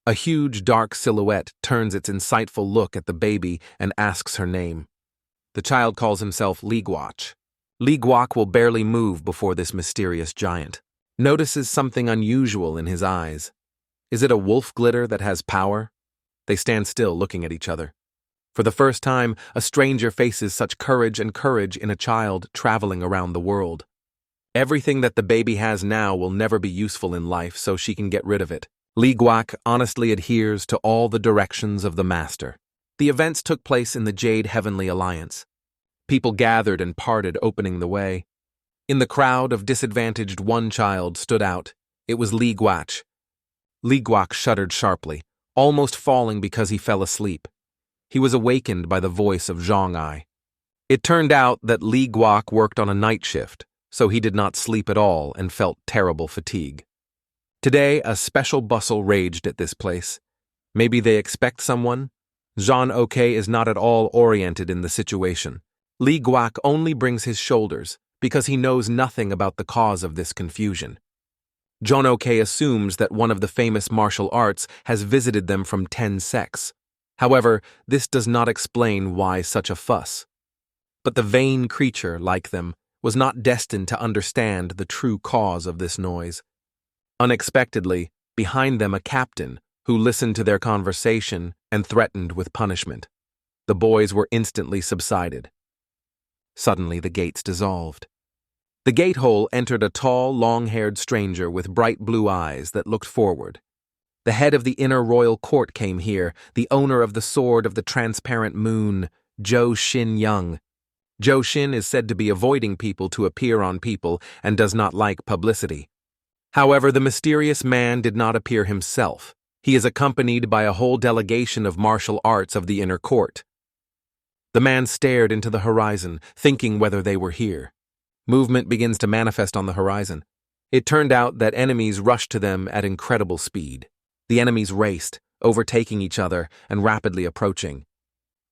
A huge, dark silhouette turns its insightful look at the baby and asks her name. The child calls himself Ligwach. Ligwach will barely move before this mysterious giant. Notices something unusual in his eyes. Is it a wolf glitter that has power? They stand still, looking at each other. For the first time, a stranger faces such courage in a child traveling around the world. Everything that the baby has now will never be useful in life, so she can get rid of it. Ligwach honestly adheres to all the directions of the master. The events took place in the Jade Heavenly Alliance. People gathered and parted, opening the way. In the crowd of disadvantaged, one child stood out. It was Ligwach. Ligwach shuddered sharply, almost falling because he fell asleep. He was awakened by the voice of Zhang-Ai. It turned out that Ligwach worked on a night shift, so he did not sleep at all and felt terrible fatigue. Today, a special bustle raged at this place. Maybe they expect someone? Zhang-Ok is not at all oriented in the situation. Ligwach only brings his shoulders because he knows nothing about the cause of this confusion. Zhang-Ok assumes that one of the famous martial arts has visited them from 10 sects. However, this does not explain why such a fuss. But the vain creature, like them, was not destined to understand the true cause of this noise. Unexpectedly, behind them a captain, who listened to their conversation and threatened with punishment. The boys were instantly subsided. Suddenly the gates dissolved. The gate hole entered a tall, long-haired stranger with bright blue eyes that looked forward. The head of the inner royal court came here, the owner of the sword of the transparent moon, Zhou Xin. Zhou Xin is said to be avoiding people to appear on people and does not like publicity. However, the mysterious man did not appear himself. He is accompanied by a whole delegation of martial arts of the inner court. The man stared into the horizon, thinking whether they were here. Movement begins to manifest on the horizon. It turned out that enemies rushed to them at incredible speed. The enemies raced, overtaking each other and rapidly approaching.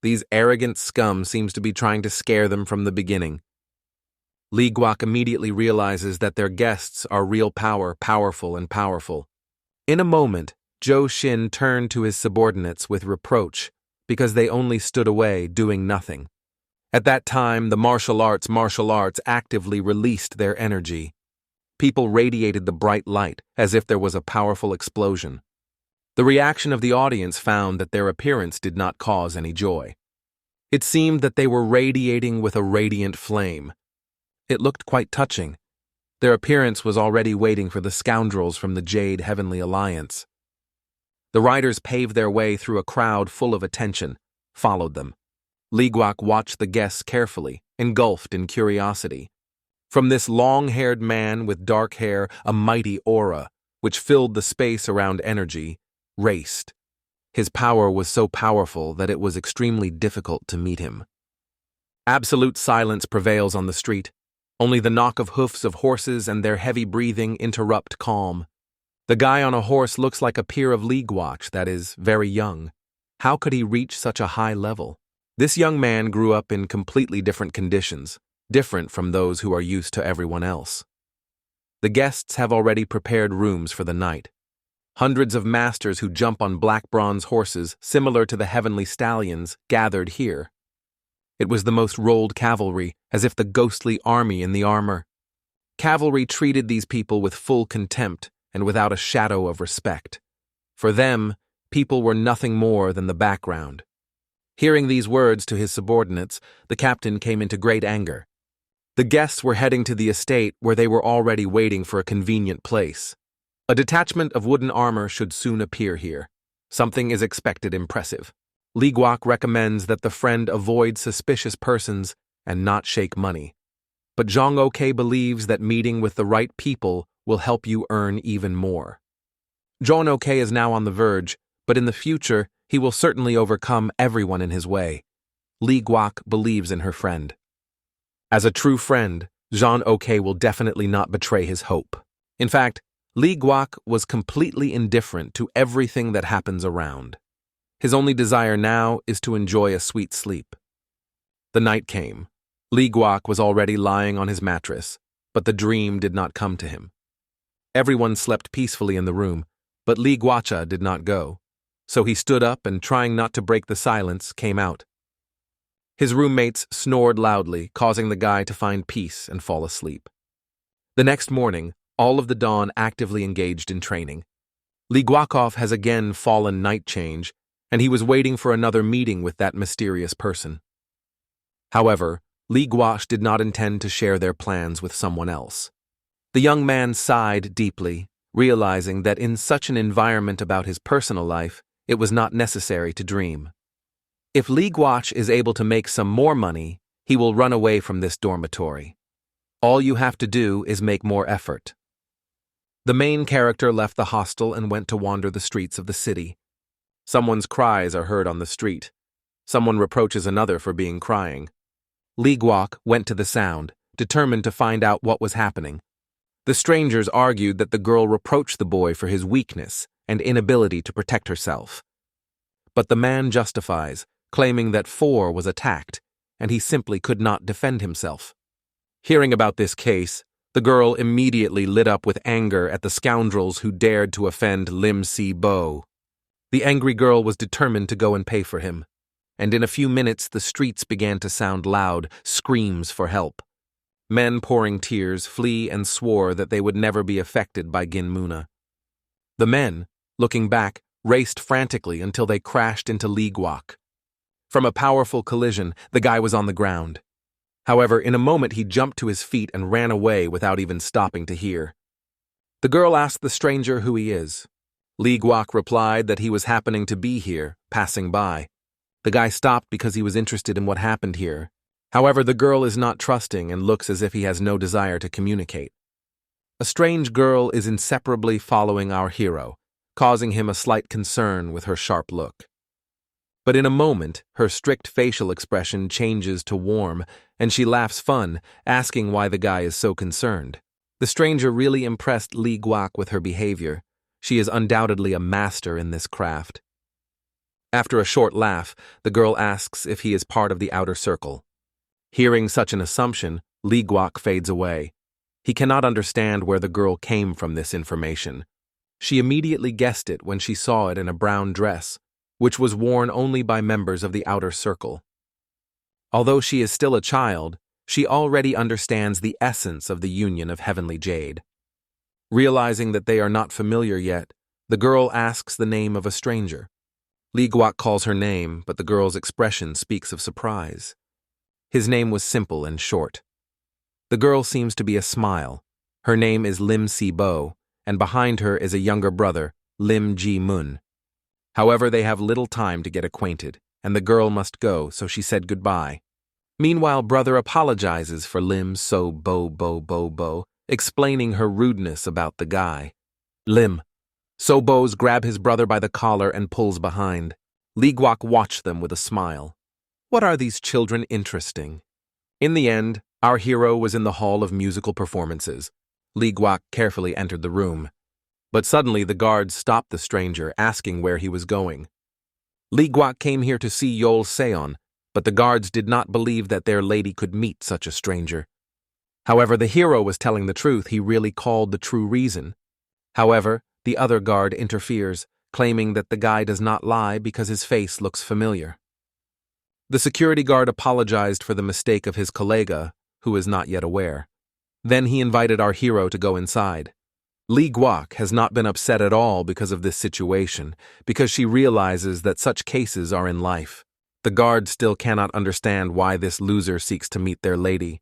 These arrogant scum seems to be trying to scare them from the beginning. Ligwach immediately realizes that their guests are real powerful and powerful. In a moment, Zhou Xin turned to his subordinates with reproach because they only stood away, doing nothing. At that time, the martial arts actively released their energy. People radiated the bright light as if there was a powerful explosion. The reaction of the audience found that their appearance did not cause any joy. It seemed that they were radiating with a radiant flame. It looked quite touching. Their appearance was already waiting for the scoundrels from the Jade Heavenly Alliance. The riders paved their way through a crowd full of attention, followed them. Ligwach watched the guests carefully, engulfed in curiosity. From this long-haired man with dark hair, a mighty aura, which filled the space around energy, raced. His power was so powerful that it was extremely difficult to meet him. Absolute silence prevails on the street. Only the knock of hoofs of horses and their heavy breathing interrupt calm. The guy on a horse looks like a peer of Ligwach, that is, very young. How could he reach such a high level? This young man grew up in completely different conditions, different from those who are used to everyone else. The guests have already prepared rooms for the night. Hundreds of masters who jump on black bronze horses, similar to the heavenly stallions, gathered here. It was the most rolled cavalry, as if the ghostly army in the armor. Cavalry treated these people with full contempt and without a shadow of respect. For them, people were nothing more than the background. Hearing these words to his subordinates, the captain came into great anger. The guests were heading to the estate where they were already waiting for a convenient place. A detachment of wooden armor should soon appear here. Something is expected impressive. Ligwach recommends that the friend avoid suspicious persons and not shake money. But Zhang-Ok believes that meeting with the right people will help you earn even more. Zhang-Ok is now on the verge, but in the future, he will certainly overcome everyone in his way. Ligwach believes in her friend. As a true friend, Zhang-Ok will definitely not betray his hope. In fact, Ligwach was completely indifferent to everything that happens around. His only desire now is to enjoy a sweet sleep. The night came. Ligwach was already lying on his mattress, but the dream did not come to him. Everyone slept peacefully in the room, But Li Guacha did not go, so he stood up and, trying not to break the silence, came out. His roommates snored loudly, causing the guy to find peace and fall asleep. The next morning, all of the dawn actively engaged in training. Li Guakov has again fallen night change, and he was waiting for another meeting with that mysterious person. However, Li Guash did not intend to share their plans with someone else. The young man sighed deeply, realizing that in such an environment about his personal life, it was not necessary to dream. If Li Guash is able to make some more money, he will run away from this dormitory. All you have to do is make more effort. The main character left the hostel and went to wander the streets of the city. Someone's cries are heard on the street. Someone reproaches another for being crying. Li Guak went to the sound, determined to find out what was happening. The strangers argued that the girl reproached the boy for his weakness and inability to protect herself. But the man justifies, claiming that 4 was attacked, and he simply could not defend himself. Hearing about this case, the girl immediately lit up with anger at the scoundrels who dared to offend Lim Si Bo. The angry girl was determined to go and pay for him, and in a few minutes the streets began to sound loud screams for help. Men pouring tears flee and swore that they would never be affected by Gin Muna. The men, looking back, raced frantically until they crashed into Li Guak. From a powerful collision, the guy was on the ground. However, in a moment he jumped to his feet and ran away without even stopping to hear. The girl asked the stranger who he is. Li Guak replied that he was happening to be here, passing by. The guy stopped because he was interested in what happened here. However, the girl is not trusting and looks as if he has no desire to communicate. A strange girl is inseparably following our hero, causing him a slight concern with her sharp look. But in a moment, her strict facial expression changes to warm, and she laughs fun, asking why the guy is so concerned. The stranger really impressed Li Guak with her behavior. She is undoubtedly a master in this craft. After a short laugh, the girl asks if he is part of the outer circle. Hearing such an assumption, Li Guak fades away. He cannot understand where the girl came from this information. She immediately guessed it when she saw it in a brown dress, which was worn only by members of the outer circle. Although she is still a child, she already understands the essence of the union of heavenly jade. Realizing that they are not familiar yet, the girl asks the name of a stranger. Li Guak calls her name, but the girl's expression speaks of surprise. His name was simple and short. The girl seems to be a smile. Her name is Lim Si Bo, and behind her is a younger brother, Lim Ji Mun. However, they have little time to get acquainted, and the girl must go, so she said goodbye. Meanwhile, brother apologizes for Lim So Bo, explaining her rudeness about the guy. Lim So Bo's grab his brother by the collar and pulls behind. Li Guak watched them with a smile. What are these children interesting? In the end, our hero was in the hall of musical performances. Li Guak carefully entered the room. But suddenly the guards stopped the stranger, asking where he was going. Li Guak came here to see Yol Seon, but the guards did not believe that their lady could meet such a stranger. However, the hero was telling the truth. He really called the true reason. However, the other guard interferes, claiming that the guy does not lie because his face looks familiar. The security guard apologized for the mistake of his colleague, who is not yet aware. Then he invited our hero to go inside. Li Guak has not been upset at all because of this situation, because she realizes that such cases are in life. The guard still cannot understand why this loser seeks to meet their lady.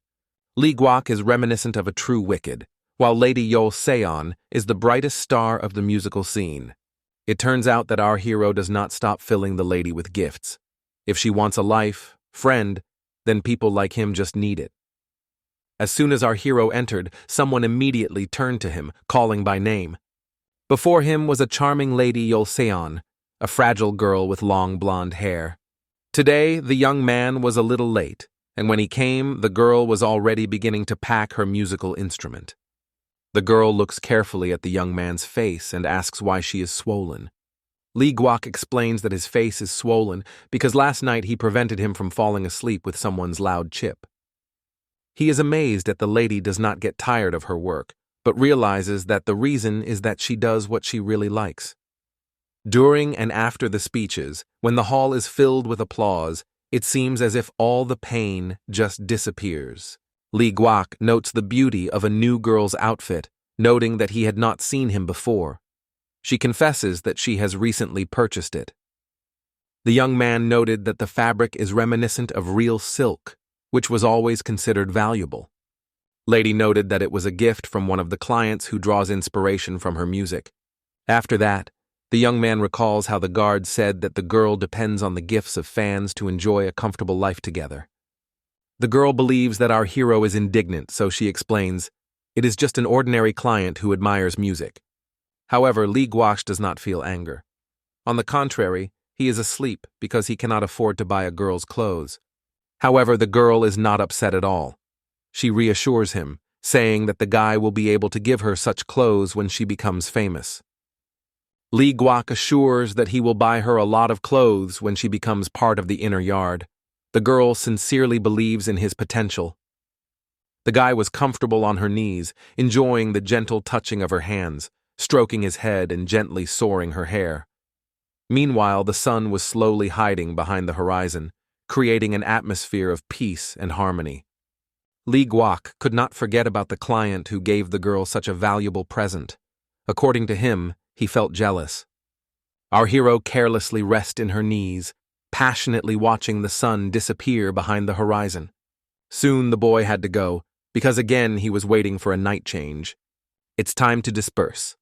Li Guak is reminiscent of a true wicked, while Lady Yol Seon is the brightest star of the musical scene. It turns out that our hero does not stop filling the lady with gifts. If she wants a life, friend, then people like him just need it. As soon as our hero entered, someone immediately turned to him, calling by name. Before him was a charming Lady Yol Seon, a fragile girl with long blonde hair. Today, the young man was a little late, and when he came, the girl was already beginning to pack her musical instrument. The girl looks carefully at the young man's face and asks why she is swollen. Li Guak explains that his face is swollen because last night he prevented him from falling asleep with someone's loud chip. He is amazed that the lady does not get tired of her work, but realizes that the reason is that she does what she really likes. During and after the speeches, when the hall is filled with applause, it seems as if all the pain just disappears. Li Guok notes the beauty of a new girl's outfit, noting that he had not seen him before. She confesses that she has recently purchased it. The young man noted that the fabric is reminiscent of real silk, which was always considered valuable. Lady noted that it was a gift from one of the clients who draws inspiration from her music. After that, the young man recalls how the guard said that the girl depends on the gifts of fans to enjoy a comfortable life together. The girl believes that our hero is indignant, so she explains, "It is just an ordinary client who admires music." However, Li Guok does not feel anger. On the contrary, he is asleep because he cannot afford to buy a girl's clothes. However, the girl is not upset at all. She reassures him, saying that the guy will be able to give her such clothes when she becomes famous. Li Guok assures that he will buy her a lot of clothes when she becomes part of the inner yard. The girl sincerely believes in his potential. The guy was comfortable on her knees, enjoying the gentle touching of her hands, stroking his head and gently soaring her hair. Meanwhile, the sun was slowly hiding behind the horizon, creating an atmosphere of peace and harmony. Li Guok could not forget about the client who gave the girl such a valuable present. According to him, he felt jealous. Our hero carelessly rests in her knees, passionately watching the sun disappear behind the horizon. Soon the boy had to go, because again he was waiting for a night change. It's time to disperse.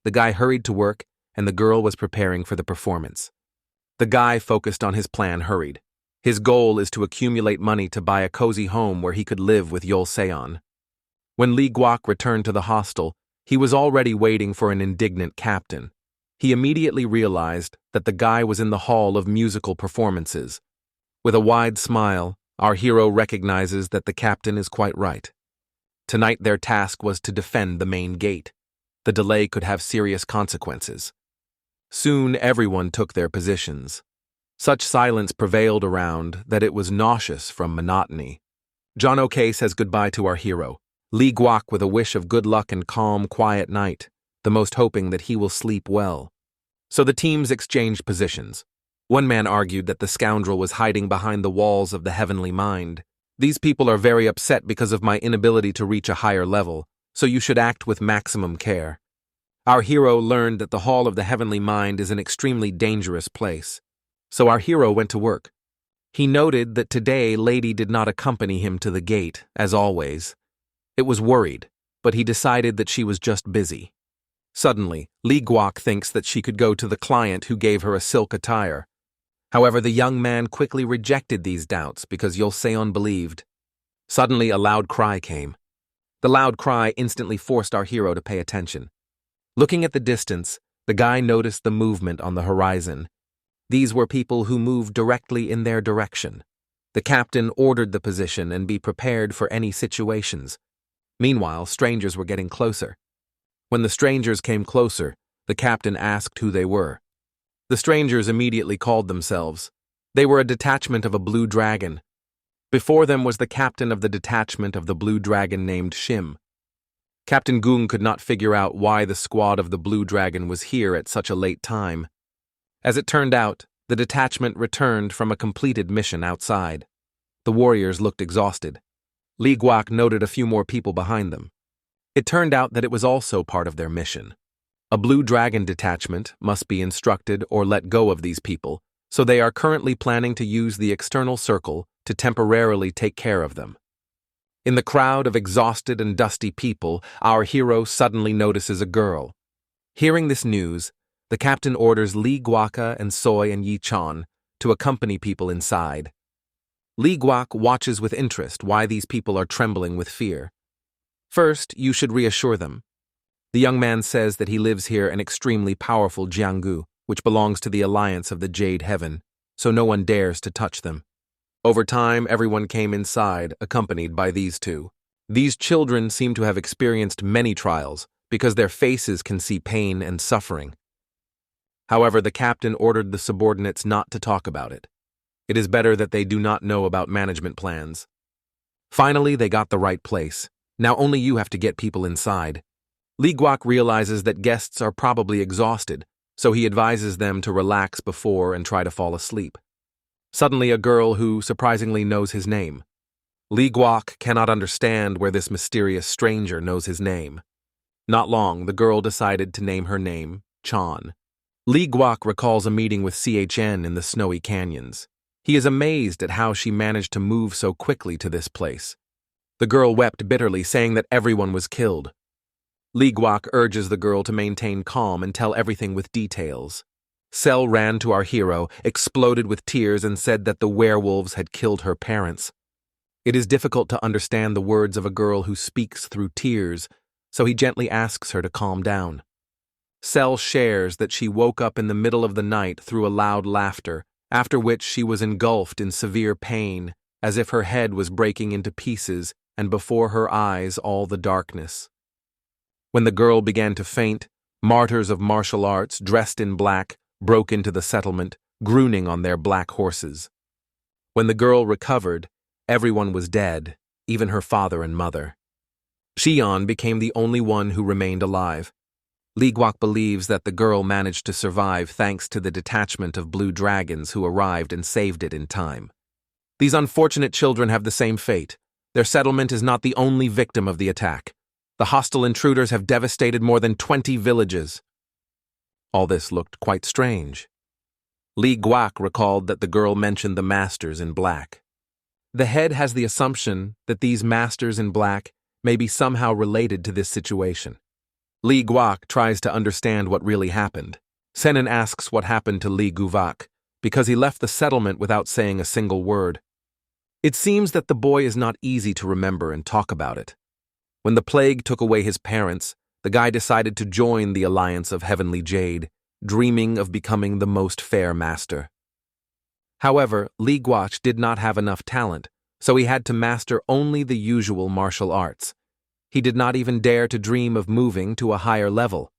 The guy hurried to work, and the girl was preparing for the performance. The guy, focused on his plan, hurried. His goal is to accumulate money to buy a cozy home where he could live with Yol Seon. When Li Guok returned to the hostel, he was already waiting for an indignant captain. He immediately realized that the guy was in the hall of musical performances. With a wide smile, our hero recognizes that the captain is quite right. Tonight their task was to defend the main gate. The delay could have serious consequences. Soon everyone took their positions. Such silence prevailed around that it was nauseous from monotony. John OK says goodbye to our hero, Li Guok, with a wish of good luck and calm, quiet night, the most hoping that he will sleep well. So the teams exchanged positions. One man argued that the scoundrel was hiding behind the walls of the heavenly mind. "These people are very upset because of my inability to reach a higher level, so you should act with maximum care." Our hero learned that the Hall of the Heavenly Mind is an extremely dangerous place. So our hero went to work. He noted that today Lady did not accompany him to the gate, as always. It was worried, but he decided that she was just busy. Suddenly, Li Guok thinks that she could go to the client who gave her a silk attire. However, the young man quickly rejected these doubts because Yol Seon believed. Suddenly, a loud cry came. The loud cry instantly forced our hero to pay attention. Looking at the distance, the guy noticed the movement on the horizon. These were people who moved directly in their direction. The captain ordered the position and be prepared for any situations. Meanwhile, strangers were getting closer. When the strangers came closer, the captain asked who they were. The strangers immediately called themselves. They were a detachment of a blue dragon. Before them was the captain of the detachment of the blue dragon named Shim. Captain Gung could not figure out why the squad of the blue dragon was here at such a late time. As it turned out, the detachment returned from a completed mission outside. The warriors looked exhausted. Li Guok noted a few more people behind them. It turned out that it was also part of their mission. A blue dragon detachment must be instructed or let go of these people, so they are currently planning to use the external circle to temporarily take care of them. In the crowd of exhausted and dusty people, our hero suddenly notices a girl. Hearing this news, the captain orders Li Guok and Soy and Yi Chan to accompany people inside. Li Guok watches with interest why these people are trembling with fear. First, you should reassure them. The young man says that he lives here an extremely powerful Jianggu, which belongs to the Alliance of the Jade Heaven, so no one dares to touch them. Over time, everyone came inside, accompanied by these two. These children seem to have experienced many trials, because their faces can see pain and suffering. However, the captain ordered the subordinates not to talk about it. It is better that they do not know about management plans. Finally, they got the right place. Now only you have to get people inside. Lee Guak realizes that guests are probably exhausted, so he advises them to relax before and try to fall asleep. Suddenly, a girl who surprisingly knows his name. Lee Guak cannot understand where this mysterious stranger knows his name. Not long, the girl decided to name her name Chan. Lee Guak recalls a meeting with CHN in the snowy canyons. He is amazed at how she managed to move so quickly to this place. The girl wept bitterly, saying that everyone was killed. Lee Guak urges the girl to maintain calm and tell everything with details. Cell ran to our hero, exploded with tears, and said that the werewolves had killed her parents. It is difficult to understand the words of a girl who speaks through tears, so he gently asks her to calm down. Cell shares that she woke up in the middle of the night through a loud laughter, after which she was engulfed in severe pain, as if her head was breaking into pieces, and before her eyes all the darkness. When the girl began to faint, martyrs of martial arts, dressed in black, broke into the settlement, crooning on their black horses. When the girl recovered, everyone was dead, even her father and mother. Xian became the only one who remained alive. Lee Guak believes that the girl managed to survive thanks to the detachment of blue dragons who arrived and saved it in time. These unfortunate children have the same fate. Their settlement is not the only victim of the attack. The hostile intruders have devastated more than 20 villages. All this looked quite strange. Lee Guak recalled that the girl mentioned the masters in black. The head has the assumption that these masters in black may be somehow related to this situation. Lee Guak tries to understand what really happened. Senin asks what happened to Lee Guvak, because he left the settlement without saying a single word. It seems that the boy is not easy to remember and talk about it. When the plague took away his parents, the guy decided to join the Alliance of Heavenly Jade, dreaming of becoming the most fair master. However, Lee Guak did not have enough talent, so he had to master only the usual martial arts. He did not even dare to dream of moving to a higher level.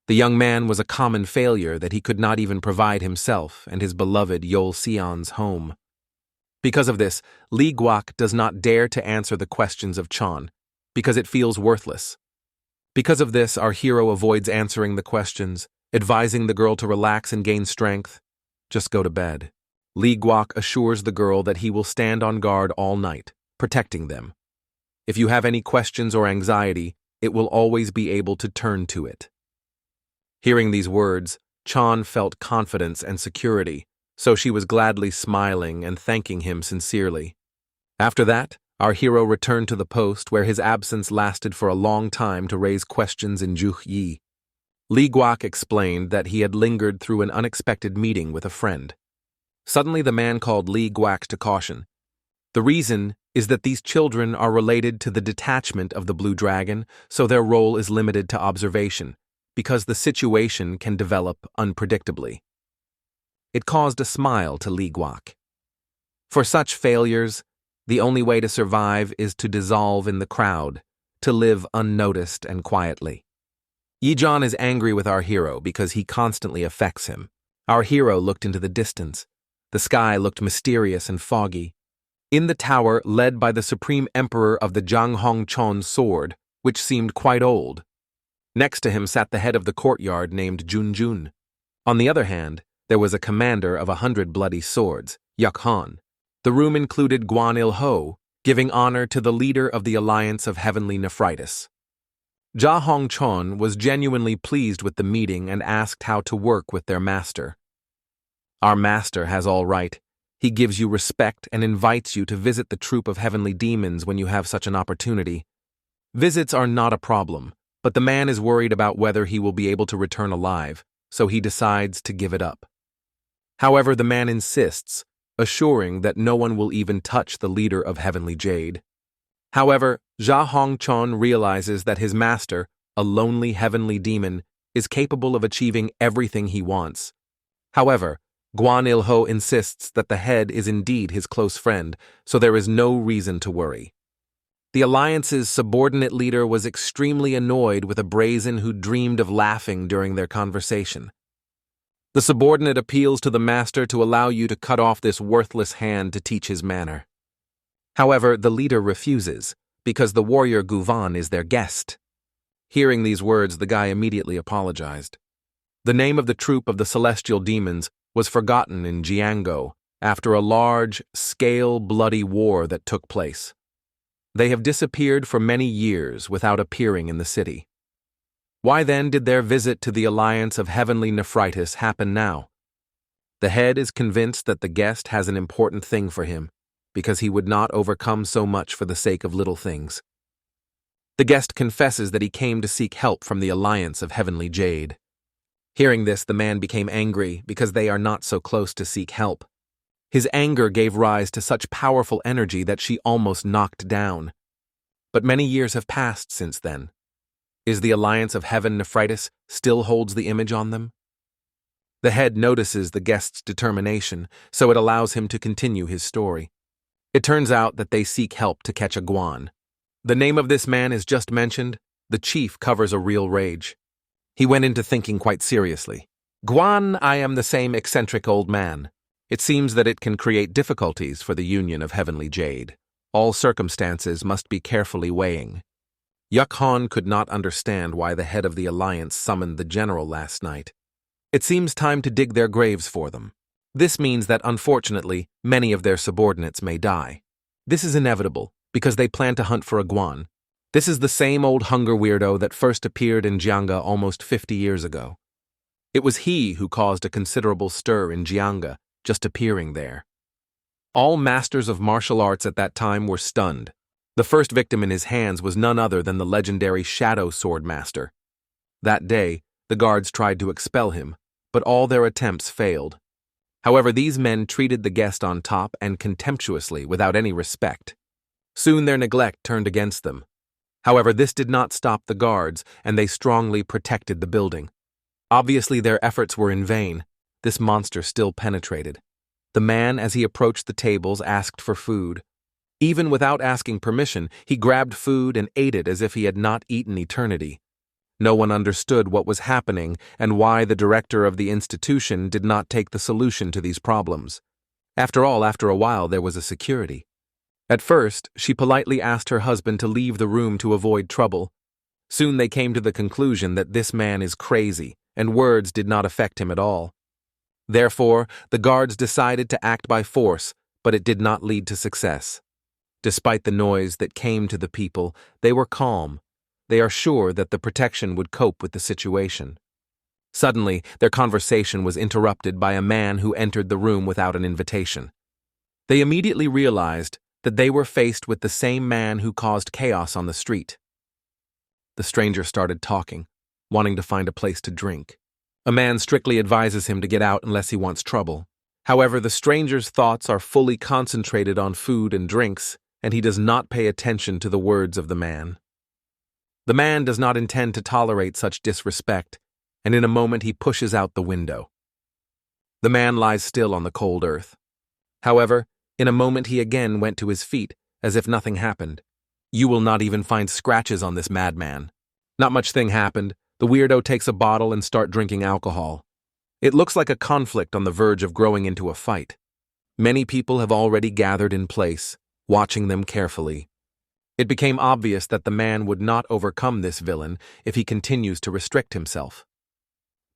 The young man was a common failure that he could not even provide himself and his beloved Yol Sion's home. Because of this, Lee Guak does not dare to answer the questions of Chan, because it feels worthless. Because of this, our hero avoids answering the questions, advising the girl to relax and gain strength. Just go to bed. Lee Guak assures the girl that he will stand on guard all night, protecting them. If you have any questions or anxiety, it will always be able to turn to it. Hearing these words, Chan felt confidence and security, so she was gladly smiling and thanking him sincerely. After that, our hero returned to the post where his absence lasted for a long time to raise questions in Juhi. Lee Guak explained that he had lingered through an unexpected meeting with a friend. Suddenly the man called Lee Guak to caution. The reason is that these children are related to the detachment of the Blue Dragon, so their role is limited to observation, because the situation can develop unpredictably. It caused a smile to Lee Guak. For such failures, the only way to survive is to dissolve in the crowd, to live unnoticed and quietly. Yijan is angry with our hero because he constantly affects him. Our hero looked into the distance. The sky looked mysterious and foggy. In the tower, led by the Supreme Emperor of the Jianghongchon sword, which seemed quite old. Next to him sat the head of the courtyard named Junjun. On the other hand, there was a commander of 100 bloody swords, Yakhan. The room included Guan Il-ho, giving honor to the leader of the Alliance of Heavenly Nephritis. Jia Hongchon was genuinely pleased with the meeting and asked how to work with their master. Our master has all right. He gives you respect and invites you to visit the troop of heavenly demons when you have such an opportunity. Visits are not a problem, but the man is worried about whether he will be able to return alive, so he decides to give it up. However, the man insists, assuring that no one will even touch the leader of Heavenly Jade. However, Jia Hongchon realizes that his master, a lonely heavenly demon, is capable of achieving everything he wants. However, Guan Il-ho insists that the head is indeed his close friend, so there is no reason to worry. The Alliance's subordinate leader was extremely annoyed with a brazen who dreamed of laughing during their conversation. The subordinate appeals to the master to allow you to cut off this worthless hand to teach his manner. However, the leader refuses, because the warrior Guvan is their guest. Hearing these words, the guy immediately apologized. The name of the troop of the celestial demons was forgotten in Jiango after a large-scale bloody war that took place. They have disappeared for many years without appearing in the city. Why then did their visit to the Alliance of Heavenly Nephritis happen now? The head is convinced that the guest has an important thing for him, because he would not overcome so much for the sake of little things. The guest confesses that he came to seek help from the Alliance of Heavenly Jade. Hearing this, the man became angry because they are not so close to seek help. His anger gave rise to such powerful energy that she almost knocked down. But many years have passed since then. Is the Alliance of Heaven Nephritis still holds the image on them? The head notices the guest's determination, so it allows him to continue his story. It turns out that they seek help to catch a guan. The name of this man is just mentioned. The chief covers a real rage. He went into thinking quite seriously. Guan, I am the same eccentric old man. It seems that it can create difficulties for the union of Heavenly Jade. All circumstances must be carefully weighing. Yukhan could not understand why the head of the alliance summoned the general last night. It seems time to dig their graves for them. This means that, unfortunately, many of their subordinates may die. This is inevitable, because they plan to hunt for a guan. This is the same old hunger weirdo that first appeared in Jianga almost 50 years ago. It was he who caused a considerable stir in Jianga, just appearing there. All masters of martial arts at that time were stunned. The first victim in his hands was none other than the legendary Shadow Sword Master. That day, the guards tried to expel him, but all their attempts failed. However, these men treated the guest on top and contemptuously without any respect. Soon their neglect turned against them. However, this did not stop the guards, and they strongly protected the building. Obviously, their efforts were in vain. This monster still penetrated. The man, as he approached the tables, asked for food. Even without asking permission, he grabbed food and ate it as if he had not eaten eternity. No one understood what was happening and why the director of the institution did not take the solution to these problems. After all, after a while, there was a security. At first, she politely asked her husband to leave the room to avoid trouble. Soon they came to the conclusion that this man is crazy, and words did not affect him at all. Therefore, the guards decided to act by force, but it did not lead to success. Despite the noise that came to the people, they were calm. They are sure that the protection would cope with the situation. Suddenly, their conversation was interrupted by a man who entered the room without an invitation. They immediately realized that they were faced with the same man who caused chaos on the street. The stranger started talking, wanting to find a place to drink. A man strictly advises him to get out unless he wants trouble. However, the stranger's thoughts are fully concentrated on food and drinks, and he does not pay attention to the words of the man. The man does not intend to tolerate such disrespect, and in a moment he pushes out the window. The man lies still on the cold earth. However, in a moment he again went to his feet, as if nothing happened. You will not even find scratches on this madman. Not much thing happened. The weirdo takes a bottle and starts drinking alcohol. It looks like a conflict on the verge of growing into a fight. Many people have already gathered in place, watching them carefully. It became obvious that the man would not overcome this villain if he continues to restrict himself.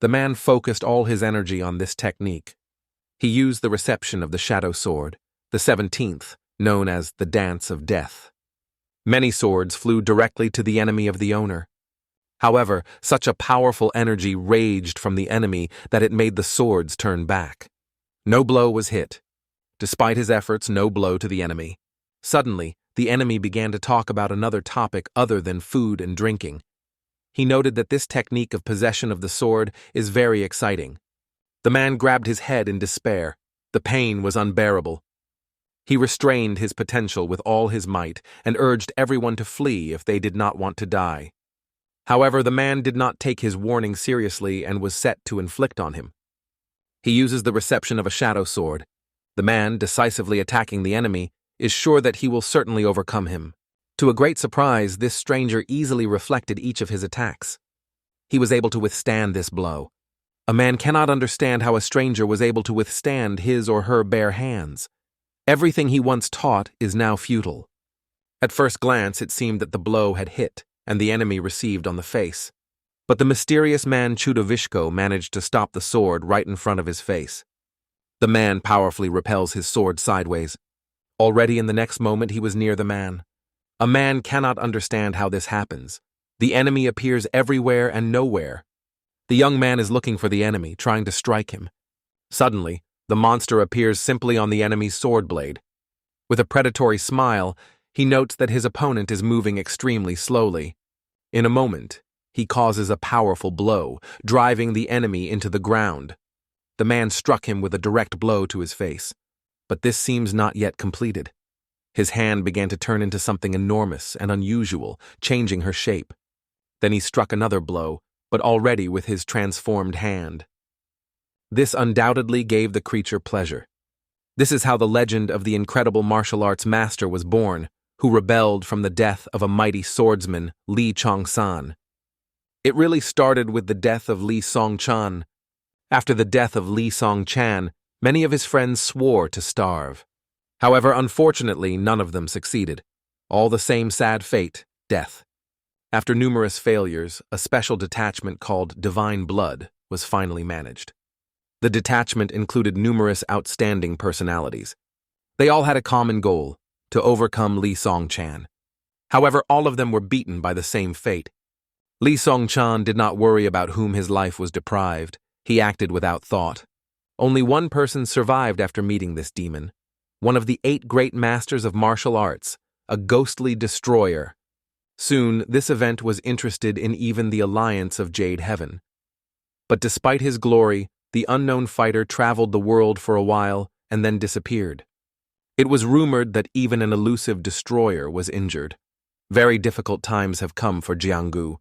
The man focused all his energy on this technique. He used the reception of the Shadow Sword, the 17th, known as the Dance of Death. Many swords flew directly to the enemy of the owner. However, such a powerful energy raged from the enemy that it made the swords turn back. No blow was hit. Despite his efforts, no blow to the enemy. Suddenly, the enemy began to talk about another topic other than food and drinking. He noted that this technique of possession of the sword is very exciting. The man grabbed his head in despair. The pain was unbearable. He restrained his potential with all his might and urged everyone to flee if they did not want to die. However, the man did not take his warning seriously and was set to inflict on him. He uses the reception of a shadow sword. The man, decisively attacking the enemy, is sure that he will certainly overcome him. To a great surprise, this stranger easily reflected each of his attacks. He was able to withstand this blow. A man cannot understand how a stranger was able to withstand his or her bare hands. Everything he once taught is now futile. At first glance, it seemed that the blow had hit. and the enemy received on the face. But the mysterious man Chudovishko managed to stop the sword right in front of his face. The man powerfully repels his sword sideways. Already in the next moment he was near the man. A man cannot understand how this happens. The enemy appears everywhere and nowhere. The young man is looking for the enemy, trying to strike him. Suddenly, the monster appears simply on the enemy's sword blade. With a predatory smile, he notes that his opponent is moving extremely slowly. In a moment, he causes a powerful blow, driving the enemy into the ground. The man struck him with a direct blow to his face. But this seems not yet completed. His hand began to turn into something enormous and unusual, changing her shape. Then he struck another blow, but already with his transformed hand. This undoubtedly gave the creature pleasure. This is how the legend of the incredible martial arts master was born, who rebelled from the death of a mighty swordsman, Li Chongsan. It really started with the death of Li Songchan. After the death of Li Songchan, many of his friends swore to starve. However, unfortunately, none of them succeeded. All the same sad fate, death. After numerous failures, a special detachment called Divine Blood was finally managed. The detachment included numerous outstanding personalities. They all had a common goal, to overcome Li Songchan. However, all of them were beaten by the same fate. Li Songchan did not worry about whom his life was deprived. He acted without thought. Only one person survived after meeting this demon, one of the 8 great masters of martial arts, a ghostly destroyer. Soon, this event was interested in even the alliance of Jade Heaven. But despite his glory, the unknown fighter traveled the world for a while and then disappeared. It was rumored that even an elusive destroyer was injured. Very difficult times have come for Jianggu.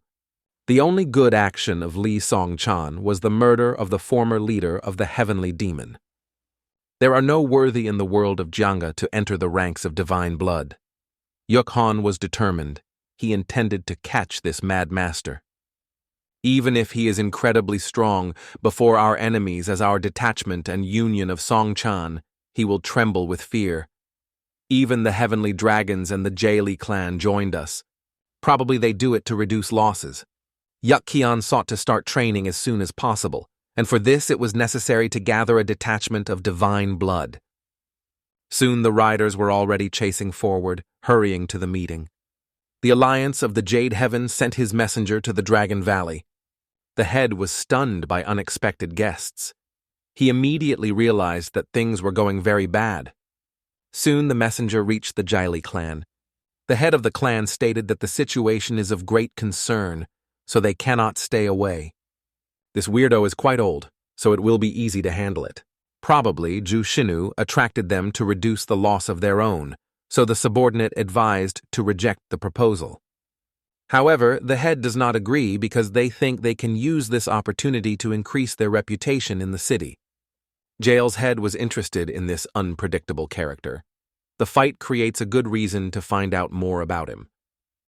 The only good action of Li Songchan was the murder of the former leader of the heavenly demon. There are no worthy in the world of Jiangga to enter the ranks of divine blood. Yukhan was determined. He intended to catch this mad master. Even if he is incredibly strong before our enemies as our detachment and union of Songchan, he will tremble with fear. Even the heavenly dragons and the Yahello clan joined us. Probably they do it to reduce losses. Yukhan sought to start training as soon as possible, and for this it was necessary to gather a detachment of divine blood. Soon the riders were already chasing forward, hurrying to the meeting. The alliance of the Jade Heaven sent his messenger to the Dragon Valley. The head was stunned by unexpected guests. He immediately realized that things were going very bad. Soon the messenger reached the Yahello clan. The head of the clan stated that the situation is of great concern, so they cannot stay away. This weirdo is quite old, so it will be easy to handle it. Probably Ju Shinu attracted them to reduce the loss of their own, so the subordinate advised to reject the proposal. However, the head does not agree because they think they can use this opportunity to increase their reputation in the city. Jail's head was interested in this unpredictable character. The fight creates a good reason to find out more about him.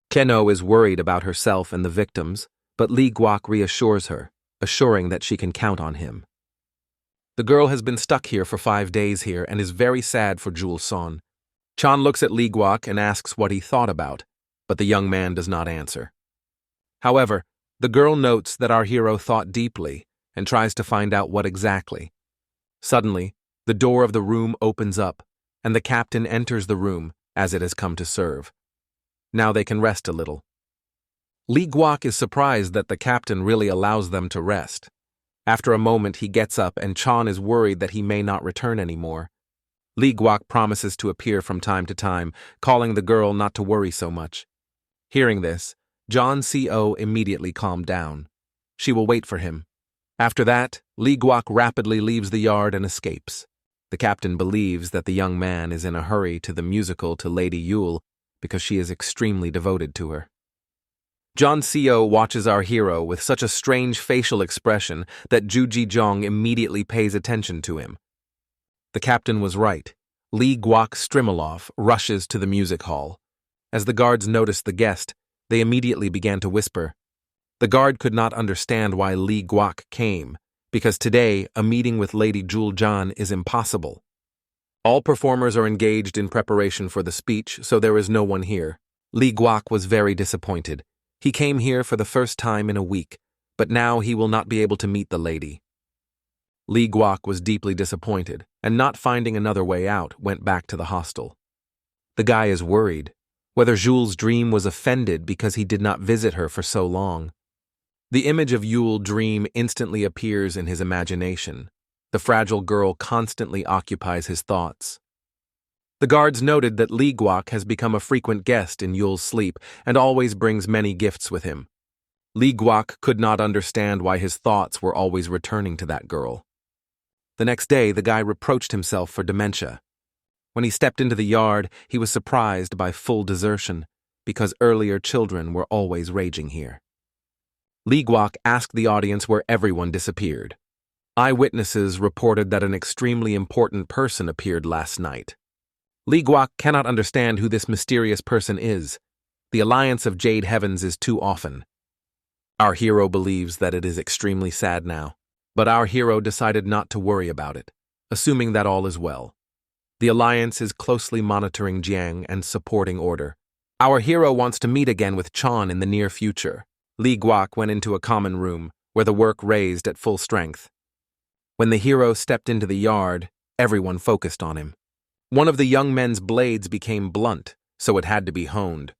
Keno is worried about herself and the victims, but Li Guok reassures her, assuring that she can count on him. The girl has been stuck here for 5 days here and is very sad for Jules Son. Chan looks at Li Guok and asks what he thought about, but the young man does not answer. However, the girl notes that our hero thought deeply and tries to find out what exactly. Suddenly, the door of the room opens up, and the captain enters the room, as it has come to serve. Now they can rest a little. Li Guok is surprised that the captain really allows them to rest. After a moment he gets up and Chan is worried that he may not return anymore. Li Guok promises to appear from time to time, calling the girl not to worry so much. Hearing this, John Co. immediately calmed down. She will wait for him. After that, Li Guok rapidly leaves the yard and escapes. The captain believes that the young man is in a hurry to the musical to Lady Yule because she is extremely devoted to her. John Co. watches our hero with such a strange facial expression that Ju Jijong immediately pays attention to him. The captain was right. Li Guok Strimilov rushes to the music hall. As the guards noticed the guest, they immediately began to whisper. The guard could not understand why Li Guok came, because today a meeting with Lady Juljan is impossible. All performers are engaged in preparation for the speech, so there is no one here. Li Guok was very disappointed. He came here for the first time in a week, but now he will not be able to meet the lady. Li Guok was deeply disappointed, and not finding another way out, went back to the hostel. The guy is worried, whether Jules' dream was offended because he did not visit her for so long. The image of Yule Dream instantly appears in his imagination. The fragile girl constantly occupies his thoughts. The guards noted that Li Guok has become a frequent guest in Yule's sleep and always brings many gifts with him. Li Guok could not understand why his thoughts were always returning to that girl. The next day, the guy reproached himself for dementia. When he stepped into the yard, he was surprised by full desertion, because earlier children were always raging here. Li Guok asked the audience where everyone disappeared. Eyewitnesses reported that an extremely important person appeared last night. Li Guok cannot understand who this mysterious person is. The alliance of Jade Heavens is too often. Our hero believes that it is extremely sad now, but our hero decided not to worry about it, assuming that all is well. The alliance is closely monitoring Jiang and supporting order. Our hero wants to meet again with Chan in the near future. Li Guok went into a common room, where the work raised at full strength. When the hero stepped into the yard, everyone focused on him. One of the young men's blades became blunt, so it had to be honed.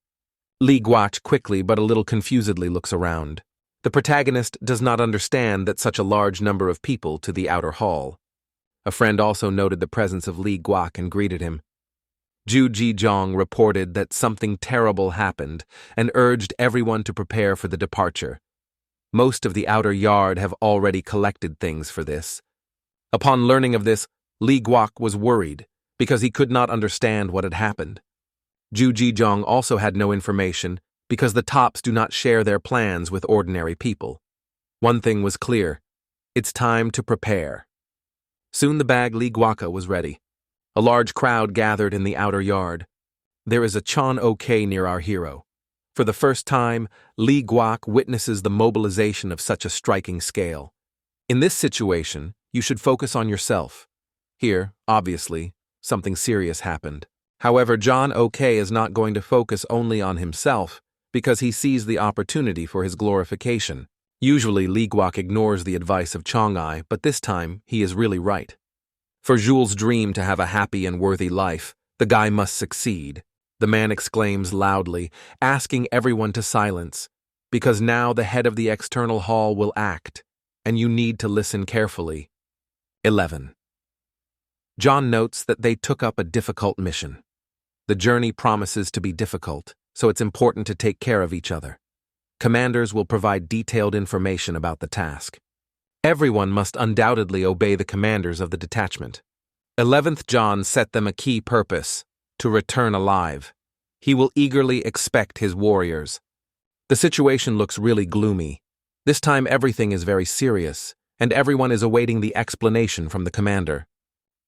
Li Guok quickly but a little confusedly looks around. The protagonist does not understand that such a large number of people to the outer hall. A friend also noted the presence of Li Guok and greeted him. Ju Jijong reported that something terrible happened and urged everyone to prepare for the departure. Most of the outer yard have already collected things for this. Upon learning of this, Li Guok was worried because he could not understand what had happened. Ju Jijong also had no information because the tops do not share their plans with ordinary people. One thing was clear: it's time to prepare. Soon the bag Li Guok was ready. A large crowd gathered in the outer yard. There is a Chan OK near our hero. For the first time, Li Guok witnesses the mobilization of such a striking scale. In this situation, you should focus on yourself. Here, obviously, something serious happened. However, John OK is not going to focus only on himself because he sees the opportunity for his glorification. Usually, Li Guok ignores the advice of Chang'ai, but this time, he is really right. For Jules' dream to have a happy and worthy life, the guy must succeed. The man exclaims loudly, asking everyone to silence, because now the head of the external hall will act, and you need to listen carefully. 11. John notes that they took up a difficult mission. The journey promises to be difficult, so it's important to take care of each other. Commanders will provide detailed information about the task. Everyone must undoubtedly obey the commanders of the detachment. 11th John set them a key purpose: to return alive. He will eagerly expect his warriors. The situation looks really gloomy. This time everything is very serious, and everyone is awaiting the explanation from the commander.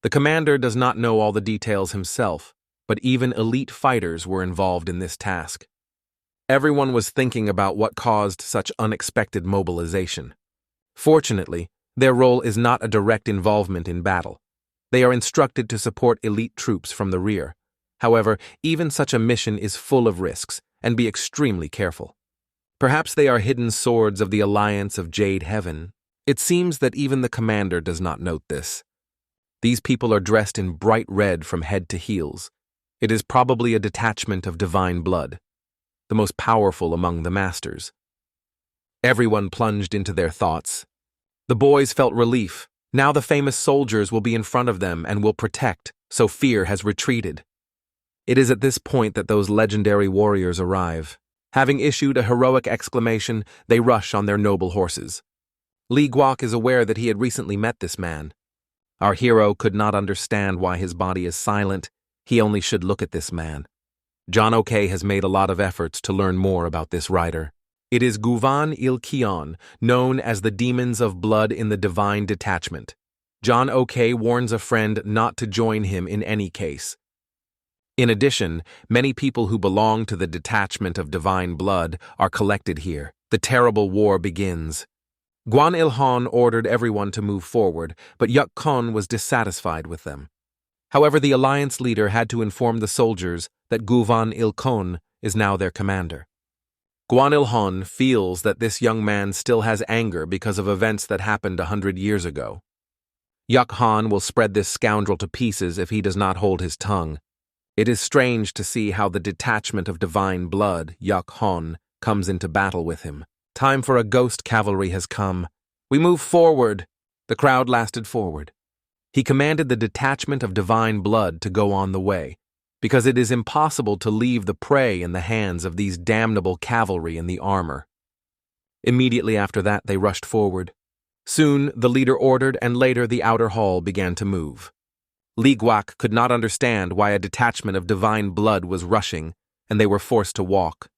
The commander does not know all the details himself, but even elite fighters were involved in this task. Everyone was thinking about what caused such unexpected mobilization. Fortunately, their role is not a direct involvement in battle. They are instructed to support elite troops from the rear. However, even such a mission is full of risks, and be extremely careful. Perhaps they are hidden swords of the alliance of Jade Heaven. It seems that even the commander does not note this. These people are dressed in bright red from head to heels. It is probably a detachment of divine blood, the most powerful among the masters. Everyone plunged into their thoughts. The boys felt relief. Now the famous soldiers will be in front of them and will protect, so fear has retreated. It is at this point that those legendary warriors arrive. Having issued a heroic exclamation, they rush on their noble horses. Li Guok is aware that he had recently met this man. Our hero could not understand why his body is silent. He only should look at this man. John OK has made a lot of efforts to learn more about this rider. It is Guvan Il-Kion, known as the Demons of Blood in the Divine Detachment. John OK warns a friend not to join him in any case. In addition, many people who belong to the detachment of Divine Blood are collected here. The terrible war begins. Guan Il-Han ordered everyone to move forward, but Yuk Kon was dissatisfied with them. However, the alliance leader had to inform the soldiers that Guvan Il-Kon is now their commander. Guanilhon feels that this young man still has anger because of events that happened 100 years ago. Yakhan will spread this scoundrel to pieces if he does not hold his tongue. It is strange to see how the detachment of divine blood, Yakhon, comes into battle with him. Time for a ghost cavalry has come. We move forward. The crowd lasted forward. He commanded the detachment of divine blood to go on the way, because it is impossible to leave the prey in the hands of these damnable cavalry in the armor. Immediately after that, they rushed forward. Soon, the leader ordered, and later the outer hall began to move. Ligwak could not understand why a detachment of divine blood was rushing, and they were forced to walk.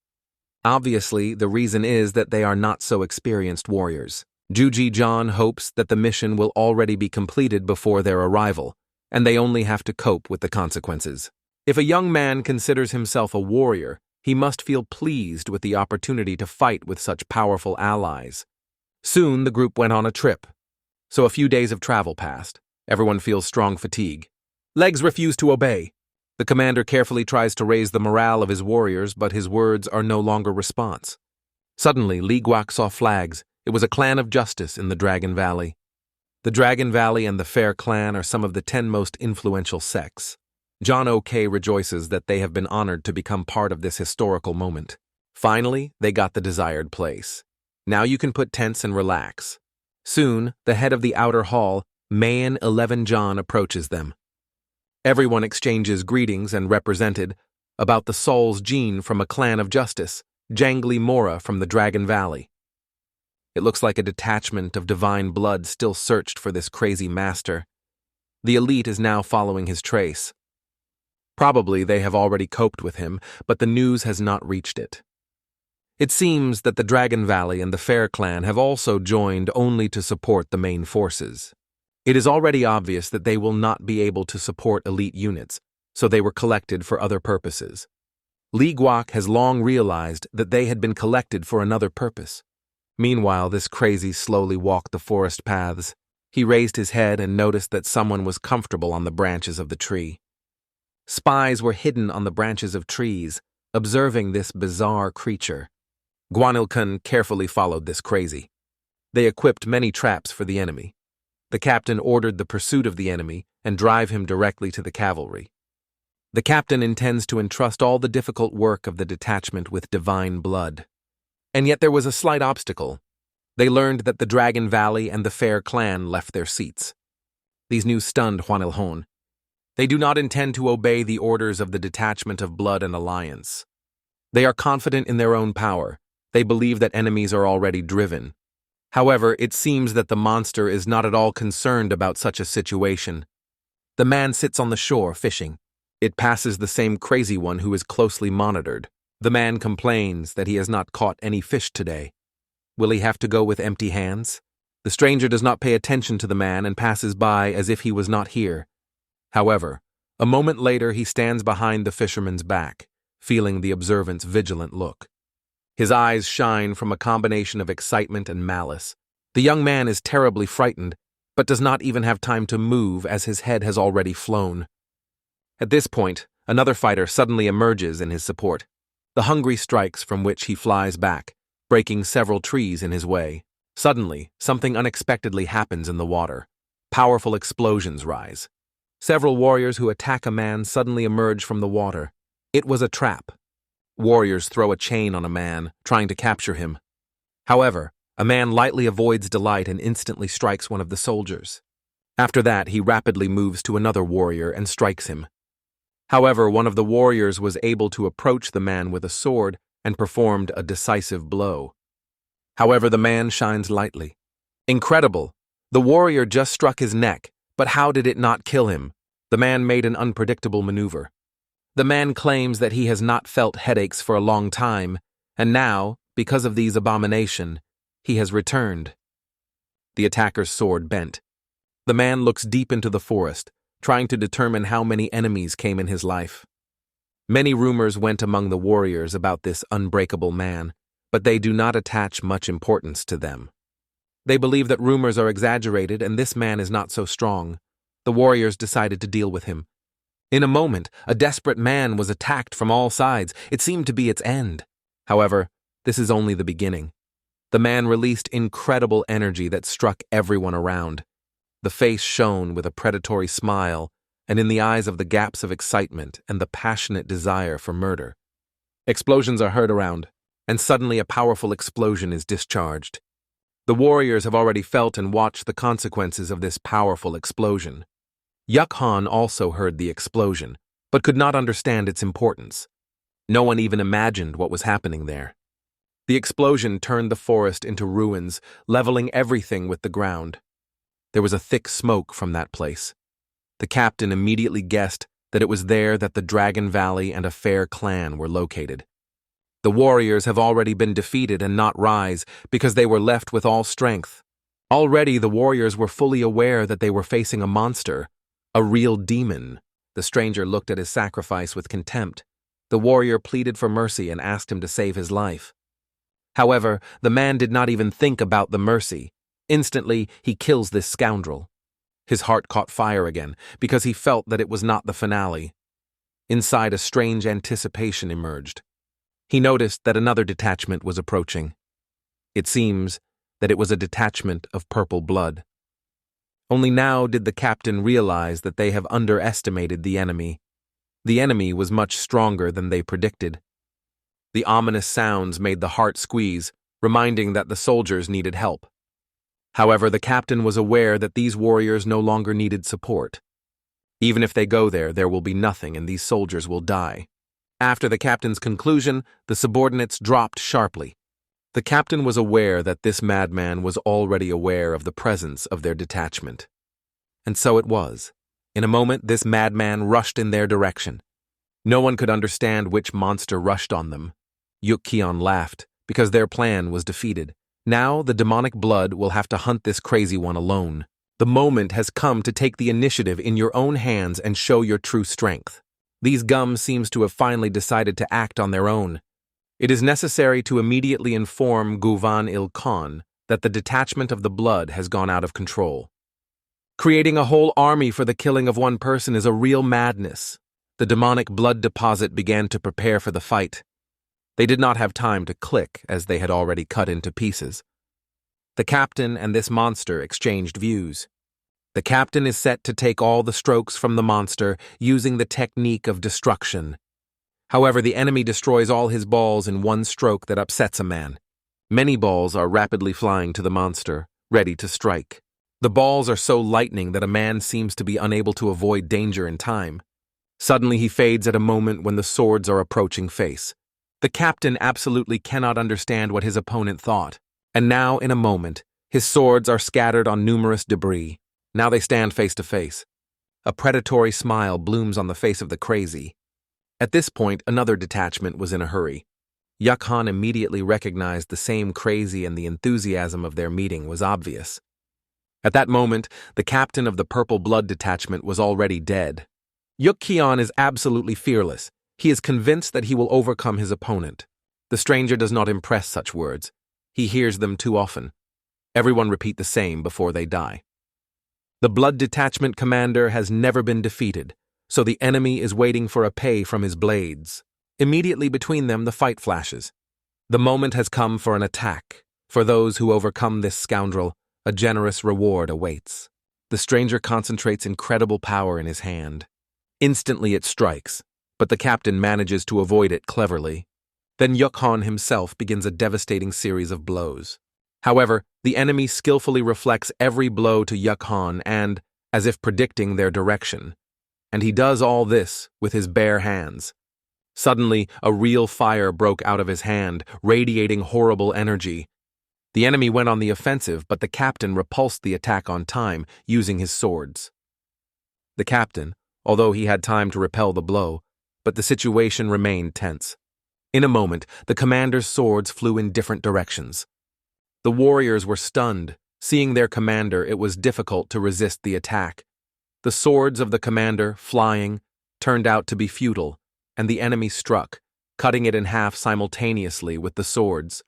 Obviously, the reason is that they are not so experienced warriors. Juji John hopes that the mission will already be completed before their arrival, and they only have to cope with the consequences. If a young man considers himself a warrior, he must feel pleased with the opportunity to fight with such powerful allies. Soon the group went on a trip. So a few days of travel passed. Everyone feels strong fatigue. Legs refuse to obey. The commander carefully tries to raise the morale of his warriors, but his words are no longer response. Suddenly, Ligwak saw flags. It was a clan of justice in the Dragon Valley. The Dragon Valley and the Fair Clan are some of the 10 most influential sects. John O.K. rejoices that they have been honored to become part of this historical moment. Finally, they got the desired place. Now you can put tents and relax. Soon, the head of the outer hall, Mayan 11 John, approaches them. Everyone exchanges greetings and represented about the Soul's Jean from a clan of justice, Jangli Mora from the Dragon Valley. It looks like a detachment of divine blood still searched for this crazy master. The elite is now following his trace. Probably they have already coped with him, but the news has not reached it. It seems that the Dragon Valley and the Fair Clan have also joined only to support the main forces. It is already obvious that they will not be able to support elite units, so they were collected for other purposes. Ligwak has long realized that they had been collected for another purpose. Meanwhile, this crazy slowly walked the forest paths. He raised his head and noticed that someone was comfortable on the branches of the tree. Spies were hidden on the branches of trees, observing this bizarre creature. Guanilkan carefully followed this crazy. They equipped many traps for the enemy. The captain ordered the pursuit of the enemy and drive him directly to the cavalry. The captain intends to entrust all the difficult work of the detachment with divine blood. And yet there was a slight obstacle. They learned that the Dragon Valley and the Fair Clan left their seats. These news stunned Guanilhon. They do not intend to obey the orders of the detachment of Blood and Alliance. They are confident in their own power. They believe that enemies are already driven. However, it seems that the monster is not at all concerned about such a situation. The man sits on the shore fishing. It passes the same crazy one who is closely monitored. The man complains that he has not caught any fish today. Will he have to go with empty hands? The stranger does not pay attention to the man and passes by as if he was not here. However, a moment later he stands behind the fisherman's back, feeling the observant's vigilant look. His eyes shine from a combination of excitement and malice. The young man is terribly frightened, but does not even have time to move as his head has already flown. At this point, another fighter suddenly emerges in his support. The hungry strikes from which he flies back, breaking several trees in his way. Suddenly, something unexpectedly happens in the water. Powerful explosions rise. Several warriors who attack a man suddenly emerge from the water. It was a trap. Warriors throw a chain on a man, trying to capture him. However, a man lightly avoids Delight and instantly strikes one of the soldiers. After that, he rapidly moves to another warrior and strikes him. However, one of the warriors was able to approach the man with a sword and performed a decisive blow. However, the man shines lightly. Incredible! The warrior just struck his neck, but how did it not kill him? The man made an unpredictable maneuver. The man claims that he has not felt headaches for a long time, and now, because of these abominations, he has returned. The attacker's sword bent. The man looks deep into the forest, trying to determine how many enemies came in his life. Many rumors went among the warriors about this unbreakable man, but they do not attach much importance to them. They believe that rumors are exaggerated and this man is not so strong. The warriors decided to deal with him. In a moment, a desperate man was attacked from all sides. It seemed to be its end. However, this is only the beginning. The man released incredible energy that struck everyone around. The face shone with a predatory smile, and in the eyes of the gaps of excitement and the passionate desire for murder. Explosions are heard around, and suddenly a powerful explosion is discharged. The warriors have already felt and watched the consequences of this powerful explosion. Yukhan also heard the explosion, but could not understand its importance. No one even imagined what was happening there. The explosion turned the forest into ruins, leveling everything with the ground. There was a thick smoke from that place. The captain immediately guessed that it was there that the Dragon Valley and a fair clan were located. The warriors have already been defeated and not rise because they were left with all strength. Already the warriors were fully aware that they were facing a monster, a real demon. The stranger looked at his sacrifice with contempt. The warrior pleaded for mercy and asked him to save his life. However, the man did not even think about the mercy. Instantly, he kills this scoundrel. His heart caught fire again because he felt that it was not the finale. Inside, a strange anticipation emerged. He noticed that another detachment was approaching. It seems that it was a detachment of purple blood. Only now did the captain realize that they have underestimated the enemy. The enemy was much stronger than they predicted. The ominous sounds made the heart squeeze, reminding that the soldiers needed help. However, the captain was aware that these warriors no longer needed support. Even if they go there, there will be nothing and these soldiers will die. After the captain's conclusion, the subordinates dropped sharply. The captain was aware that this madman was already aware of the presence of their detachment. And so it was. In a moment, this madman rushed in their direction. No one could understand which monster rushed on them. Yukkion laughed, because their plan was defeated. Now the demonic blood will have to hunt this crazy one alone. The moment has come to take the initiative in your own hands and show your true strength. These gums seems to have finally decided to act on their own. It is necessary to immediately inform Guvan Il Khan that the detachment of the blood has gone out of control. Creating a whole army for the killing of one person is a real madness. The demonic blood deposit began to prepare for the fight. They did not have time to click, as they had already cut into pieces. The captain and this monster exchanged views. The captain is set to take all the strokes from the monster using the technique of destruction. However, the enemy destroys all his balls in one stroke that upsets a man. Many balls are rapidly flying to the monster, ready to strike. The balls are so lightning that a man seems to be unable to avoid danger in time. Suddenly he fades at a moment when the swords are approaching face. The captain absolutely cannot understand what his opponent thought. And now, in a moment, his swords are scattered on numerous debris. Now they stand face to face. A predatory smile blooms on the face of the crazy. At this point, another detachment was in a hurry. Yukhan immediately recognized the same crazy and the enthusiasm of their meeting was obvious. At that moment, the captain of the Purple Blood detachment was already dead. Yukkion is absolutely fearless. He is convinced that he will overcome his opponent. The stranger does not impress such words. He hears them too often. Everyone repeat the same before they die. The Blood Detachment commander has never been defeated, so the enemy is waiting for a pay from his blades. Immediately between them, the fight flashes. The moment has come for an attack. For those who overcome this scoundrel, a generous reward awaits. The stranger concentrates incredible power in his hand. Instantly it strikes, but the captain manages to avoid it cleverly. Then Yukhan himself begins a devastating series of blows. However, the enemy skillfully reflects every blow to Yukhan and, as if predicting their direction. And he does all this with his bare hands. Suddenly, a real fire broke out of his hand, radiating horrible energy. The enemy went on the offensive, but the captain repulsed the attack on time, using his swords. The captain, although he had time to repel the blow, but the situation remained tense. In a moment, the commander's swords flew in different directions. The warriors were stunned. Seeing their commander, it was difficult to resist the attack. The swords of the commander, flying, turned out to be futile, and the enemy struck, cutting it in half simultaneously with the swords.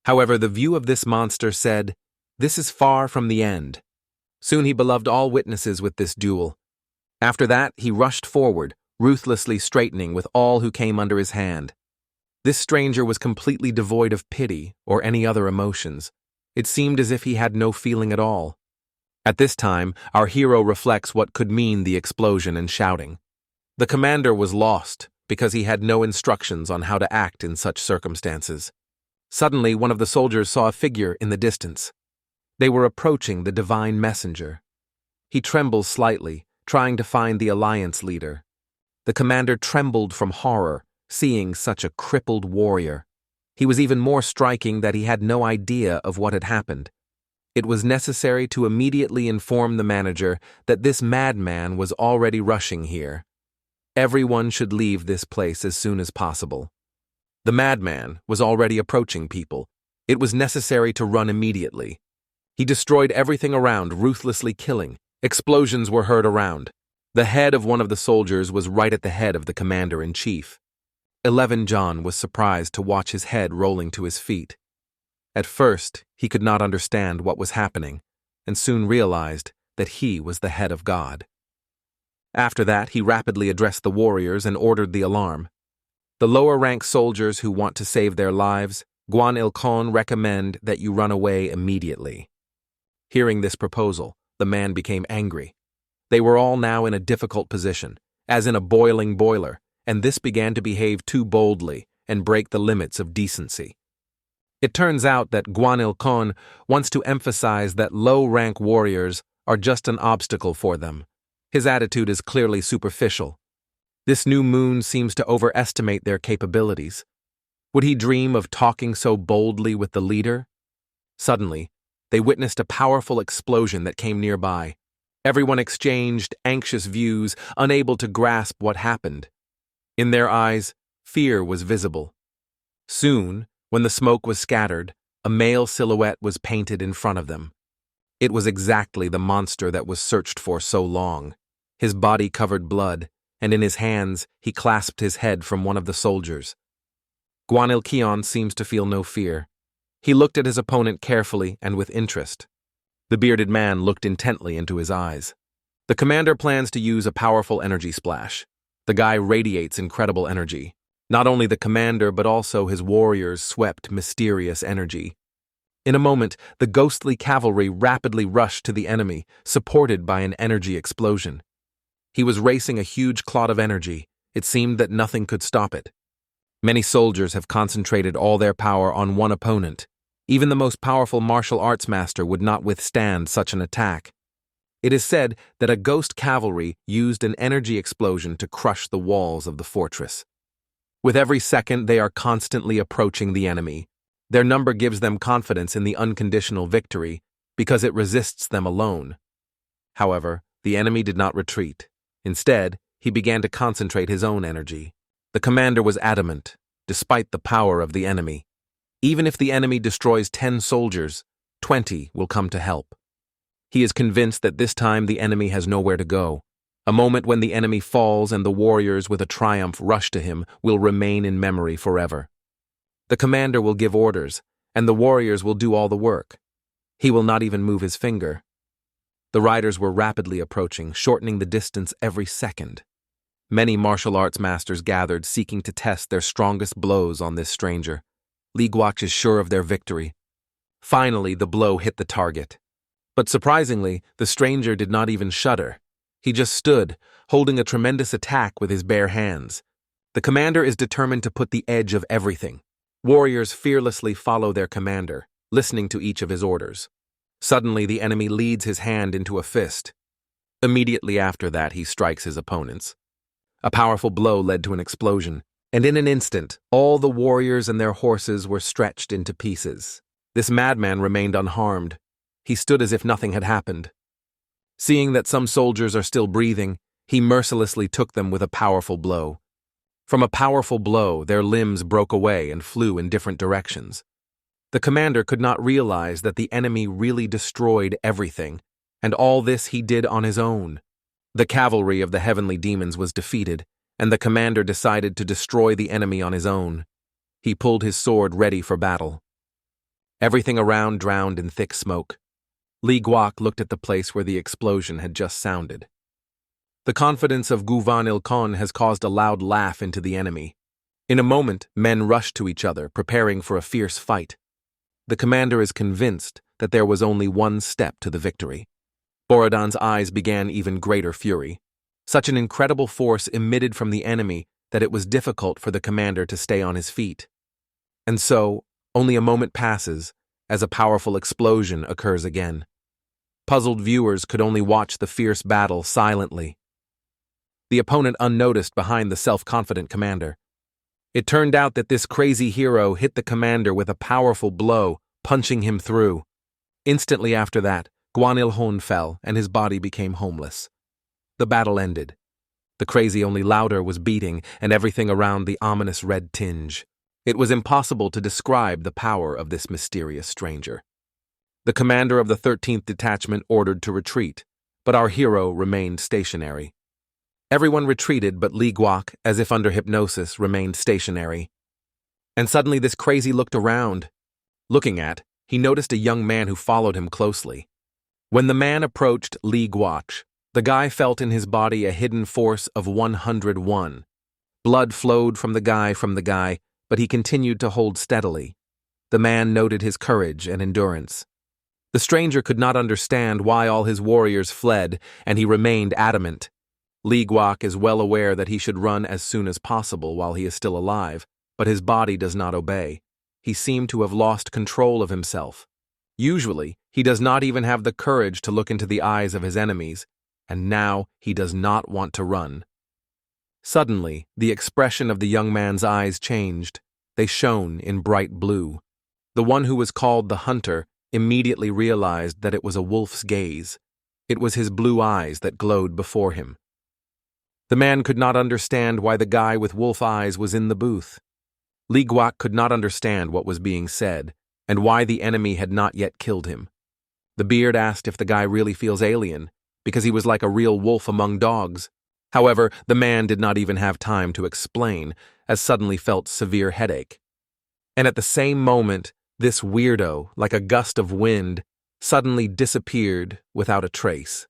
However, the view of this monster said, "This is far from the end." Soon he beloved all witnesses with this duel. After that, he rushed forward, ruthlessly straightening with all who came under his hand. This stranger was completely devoid of pity or any other emotions. It seemed as if he had no feeling at all. At this time, our hero reflects what could mean the explosion and shouting. The commander was lost because he had no instructions on how to act in such circumstances. Suddenly, one of the soldiers saw a figure in the distance. They were approaching the divine messenger. He trembles slightly, trying to find the alliance leader. The commander trembled from horror, seeing such a crippled warrior. He was even more striking that he had no idea of what had happened. It was necessary to immediately inform the manager that this madman was already rushing here. Everyone should leave this place as soon as possible. The madman was already approaching people. It was necessary to run immediately. He destroyed everything around, ruthlessly killing. Explosions were heard around. The head of one of the soldiers was right at the head of the commander-in-chief. 11 John was surprised to watch his head rolling to his feet. At first, he could not understand what was happening, and soon realized that he was the head of God. After that, he rapidly addressed the warriors and ordered the alarm. The lower-rank soldiers who want to save their lives, Guan Il-Khon recommend that you run away immediately. Hearing this proposal, the man became angry. They were all now in a difficult position, as in a boiling boiler, and this began to behave too boldly and break the limits of decency. It turns out that Guan Il-Khon wants to emphasize that low-rank warriors are just an obstacle for them. His attitude is clearly superficial. This new moon seems to overestimate their capabilities. Would he dream of talking so boldly with the leader? Suddenly, they witnessed a powerful explosion that came nearby. Everyone exchanged anxious views, unable to grasp what happened. In their eyes, fear was visible. Soon, when the smoke was scattered, a male silhouette was painted in front of them. It was exactly the monster that was searched for so long. His body covered blood, and in his hands he clasped his head from one of the soldiers. Guan Il-Khon seems to feel no fear. He looked at his opponent carefully and with interest. The bearded man looked intently into his eyes. The commander plans to use a powerful energy splash. The guy radiates incredible energy. Not only the commander but also his warriors swept mysterious energy. In a moment, the ghostly cavalry rapidly rushed to the enemy, supported by an energy explosion. He was racing a huge clot of energy. It seemed that nothing could stop it. Many soldiers have concentrated all their power on one opponent. Even the most powerful martial arts master would not withstand such an attack. It is said that a ghost cavalry used an energy explosion to crush the walls of the fortress. With every second, they are constantly approaching the enemy. Their number gives them confidence in the unconditional victory because it resists them alone. However, the enemy did not retreat. Instead, he began to concentrate his own energy. The commander was adamant, despite the power of the enemy. Even if the enemy destroys 10 soldiers, 20 will come to help. He is convinced that this time the enemy has nowhere to go. A moment when the enemy falls and the warriors with a triumph rush to him will remain in memory forever. The commander will give orders, and the warriors will do all the work. He will not even move his finger. The riders were rapidly approaching, shortening the distance every second. Many martial arts masters gathered, seeking to test their strongest blows on this stranger. Ligwak is sure of their victory. Finally, the blow hit the target. But surprisingly, the stranger did not even shudder. He just stood, holding a tremendous attack with his bare hands. The commander is determined to put the edge of everything. Warriors fearlessly follow their commander, listening to each of his orders. Suddenly, the enemy leads his hand into a fist. Immediately after that, he strikes his opponents. A powerful blow led to an explosion, and in an instant, all the warriors and their horses were stretched into pieces. This madman remained unharmed. He stood as if nothing had happened. Seeing that some soldiers are still breathing, he mercilessly took them with a powerful blow. From a powerful blow, their limbs broke away and flew in different directions. The commander could not realize that the enemy really destroyed everything, and all this he did on his own. The cavalry of the heavenly demons was defeated, and the commander decided to destroy the enemy on his own. He pulled his sword ready for battle. Everything around drowned in thick smoke. Li Guok looked at the place where the explosion had just sounded. The confidence of Guvan Il-Khon has caused a loud laugh into the enemy. In a moment, men rush to each other, preparing for a fierce fight. The commander is convinced that there was only one step to the victory. Borodan's eyes began even greater fury. Such an incredible force emitted from the enemy that it was difficult for the commander to stay on his feet. And so, only a moment passes as a powerful explosion occurs again. Puzzled viewers could only watch the fierce battle silently. The opponent unnoticed behind the self-confident commander. It turned out that this crazy hero hit the commander with a powerful blow, punching him through. Instantly after that, Guanilhon fell and his body became homeless. The battle ended. The crazy only louder was beating and everything around the ominous red tinge. It was impossible to describe the power of this mysterious stranger. The commander of the 13th detachment ordered to retreat, but our hero remained stationary. Everyone retreated, but Li Guok, as if under hypnosis, remained stationary. And suddenly this crazy looked around. Looking at, he noticed a young man who followed him closely. When the man approached Li Guok, the guy felt in his body a hidden force of 101. Blood flowed from the guy, but he continued to hold steadily. The man noted his courage and endurance. The stranger could not understand why all his warriors fled, and he remained adamant. Li Guok is well aware that he should run as soon as possible while he is still alive, but his body does not obey. He seemed to have lost control of himself. Usually, he does not even have the courage to look into the eyes of his enemies, and now he does not want to run. Suddenly, the expression of the young man's eyes changed. They shone in bright blue. The one who was called the hunter immediately realized that it was a wolf's gaze. It was his blue eyes that glowed before him. The man could not understand why the guy with wolf eyes was in the booth. Li Guok could not understand what was being said, and why the enemy had not yet killed him. The beard asked if the guy really feels alien, because he was like a real wolf among dogs. However, the man did not even have time to explain, as suddenly felt severe headache. And at the same moment, this weirdo, like a gust of wind, suddenly disappeared without a trace.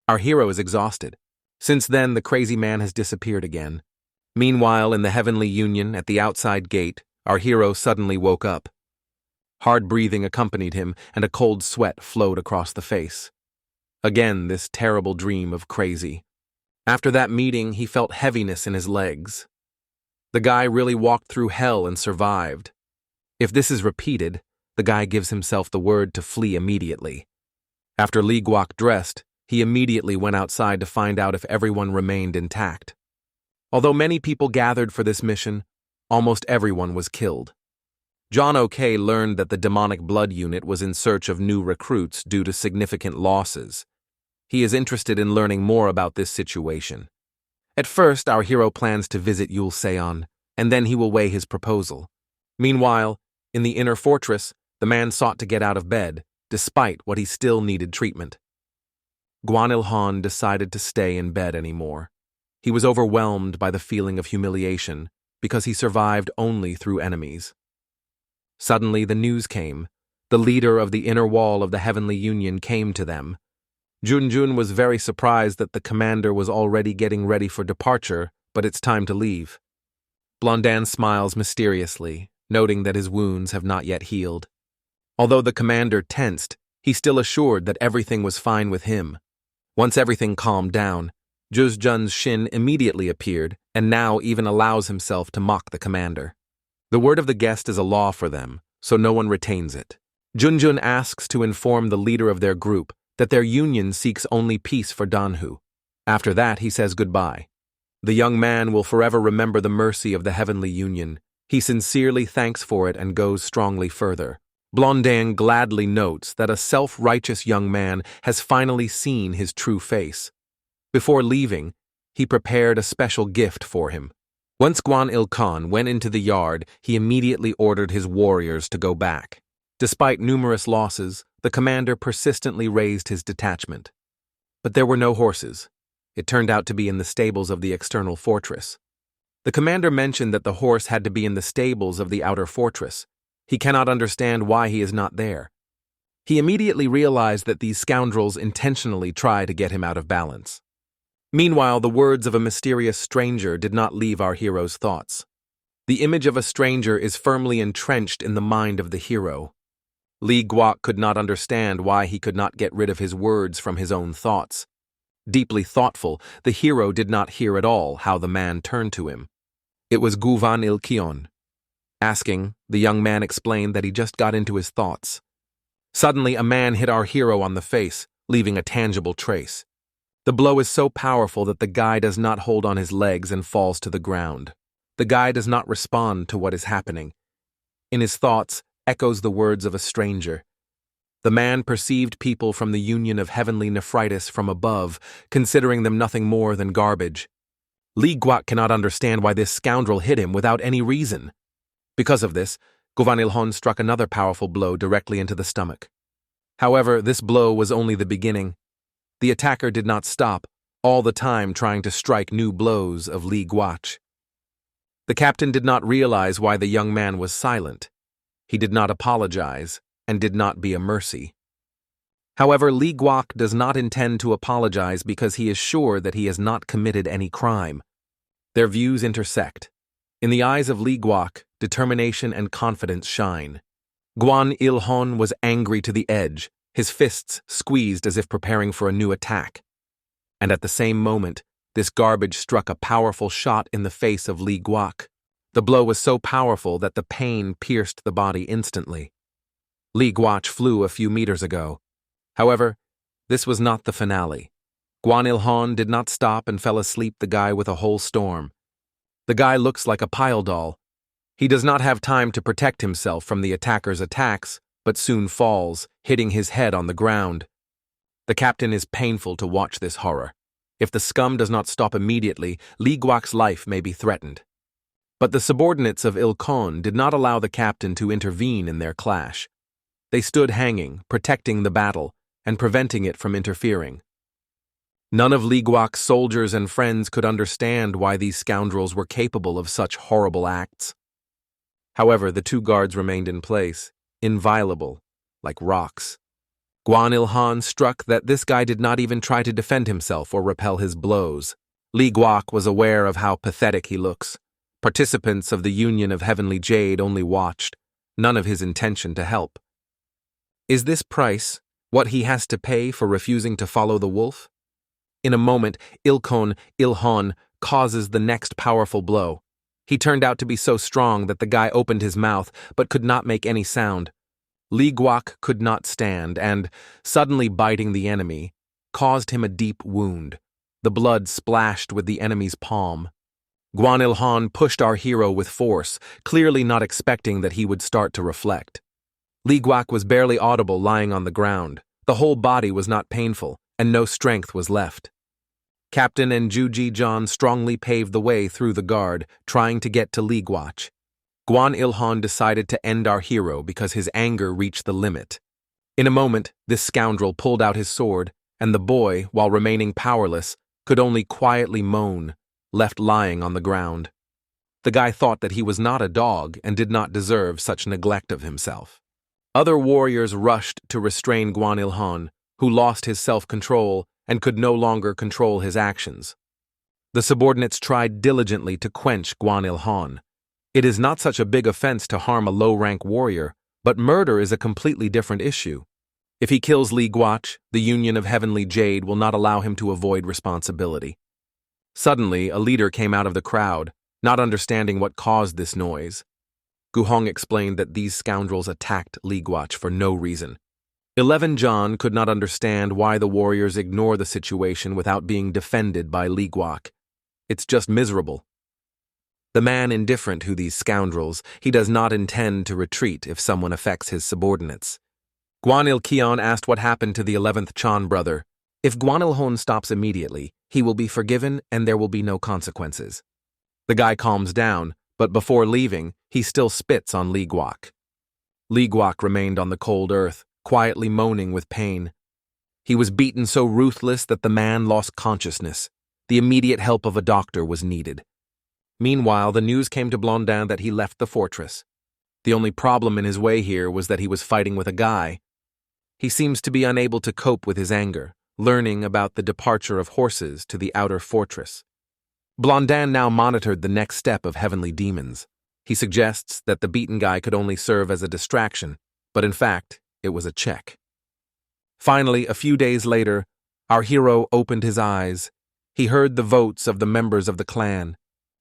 Our hero is exhausted. Since then, the crazy man has disappeared again. Meanwhile, in the Heavenly Union, at the outside gate, our hero suddenly woke up. Hard breathing accompanied him, and a cold sweat flowed across the face. Again, this terrible dream of crazy. After that meeting, he felt heaviness in his legs. The guy really walked through hell and survived. If this is repeated, the guy gives himself the word to flee immediately. After Li Guok dressed, he immediately went outside to find out if everyone remained intact. Although many people gathered for this mission, almost everyone was killed. John OK learned that the demonic blood unit was in search of new recruits due to significant losses. He is interested in learning more about this situation. At first, our hero plans to visit Yul Seon, and then he will weigh his proposal. Meanwhile, in the inner fortress, the man sought to get out of bed, despite what he still needed treatment. Guanilhon decided to stay in bed anymore. He was overwhelmed by the feeling of humiliation, because he survived only through enemies. Suddenly the news came. The leader of the inner wall of the Heavenly Union came to them. Junjun was very surprised that the commander was already getting ready for departure, but it's time to leave. Blondan smiles mysteriously, noting that his wounds have not yet healed. Although the commander tensed, he still assured that everything was fine with him. Once everything calmed down, Juzjun's Shin immediately appeared and now even allows himself to mock the commander. The word of the guest is a law for them, so no one retains it. Junjun asks to inform the leader of their group that their union seeks only peace for Danhu. After that, he says goodbye. The young man will forever remember the mercy of the Heavenly Union. He sincerely thanks for it and goes strongly further. Blondin gladly notes that a self-righteous young man has finally seen his true face. Before leaving, he prepared a special gift for him. Once Guan Khan went into the yard, he immediately ordered his warriors to go back. Despite numerous losses, the commander persistently raised his detachment. But there were no horses. It turned out to be in the stables of the external fortress. The commander mentioned that the horse had to be in the stables of the outer fortress. He cannot understand why he is not there. He immediately realized that these scoundrels intentionally try to get him out of balance. Meanwhile, the words of a mysterious stranger did not leave our hero's thoughts. The image of a stranger is firmly entrenched in the mind of the hero. Li Guok could not understand why he could not get rid of his words from his own thoughts. Deeply thoughtful, the hero did not hear at all how the man turned to him. It was Guvan Il-Kion. Asking, the young man explained that he just got into his thoughts. Suddenly, a man hit our hero on the face, leaving a tangible trace. The blow is so powerful that the guy does not hold on his legs and falls to the ground. The guy does not respond to what is happening. In his thoughts echoes the words of a stranger. The man perceived people from the union of heavenly nephritis from above, considering them nothing more than garbage. Li Guok cannot understand why this scoundrel hit him without any reason. Because of this, Guvan Il-Hon struck another powerful blow directly into the stomach. However, this blow was only the beginning. The attacker did not stop, all the time trying to strike new blows of Li Guok. The captain did not realize why the young man was silent. He did not apologize, and did not be a mercy. However, Li Guok does not intend to apologize because he is sure that he has not committed any crime. Their views intersect. In the eyes of Li Guok, determination and confidence shine. Guvan Il-Hon was angry to the edge, his fists squeezed as if preparing for a new attack. And at the same moment, this garbage struck a powerful shot in the face of Li Guok. The blow was so powerful that the pain pierced the body instantly. Li Guok flew a few meters ago. However, this was not the finale. Guvan Il-Hon did not stop and fell asleep the guy with a whole storm. The guy looks like a pile doll. He does not have time to protect himself from the attacker's attacks, but soon falls, hitting his head on the ground. The captain is painful to watch this horror. If the scum does not stop immediately, Li Guok's life may be threatened. But the subordinates of Il-Khon did not allow the captain to intervene in their clash. They stood hanging, protecting the battle, and preventing it from interfering. None of Li Guok's soldiers and friends could understand why these scoundrels were capable of such horrible acts. However, the two guards remained in place, inviolable, like rocks. Guvan Il-Hon struck that this guy did not even try to defend himself or repel his blows. Li Guok was aware of how pathetic he looks. Participants of the Union of Heavenly Jade only watched, none of his intention to help. Is this price what he has to pay for refusing to follow the wolf? In a moment, Il-Hon causes the next powerful blow. He turned out to be so strong that the guy opened his mouth but could not make any sound. Li Guok could not stand and, suddenly biting the enemy, caused him a deep wound. The blood splashed with the enemy's palm. Guvan Il-Hon pushed our hero with force, clearly not expecting that he would start to reflect. Li Guok was barely audible lying on the ground. The whole body was not painful, and no strength was left. Captain and Juji John strongly paved the way through the guard, trying to get to Li Guok. Guvan Il-Hon decided to end our hero because his anger reached the limit. In a moment, this scoundrel pulled out his sword, and the boy, while remaining powerless, could only quietly moan, left lying on the ground. The guy thought that he was not a dog and did not deserve such neglect of himself. Other warriors rushed to restrain Guvan Il-Hon, who lost his self-control and could no longer control his actions. The subordinates tried diligently to quench Guvan Il-Hon. It is not such a big offense to harm a low-rank warrior, but murder is a completely different issue. If he kills Li Guok, the Union of Heavenly Jade will not allow him to avoid responsibility. Suddenly, a leader came out of the crowd, not understanding what caused this noise. Guhong explained that these scoundrels attacked Li Guok for no reason. 11 John could not understand why the warriors ignore the situation without being defended by Li Guok. It's just miserable. The man indifferent to these scoundrels, he does not intend to retreat if someone affects his subordinates. Guvan Il-Kion asked what happened to the 11th Chan brother. If Guvan Il-Hon stops immediately, he will be forgiven and there will be no consequences. The guy calms down, but before leaving, he still spits on Li Guok. Li Guok remained on the cold earth, quietly moaning with pain. He was beaten so ruthless that the man lost consciousness. The immediate help of a doctor was needed. Meanwhile, the news came to Blondin that he left the fortress. The only problem in his way here was that he was fighting with a guy. He seems to be unable to cope with his anger, learning about the departure of horses to the outer fortress. Blondin now monitored the next step of heavenly demons. He suggests that the beaten guy could only serve as a distraction, but in fact, it was a check. Finally, a few days later, our hero opened his eyes. He heard the votes of the members of the clan.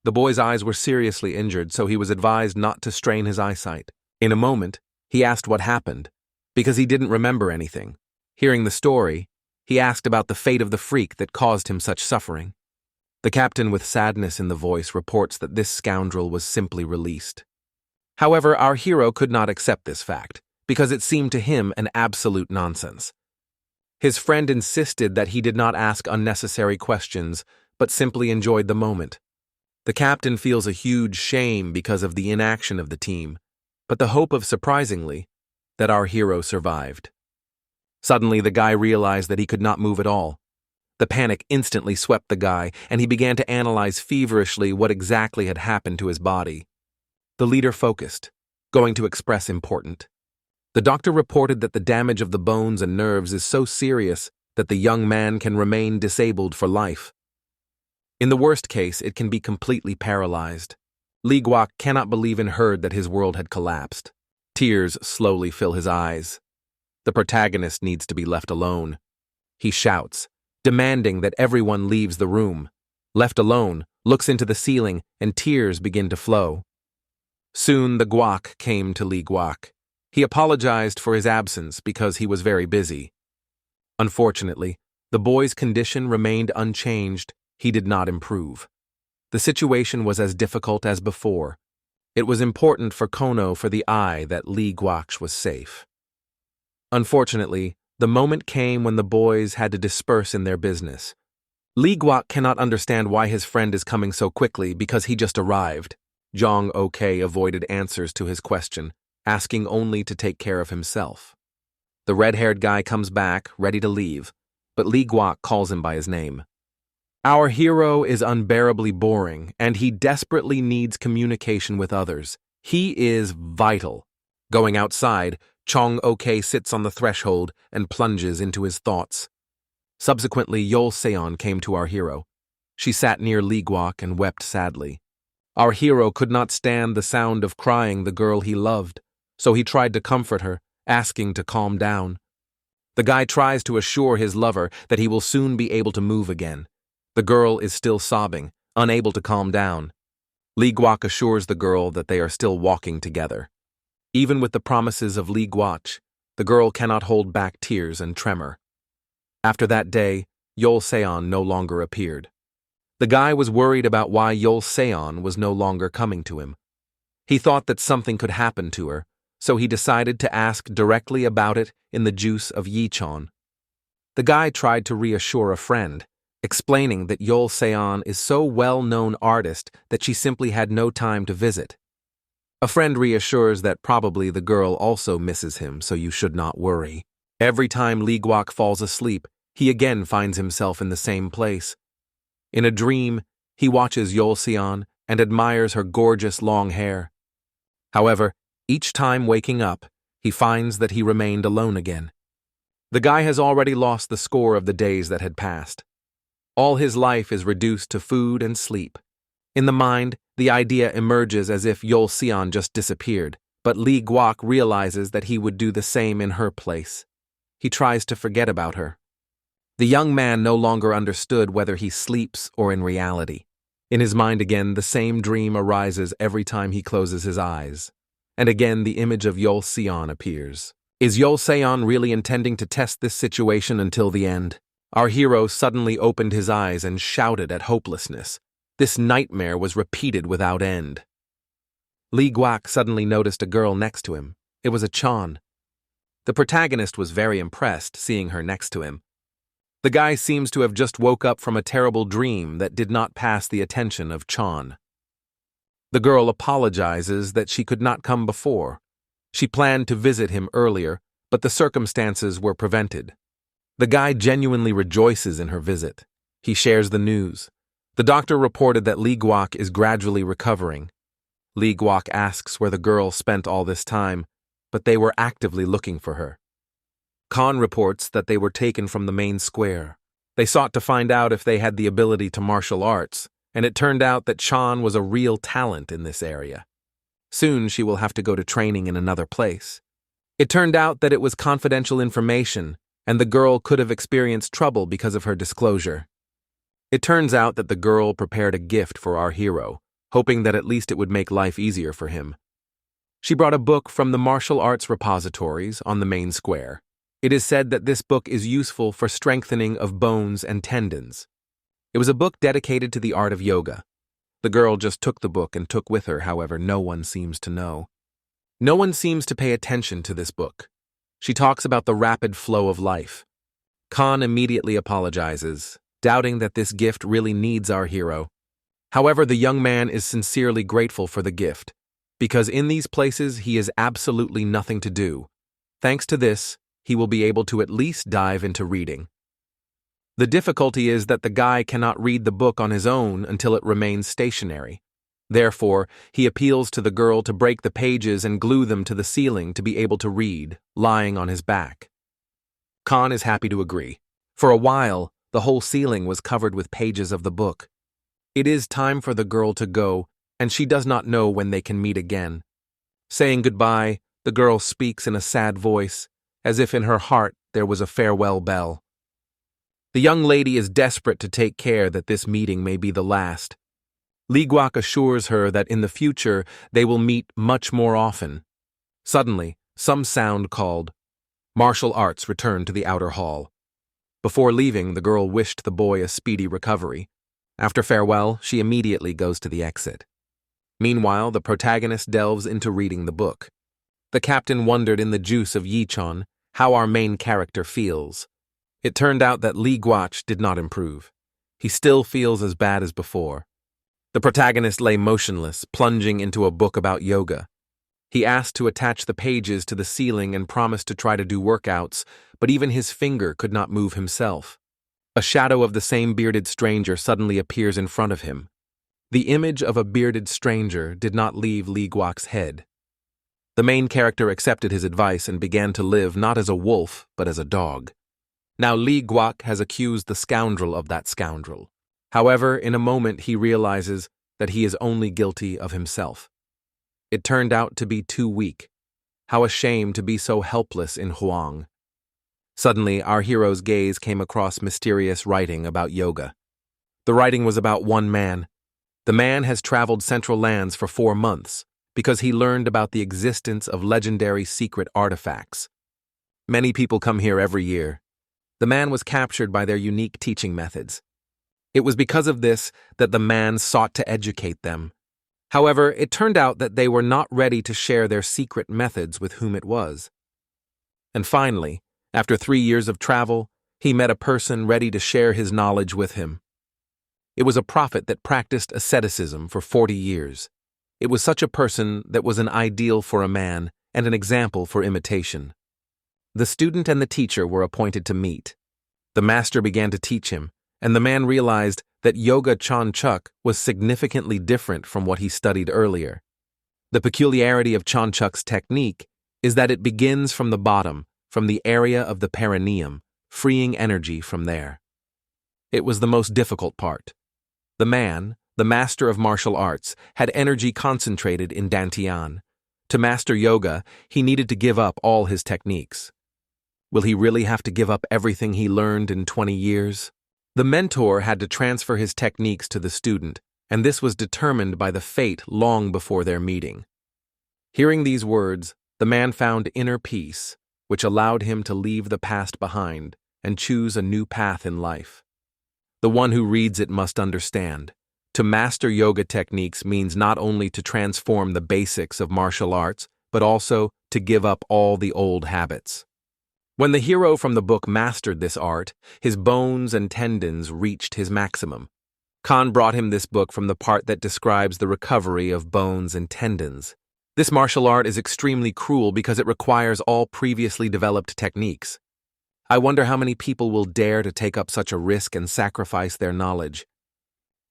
The boy's eyes were seriously injured, so he was advised not to strain his eyesight. In a moment, he asked what happened, because he didn't remember anything. Hearing the story, he asked about the fate of the freak that caused him such suffering. The captain, with sadness in the voice, reports that this scoundrel was simply released. However, our hero could not accept this fact, because it seemed to him an absolute nonsense. His friend insisted that he did not ask unnecessary questions, but simply enjoyed the moment. The captain feels a huge shame because of the inaction of the team, but the hope of, surprisingly, that our hero survived. Suddenly, the guy realized that he could not move at all. The panic instantly swept the guy, and he began to analyze feverishly what exactly had happened to his body. The leader focused, going to express important. The doctor reported that the damage of the bones and nerves is so serious that the young man can remain disabled for life. In the worst case, it can be completely paralyzed. Li Guok cannot believe and heard that his world had collapsed. Tears slowly fill his eyes. The protagonist needs to be left alone. He shouts, demanding that everyone leaves the room. Left alone, looks into the ceiling, and tears begin to flow. Soon the Guok came to Li Guok. He apologized for his absence because he was very busy. Unfortunately, the boy's condition remained unchanged. He did not improve. The situation was as difficult as before. It was important for Kono for the eye that Li Guok was safe. Unfortunately, the moment came when the boys had to disperse in their business. Li Guok cannot understand why his friend is coming so quickly because he just arrived. Jong Ok avoided answers to his question, asking only to take care of himself. The red-haired guy comes back, ready to leave, but Li Guok calls him by his name. Our hero is unbearably boring, and he desperately needs communication with others. He is vital. Going outside, Chong Ok sits on the threshold and plunges into his thoughts. Subsequently, Yol Seon came to our hero. She sat near Li Guok and wept sadly. Our hero could not stand the sound of crying the girl he loved, so he tried to comfort her, asking to calm down. The guy tries to assure his lover that he will soon be able to move again. The girl is still sobbing, unable to calm down. Li Guok assures the girl that they are still walking together. Even with the promises of Li Guok, the girl cannot hold back tears and tremor. After that day, Yol Seon no longer appeared. The guy was worried about why Yol Seon was no longer coming to him. He thought that something could happen to her, so he decided to ask directly about it in the juice of Yichon. The guy tried to reassure a friend, explaining that Yol Seon is so well-known artist that she simply had no time to visit. A friend reassures that probably the girl also misses him, so you should not worry. Every time Li Guok falls asleep, he again finds himself in the same place. In a dream, he watches Yol Seon and admires her gorgeous long hair. However, each time waking up, he finds that he remained alone again. The guy has already lost the score of the days that had passed. All his life is reduced to food and sleep. In the mind, the idea emerges as if Yol Seon just disappeared, but Li Guok realizes that he would do the same in her place. He tries to forget about her. The young man no longer understood whether he sleeps or in reality. In his mind again, the same dream arises every time he closes his eyes. And again, the image of Yol Seon appears. Is Yol Seon really intending to test this situation until the end? Our hero suddenly opened his eyes and shouted at hopelessness. This nightmare was repeated without end. Li Guok suddenly noticed a girl next to him. It was a Chan. The protagonist was very impressed seeing her next to him. The guy seems to have just woke up from a terrible dream that did not pass the attention of Chan. The girl apologizes that she could not come before. She planned to visit him earlier, but the circumstances were prevented. The guy genuinely rejoices in her visit. He shares the news. The doctor reported that Li Guok is gradually recovering. Li Guok asks where the girl spent all this time, but they were actively looking for her. Khan reports that they were taken from the main square. They sought to find out if they had the ability to martial arts, and it turned out that Chan was a real talent in this area. Soon she will have to go to training in another place. It turned out that it was confidential information, and the girl could have experienced trouble because of her disclosure. It turns out that the girl prepared a gift for our hero, hoping that at least it would make life easier for him. She brought a book from the martial arts repositories on the main square. It is said that this book is useful for strengthening of bones and tendons. It was a book dedicated to the art of yoga. The girl just took the book and took with her, however, no one seems to know. No one seems to pay attention to this book. She talks about the rapid flow of life. Khan immediately apologizes, doubting that this gift really needs our hero. However, the young man is sincerely grateful for the gift, because in these places he has absolutely nothing to do. Thanks to this, he will be able to at least dive into reading. The difficulty is that the guy cannot read the book on his own until it remains stationary. Therefore, he appeals to the girl to break the pages and glue them to the ceiling to be able to read, lying on his back. Khan is happy to agree. For a while, the whole ceiling was covered with pages of the book. It is time for the girl to go, and she does not know when they can meet again. Saying goodbye, the girl speaks in a sad voice, as if in her heart there was a farewell bell. The young lady is desperate to take care that this meeting may be the last. Li Guok assures her that in the future they will meet much more often. Suddenly, some sound called. Martial arts returned to the outer hall. Before leaving, the girl wished the boy a speedy recovery. After farewell, she immediately goes to the exit. Meanwhile, the protagonist delves into reading the book. The captain wondered in the juice of Yichon how our main character feels. It turned out that Li Guok did not improve. He still feels as bad as before. The protagonist lay motionless, plunging into a book about yoga. He asked to attach the pages to the ceiling and promised to try to do workouts, but even his finger could not move himself. A shadow of the same bearded stranger suddenly appears in front of him. The image of a bearded stranger did not leave Li Guok's head. The main character accepted his advice and began to live not as a wolf, but as a dog. Now Li Guok has accused the scoundrel of that scoundrel. However, in a moment he realizes that he is only guilty of himself. It turned out to be too weak. How a shame to be so helpless in Huang. Suddenly, our hero's gaze came across mysterious writing about yoga. The writing was about one man. The man has traveled Central Lands for 4 months because he learned about the existence of legendary secret artifacts. Many people come here every year. The man was captured by their unique teaching methods. It was because of this that the man sought to educate them. However, it turned out that they were not ready to share their secret methods with whom it was. And finally, after 3 years of travel, he met a person ready to share his knowledge with him. It was a prophet that practiced asceticism for 40 years. It was such a person that was an ideal for a man and an example for imitation. The student and the teacher were appointed to meet. The master began to teach him, and the man realized that Yoga Chonchuk was significantly different from what he studied earlier. The peculiarity of Chonchuk's technique is that it begins from the bottom, from the area of the perineum, freeing energy from there. It was the most difficult part. The man, the master of martial arts, had energy concentrated in Dantian. To master yoga, he needed to give up all his techniques. Will he really have to give up everything he learned in 20 years? The mentor had to transfer his techniques to the student, and this was determined by the fate long before their meeting. Hearing these words, the man found inner peace, which allowed him to leave the past behind and choose a new path in life. The one who reads it must understand. To master yoga techniques means not only to transform the basics of martial arts, but also to give up all the old habits. When the hero from the book mastered this art, his bones and tendons reached his maximum. Khan brought him this book from the part that describes the recovery of bones and tendons. This martial art is extremely cruel because it requires all previously developed techniques. I wonder how many people will dare to take up such a risk and sacrifice their knowledge.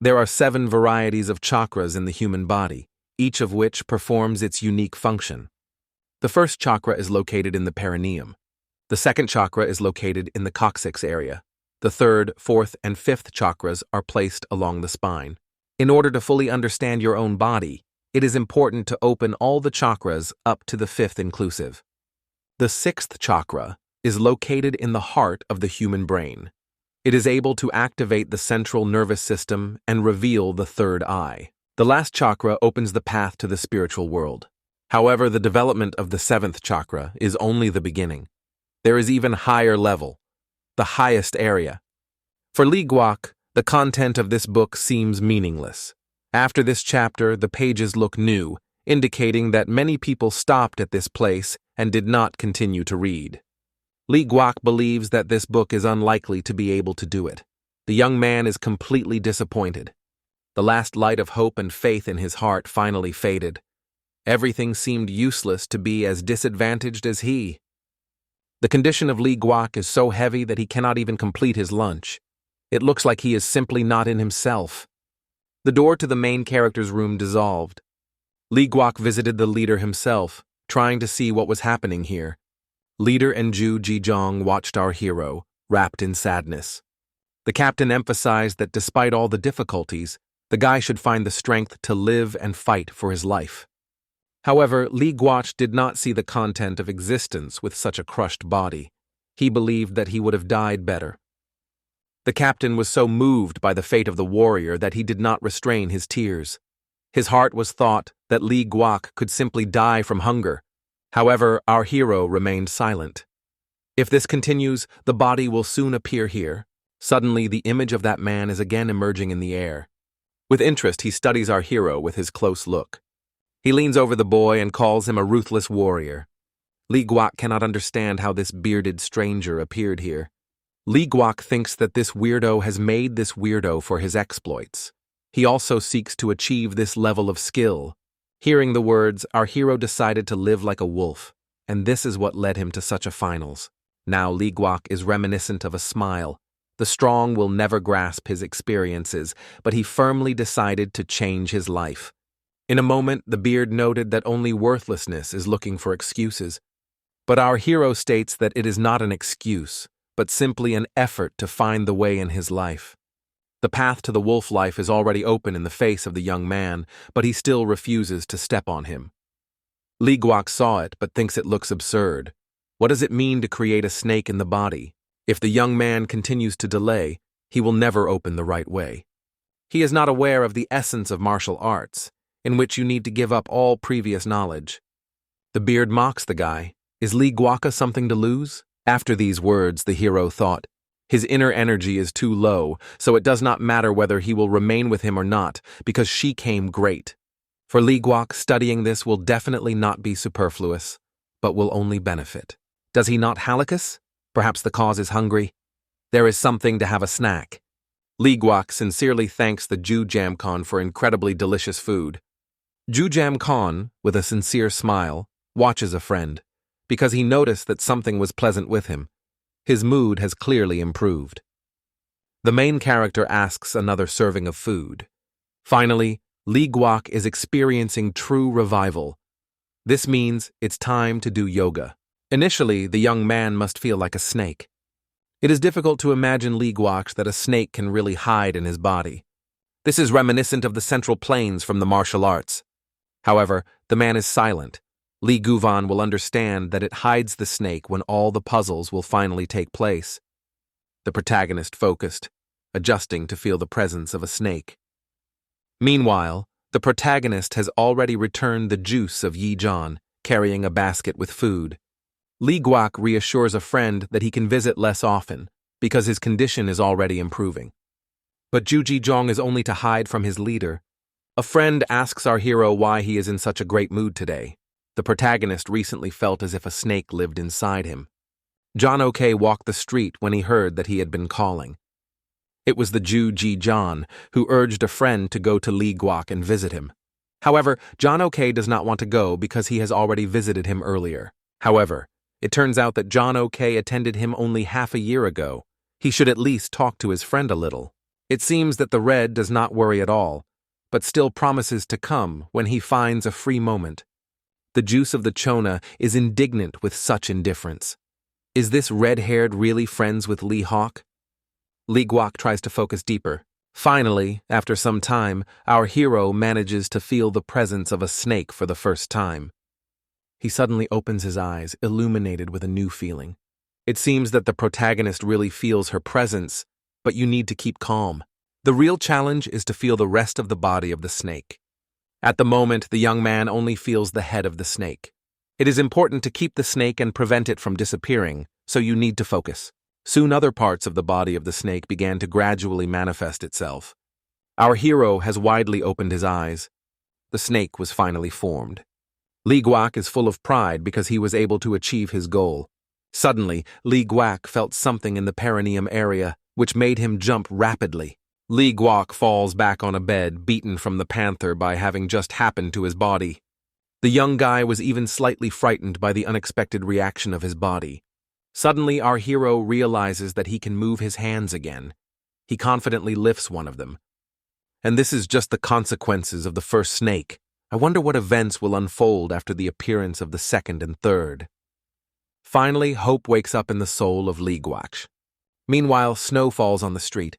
There are 7 varieties of chakras in the human body, each of which performs its unique function. The first chakra is located in the perineum. The second chakra is located in the coccyx area. The third, fourth, and fifth chakras are placed along the spine. In order to fully understand your own body, it is important to open all the chakras up to the fifth inclusive. The sixth chakra is located in the heart of the human brain. It is able to activate the central nervous system and reveal the third eye. The last chakra opens the path to the spiritual world. However, the development of the seventh chakra is only the beginning. There is even higher level, the highest area. For Li Guok, the content of this book seems meaningless. After this chapter, the pages look new, indicating that many people stopped at this place and did not continue to read. Li Guok believes that this book is unlikely to be able to do it. The young man is completely disappointed. The last light of hope and faith in his heart finally faded. Everything seemed useless to be as disadvantaged as he. The condition of Li Guok is so heavy that he cannot even complete his lunch. It looks like he is simply not in himself. The door to the main character's room dissolved. Li Guok visited the leader himself, trying to see what was happening here. Leader and Zhu Jizhong watched our hero, wrapped in sadness. The captain emphasized that despite all the difficulties, the guy should find the strength to live and fight for his life. However, Li Guok did not see the content of existence with such a crushed body. He believed that he would have died better. The captain was so moved by the fate of the warrior that he did not restrain his tears. His heart was thought that Li Guok could simply die from hunger. However, our hero remained silent. If this continues, the body will soon appear here. Suddenly, the image of that man is again emerging in the air. With interest, he studies our hero with his close look. He leans over the boy and calls him a ruthless warrior. Li Guok cannot understand how this bearded stranger appeared here. Li Guok thinks that this weirdo has made this weirdo for his exploits. He also seeks to achieve this level of skill. Hearing the words, our hero decided to live like a wolf, and this is what led him to such a finals. Now Li Guok is reminiscent of a smile. The strong will never grasp his experiences, but he firmly decided to change his life. In a moment, the beard noted that only worthlessness is looking for excuses. But our hero states that it is not an excuse, but simply an effort to find the way in his life. The path to the wolf life is already open in the face of the young man, but he still refuses to step on him. Li Guok saw it, but thinks it looks absurd. What does it mean to create a snake in the body? If the young man continues to delay, he will never open the right way. He is not aware of the essence of martial arts, in which you need to give up all previous knowledge. The beard mocks the guy. Is Li Guok something to lose? After these words, the hero thought, his inner energy is too low, so it does not matter whether he will remain with him or not, because she came great. For Li Guok, studying this will definitely not be superfluous, but will only benefit. Does he not halicus? Perhaps the cause is hungry. There is something to have a snack. Li Guok sincerely thanks the Ju Jam Khan for incredibly delicious food. Ju Jam Khan, with a sincere smile, watches a friend, because he noticed that something was pleasant with him. His mood has clearly improved. The main character asks another serving of food. Finally, Li Guok is experiencing true revival. This means it's time to do yoga. Initially, the young man must feel like a snake. It is difficult to imagine Li Guok that a snake can really hide in his body. This is reminiscent of the central planes from the martial arts. However, the man is silent. Li Guvan will understand that it hides the snake when all the puzzles will finally take place. The protagonist focused, adjusting to feel the presence of a snake. Meanwhile, the protagonist has already returned the juice of Yi Zhan, carrying a basket with food. Li Guok reassures a friend that he can visit less often, because his condition is already improving. But Zhu Jizhong is only to hide from his leader. A friend asks our hero why he is in such a great mood today. The protagonist recently felt as if a snake lived inside him. John OK walked the street when he heard that he had been calling. It was the Zhu Jizhong who urged a friend to go to Li Guok and visit him. However, John OK does not want to go because he has already visited him earlier. However, it turns out that John OK attended him only half a year ago. He should at least talk to his friend a little. It seems that the red does not worry at all, but still promises to come when he finds a free moment. The juice of the Chona is indignant with such indifference. Is this red-haired really friends with Li Hawk? Li Guok tries to focus deeper. Finally, after some time, our hero manages to feel the presence of a snake for the first time. He suddenly opens his eyes, illuminated with a new feeling. It seems that the protagonist really feels her presence, but you need to keep calm. The real challenge is to feel the rest of the body of the snake. At the moment, the young man only feels the head of the snake. It is important to keep the snake and prevent it from disappearing, so you need to focus. Soon other parts of the body of the snake began to gradually manifest itself. Our hero has widely opened his eyes. The snake was finally formed. Li Guak is full of pride because he was able to achieve his goal. Suddenly, Li Guak felt something in the perineum area, which made him jump rapidly. Li Guak falls back on a bed, beaten from the panther by having just happened to his body. The young guy was even slightly frightened by the unexpected reaction of his body. Suddenly, our hero realizes that he can move his hands again. He confidently lifts one of them. And this is just the consequences of the first snake. I wonder what events will unfold after the appearance of the second and third. Finally, hope wakes up in the soul of Li Guak. Meanwhile, snow falls on the street.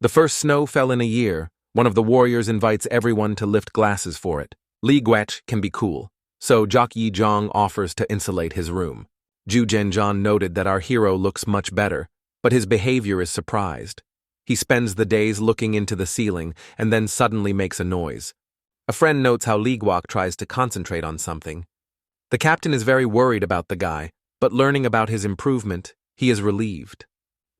The first snow fell in a year. One of the warriors invites everyone to lift glasses for it. Li Guak can be cool, so Jok Yi-jong offers to insulate his room. Ju Zhenjian noted that our hero looks much better, but his behavior is surprised. He spends the days looking into the ceiling and then suddenly makes a noise. A friend notes how Li Guak tries to concentrate on something. The captain is very worried about the guy, but learning about his improvement, he is relieved.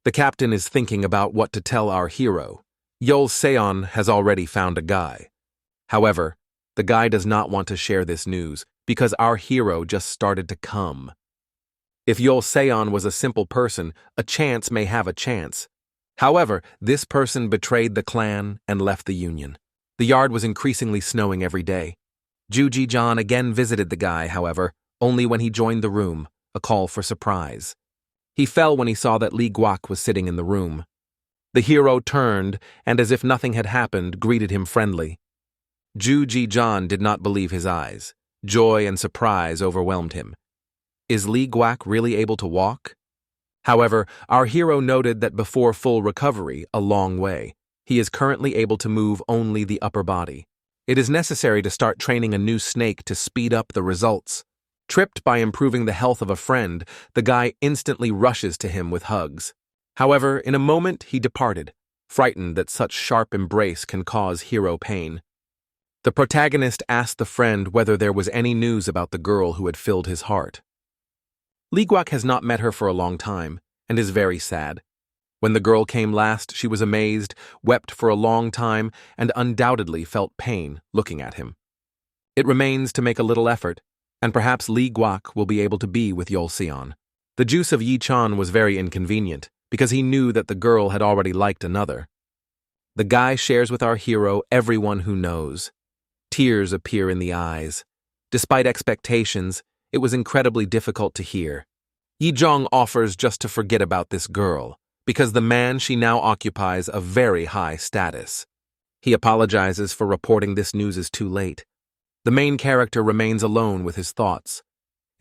The captain is thinking about what to tell our hero. Yol Seon has already found a guy. However, the guy does not want to share this news because our hero just started to come. If Yol Seon was a simple person, a chance may have a chance. However, this person betrayed the clan and left the union. The yard was increasingly snowing every day. Ju Ji-jan again visited the guy, however, only when he joined the room, a call for surprise. He fell when he saw that Li Guak was sitting in the room. The hero turned and, as if nothing had happened, greeted him friendly. Ju Ji-jan did not believe his eyes. Joy and surprise overwhelmed him. Is Li Guak really able to walk? However, our hero noted that before full recovery, a long way, he is currently able to move only the upper body. It is necessary to start training a new snake to speed up the results. Tripped by improving the health of a friend, the guy instantly rushes to him with hugs. However, in a moment he departed, frightened that such sharp embrace can cause hero pain. The protagonist asked the friend whether there was any news about the girl who had filled his heart. Li Guak has not met her for a long time, and is very sad. When the girl came last, she was amazed, wept for a long time, and undoubtedly felt pain looking at him. It remains to make a little effort, and perhaps Li Guak will be able to be with Yol Seon. The juice of Yi Chan was very inconvenient, because he knew that the girl had already liked another. The guy shares with our hero everyone who knows. Tears appear in the eyes. Despite expectations, it was incredibly difficult to hear. Yi Zhong offers just to forget about this girl, because the man she now occupies a very high status. He apologizes for reporting this news as too late. The main character remains alone with his thoughts.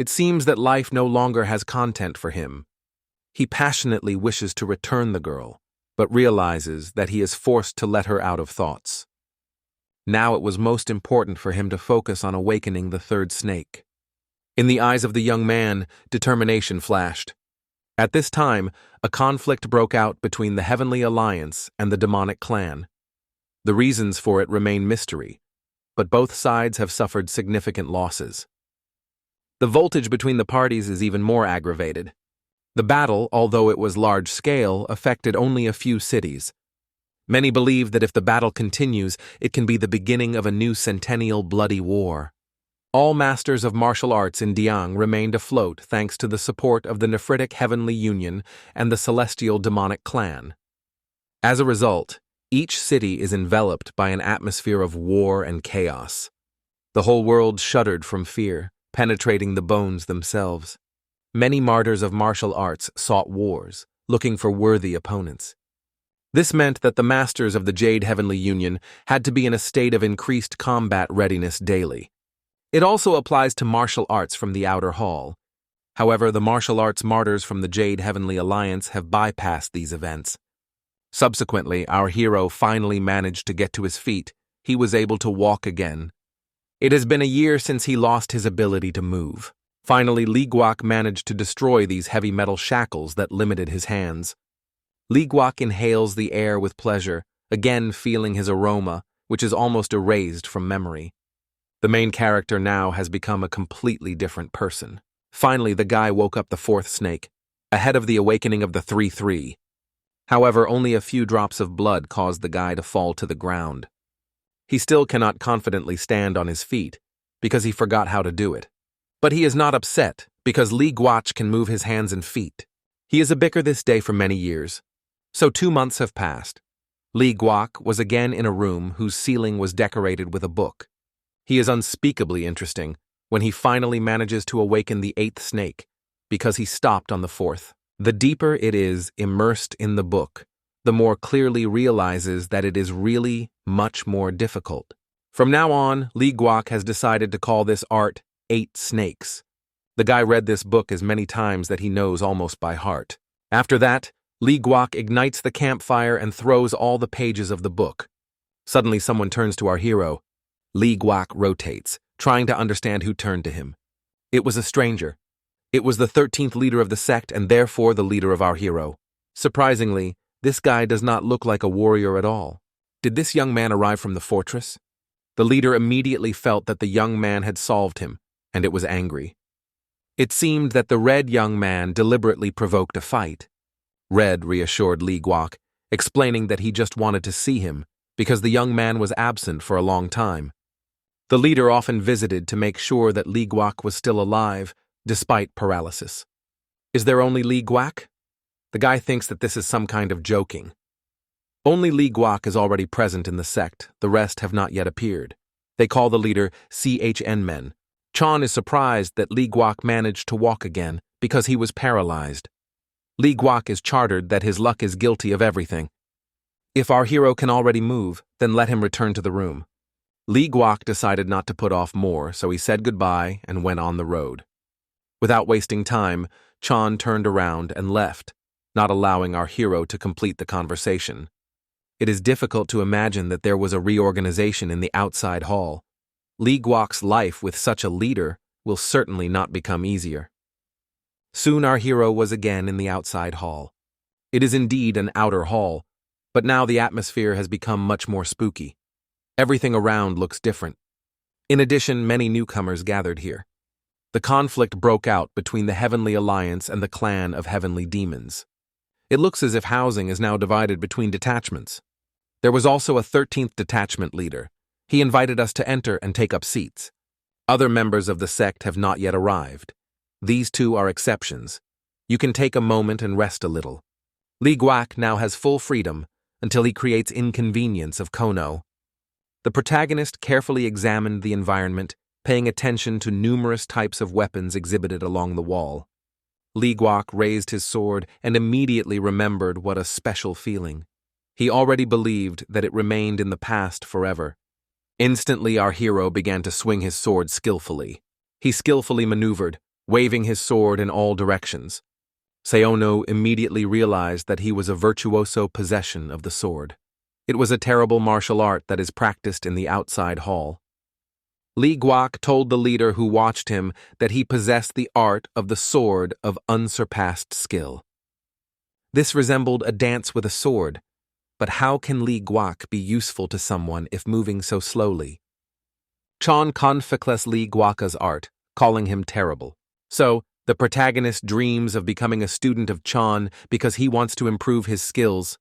It seems that life no longer has content for him. He passionately wishes to return the girl, but realizes that he is forced to let her out of thoughts. Now it was most important for him to focus on awakening the third snake. In the eyes of the young man, determination flashed. At this time, a conflict broke out between the Heavenly Alliance and the demonic clan. The reasons for it remain mystery, but both sides have suffered significant losses. The voltage between the parties is even more aggravated. The battle, although it was large-scale, affected only a few cities. Many believe that if the battle continues, it can be the beginning of a new centennial bloody war. All masters of martial arts in Diang remained afloat thanks to the support of the Nephritic Heavenly Union and the Celestial Demonic Clan. As a result, each city is enveloped by an atmosphere of war and chaos. The whole world shuddered from fear, penetrating the bones themselves. Many martyrs of martial arts sought wars, looking for worthy opponents. This meant that the masters of the Jade Heavenly Union had to be in a state of increased combat readiness daily. It also applies to martial arts from the outer hall. However, the martial arts martyrs from the Jade Heavenly Alliance have bypassed these events. Subsequently, our hero finally managed to get to his feet. He was able to walk again. It has been a year since he lost his ability to move. Finally, Lee Guak managed to destroy these heavy metal shackles that limited his hands. Lee Guak inhales the air with pleasure, again feeling his aroma, which is almost erased from memory. The main character now has become a completely different person. Finally, the guy woke up the fourth snake, ahead of the awakening of the 3-3. However, only a few drops of blood caused the guy to fall to the ground. He still cannot confidently stand on his feet, because he forgot how to do it. But he is not upset, because Lee Guak can move his hands and feet. He is a bicker this day for many years. So 2 months have passed. Lee Guak was again in a room whose ceiling was decorated with a book. He is unspeakably interesting when he finally manages to awaken the 8th snake, because he stopped on the 4th. The deeper it is immersed in the book, the more clearly realizes that it is really much more difficult. From now on, Lee Guak has decided to call this art 8 Snakes. The guy read this book as many times that he knows almost by heart. After that, Lee Guak ignites the campfire and throws all the pages of the book. Suddenly someone turns to our hero. Lee Guak rotates, trying to understand who turned to him. It was a stranger. It was the 13th leader of the sect and therefore the leader of our hero. Surprisingly, this guy does not look like a warrior at all. Did this young man arrive from the fortress? The leader immediately felt that the young man had solved him, and it was angry. It seemed that the red young man deliberately provoked a fight. Red reassured Lee Guak, explaining that he just wanted to see him, because the young man was absent for a long time. The leader often visited to make sure that Lee Guak was still alive, despite paralysis. Is there only Lee Guak? The guy thinks that this is some kind of joking. Only Lee Guak is already present in the sect, the rest have not yet appeared. They call the leader CHN Men. Chan is surprised that Lee Guak managed to walk again, because he was paralyzed. Lee Guak is chartered that his luck is guilty of everything. If our hero can already move, then let him return to the room. Lee Guak decided not to put off more, so he said goodbye and went on the road. Without wasting time, Chan turned around and left, not allowing our hero to complete the conversation. It is difficult to imagine that there was a reorganization in the outside hall. Lee Guak's life with such a leader will certainly not become easier. Soon our hero was again in the outside hall. It is indeed an outer hall, but now the atmosphere has become much more spooky. Everything around looks different. In addition, many newcomers gathered here. The conflict broke out between the Heavenly Alliance and the clan of Heavenly Demons. It looks as if housing is now divided between detachments. There was also a 13th detachment leader. He invited us to enter and take up seats. Other members of the sect have not yet arrived. These two are exceptions. You can take a moment and rest a little. Lee Guak now has full freedom until he creates inconvenience of Kono. The protagonist carefully examined the environment, paying attention to numerous types of weapons exhibited along the wall. Lee Guak raised his sword and immediately remembered what a special feeling. He already believed that it remained in the past forever. Instantly, our hero began to swing his sword skillfully. He skillfully maneuvered, waving his sword in all directions. Seono immediately realized that he was a virtuoso possession of the sword. It was a terrible martial art that is practiced in the outside hall. Lee Guak told the leader who watched him that he possessed the art of the sword of unsurpassed skill. This resembled a dance with a sword, but how can Lee Guak be useful to someone if moving so slowly? Chan conflicts Lee Guaka's art, calling him terrible. So, the protagonist dreams of becoming a student of Chan because he wants to improve his skills.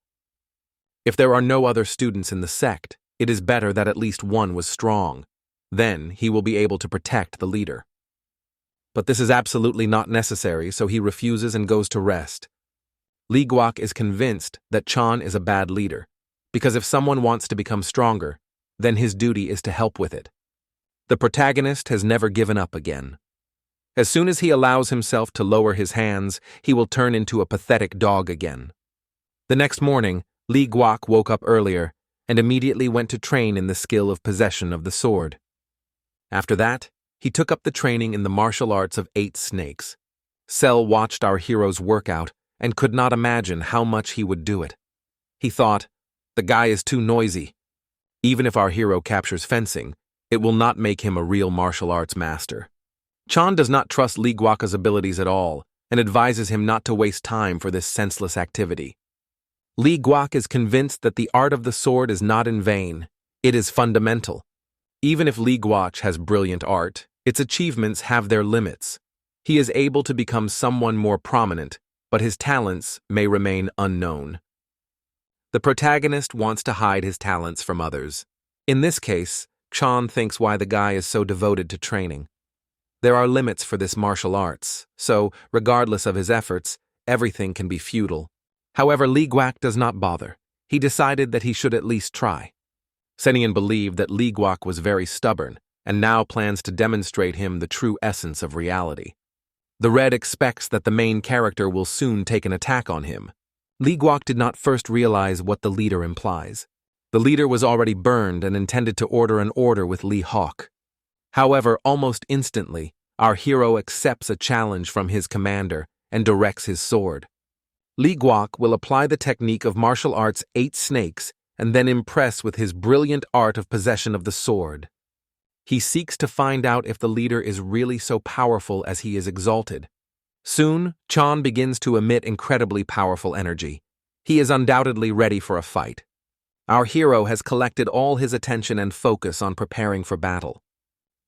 If there are no other students in the sect, it is better that at least one was strong. Then he will be able to protect the leader. But this is absolutely not necessary, so he refuses and goes to rest. Lee Guak is convinced that Chan is a bad leader, because if someone wants to become stronger, then his duty is to help with it. The protagonist has never given up again. As soon as he allows himself to lower his hands, he will turn into a pathetic dog again. The next morning, Lee Guak woke up earlier and immediately went to train in the skill of possession of the sword. After that, he took up the training in the martial arts of 8 snakes. Cell watched our hero's workout and could not imagine how much he would do it. He thought, the guy is too noisy. Even if our hero captures fencing, it will not make him a real martial arts master. Chan does not trust Lee Guaka's abilities at all and advises him not to waste time for this senseless activity. Lee Guak is convinced that the art of the sword is not in vain. It is fundamental. Even if Lee Guak has brilliant art, its achievements have their limits. He is able to become someone more prominent, but his talents may remain unknown. The protagonist wants to hide his talents from others. In this case, Chan thinks why the guy is so devoted to training. There are limits for this martial arts, so, regardless of his efforts, everything can be futile. However, Lee Guak does not bother. He decided that he should at least try. Senian believed that Lee Guak was very stubborn, and now plans to demonstrate him the true essence of reality. The Red expects that the main character will soon take an attack on him. Lee Guak did not first realize what the leader implies. The leader was already burned and intended to order an order with Lee Hawk. However, almost instantly, our hero accepts a challenge from his commander and directs his sword. Lee Guak will apply the technique of martial arts 8 snakes and then impress with his brilliant art of possession of the sword. He seeks to find out if the leader is really so powerful as he is exalted. Soon, Chan begins to emit incredibly powerful energy. He is undoubtedly ready for a fight. Our hero has collected all his attention and focus on preparing for battle.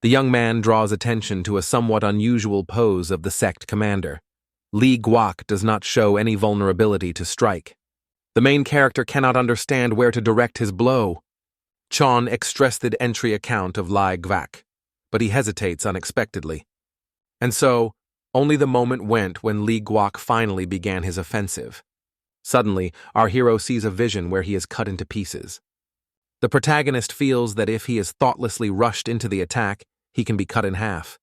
The young man draws attention to a somewhat unusual pose of the sect commander. Lee Guak does not show any vulnerability to strike. The main character cannot understand where to direct his blow. Chan expressed the entry account of Lee Guak, but he hesitates unexpectedly. And so, only the moment went when Lee Guak finally began his offensive. Suddenly, our hero sees a vision where he is cut into pieces. The protagonist feels that if he is thoughtlessly rushed into the attack, he can be cut in half.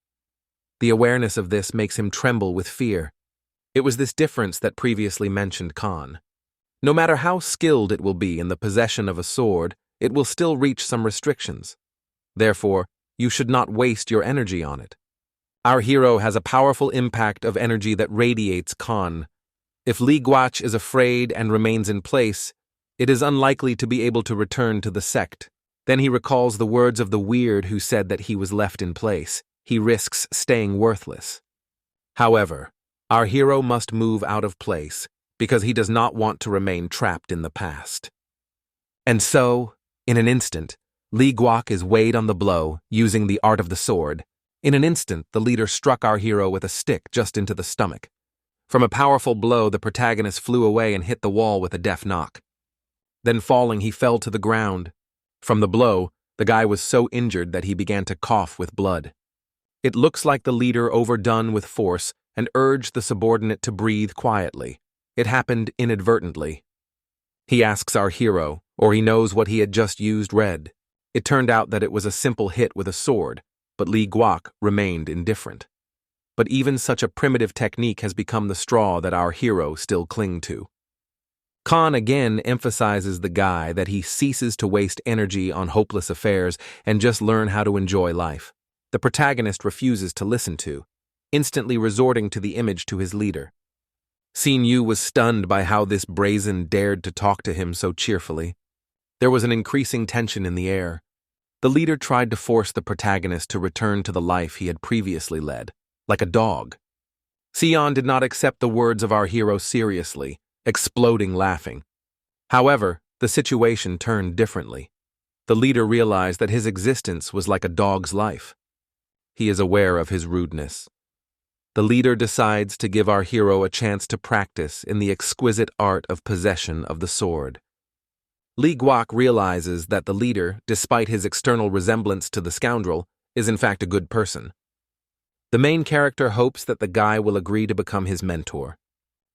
The awareness of this makes him tremble with fear. It was this difference that previously mentioned Khan. No matter how skilled it will be in the possession of a sword, it will still reach some restrictions. Therefore, you should not waste your energy on it. Our hero has a powerful impact of energy that radiates Khan. If Lee Guak is afraid and remains in place, it is unlikely to be able to return to the sect. Then he recalls the words of the weird who said that he was left in place. He risks staying worthless. However, our hero must move out of place because he does not want to remain trapped in the past. And so, in an instant, Lee Guak is weighed on the blow using the art of the sword. In an instant, the leader struck our hero with a stick just into the stomach. From a powerful blow, the protagonist flew away and hit the wall with a deft knock. Then falling, he fell to the ground. From the blow, the guy was so injured that he began to cough with blood. It looks like the leader overdone with force and urged the subordinate to breathe quietly. It happened inadvertently. He asks our hero, or he knows what he had just used read. It turned out that it was a simple hit with a sword, but Lee Guak remained indifferent. But even such a primitive technique has become the straw that our hero still cling to. Khan again emphasizes the guy that he ceases to waste energy on hopeless affairs and just learn how to enjoy life. The protagonist refuses to listen to, instantly resorting to the image to his leader. Xin Yu was stunned by how this brazen dared to talk to him so cheerfully. There was an increasing tension in the air. The leader tried to force the protagonist to return to the life he had previously led, like a dog. Sion did not accept the words of our hero seriously, exploding laughing. However, the situation turned differently. The leader realized that his existence was like a dog's life. He is aware of his rudeness. The leader decides to give our hero a chance to practice in the exquisite art of possession of the sword. Lee Guak realizes that the leader, despite his external resemblance to the scoundrel, is in fact a good person. The main character hopes that the guy will agree to become his mentor.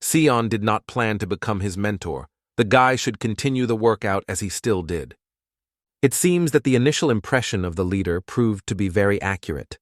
Sion did not plan to become his mentor. The guy should continue the workout as he still did. It seems that the initial impression of the leader proved to be very accurate.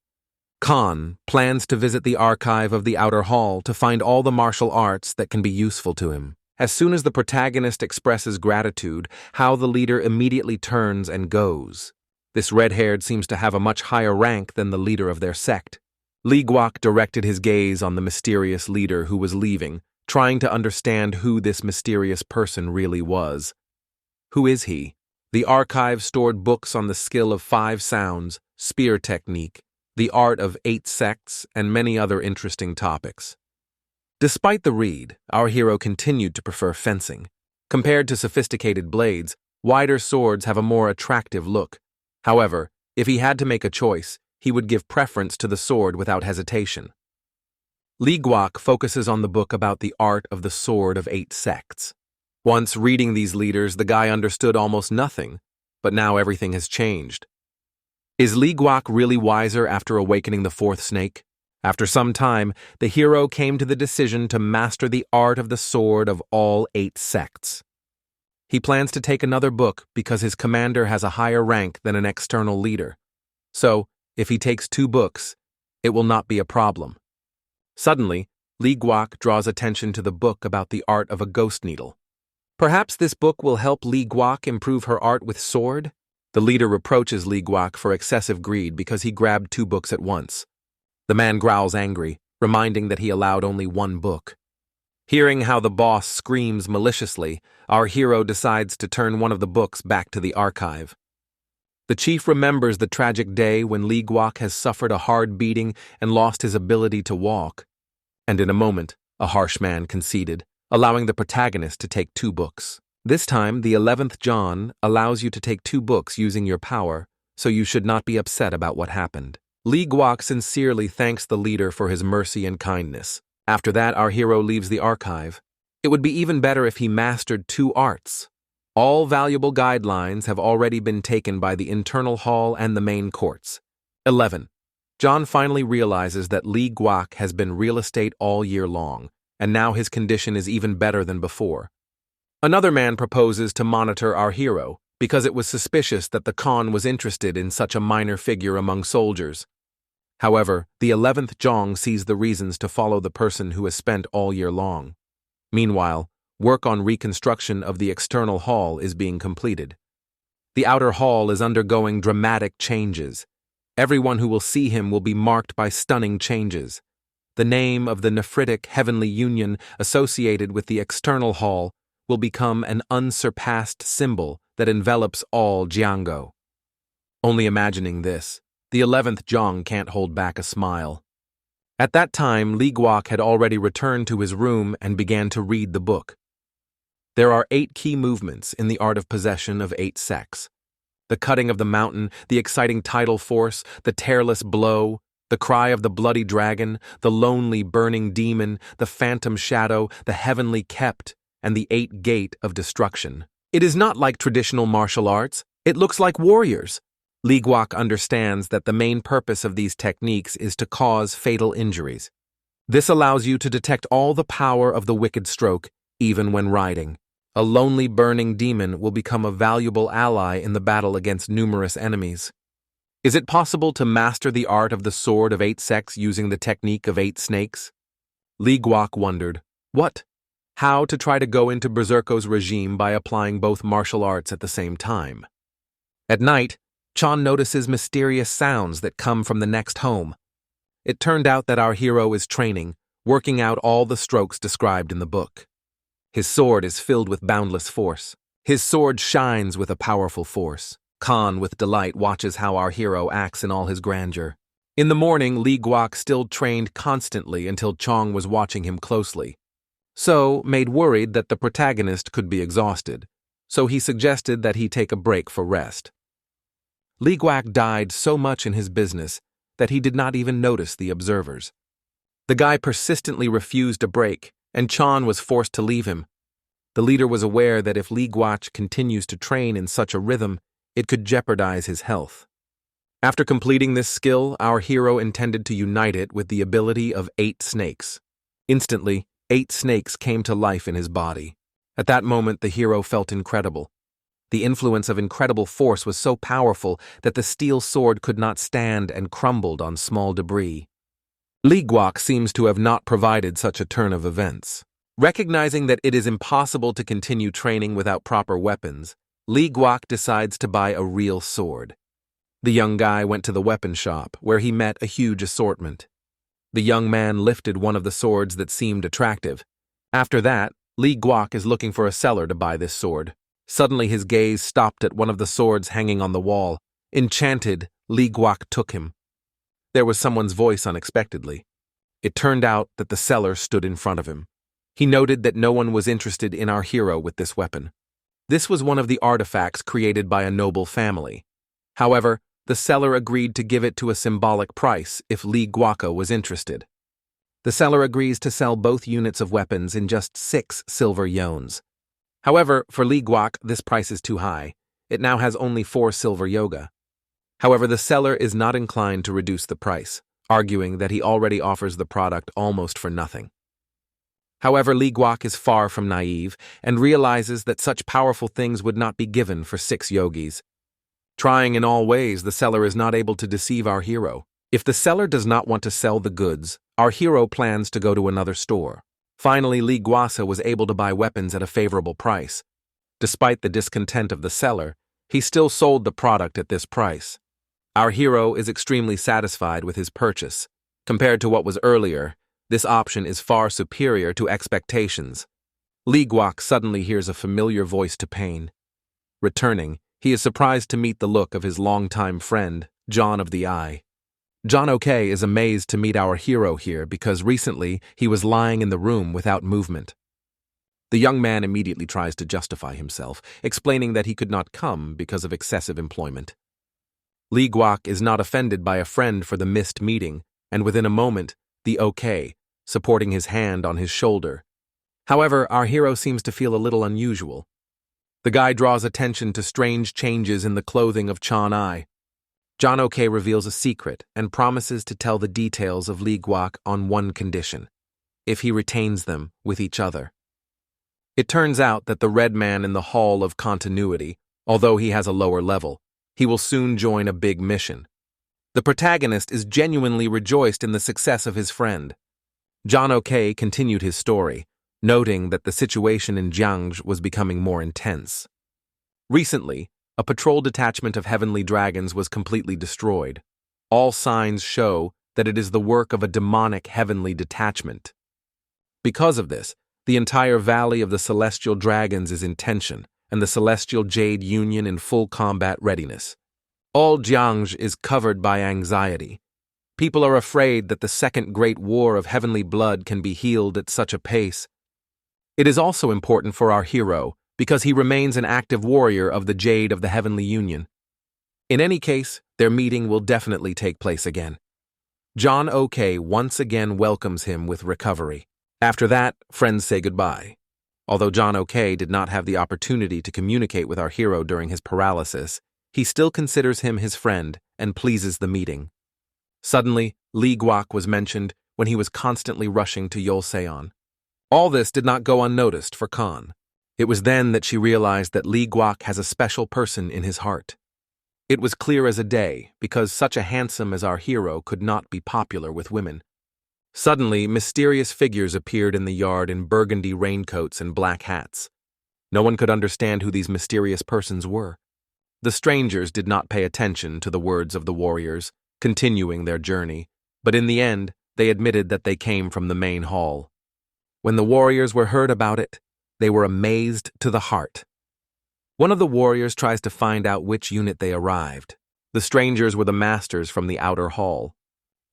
Khan plans to visit the archive of the outer hall to find all the martial arts that can be useful to him. As soon as the protagonist expresses gratitude, how the leader immediately turns and goes. This red-haired seems to have a much higher rank than the leader of their sect. Lee Guak directed his gaze on the mysterious leader who was leaving, trying to understand who this mysterious person really was. Who is he? The archive stored books on the skill of 5 sounds, spear technique, the art of 8 sects, and many other interesting topics. Despite the read, our hero continued to prefer fencing. Compared to sophisticated blades, wider swords have a more attractive look. However, if he had to make a choice, he would give preference to the sword without hesitation. Li Guok focuses on the book about the art of the sword of 8 sects. Once reading these leaders, the guy understood almost nothing, but now everything has changed. Is Li Guok really wiser after awakening the 4th snake? After some time, the hero came to the decision to master the art of the sword of all 8 sects. He plans to take another book because his commander has a higher rank than an external leader. So, if he takes 2 books, it will not be a problem. Suddenly, Li Guok draws attention to the book about the art of a ghost needle. Perhaps this book will help Li Guok improve her art with sword? The leader reproaches Li Guok for excessive greed because he grabbed 2 books at once. The man growls angry, reminding that he allowed only 1 book. Hearing how the boss screams maliciously, our hero decides to turn one of the books back to the archive. The chief remembers the tragic day when Li Guok has suffered a hard beating and lost his ability to walk. And in a moment, a harsh man conceded, allowing the protagonist to take 2 books. This time, the 11th John allows you to take 2 books using your power, so you should not be upset about what happened. Li Guok sincerely thanks the leader for his mercy and kindness. After that, our hero leaves the archive. It would be even better if he mastered 2 arts. All valuable guidelines have already been taken by the internal hall and the main courts. 11. John finally realizes that Li Guok has been real estate all year long, and now his condition is even better than before. Another man proposes to monitor our hero, because it was suspicious that the Khan was interested in such a minor figure among soldiers. However, the 11th Zhang sees the reasons to follow the person who has spent all year long. Meanwhile, work on reconstruction of the external hall is being completed. The outer hall is undergoing dramatic changes. Everyone who will see him will be marked by stunning changes. The name of the nephritic heavenly union associated with the external hall will become an unsurpassed symbol that envelops all Jianggo. Only imagining this, the 11th Zhang can't hold back a smile. At that time, Li Guok had already returned to his room and began to read the book. There are 8 key movements in the art of possession of 8 sects. The cutting of the mountain, the exciting tidal force, the tearless blow, the cry of the bloody dragon, the lonely burning demon, the phantom shadow, the heavenly kept, and the 8 gate of destruction. It is not like traditional martial arts. It looks like warriors. Li Guok understands that the main purpose of these techniques is to cause fatal injuries. This allows you to detect all the power of the wicked stroke, even when riding. A lonely burning demon will become a valuable ally in the battle against numerous enemies. Is it possible to master the art of the sword of 8 sects using the technique of 8 snakes? Li Guok wondered, what? How to try to go into Berserko's regime by applying both martial arts at the same time. At night, Chan notices mysterious sounds that come from the next home. It turned out that our hero is training, working out all the strokes described in the book. His sword is filled with boundless force. His sword shines with a powerful force. Khan, with delight, watches how our hero acts in all his grandeur. In the morning, Li Guok still trained constantly until Chong was watching him closely. So, made worried that the protagonist could be exhausted, so he suggested that he take a break for rest. Li Guok died so much in his business that he did not even notice the observers. The guy persistently refused a break, and Chan was forced to leave him. The leader was aware that if Li Guok continues to train in such a rhythm, it could jeopardize his health. After completing this skill, our hero intended to unite it with the ability of 8 snakes. Instantly, 8 snakes came to life in his body. At that moment, the hero felt incredible. The influence of incredible force was so powerful that the steel sword could not stand and crumbled on small debris. Li Guok seems to have not provided such a turn of events. Recognizing that it is impossible to continue training without proper weapons, Li Guok decides to buy a real sword. The young guy went to the weapon shop, where he met a huge assortment. The young man lifted one of the swords that seemed attractive. After that, Li Guok is looking for a seller to buy this sword. Suddenly his gaze stopped at one of the swords hanging on the wall. Enchanted, Li Guok took him. There was someone's voice unexpectedly. It turned out that the seller stood in front of him. He noted that no one was interested in our hero with this weapon. This was one of the artifacts created by a noble family. However, the seller agreed to give it to a symbolic price if Li Guok was interested. The seller agrees to sell both units of weapons in just 6 silver yones. However, for Li Guok, this price is too high. It now has only 4 silver yoga. However, the seller is not inclined to reduce the price, arguing that he already offers the product almost for nothing. However, Li Guok is far from naive and realizes that such powerful things would not be given for 6 yogis. Trying in all ways, the seller is not able to deceive our hero. If the seller does not want to sell the goods, our hero plans to go to another store. Finally, Li Guok was able to buy weapons at a favorable price. Despite the discontent of the seller, he still sold the product at this price. Our hero is extremely satisfied with his purchase. Compared to what was earlier, this option is far superior to expectations. Li Guok suddenly hears a familiar voice to pain. Returning, he is surprised to meet the look of his longtime friend, John of the Eye. John OK is amazed to meet our hero here because recently he was lying in the room without movement. The young man immediately tries to justify himself, explaining that he could not come because of excessive employment. Li Guok is not offended by a friend for the missed meeting, and within a moment, the OK, supporting his hand on his shoulder. However, our hero seems to feel a little unusual. The guy draws attention to strange changes in the clothing of Chan Ai. John OK reveals a secret and promises to tell the details of Li Guok on one condition: if he retains them with each other. It turns out that the red man in the Hall of Continuity, although he has a lower level, he will soon join a big mission. The protagonist is genuinely rejoiced in the success of his friend. John OK continued his story, noting that the situation in Jiangzhou was becoming more intense. Recently, a patrol detachment of heavenly dragons was completely destroyed. All signs show that it is the work of a demonic heavenly detachment. Because of this, the entire valley of the celestial dragons is in tension, and the celestial jade union in full combat readiness. All Jiangzhou is covered by anxiety. People are afraid that the second great war of heavenly blood can be healed at such a pace. It is also important for our hero, because he remains an active warrior of the Jade of the Heavenly Union. In any case, their meeting will definitely take place again. John OK once again welcomes him with recovery. After that, friends say goodbye. Although John OK did not have the opportunity to communicate with our hero during his paralysis, he still considers him his friend and pleases the meeting. Suddenly, Li Guok was mentioned when he was constantly rushing to Yolseon. All this did not go unnoticed for Khan. It was then that she realized that Li Guok has a special person in his heart. It was clear as a day, because such a handsome as our hero could not be popular with women. Suddenly, mysterious figures appeared in the yard in burgundy raincoats and black hats. No one could understand who these mysterious persons were. The strangers did not pay attention to the words of the warriors, continuing their journey, but in the end, they admitted that they came from the main hall. When the warriors were heard about it, they were amazed to the heart. One of the warriors tries to find out which unit they arrived. The strangers were the masters from the outer hall.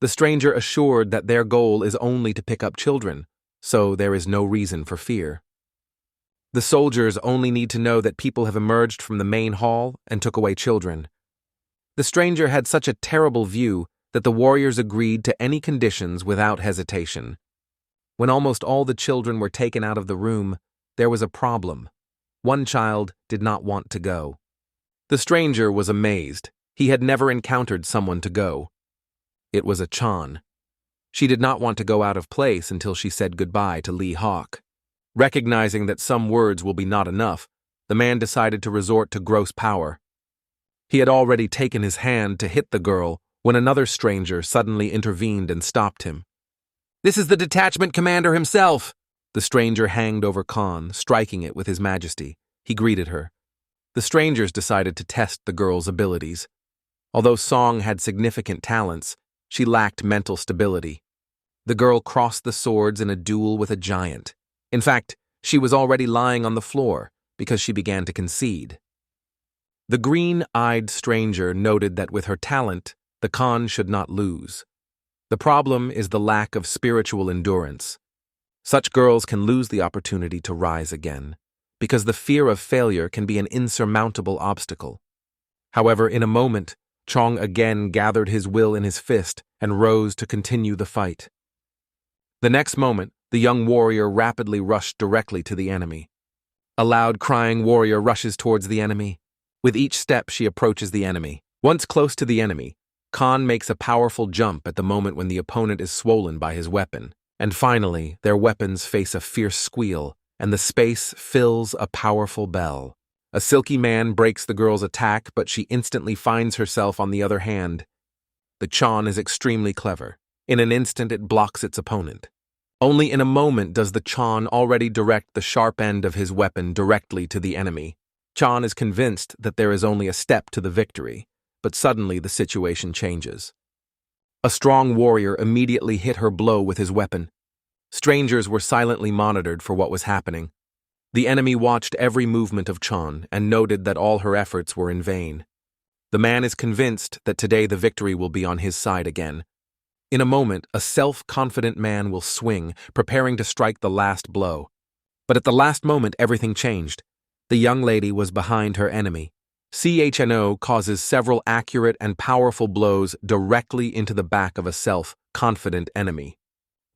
The stranger assured that their goal is only to pick up children, so there is no reason for fear. The soldiers only need to know that people have emerged from the main hall and took away children. The stranger had such a terrible view that the warriors agreed to any conditions without hesitation. When almost all the children were taken out of the room, there was a problem. One child did not want to go. The stranger was amazed. He had never encountered someone to go. It was a Chan. She did not want to go out of place until she said goodbye to Lee Hawk. Recognizing that some words will be not enough, the man decided to resort to gross power. He had already taken his hand to hit the girl when another stranger suddenly intervened and stopped him. "This is the detachment commander himself!" The stranger hanged over Khan, striking it with his majesty. He greeted her. The strangers decided to test the girl's abilities. Although Song had significant talents, she lacked mental stability. The girl crossed the swords in a duel with a giant. In fact, she was already lying on the floor because she began to concede. The green-eyed stranger noted that with her talent, the Khan should not lose. The problem is the lack of spiritual endurance. Such girls can lose the opportunity to rise again, because the fear of failure can be an insurmountable obstacle. However, in a moment, Chong again gathered his will in his fist and rose to continue the fight. The next moment, the young warrior rapidly rushed directly to the enemy. A loud crying warrior rushes towards the enemy. With each step, she approaches the enemy. Once close to the enemy, Khan makes a powerful jump at the moment when the opponent is swollen by his weapon. And finally, their weapons face a fierce squeal, and the space fills a powerful bell. A silky man breaks the girl's attack, but she instantly finds herself on the other hand. The Chan is extremely clever. In an instant, it blocks its opponent. Only in a moment does the Chan already direct the sharp end of his weapon directly to the enemy. Chan is convinced that there is only a step to the victory, but suddenly the situation changes. A strong warrior immediately hit her blow with his weapon. Strangers were silently monitored for what was happening. The enemy watched every movement of Chan and noted that all her efforts were in vain. The man is convinced that today the victory will be on his side again. In a moment, a self-confident man will swing, preparing to strike the last blow. But at the last moment, everything changed. The young lady was behind her enemy. CHNO causes several accurate and powerful blows directly into the back of a self-confident enemy.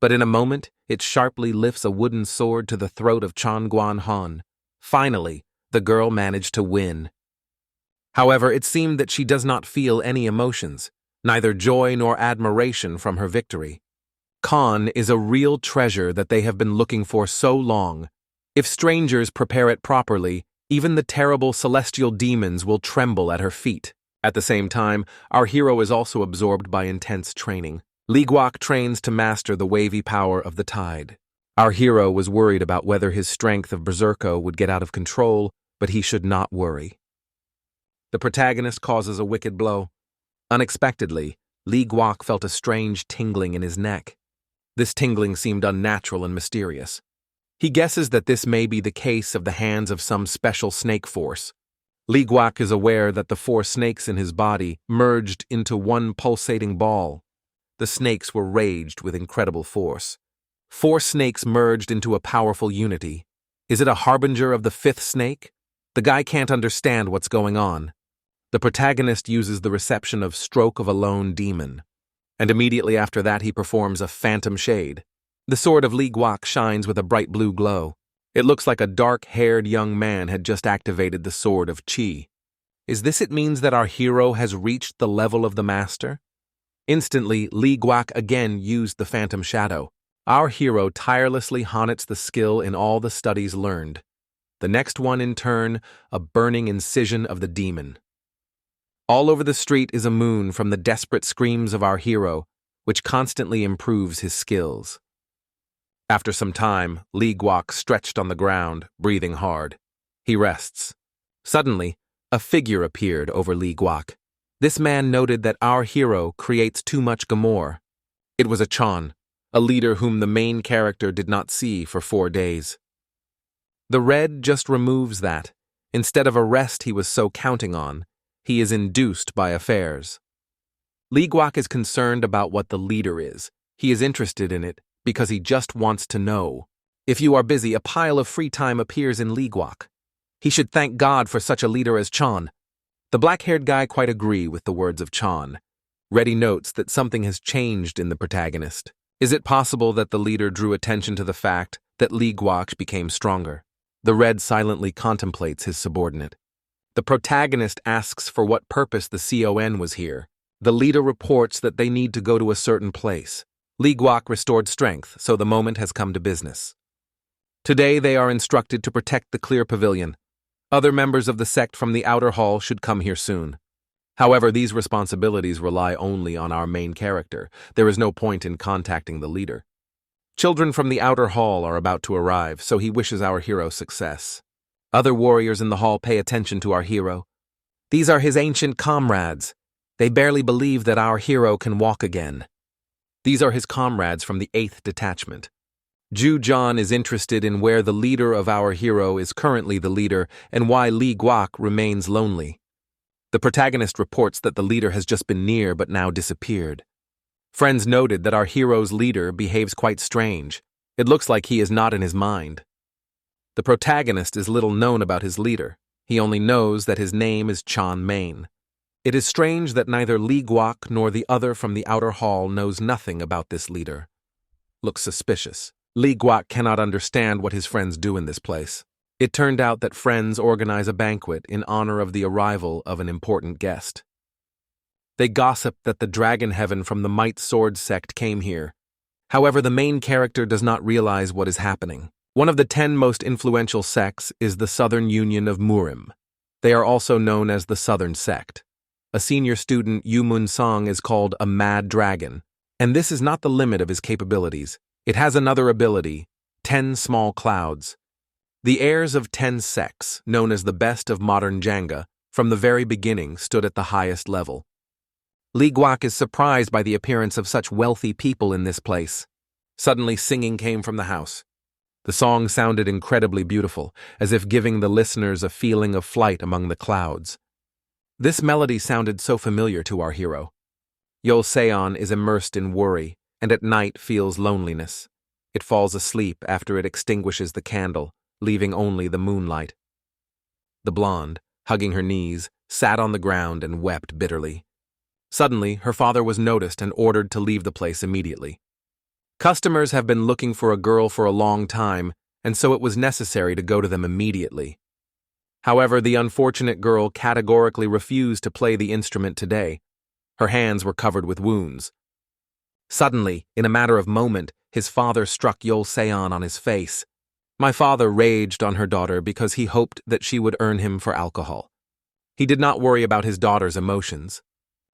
But in a moment, it sharply lifts a wooden sword to the throat of Chan Guan Han. Finally, the girl managed to win. However, it seemed that she does not feel any emotions, neither joy nor admiration from her victory. Khan is a real treasure that they have been looking for so long. If strangers prepare it properly, even the terrible celestial demons will tremble at her feet. At the same time, our hero is also absorbed by intense training. Li Guok trains to master the wavy power of the tide. Our hero was worried about whether his strength of Berserko would get out of control, but he should not worry. The protagonist causes a wicked blow. Unexpectedly, Li Guok felt a strange tingling in his neck. This tingling seemed unnatural and mysterious. He guesses that this may be the case of the hands of some special snake force. Li Guok is aware that the 4 snakes in his body merged into one pulsating ball. The snakes were raged with incredible force. 4 snakes merged into a powerful unity. Is it a harbinger of the 5th snake? The guy can't understand what's going on. The protagonist uses the reception of Stroke of a Lone Demon, and immediately after that he performs a phantom shade. The sword of Li Guok shines with a bright blue glow. It looks like a dark-haired young man had just activated the sword of Qi. Is this it means that our hero has reached the level of the master? Instantly, Li Guok again used the phantom shadow. Our hero tirelessly honnets the skill in all the studies learned. The next one, in turn, a burning incision of the demon. All over the street is a moon from the desperate screams of our hero, which constantly improves his skills. After some time, Li Guok stretched on the ground, breathing hard. He rests. Suddenly, a figure appeared over Li Guok. This man noted that our hero creates too much glamour. It was a Chan, a leader whom the main character did not see for 4 days. The red just removes that. Instead of a rest he was so counting on, he is induced by affairs. Li Guok is concerned about what the leader is. He is interested in it because he just wants to know. If you are busy, a pile of free time appears in Li Guok. He should thank God for such a leader as Chan. The black-haired guy quite agree with the words of Chan. Reddy notes that something has changed in the protagonist. Is it possible that the leader drew attention to the fact that Li Guok became stronger? The red silently contemplates his subordinate. The protagonist asks for what purpose the CON was here. The leader reports that they need to go to a certain place. Li Guok restored strength, so the moment has come to business. Today they are instructed to protect the clear pavilion. Other members of the sect from the outer hall should come here soon. However, these responsibilities rely only on our main character. There is no point in contacting the leader. Children from the outer hall are about to arrive, so he wishes our hero success. Other warriors in the hall pay attention to our hero. These are his ancient comrades. They barely believe that our hero can walk again. These are his comrades from the 8th detachment. Ju-John is interested in where the leader of our hero is currently the leader and why Li Guok remains lonely. The protagonist reports that the leader has just been near but now disappeared. Friends noted that our hero's leader behaves quite strange. It looks like he is not in his mind. The protagonist is little known about his leader. He only knows that his name is Chan Main. It is strange that neither Li Guok nor the other from the outer hall knows nothing about this leader. Looks suspicious. Li Guok cannot understand what his friends do in this place. It turned out that friends organize a banquet in honor of the arrival of an important guest. They gossip that the dragon heaven from the Might Sword sect came here. However, the main character does not realize what is happening. One of the 10 most influential sects is the Southern Union of Murim. They are also known as the Southern Sect. A senior student, Yu Mun Song, is called a Mad Dragon, and this is not the limit of his capabilities. It has another ability, 10 small clouds. The heirs of 10 sects, known as the best of modern Jenga, from the very beginning stood at the highest level. Li Guok is surprised by the appearance of such wealthy people in this place. Suddenly singing came from the house. The song sounded incredibly beautiful, as if giving the listeners a feeling of flight among the clouds. This melody sounded so familiar to our hero. Yol Seon is immersed in worry, and at night feels loneliness. It falls asleep after it extinguishes the candle, leaving only the moonlight. The blonde, hugging her knees, sat on the ground and wept bitterly. Suddenly, her father was noticed and ordered to leave the place immediately. Customers have been looking for a girl for a long time, and so it was necessary to go to them immediately. However, the unfortunate girl categorically refused to play the instrument today. Her hands were covered with wounds. Suddenly, in a matter of moment, his father struck Yol Seon on his face. My father raged on her daughter because he hoped that she would earn him for alcohol. He did not worry about his daughter's emotions.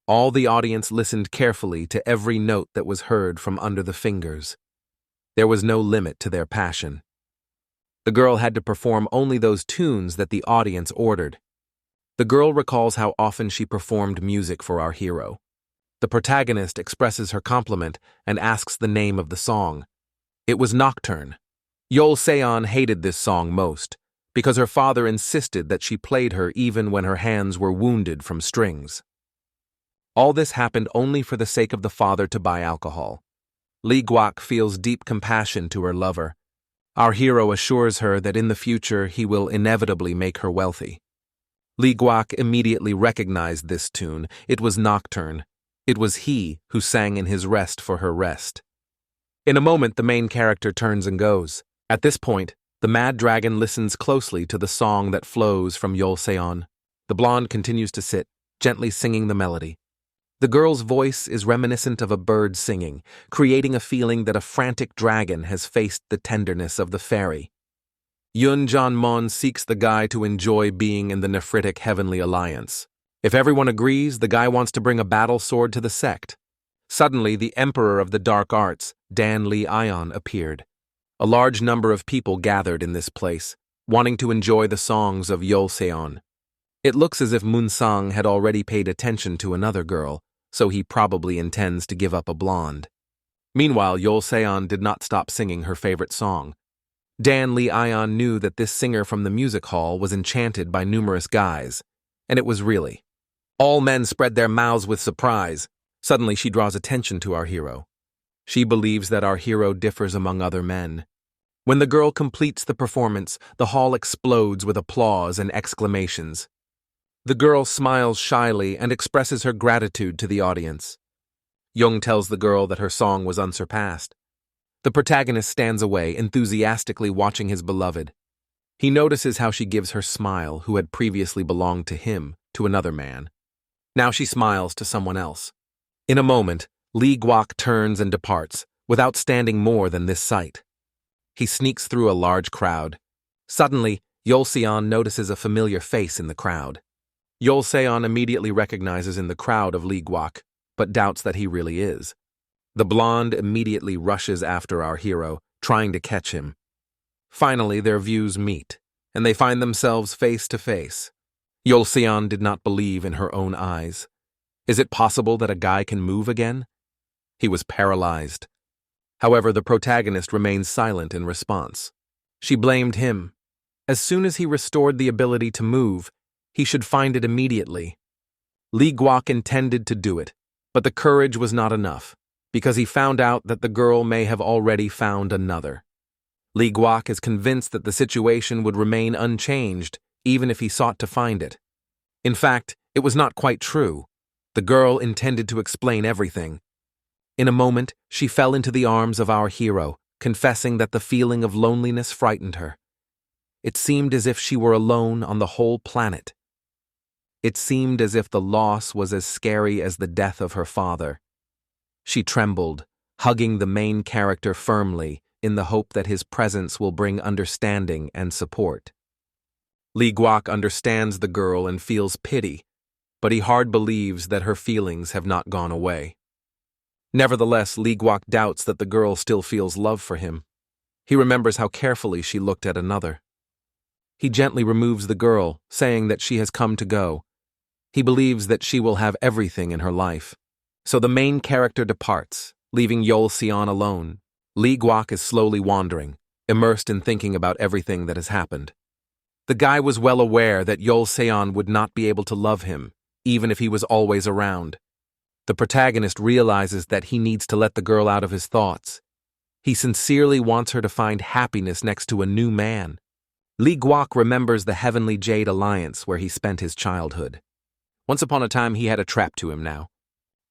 All the audience listened carefully to every note that was heard from under the fingers. There was no limit to their passion. The girl had to perform only those tunes that the audience ordered. The girl recalls how often she performed music for our hero. The protagonist expresses her compliment and asks the name of the song. It was Nocturne. Yol Seon hated this song most, because her father insisted that she played her even when her hands were wounded from strings. All this happened only for the sake of the father to buy alcohol. Li Guok feels deep compassion to her lover. Our hero assures her that in the future he will inevitably make her wealthy. Li Guok immediately recognized this tune. It was Nocturne. It was he who sang in his rest for her rest. In a moment, the main character turns and goes. At this point, the Mad Dragon listens closely to the song that flows from Yol Seon. The blonde continues to sit, gently singing the melody. The girl's voice is reminiscent of a bird singing, creating a feeling that a frantic dragon has faced the tenderness of the fairy. Yun Janmon seeks the guy to enjoy being in the nephritic heavenly alliance. If everyone agrees, the guy wants to bring a battle sword to the sect. Suddenly, the emperor of the dark arts, Dan Li Ion, appeared. A large number of people gathered in this place, wanting to enjoy the songs of Yol Seon. It looks as if Mun Sang had already paid attention to another girl, so he probably intends to give up a blonde. Meanwhile, Yol Seon did not stop singing her favorite song. Dan Li Ion knew that this singer from the music hall was enchanted by numerous guys, and it was really. All men spread their mouths with surprise. Suddenly she draws attention to our hero. She believes that our hero differs among other men. When the girl completes the performance, the hall explodes with applause and exclamations. The girl smiles shyly and expresses her gratitude to the audience. Young tells the girl that her song was unsurpassed. The protagonist stands away, enthusiastically watching his beloved. He notices how she gives her smile, who had previously belonged to him, to another man. Now she smiles to someone else. In a moment, Li Guok turns and departs, without standing more than this sight. He sneaks through a large crowd. Suddenly, Yol Seon notices a familiar face in the crowd. Yol Seon immediately recognizes in the crowd of Li Guok, but doubts that he really is. The blonde immediately rushes after our hero, trying to catch him. Finally, their views meet, and they find themselves face to face. Yol Seon did not believe in her own eyes. Is it possible that a guy can move again? He was paralyzed. However, the protagonist remains silent in response. She blamed him. As soon as he restored the ability to move, he should find it immediately. Li Guok intended to do it, but the courage was not enough, because he found out that the girl may have already found another. Li Guok is convinced that the situation would remain unchanged even if he sought to find it. In fact, it was not quite true. The girl intended to explain everything. In a moment, she fell into the arms of our hero, confessing that the feeling of loneliness frightened her. It seemed as if she were alone on the whole planet. It seemed as if the loss was as scary as the death of her father. She trembled, hugging the main character firmly in the hope that his presence will bring understanding and support. Li Guok understands the girl and feels pity, but he hard believes that her feelings have not gone away. Nevertheless, Li Guok doubts that the girl still feels love for him. He remembers how carefully she looked at another. He gently removes the girl, saying that she has come to go. He believes that she will have everything in her life. So the main character departs, leaving Yol Xian alone. Li Guok is slowly wandering, immersed in thinking about everything that has happened. The guy was well aware that Yol Xian would not be able to love him, even if he was always around. The protagonist realizes that he needs to let the girl out of his thoughts. He sincerely wants her to find happiness next to a new man. Li Guok remembers the Heavenly Jade Alliance where he spent his childhood. Once upon a time he had a trap to him now.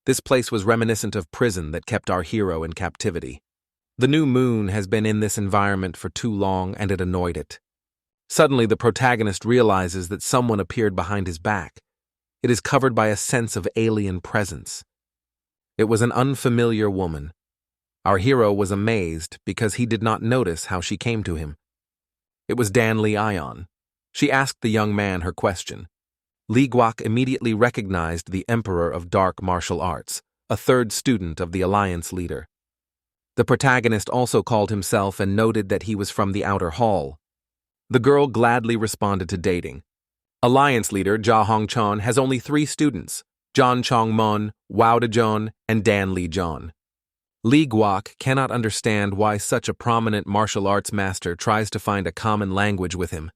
This place was reminiscent of prison that kept our hero in captivity. The new moon has been in this environment for too long and it annoyed it. Suddenly the protagonist realizes that someone appeared behind his back. It is covered by a sense of alien presence. It was an unfamiliar woman. Our hero was amazed because he did not notice how she came to him. It was Dan Li Ion. She asked the young man her question. Li Guok immediately recognized the Emperor of Dark Martial Arts, a third student of the Alliance leader. The protagonist also called himself and noted that he was from the outer hall. The girl gladly responded to dating. Alliance leader Jia Hongchon has only 3 students, John Chongmon, Wao Dejon, and Dan Li John. Li Guok cannot understand why such a prominent martial arts master tries to find a common language with him.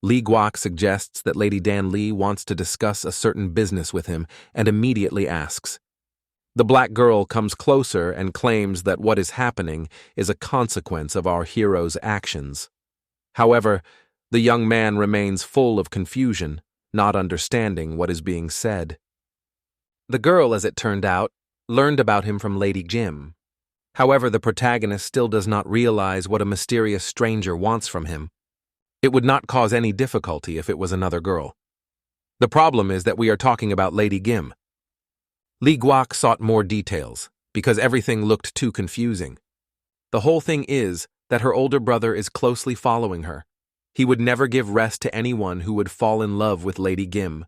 Li Guok suggests that Lady Dan Li wants to discuss a certain business with him and immediately asks. The black girl comes closer and claims that what is happening is a consequence of our hero's actions. However, the young man remains full of confusion, not understanding what is being said. The girl, as it turned out, learned about him from Lady Jim. However, the protagonist still does not realize what a mysterious stranger wants from him. It would not cause any difficulty if it was another girl. The problem is that we are talking about Lady Jim. Li Guok sought more details, because everything looked too confusing. The whole thing is that her older brother is closely following her. He would never give rest to anyone who would fall in love with Lady Jim.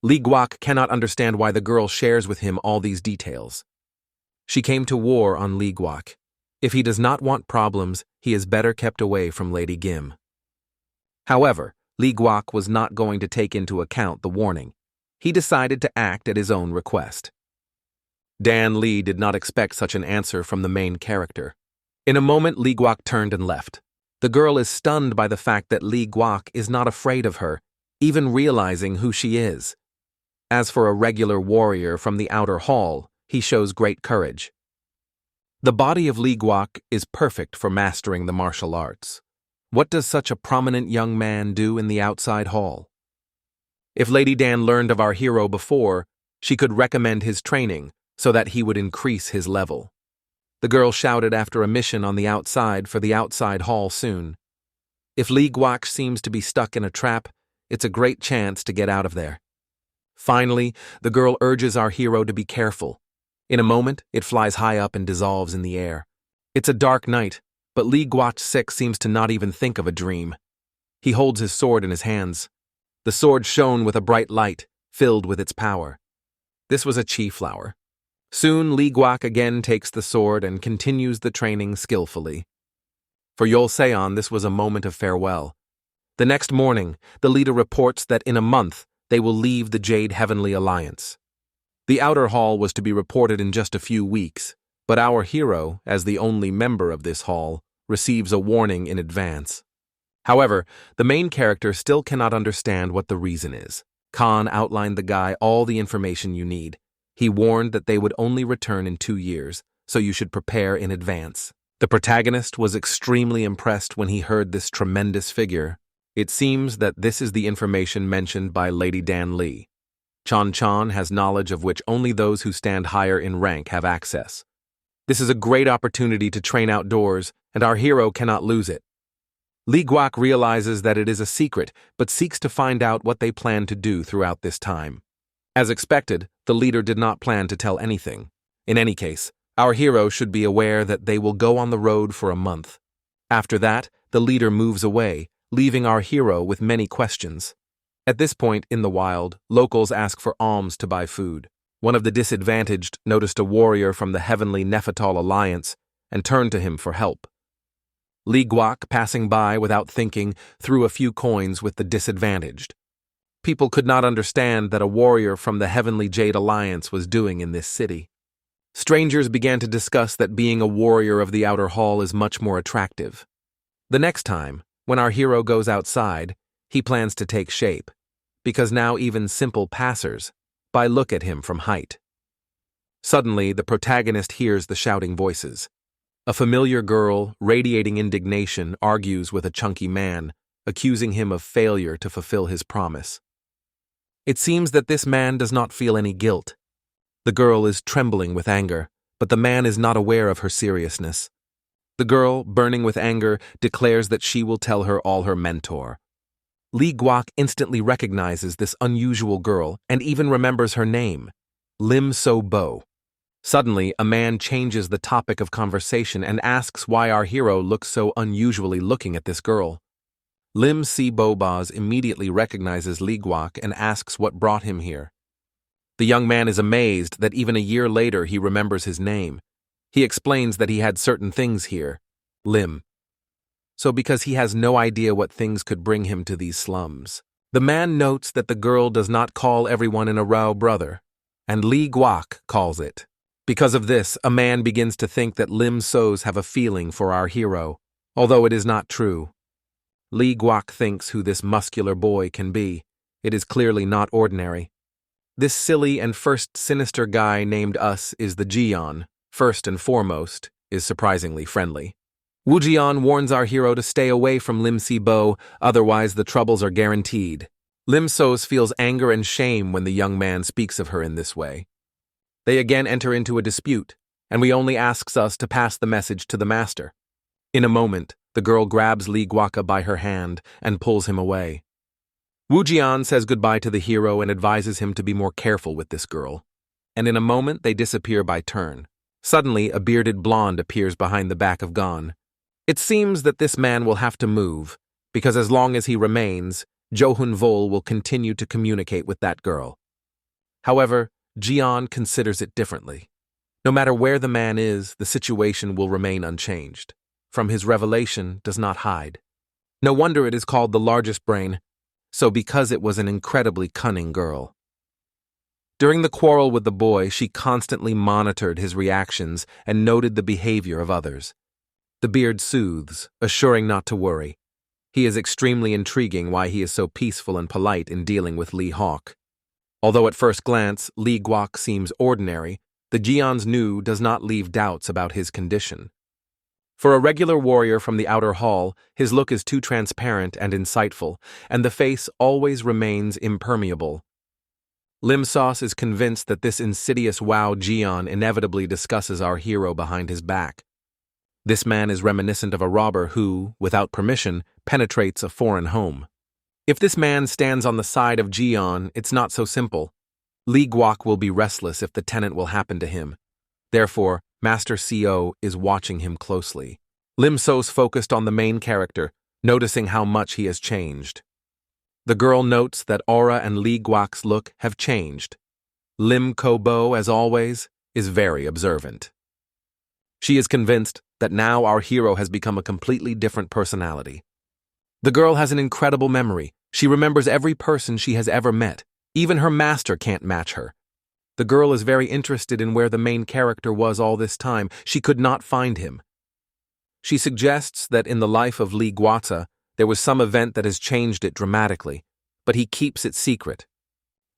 Li Guok cannot understand why the girl shares with him all these details. She came to war on Li Guok. If he does not want problems, he is better kept away from Lady Jim. However, Li Guok was not going to take into account the warning. He decided to act at his own request. Dan Li did not expect such an answer from the main character. In a moment, Li Guok turned and left. The girl is stunned by the fact that Li Guok is not afraid of her, even realizing who she is. As for a regular warrior from the outer hall, he shows great courage. The body of Li Guok is perfect for mastering the martial arts. What does such a prominent young man do in the outside hall? If Lady Dan learned of our hero before, she could recommend his training so that he would increase his level. The girl shouted after a mission on the outside for the outside hall soon. If Li Guok seems to be stuck in a trap, it's a great chance to get out of there. Finally, the girl urges our hero to be careful. In a moment, it flies high up and dissolves in the air. It's a dark night, but Li Guok 6 seems to not even think of a dream. He holds his sword in his hands. The sword shone with a bright light, filled with its power. This was a chi flower. Soon, Li Guok again takes the sword and continues the training skillfully. For Yol Xian, this was a moment of farewell. The next morning, the leader reports that in a month, they will leave the Jade Heavenly Alliance. The outer hall was to be reported in just a few weeks. But our hero, as the only member of this hall, receives a warning in advance. However, the main character still cannot understand what the reason is. Khan outlined the guy all the information you need. He warned that they would only return in 2 years, so you should prepare in advance. The protagonist was extremely impressed when he heard this tremendous figure. It seems that this is the information mentioned by Lady Dan Lee. Chan Chan has knowledge of which only those who stand higher in rank have access. This is a great opportunity to train outdoors, and our hero cannot lose it. Li Guak realizes that it is a secret, but seeks to find out what they plan to do throughout this time. As expected, the leader did not plan to tell anything. In any case, our hero should be aware that they will go on the road for a month. After that, the leader moves away, leaving our hero with many questions. At this point in the wild, locals ask for alms to buy food. One of the disadvantaged noticed a warrior from the Heavenly Nephital Alliance and turned to him for help. Li Guak, passing by without thinking, threw a few coins with the disadvantaged. People could not understand that a warrior from the Heavenly Jade Alliance was doing in this city. Strangers began to discuss that being a warrior of the outer hall is much more attractive. The next time, when our hero goes outside, he plans to take shape, because now even simple passers-by look at him from height. Suddenly, the protagonist hears the shouting voices. A familiar girl, radiating indignation, argues with a chunky man, accusing him of failure to fulfill his promise. It seems that this man does not feel any guilt. The girl is trembling with anger, but the man is not aware of her seriousness. The girl, burning with anger, declares that she will tell her all her mentor. Li Guak instantly recognizes this unusual girl and even remembers her name, Lim So Bo. Suddenly, a man changes the topic of conversation and asks why our hero looks so unusually looking at this girl. Lim Si Bo Baz immediately recognizes Li Guak and asks what brought him here. The young man is amazed that even a year later he remembers his name. He explains that he had certain things here, Lim. So because he has no idea what things could bring him to these slums. The man notes that the girl does not call everyone in a row brother, and Li Guak calls it. Because of this, a man begins to think that Lim Sos have a feeling for our hero, although it is not true. Li Guak thinks who this muscular boy can be. It is clearly not ordinary. This silly and first sinister guy named Us is the Jian, first and foremost, is surprisingly friendly. Wu Jian warns our hero to stay away from Lim Si Bo, otherwise the troubles are guaranteed. Lim Sos feels anger and shame when the young man speaks of her in this way. They again enter into a dispute, and we only asks us to pass the message to the master. In a moment, the girl grabs Li Guaka by her hand and pulls him away. Wu Jian says goodbye to the hero and advises him to be more careful with this girl. And in a moment, they disappear by turn. Suddenly, a bearded blonde appears behind the back of Gon. It seems that this man will have to move, because as long as he remains, Johun Vol will continue to communicate with that girl. However, Jian considers it differently. No matter where the man is, the situation will remain unchanged. From his revelation does not hide. No wonder it is called the largest brain, so because it was an incredibly cunning girl. During the quarrel with the boy, she constantly monitored his reactions and noted the behavior of others. The beard soothes, assuring not to worry. He is extremely intriguing why he is so peaceful and polite in dealing with Li Hawk. Although at first glance, Li Guak seems ordinary, the Jian's Nu does not leave doubts about his condition. For a regular warrior from the outer hall, his look is too transparent and insightful, and the face always remains impermeable. Lim Sauce is convinced that this insidious Wao Jian inevitably discusses our hero behind his back. This man is reminiscent of a robber who, without permission, penetrates a foreign home. If this man stands on the side of Jian, it's not so simple. Li Guak will be restless if the tenant will happen to him. Therefore, Master CO is watching him closely. Lim So's focused on the main character, noticing how much he has changed. The girl notes that Aura and Li Guak's look have changed. Lim Kobo, as always, is very observant. She is convinced that now our hero has become a completely different personality. The girl has an incredible memory. She remembers every person she has ever met. Even her master can't match her. The girl is very interested in where the main character was all this time. She could not find him. She suggests that in the life of Li Guata, there was some event that has changed it dramatically, but he keeps it secret.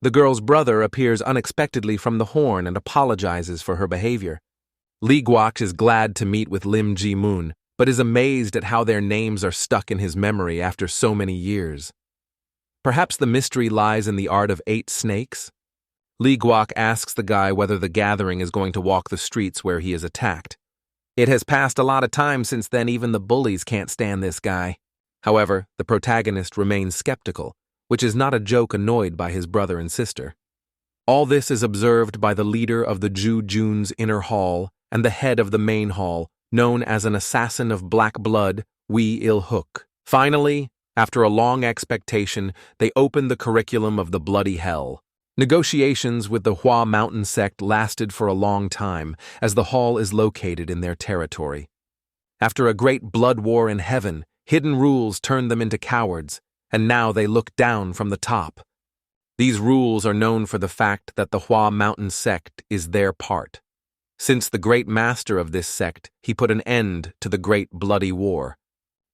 The girl's brother appears unexpectedly from the horn and apologizes for her behavior. Li Guak is glad to meet with Lim Ji Moon, but is amazed at how their names are stuck in his memory after so many years. Perhaps the mystery lies in the art of 8 snakes? Li Guak asks the guy whether the gathering is going to walk the streets where he is attacked. It has passed a lot of time since then, even the bullies can't stand this guy. However, the protagonist remains skeptical, which is not a joke annoyed by his brother and sister. All this is observed by the leader of the Ju Jun's inner hall and the head of the main hall, known as an assassin of black blood, Wee Il Hook. Finally, after a long expectation, they open the curriculum of the Bloody Hell. Negotiations with the Hua Mountain sect lasted for a long time, as the hall is located in their territory. After a great blood war in heaven, hidden rules turned them into cowards, and now they look down from the top. These rules are known for the fact that the Hua Mountain sect is their part. Since the great master of this sect, he put an end to the great bloody war.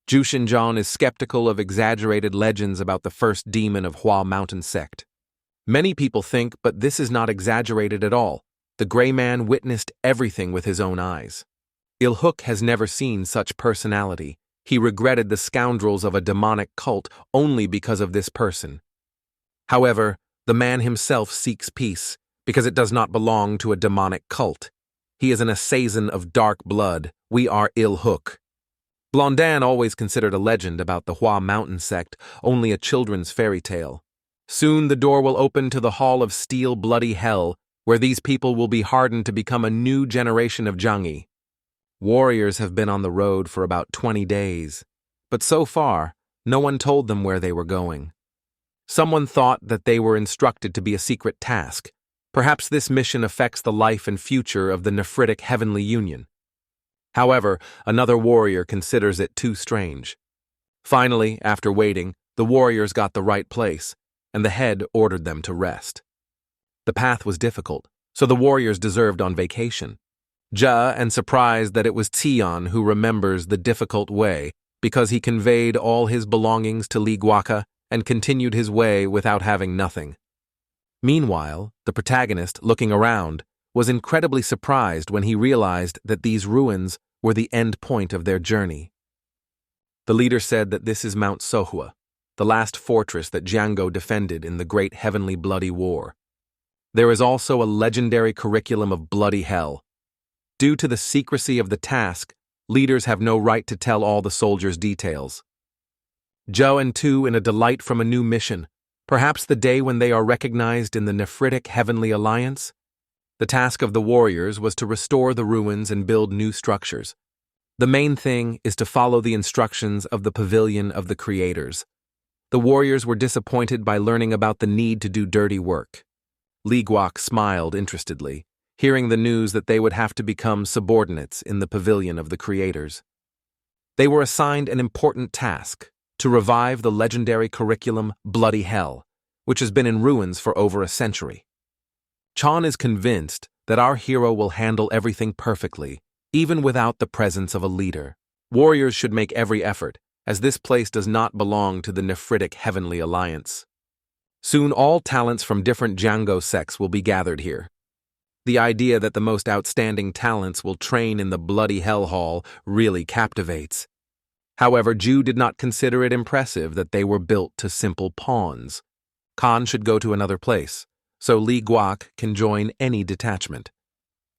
Ju Xinjiang is skeptical of exaggerated legends about the first demon of Hua Mountain sect. Many people think, but this is not exaggerated at all. The gray man witnessed everything with his own eyes. Il Hook has never seen such personality. He regretted the scoundrels of a demonic cult only because of this person. However, the man himself seeks peace, because it does not belong to a demonic cult. He is an assassin of dark blood. We are Il Hook. Blondin always considered a legend about the Hua Mountain sect only a children's fairy tale. Soon the door will open to the Hall of Steel Bloody Hell, where these people will be hardened to become a new generation of Zhangyi. Warriors have been on the road for about 20 days, but so far, no one told them where they were going. Someone thought that they were instructed to be a secret task. Perhaps this mission affects the life and future of the Nephritic Heavenly Union. However, another warrior considers it too strange. Finally, after waiting, the warriors got the right place, and the head ordered them to rest. The path was difficult, so the warriors deserved on vacation. Ja and surprised that it was Tion who remembers the difficult way because he conveyed all his belongings to Li Guaka and continued his way without having nothing. Meanwhile, the protagonist, looking around, was incredibly surprised when he realized that these ruins were the end point of their journey. The leader said that this is Mount Sohua, the last fortress that Jiango defended in the Great Heavenly Bloody War. There is also a legendary curriculum of bloody hell. Due to the secrecy of the task, leaders have no right to tell all the soldiers' details. Zhou and Tu in a delight from a new mission, perhaps the day when they are recognized in the Nephritic Heavenly Alliance. The task of the warriors was to restore the ruins and build new structures. The main thing is to follow the instructions of the Pavilion of the Creators. The warriors were disappointed by learning about the need to do dirty work. Li Guak smiled interestedly, hearing the news that they would have to become subordinates in the Pavilion of the Creators. They were assigned an important task, to revive the legendary curriculum Bloody Hell, which has been in ruins for over a century. Chan is convinced that our hero will handle everything perfectly, even without the presence of a leader. Warriors should make every effort, as this place does not belong to the Nephritic Heavenly Alliance. Soon all talents from different Jiango sects will be gathered here. The idea that the most outstanding talents will train in the Bloody Hell Hall really captivates. However, Ju did not consider it impressive that they were built to simple pawns. Khan should go to another place, so Li Guak can join any detachment.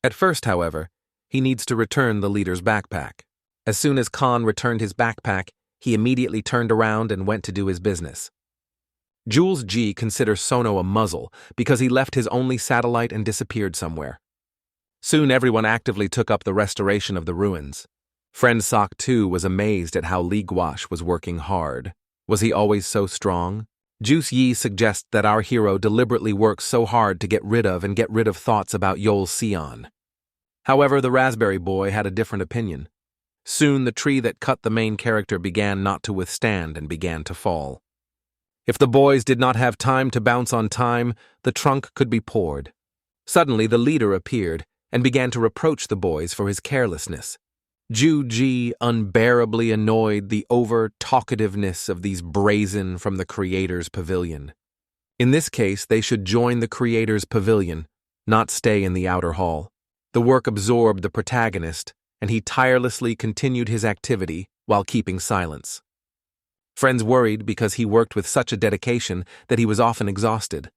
At first, however, he needs to return the leader's backpack. As soon as Khan returned his backpack, he immediately turned around and went to do his business. Jules G considers Sono a muzzle because he left his only satellite and disappeared somewhere. Soon everyone actively took up the restoration of the ruins. Friend Sok too was amazed at how Li Guash was working hard. Was he always so strong? Juice Yi suggests that our hero deliberately works so hard to get rid of thoughts about Yol Sion. However, the Raspberry Boy had a different opinion. Soon the tree that cut the main character began not to withstand and began to fall. If the boys did not have time to bounce on time, the trunk could be poured. Suddenly, the leader appeared and began to reproach the boys for his carelessness. Ju-ji unbearably annoyed the over-talkativeness of these brazen from the creator's pavilion. In this case, they should join the creator's pavilion, not stay in the outer hall. The work absorbed the protagonist, and he tirelessly continued his activity while keeping silence. Friends worried because he worked with such a dedication that he was often exhausted.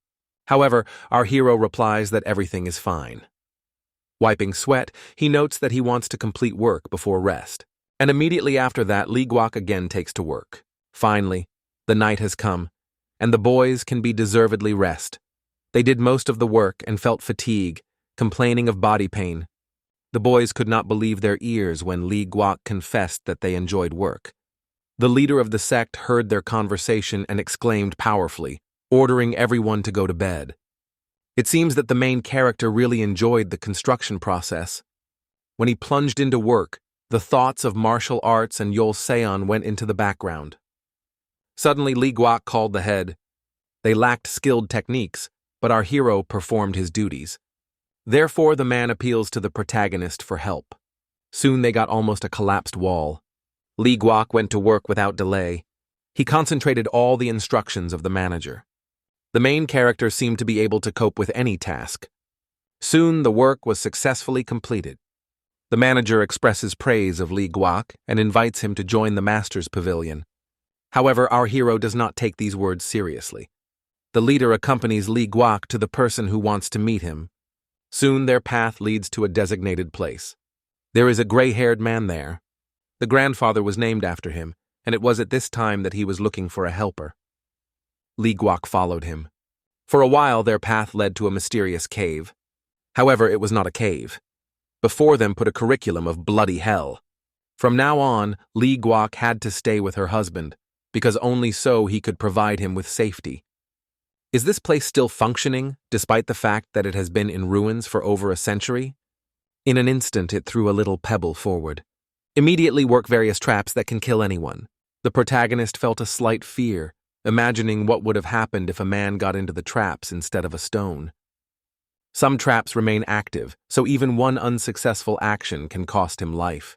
However, our hero replies that everything is fine. Wiping sweat, he notes that he wants to complete work before rest. And immediately after that, Lee Guok again takes to work. Finally, the night has come, and the boys can be deservedly rest. They did most of the work and felt fatigue, complaining of body pain. The boys could not believe their ears when Lee Guok confessed that they enjoyed work. The leader of the sect heard their conversation and exclaimed powerfully, ordering everyone to go to bed. It seems that the main character really enjoyed the construction process. When he plunged into work, the thoughts of martial arts and Yol-seon went into the background. Suddenly, Lee Guok called the head. They lacked skilled techniques, but our hero performed his duties. Therefore, the man appeals to the protagonist for help. Soon they got almost a collapsed wall. Lee Guok went to work without delay. He concentrated all the instructions of the manager. The main character seemed to be able to cope with any task. Soon the work was successfully completed. The manager expresses praise of Lee Guok and invites him to join the master's pavilion. However, our hero does not take these words seriously. The leader accompanies Lee Guok to the person who wants to meet him. Soon their path leads to a designated place. There is a gray-haired man there. The grandfather was named after him, and it was at this time that he was looking for a helper. Lee Guok followed him. For a while, their path led to a mysterious cave. However, it was not a cave. Before them put a curriculum of bloody hell. From now on, Lee Guok had to stay with her husband, because only so he could provide him with safety. Is this place still functioning, despite the fact that it has been in ruins for over a century? In an instant, it threw a little pebble forward. Immediately work various traps that can kill anyone. The protagonist felt a slight fear, imagining what would have happened if a man got into the traps instead of a stone. Some traps remain active, so even one unsuccessful action can cost him life.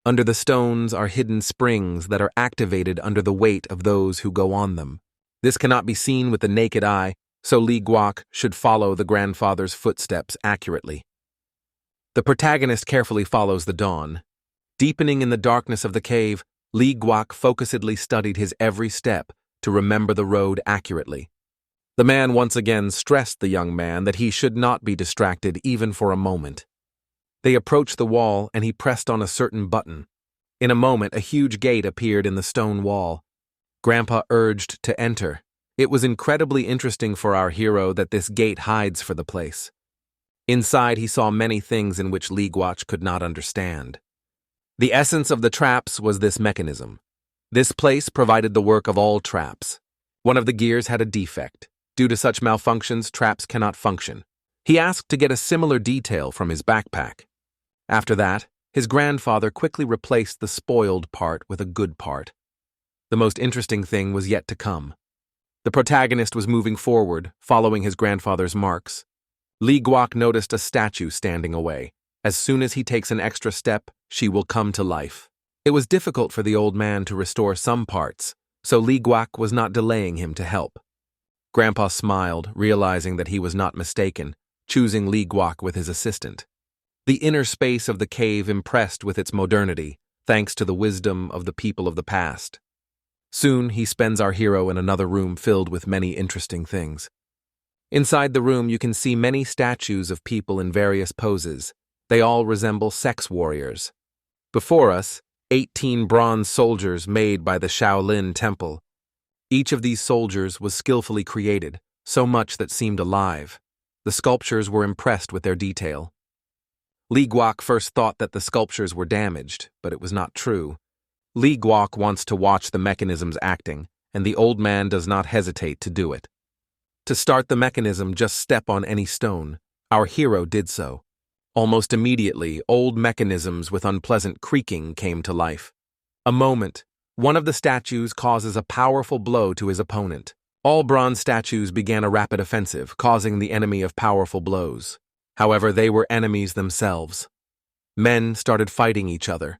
Under the stones are hidden springs that are activated under the weight of those who go on them. This cannot be seen with the naked eye, so Lee Guok should follow the grandfather's footsteps accurately. The protagonist carefully follows the dawn. Deepening in the darkness of the cave, Lee Guok focusedly studied his every step to remember the road accurately. The man once again stressed the young man that he should not be distracted even for a moment. They approached the wall and he pressed on a certain button. In a moment, a huge gate appeared in the stone wall. Grandpa urged to enter. It was incredibly interesting for our hero that this gate hides for the place. Inside, he saw many things in which Lee Guok could not understand. The essence of the traps was this mechanism. This place provided the work of all traps. One of the gears had a defect. Due to such malfunctions, traps cannot function. He asked to get a similar detail from his backpack. After that, his grandfather quickly replaced the spoiled part with a good part. The most interesting thing was yet to come. The protagonist was moving forward, following his grandfather's marks. Lee Guok noticed a statue standing away. As soon as he takes an extra step, she will come to life. It was difficult for the old man to restore some parts, so Lee Guok was not delaying him to help. Grandpa smiled, realizing that he was not mistaken, choosing Lee Guok with his assistant. The inner space of the cave impressed with its modernity, thanks to the wisdom of the people of the past. Soon, he spends our hero in another room filled with many interesting things. Inside the room, you can see many statues of people in various poses. They all resemble sex warriors. Before us, 18 bronze soldiers made by the Shaolin Temple. Each of these soldiers was skillfully created, so much that seemed alive. The sculptures were impressed with their detail. Lee Guok first thought that the sculptures were damaged, but it was not true. Lee Guok wants to watch the mechanisms acting, and the old man does not hesitate to do it. To start the mechanism, just step on any stone. Our hero did so. Almost immediately, old mechanisms with unpleasant creaking came to life. A moment, one of the statues causes a powerful blow to his opponent. All bronze statues began a rapid offensive, causing the enemy of powerful blows. However, they were enemies themselves. Men started fighting each other.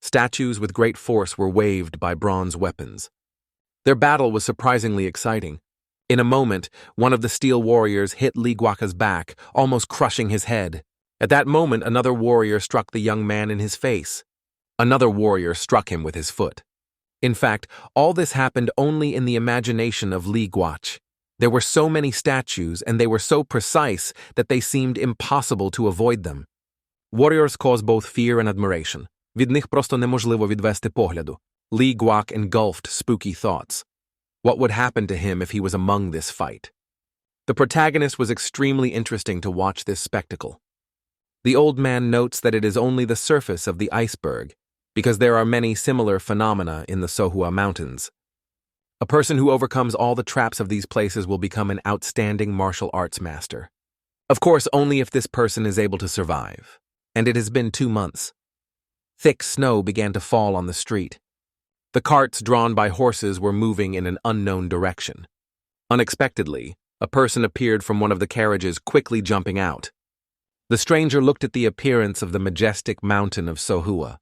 Statues with great force were waved by bronze weapons. Their battle was surprisingly exciting. In a moment, one of the steel warriors hit Li Guaca's back, almost crushing his head. At that moment, another warrior struck the young man in his face. Another warrior struck him with his foot. In fact, all this happened only in the imagination of Li Guach. There were so many statues, and they were so precise that they seemed impossible to avoid them. Warriors cause both fear and admiration. Від них просто неможливо відвести погляду. Li Guach engulfed spooky thoughts. What would happen to him if he was among this fight? The protagonist was extremely interesting to watch this spectacle. The old man notes that it is only the surface of the iceberg, because there are many similar phenomena in the Sohua Mountains. A person who overcomes all the traps of these places will become an outstanding martial arts master. Of course, only if this person is able to survive. And it has been 2 months. Thick snow began to fall on the street. The carts drawn by horses were moving in an unknown direction. Unexpectedly, a person appeared from one of the carriages, quickly jumping out. The stranger looked at the appearance of the majestic mountain of Sohua.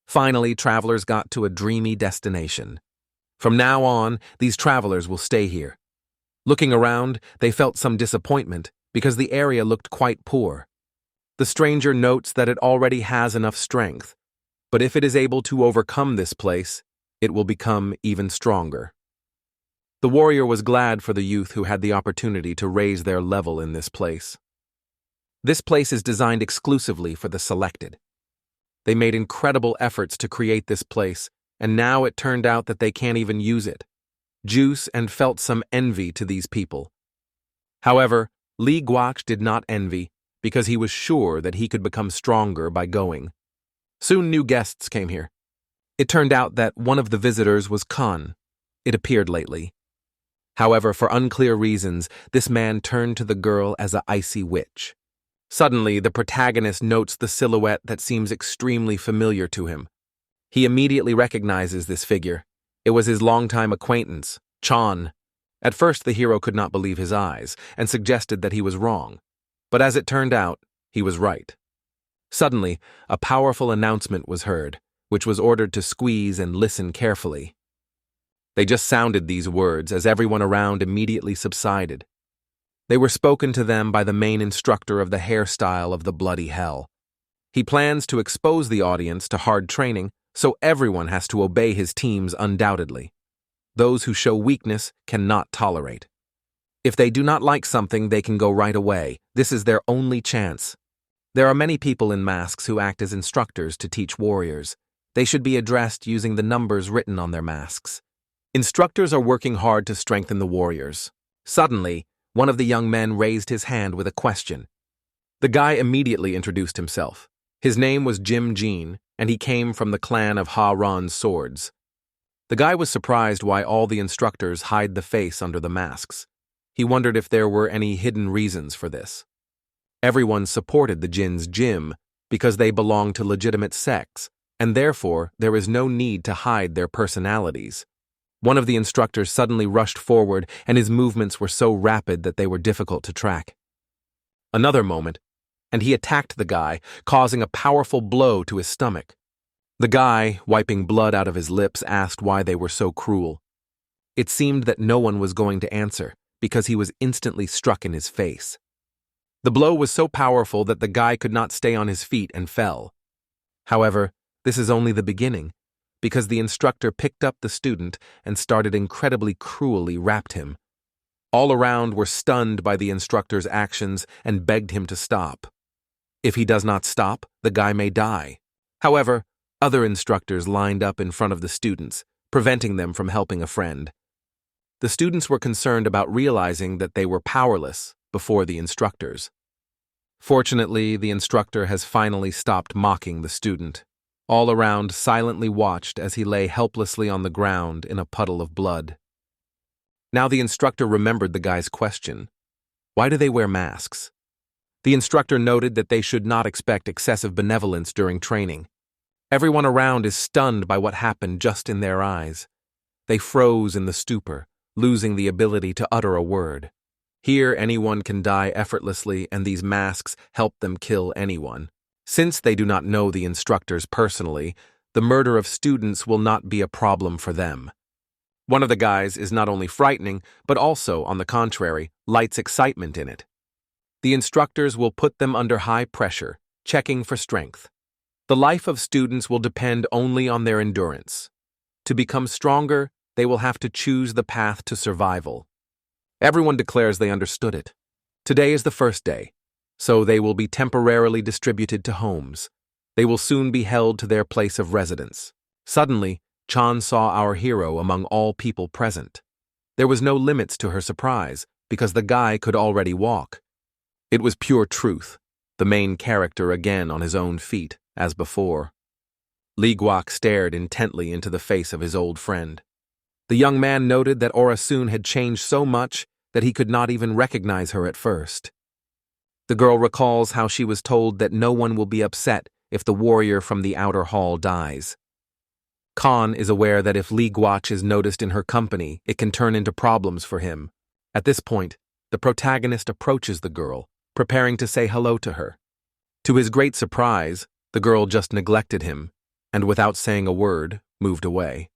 Finally, travelers got to a dreamy destination. From now on, these travelers will stay here. Looking around, they felt some disappointment because the area looked quite poor. The stranger notes that it already has enough strength, but if it is able to overcome this place, it will become even stronger. The warrior was glad for the youth who had the opportunity to raise their level in this place. This place is designed exclusively for the selected. They made incredible efforts to create this place, and now it turned out that they can't even use it. Juice and felt some envy to these people. However, Li Guach did not envy because he was sure that he could become stronger by going. Soon new guests came here. It turned out that one of the visitors was Khan. It appeared lately. However, for unclear reasons, this man turned to the girl as an icy witch. Suddenly, the protagonist notes the silhouette that seems extremely familiar to him. He immediately recognizes this figure. It was his longtime acquaintance, Chan. At first, the hero could not believe his eyes and suggested that he was wrong. But as it turned out, he was right. Suddenly, a powerful announcement was heard, which was ordered to squeeze and listen carefully. They just sounded these words as everyone around immediately subsided. They were spoken to them by the main instructor of the hairstyle of the bloody hell. He plans to expose the audience to hard training, so everyone has to obey his teams undoubtedly. Those who show weakness cannot tolerate. If they do not like something, they can go right away. This is their only chance. There are many people in masks who act as instructors to teach warriors. They should be addressed using the numbers written on their masks. Instructors are working hard to strengthen the warriors. Suddenly, one of the young men raised his hand with a question. The guy immediately introduced himself. His name was Jim Jean, and he came from the clan of Ha Ron's swords. The guy was surprised why all the instructors hide the face under the masks. He wondered if there were any hidden reasons for this. Everyone supported the Jin's Jim because they belong to legitimate sects, and therefore there is no need to hide their personalities. One of the instructors suddenly rushed forward, and his movements were so rapid that they were difficult to track. Another moment, and he attacked the guy, causing a powerful blow to his stomach. The guy, wiping blood out of his lips, asked why they were so cruel. It seemed that no one was going to answer, because he was instantly struck in his face. The blow was so powerful that the guy could not stay on his feet and fell. However, this is only the beginning, because the instructor picked up the student and started incredibly cruelly rapped him. All around were stunned by the instructor's actions and begged him to stop. If he does not stop, the guy may die. However, other instructors lined up in front of the students, preventing them from helping a friend. The students were concerned about realizing that they were powerless before the instructors. Fortunately, the instructor has finally stopped mocking the student. All around silently watched as he lay helplessly on the ground in a puddle of blood. Now the instructor remembered the guy's question. Why do they wear masks? The instructor noted that they should not expect excessive benevolence during training. Everyone around is stunned by what happened just in their eyes. They froze in the stupor, losing the ability to utter a word. Here, anyone can die effortlessly, and these masks help them kill anyone. Since they do not know the instructors personally, the murder of students will not be a problem for them. One of the guys is not only frightening, but also, on the contrary, lights excitement in it. The instructors will put them under high pressure, checking for strength. The life of students will depend only on their endurance. To become stronger, they will have to choose the path to survival. Everyone declares they understood it. Today is the first day, so they will be temporarily distributed to homes. They will soon be held to their place of residence. Suddenly, Chan saw our hero among all people present. There was no limits to her surprise, because the guy could already walk. It was pure truth, the main character again on his own feet, as before. Li Guok stared intently into the face of his old friend. The young man noted that Orasun had changed so much that he could not even recognize her at first. The girl recalls how she was told that no one will be upset if the warrior from the outer hall dies. Khan is aware that if Li Guok is noticed in her company, it can turn into problems for him. At this point, the protagonist approaches the girl, preparing to say hello to her. To his great surprise, the girl just neglected him, and without saying a word, moved away.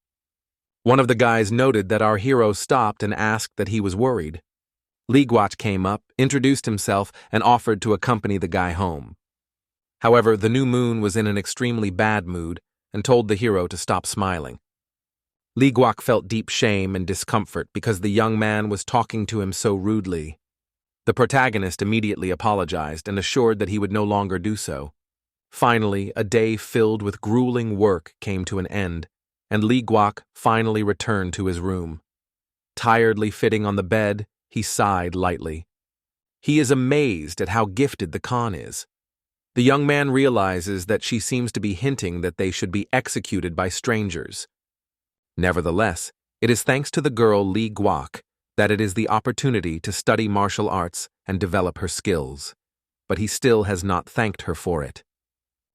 One of the guys noted that our hero stopped and asked that he was worried. Li Guok came up, introduced himself, and offered to accompany the guy home. However, the new moon was in an extremely bad mood and told the hero to stop smiling. Li Guok felt deep shame and discomfort because the young man was talking to him so rudely. The protagonist immediately apologized and assured that he would no longer do so. Finally, a day filled with grueling work came to an end, and Li Guok finally returned to his room. Tiredly sitting on the bed, he sighed lightly. He is amazed at how gifted the Khan is. The young man realizes that she seems to be hinting that they should be executed by strangers. Nevertheless, it is thanks to the girl Li Guok that it is the opportunity to study martial arts and develop her skills, but he still has not thanked her for it.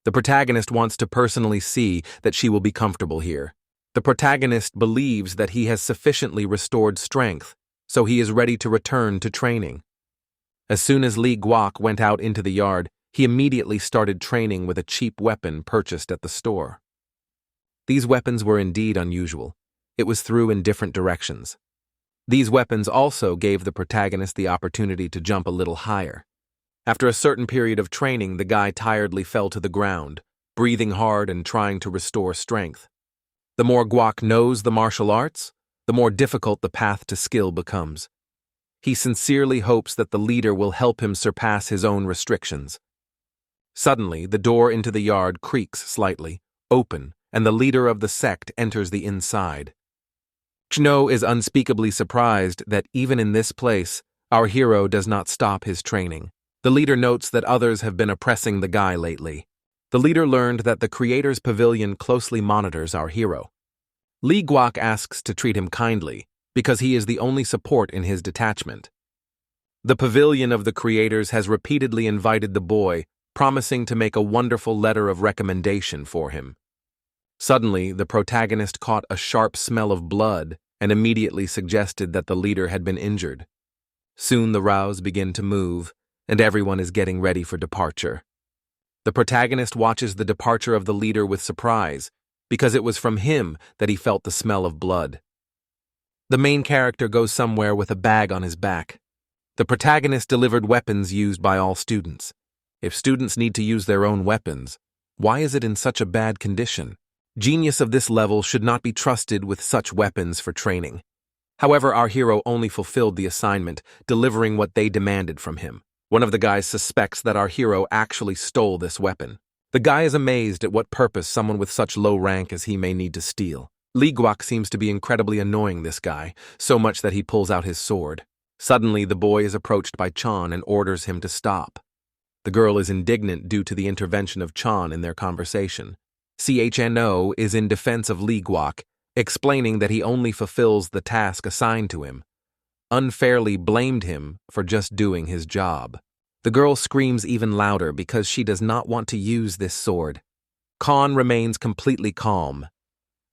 The protagonist wants to personally see that she will be comfortable here. The protagonist believes that he has sufficiently restored strength, so he is ready to return to training. As soon as Li Guok went out into the yard, he immediately started training with a cheap weapon purchased at the store. These weapons were indeed unusual. It was through in different directions. These weapons also gave the protagonist the opportunity to jump a little higher. After a certain period of training, the guy tiredly fell to the ground, breathing hard and trying to restore strength. The more Guok knows the martial arts, the more difficult the path to skill becomes. He sincerely hopes that the leader will help him surpass his own restrictions. Suddenly, the door into the yard creaks slightly, open, and the leader of the sect enters the inside. Chno is unspeakably surprised that even in this place, our hero does not stop his training. The leader notes that others have been oppressing the guy lately. The leader learned that the creator's pavilion closely monitors our hero. Li Guok asks to treat him kindly, because he is the only support in his detachment. The pavilion of the creators has repeatedly invited the boy, promising to make a wonderful letter of recommendation for him. Suddenly, the protagonist caught a sharp smell of blood and immediately suggested that the leader had been injured. Soon the rows begin to move, and everyone is getting ready for departure. The protagonist watches the departure of the leader with surprise, because it was from him that he felt the smell of blood. The main character goes somewhere with a bag on his back. The protagonist delivered weapons used by all students. If students need to use their own weapons, why is it in such a bad condition? Genius of this level should not be trusted with such weapons for training. However, our hero only fulfilled the assignment, delivering what they demanded from him. One of the guys suspects that our hero actually stole this weapon. The guy is amazed at what purpose someone with such low rank as he may need to steal. Li Guok seems to be incredibly annoying this guy, so much that he pulls out his sword. Suddenly, the boy is approached by Chan and orders him to stop. The girl is indignant due to the intervention of Chan in their conversation. CHNO is in defense of Li Guok, explaining that he only fulfills the task assigned to him, unfairly blamed him for just doing his job. The girl screams even louder because she does not want to use this sword. Khan remains completely calm.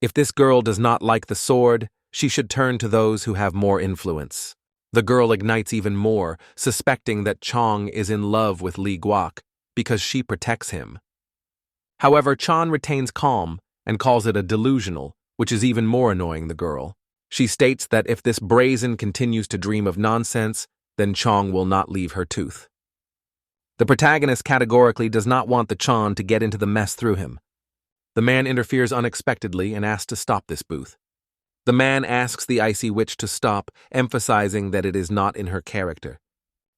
If this girl does not like the sword, she should turn to those who have more influence. The girl ignites even more, suspecting that Chong is in love with Li Guok because she protects him. However, Chan retains calm and calls it a delusional, which is even more annoying the girl. She states that if this brazen continues to dream of nonsense, then Chong will not leave her tooth. The protagonist categorically does not want the Chan to get into the mess through him. The man interferes unexpectedly and asks to stop this booth. The man asks the icy witch to stop, emphasizing that it is not in her character.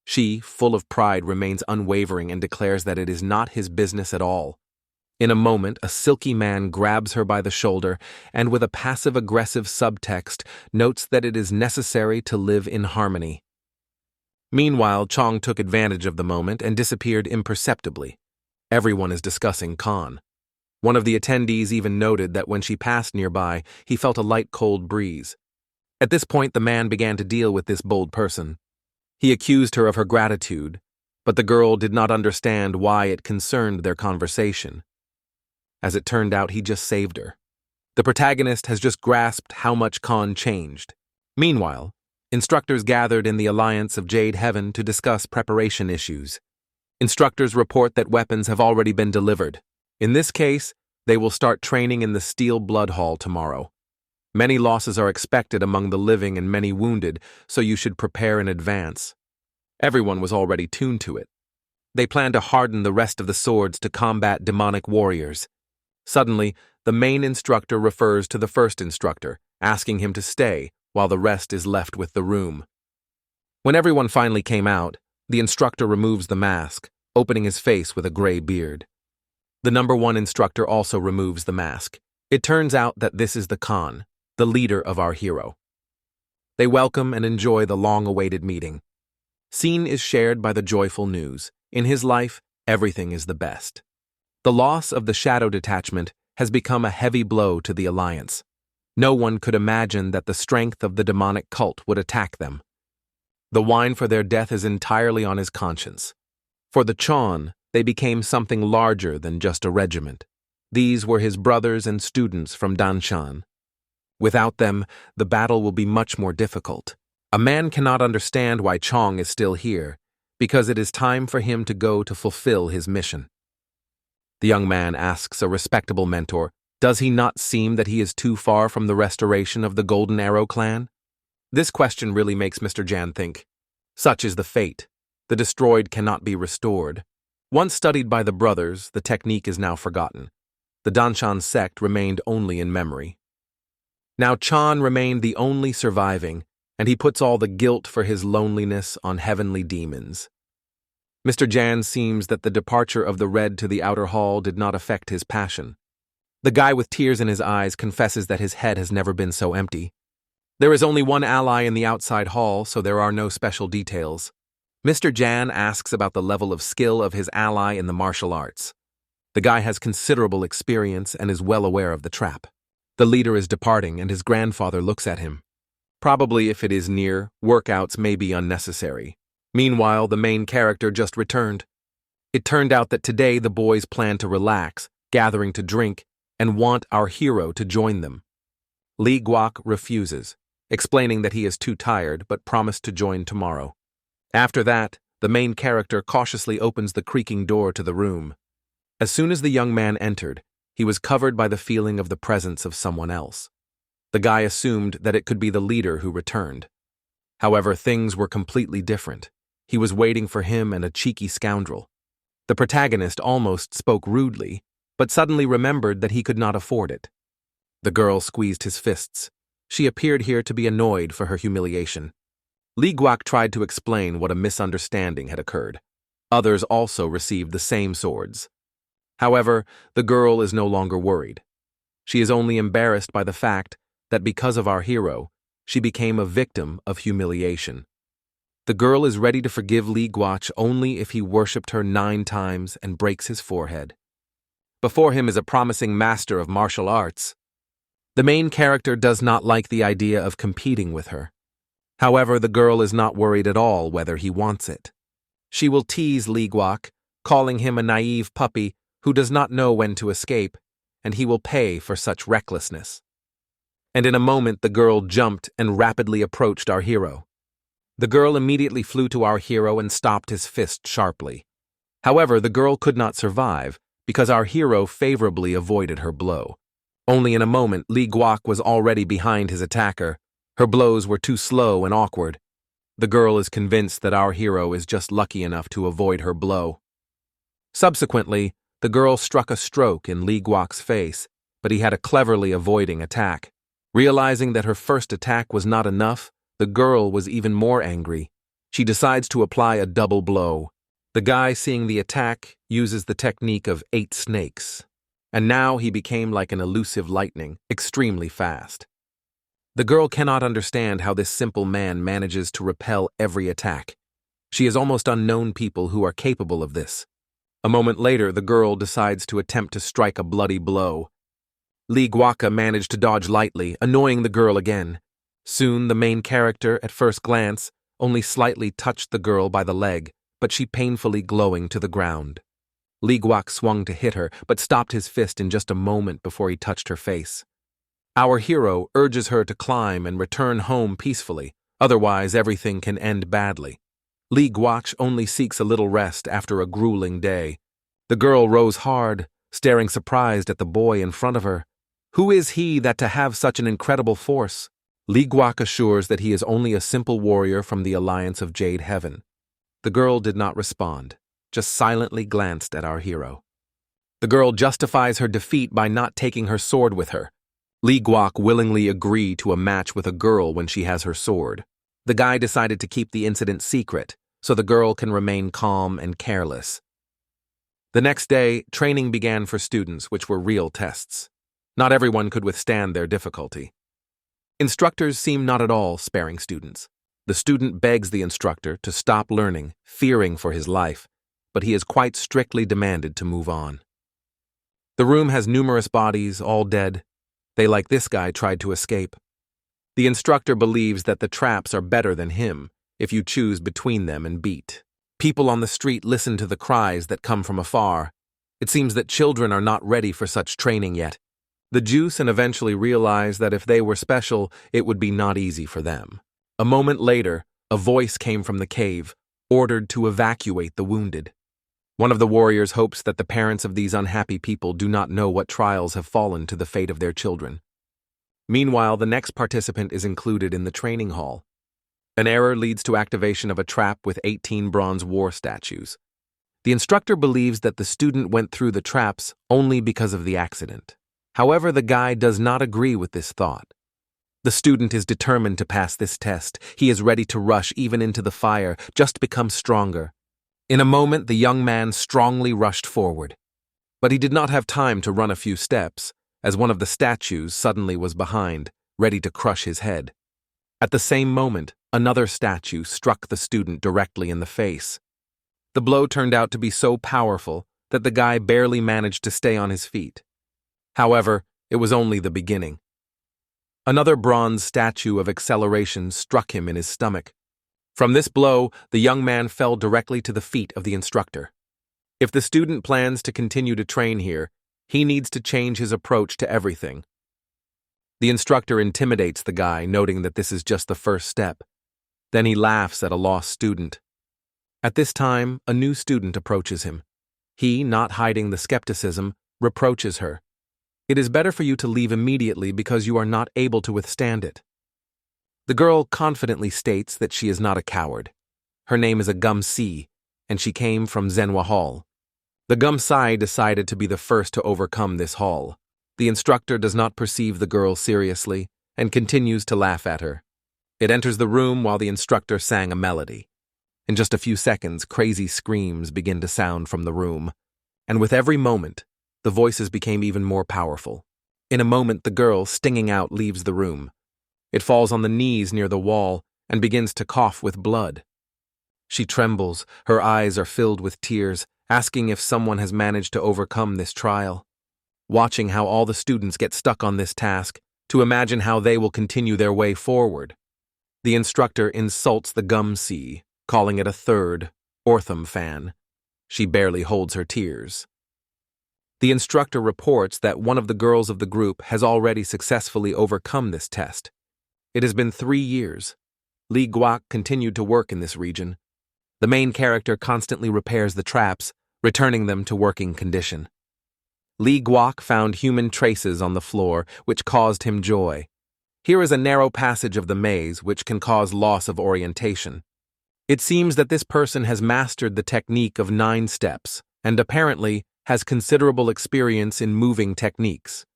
She, full of pride, remains unwavering and declares that it is not his business at all. In a moment, a silky man grabs her by the shoulder and, with a passive-aggressive subtext, notes that it is necessary to live in harmony. Meanwhile, Chong took advantage of the moment and disappeared imperceptibly. Everyone is discussing Khan. One of the attendees even noted that when she passed nearby, he felt a light cold breeze. At this point, the man began to deal with this bold person. He accused her of her gratitude, but the girl did not understand why it concerned their conversation. As it turned out, he just saved her. The protagonist has just grasped how much Khan changed. Meanwhile, instructors gathered in the Alliance of Jade Heaven to discuss preparation issues. Instructors report that weapons have already been delivered. In this case, they will start training in the Steel Blood Hall tomorrow. Many losses are expected among the living and many wounded, so you should prepare in advance. Everyone was already tuned to it. They plan to harden the rest of the swords to combat demonic warriors. Suddenly, the main instructor refers to the first instructor, asking him to stay, while the rest is left with the room. When everyone finally came out, the instructor removes the mask, opening his face with a gray beard. The number 1 instructor also removes the mask. It turns out that this is the Khan, the leader of our hero. They welcome and enjoy the long-awaited meeting. Scene is shared by the joyful news. In his life, everything is the best. The loss of the Shadow Detachment has become a heavy blow to the Alliance. No one could imagine that the strength of the demonic cult would attack them. The wine for their death is entirely on his conscience. For the Chon, they became something larger than just a regiment. These were his brothers and students from Danshan. Without them, the battle will be much more difficult. A man cannot understand why Chong is still here, because it is time for him to go to fulfill his mission. The young man asks a respectable mentor, does he not seem that he is too far from the restoration of the Golden Arrow clan? This question really makes Mr. Jan think. Such is the fate. The destroyed cannot be restored. Once studied by the brothers, the technique is now forgotten. The Danshan sect remained only in memory. Now Chan remained the only surviving, and he puts all the guilt for his loneliness on heavenly demons. Mr. Jan seems that the departure of the Red to the outer hall did not affect his passion. The guy with tears in his eyes confesses that his head has never been so empty. There is only one ally in the outside hall, so there are no special details. Mr. Jan asks about the level of skill of his ally in the martial arts. The guy has considerable experience and is well aware of the trap. The leader is departing and his grandfather looks at him. Probably if it is near, workouts may be unnecessary. Meanwhile, the main character just returned. It turned out that today the boys plan to relax, gathering to drink, and want our hero to join them. Li Guok refuses, explaining that he is too tired but promised to join tomorrow. After that, the main character cautiously opens the creaking door to the room. As soon as the young man entered, he was covered by the feeling of the presence of someone else. The guy assumed that it could be the leader who returned. However, things were completely different. He was waiting for him and a cheeky scoundrel. The protagonist almost spoke rudely, but suddenly remembered that he could not afford it. The girl squeezed his fists. She appeared here to be annoyed for her humiliation. Li Guok tried to explain what a misunderstanding had occurred. Others also received the same swords. However, the girl is no longer worried. She is only embarrassed by the fact that because of our hero, she became a victim of humiliation. The girl is ready to forgive Li Guok only if he worshipped her 9 times and breaks his forehead. Before him is a promising master of martial arts. The main character does not like the idea of competing with her. However, the girl is not worried at all whether he wants it. She will tease Li Guok, calling him a naive puppy who does not know when to escape, and he will pay for such recklessness. and in a moment the girl jumped and rapidly approached our hero. The girl immediately flew to our hero and stopped his fist sharply. However, the girl could not survive because our hero favorably avoided her blow. Only in a moment, Li Guok was already behind his attacker. Her blows were too slow and awkward. The girl is convinced that our hero is just lucky enough to avoid her blow. Subsequently, the girl struck a stroke in Li Guok's face, but he had a cleverly avoiding attack. Realizing that her first attack was not enough, the girl was even more angry. She decides to apply a double blow. The guy, seeing the attack, uses the technique of 8 snakes. And now he became like an elusive lightning, extremely fast. The girl cannot understand how this simple man manages to repel every attack. She is almost unknown people who are capable of this. A moment later, the girl decides to attempt to strike a bloody blow. Li Guok managed to dodge lightly, annoying the girl again. Soon, the main character, at first glance, only slightly touched the girl by the leg, but she painfully glowing to the ground. Li Guok swung to hit her, but stopped his fist in just a moment before he touched her face. Our hero urges her to climb and return home peacefully, otherwise everything can end badly. Li Guok only seeks a little rest after a grueling day. The girl rose hard, staring surprised at the boy in front of her. Who is he that to have such an incredible force? Li Guok assures that he is only a simple warrior from the Alliance of Jade Heaven. The girl did not respond, just silently glanced at our hero. The girl justifies her defeat by not taking her sword with her. Li Guok willingly agreed to a match with a girl when she has her sword. The guy decided to keep the incident secret, so the girl can remain calm and careless. The next day, training began for students, which were real tests. Not everyone could withstand their difficulty. Instructors seem not at all sparing students. The student begs the instructor to stop learning, fearing for his life, but he is quite strictly demanded to move on. The room has numerous bodies, all dead. They, like this guy, tried to escape. The instructor believes that the traps are better than him if you choose between them and beat. People on the street listen to the cries that come from afar. It seems that children are not ready for such training yet. The Juice and eventually realize that if they were special, it would be not easy for them. A moment later, a voice came from the cave, ordered to evacuate the wounded. One of the warriors hopes that the parents of these unhappy people do not know what trials have fallen to the fate of their children. Meanwhile, the next participant is included in the training hall. An error leads to activation of a trap with 18 bronze war statues. The instructor believes that the student went through the traps only because of the accident. However, the guy does not agree with this thought. The student is determined to pass this test. He is ready to rush even into the fire, just to become stronger. In a moment, the young man strongly rushed forward. But he did not have time to run a few steps, as one of the statues suddenly was behind, ready to crush his head. At the same moment, another statue struck the student directly in the face. The blow turned out to be so powerful that the guy barely managed to stay on his feet. However, it was only the beginning. Another bronze statue of acceleration struck him in his stomach. From this blow, the young man fell directly to the feet of the instructor. If the student plans to continue to train here, he needs to change his approach to everything. The instructor intimidates the guy, noting that this is just the first step. Then he laughs at a lost student. At this time, a new student approaches him. He, not hiding the skepticism, reproaches her. It is better for you to leave immediately because you are not able to withstand it. The girl confidently states that she is not a coward. Her name is a Gum-Si, and she came from Zenwa Hall. The Gum-Si decided to be the first to overcome this hall. The instructor does not perceive the girl seriously and continues to laugh at her. It enters the room while the instructor sang a melody. In just a few seconds, crazy screams begin to sound from the room, and with every moment, the voices became even more powerful. In a moment, the girl, stinging out, leaves the room. It falls on the knees near the wall and begins to cough with blood. She trembles, her eyes are filled with tears, asking if someone has managed to overcome this trial. Watching how all the students get stuck on this task, to imagine how they will continue their way forward. The instructor insults the Gum-Si, calling it a third, Ortham fan. She barely holds her tears. The instructor reports that one of the girls of the group has already successfully overcome this test. It has been 3 years. Li Guok continued to work in this region. The main character constantly repairs the traps, returning them to working condition. Li Guok found human traces on the floor, which caused him joy. Here is a narrow passage of the maze which can cause loss of orientation. It seems that this person has mastered the technique of 9 steps, and apparently has considerable experience in moving techniques.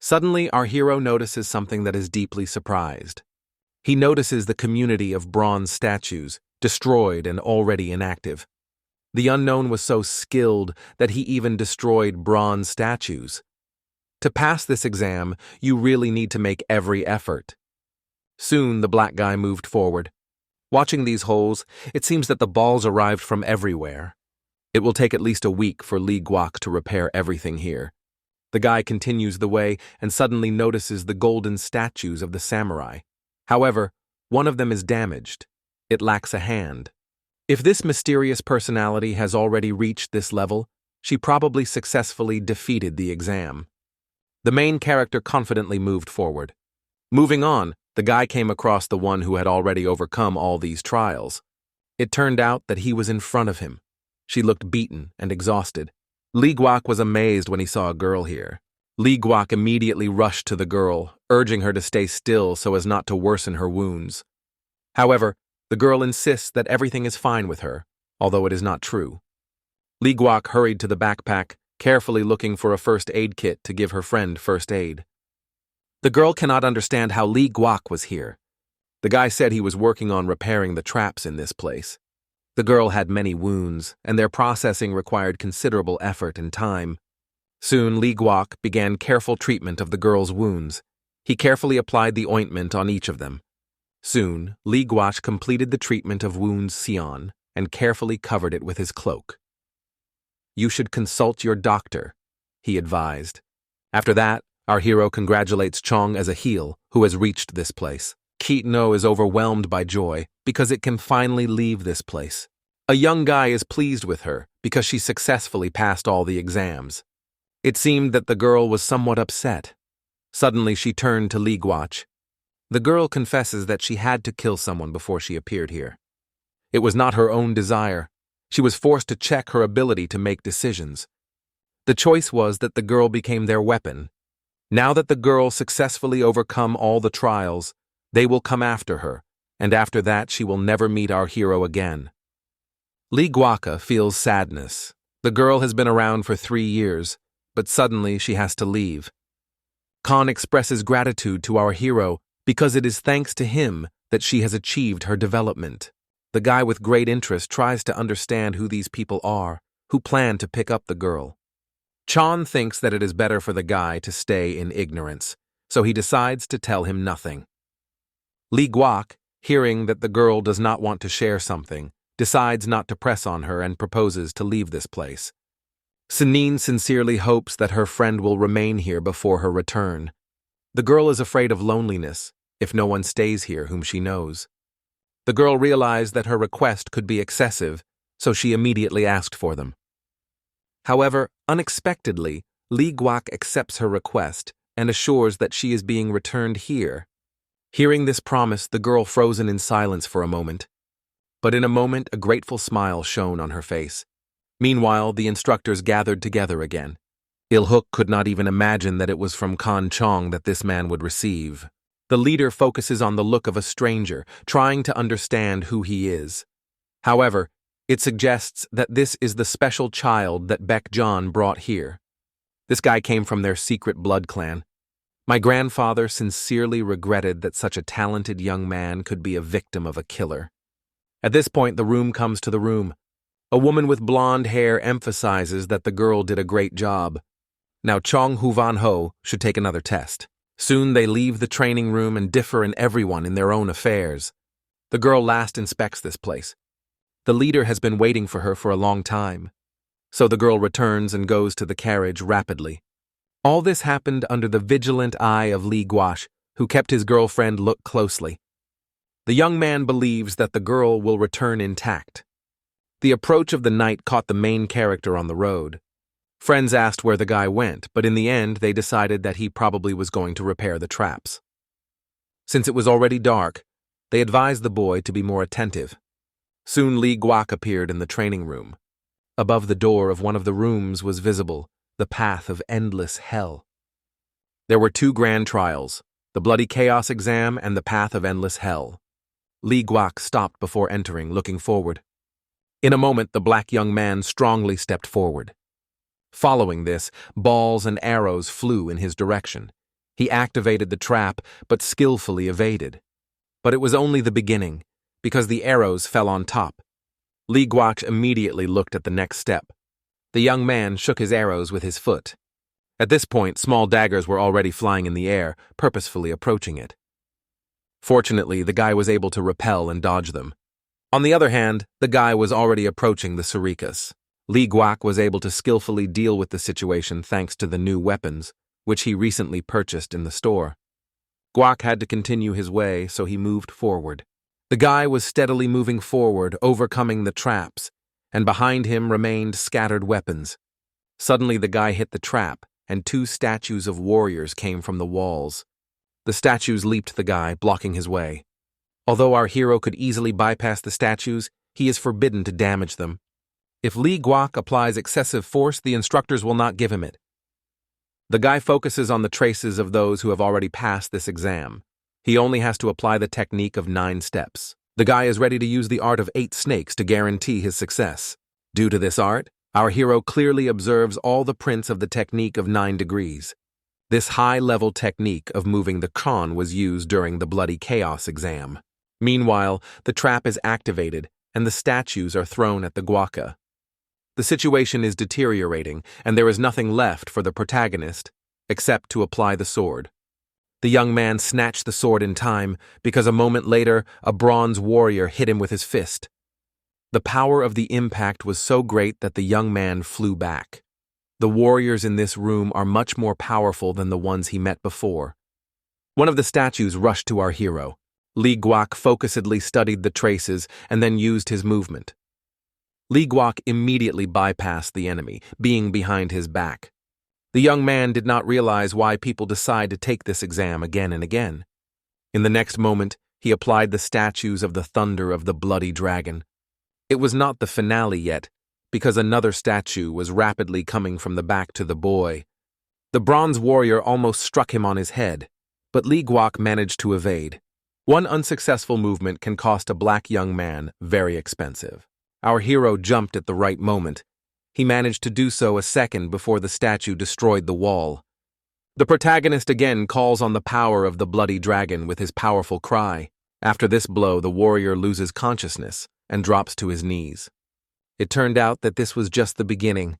Suddenly, our hero notices something that is deeply surprised. He notices the community of bronze statues, destroyed and already inactive. The unknown was so skilled that he even destroyed bronze statues. To pass this exam, you really need to make every effort. Soon, the black guy moved forward. Watching these holes, it seems that the balls arrived from everywhere. It will take at least a week for Li Guok to repair everything here. The guy continues the way and suddenly notices the golden statues of the samurai. However, one of them is damaged. It lacks a hand. If this mysterious personality has already reached this level, she probably successfully defeated the exam. The main character confidently moved forward. Moving on, the guy came across the one who had already overcome all these trials. It turned out that he was in front of him. She looked beaten and exhausted. Li Guok was amazed when he saw a girl here. Li Guok immediately rushed to the girl, urging her to stay still so as not to worsen her wounds. However, the girl insists that everything is fine with her, although it is not true. Li Guok hurried to the backpack, carefully looking for a first aid kit to give her friend first aid. The girl cannot understand how Li Guok was here. The guy said he was working on repairing the traps in this place. The girl had many wounds, and their processing required considerable effort and time. Soon, Li Guok began careful treatment of the girl's wounds. He carefully applied the ointment on each of them. Soon, Li Guok completed the treatment of wounds Sion and carefully covered it with his cloak. "You should consult your doctor," he advised. After that, our hero congratulates Chong as a heel who has reached this place. Kitno is overwhelmed by joy because it can finally leave this place. A young guy is pleased with her because she successfully passed all the exams. It seemed that the girl was somewhat upset. Suddenly she turned to Li Guok. The girl confesses that she had to kill someone before she appeared here. It was not her own desire. She was forced to check her ability to make decisions. The choice was that the girl became their weapon. Now that the girl successfully overcome all the trials, they will come after her, and after that she will never meet our hero again. Li Guok feels sadness. The girl has been around for 3 years, but suddenly she has to leave. Khan expresses gratitude to our hero because it is thanks to him that she has achieved her development. The guy with great interest tries to understand who these people are, who plan to pick up the girl. Chan thinks that it is better for the guy to stay in ignorance, so he decides to tell him nothing. Li Guok, hearing that the girl does not want to share something, decides not to press on her and proposes to leave this place. Senin sincerely hopes that her friend will remain here before her return. The girl is afraid of loneliness if no one stays here whom she knows. The girl realized that her request could be excessive, so she immediately asked for them. However, unexpectedly, Li Guok accepts her request and assures that she is being returned here. Hearing this promise, the girl frozen in silence for a moment. But in a moment, a grateful smile shone on her face. Meanwhile, the instructors gathered together again. Il-hook could not even imagine that it was from Khan Chong that this man would receive. The leader focuses on the look of a stranger, trying to understand who he is. However, it suggests that this is the special child that Baek John brought here. This guy came from their secret blood clan. My grandfather sincerely regretted that such a talented young man could be a victim of a killer. At this point, the room comes to the room. A woman with blonde hair emphasizes that the girl did a great job. Now Chong Huvan Ho should take another test. Soon they leave the training room and differ in everyone in their own affairs. The girl last inspects this place. The leader has been waiting for her for a long time. So the girl returns and goes to the carriage rapidly. All this happened under the vigilant eye of Li Guok, who kept his girlfriend look closely. The young man believes that the girl will return intact. The approach of the night caught the main character on the road. Friends asked where the guy went, but in the end they decided that he probably was going to repair the traps. Since it was already dark, they advised the boy to be more attentive. Soon Li Guak appeared in the training room. Above the door of one of the rooms was visible the path of endless hell. There were 2 grand trials, the Bloody Chaos exam and the Path of Endless Hell. Li Guak stopped before entering, looking forward. In a moment, the black young man strongly stepped forward. Following this, balls and arrows flew in his direction. He activated the trap, but skillfully evaded. But it was only the beginning, because the arrows fell on top. Li Guak immediately looked at the next step. The young man shook his arrows with his foot. At this point, small daggers were already flying in the air, purposefully approaching it. Fortunately, the guy was able to repel and dodge them. On the other hand, the guy was already approaching the surikas. Li Guak was able to skillfully deal with the situation thanks to the new weapons, which he recently purchased in the store. Guak had to continue his way, so he moved forward. The guy was steadily moving forward, overcoming the traps, and behind him remained scattered weapons. Suddenly the guy hit the trap, and 2 statues of warriors came from the walls. The statues leaped the guy, blocking his way. Although our hero could easily bypass the statues, he is forbidden to damage them. If Li Guak applies excessive force, the instructors will not give him it. The guy focuses on the traces of those who have already passed this exam. He only has to apply the technique of 9 steps. The guy is ready to use the art of 8 snakes to guarantee his success. Due to this art, our hero clearly observes all the prints of the technique of 9 degrees. This high-level technique of moving the Khan was used during the Bloody Chaos exam. Meanwhile, the trap is activated, and the statues are thrown at the guaca. The situation is deteriorating, and there is nothing left for the protagonist except to apply the sword. The young man snatched the sword in time, because a moment later, a bronze warrior hit him with his fist. The power of the impact was so great that the young man flew back. The warriors in this room are much more powerful than the ones he met before. One of the statues rushed to our hero. Li Guak focusedly studied the traces and then used his movement. Li Guak immediately bypassed the enemy, being behind his back. The young man did not realize why people decide to take this exam again and again. In the next moment, he applied the statues of the thunder of the bloody dragon. It was not the finale yet, because another statue was rapidly coming from the back to the boy. The bronze warrior almost struck him on his head, but Li Guak managed to evade. One unsuccessful movement can cost a black young man very expensive. Our hero jumped at the right moment. He managed to do so a second before the statue destroyed the wall. The protagonist again calls on the power of the bloody dragon with his powerful cry. After this blow, the warrior loses consciousness and drops to his knees. It turned out that this was just the beginning.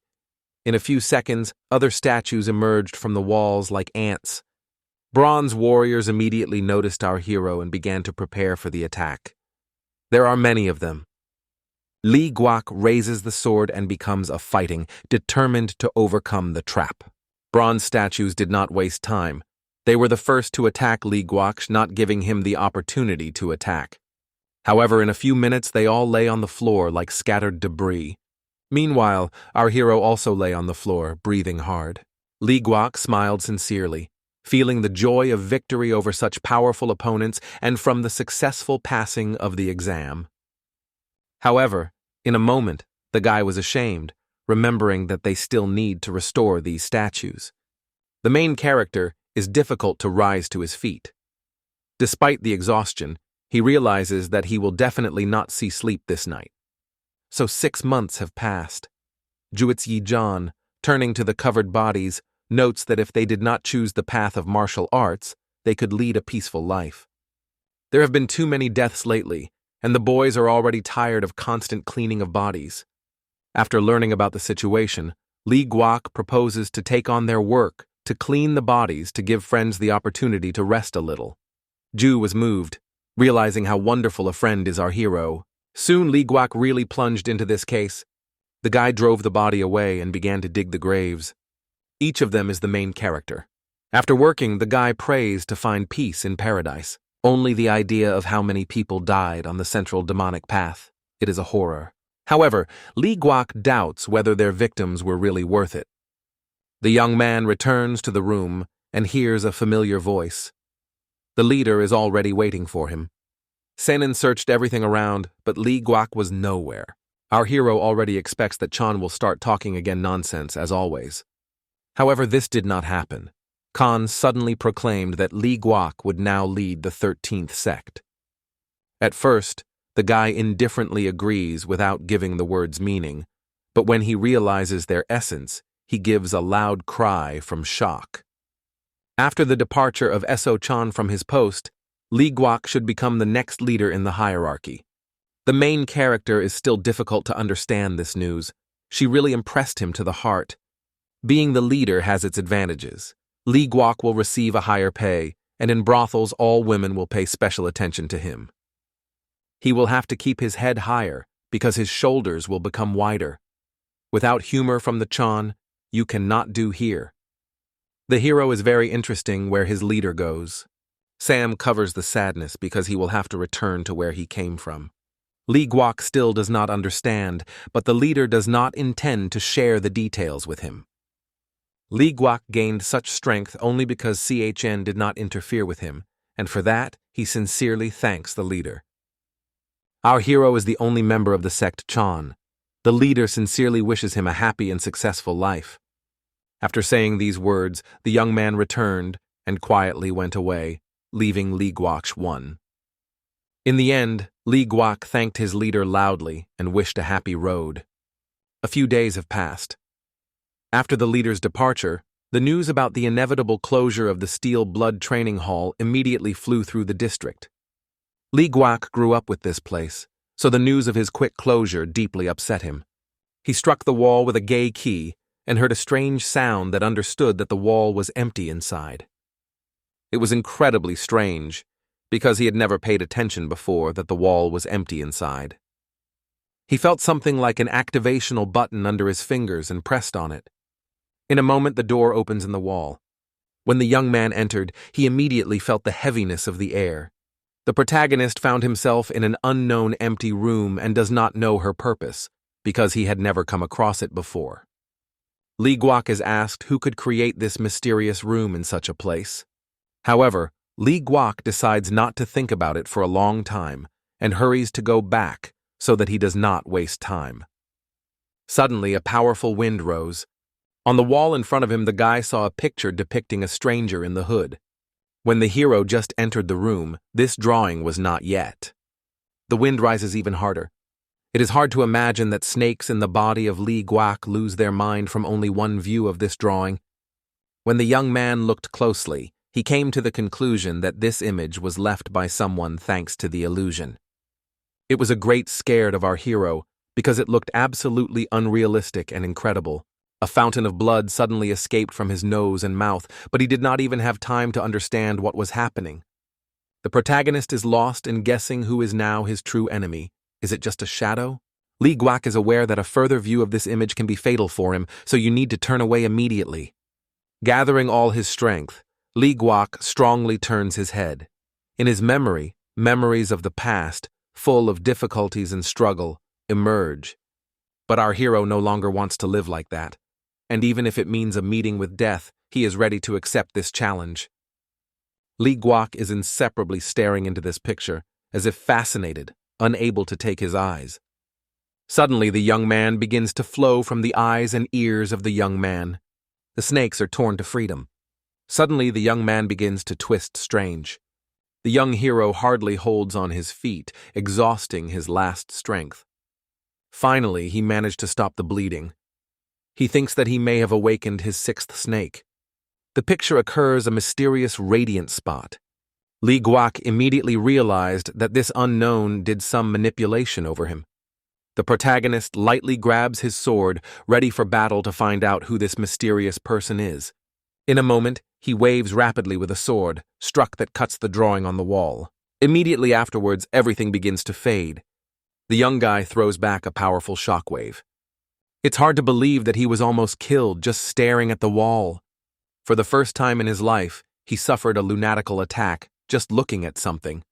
In a few seconds, other statues emerged from the walls like ants. Bronze warriors immediately noticed our hero and began to prepare for the attack. There are many of them. Li Guak raises the sword and becomes a fighting, determined to overcome the trap. Bronze statues did not waste time. They were the first to attack Li Guak, not giving him the opportunity to attack. However, in a few minutes they all lay on the floor like scattered debris. Meanwhile, our hero also lay on the floor, breathing hard. Li Guak smiled sincerely, feeling the joy of victory over such powerful opponents and from the successful passing of the exam. However, in a moment, the guy was ashamed, remembering that they still need to restore these statues. The main character is difficult to rise to his feet. Despite the exhaustion, he realizes that he will definitely not see sleep this night. So 6 months have passed. Juitzi John, turning to the covered bodies, notes that if they did not choose the path of martial arts, they could lead a peaceful life. There have been too many deaths lately, and the boys are already tired of constant cleaning of bodies. After learning about the situation, Li Guak proposes to take on their work to clean the bodies to give friends the opportunity to rest a little. Ju was moved, realizing how wonderful a friend is our hero. Soon Li Guak really plunged into this case. The guy drove the body away and began to dig the graves. Each of them is the main character. After working, the guy prays to find peace in paradise. Only the idea of how many people died on the central demonic path. It is a horror. However, Li Guak doubts whether their victims were really worth it. The young man returns to the room and hears a familiar voice. The leader is already waiting for him. Senin searched everything around, but Li Guak was nowhere. Our hero already expects that Chan will start talking again nonsense, as always. However, this did not happen. Khan suddenly proclaimed that Li Guak would now lead the 13th sect. At first, the guy indifferently agrees without giving the words meaning, but when he realizes their essence, he gives a loud cry from shock. After the departure of So Chan from his post, Li Guak should become the next leader in the hierarchy. The main character is still difficult to understand this news. She really impressed him to the heart. Being the leader has its advantages. Li Guak will receive a higher pay, and in brothels all women will pay special attention to him. He will have to keep his head higher because his shoulders will become wider. Without humor from the Chan, you cannot do here. The hero is very interesting where his leader goes. Sam covers the sadness because he will have to return to where he came from. Li Guak still does not understand, but the leader does not intend to share the details with him. Li Guak gained such strength only because Chn did not interfere with him, and for that he sincerely thanks the leader. Our hero is the only member of the sect Chan. The leader sincerely wishes him a happy and successful life. After saying these words, the young man returned and quietly went away, leaving Li Guak one. In the end, Li Guak thanked his leader loudly and wished a happy road. A few days have passed. After the leader's departure, the news about the inevitable closure of the Steel Blood Training Hall immediately flew through the district. Li Guak grew up with this place, so the news of his quick closure deeply upset him. He struck the wall with a gay key and heard a strange sound that understood that the wall was empty inside. It was incredibly strange, because he had never paid attention before that the wall was empty inside. He felt something like an activational button under his fingers and pressed on it. In a moment, the door opens in the wall. When the young man entered, he immediately felt the heaviness of the air. The protagonist found himself in an unknown empty room and does not know her purpose, because he had never come across it before. Li Guak is asked who could create this mysterious room in such a place. However, Li Guak decides not to think about it for a long time and hurries to go back so that he does not waste time. Suddenly, a powerful wind rose. On the wall in front of him, the guy saw a picture depicting a stranger in the hood. When the hero just entered the room, this drawing was not yet. The wind rises even harder. It is hard to imagine that snakes in the body of Li Guak lose their mind from only one view of this drawing. When the young man looked closely, he came to the conclusion that this image was left by someone thanks to the illusion. It was a great scare of our hero because it looked absolutely unrealistic and incredible. A fountain of blood suddenly escaped from his nose and mouth, but he did not even have time to understand what was happening. The protagonist is lost in guessing who is now his true enemy. Is it just a shadow? Li Guak is aware that a further view of this image can be fatal for him, so you need to turn away immediately. Gathering all his strength, Li Guak strongly turns his head. In his memory, memories of the past, full of difficulties and struggle, emerge. But our hero no longer wants to live like that, and even if it means a meeting with death, he is ready to accept this challenge. Li Guak is inseparably staring into this picture, as if fascinated, unable to take his eyes. Suddenly, the young man begins to flow from the eyes and ears of the young man. The snakes are torn to freedom. Suddenly, the young man begins to twist strange. The young hero hardly holds on his feet, exhausting his last strength. Finally, he managed to stop the bleeding. He thinks that he may have awakened his sixth snake. The picture occurs a mysterious radiant spot. Li Guak immediately realized that this unknown did some manipulation over him. The protagonist lightly grabs his sword, ready for battle to find out who this mysterious person is. In a moment, he waves rapidly with a sword, struck that cuts the drawing on the wall. Immediately afterwards, everything begins to fade. The young guy throws back a powerful shockwave. It's hard to believe that he was almost killed just staring at the wall. For the first time in his life, he suffered a lunatical attack just looking at something.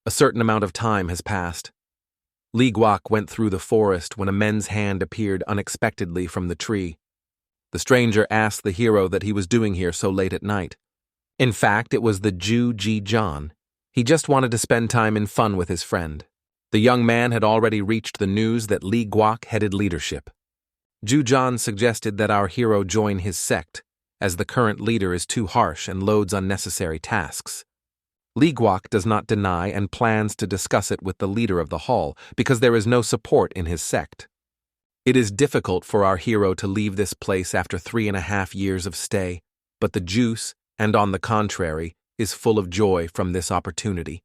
A certain amount of time has passed. Li Guak went through the forest when a men's hand appeared unexpectedly from the tree. The stranger asked the hero that he was doing here so late at night. In fact, it was the Jew Ji John. He just wanted to spend time in fun with his friend. The young man had already reached the news that Li Guok headed leadership. Ju John suggested that our hero join his sect, as the current leader is too harsh and loads unnecessary tasks. Li Guok does not deny and plans to discuss it with the leader of the hall because there is no support in his sect. It is difficult for our hero to leave this place after 3.5 years of stay, but the juice, and on the contrary, is full of joy from this opportunity.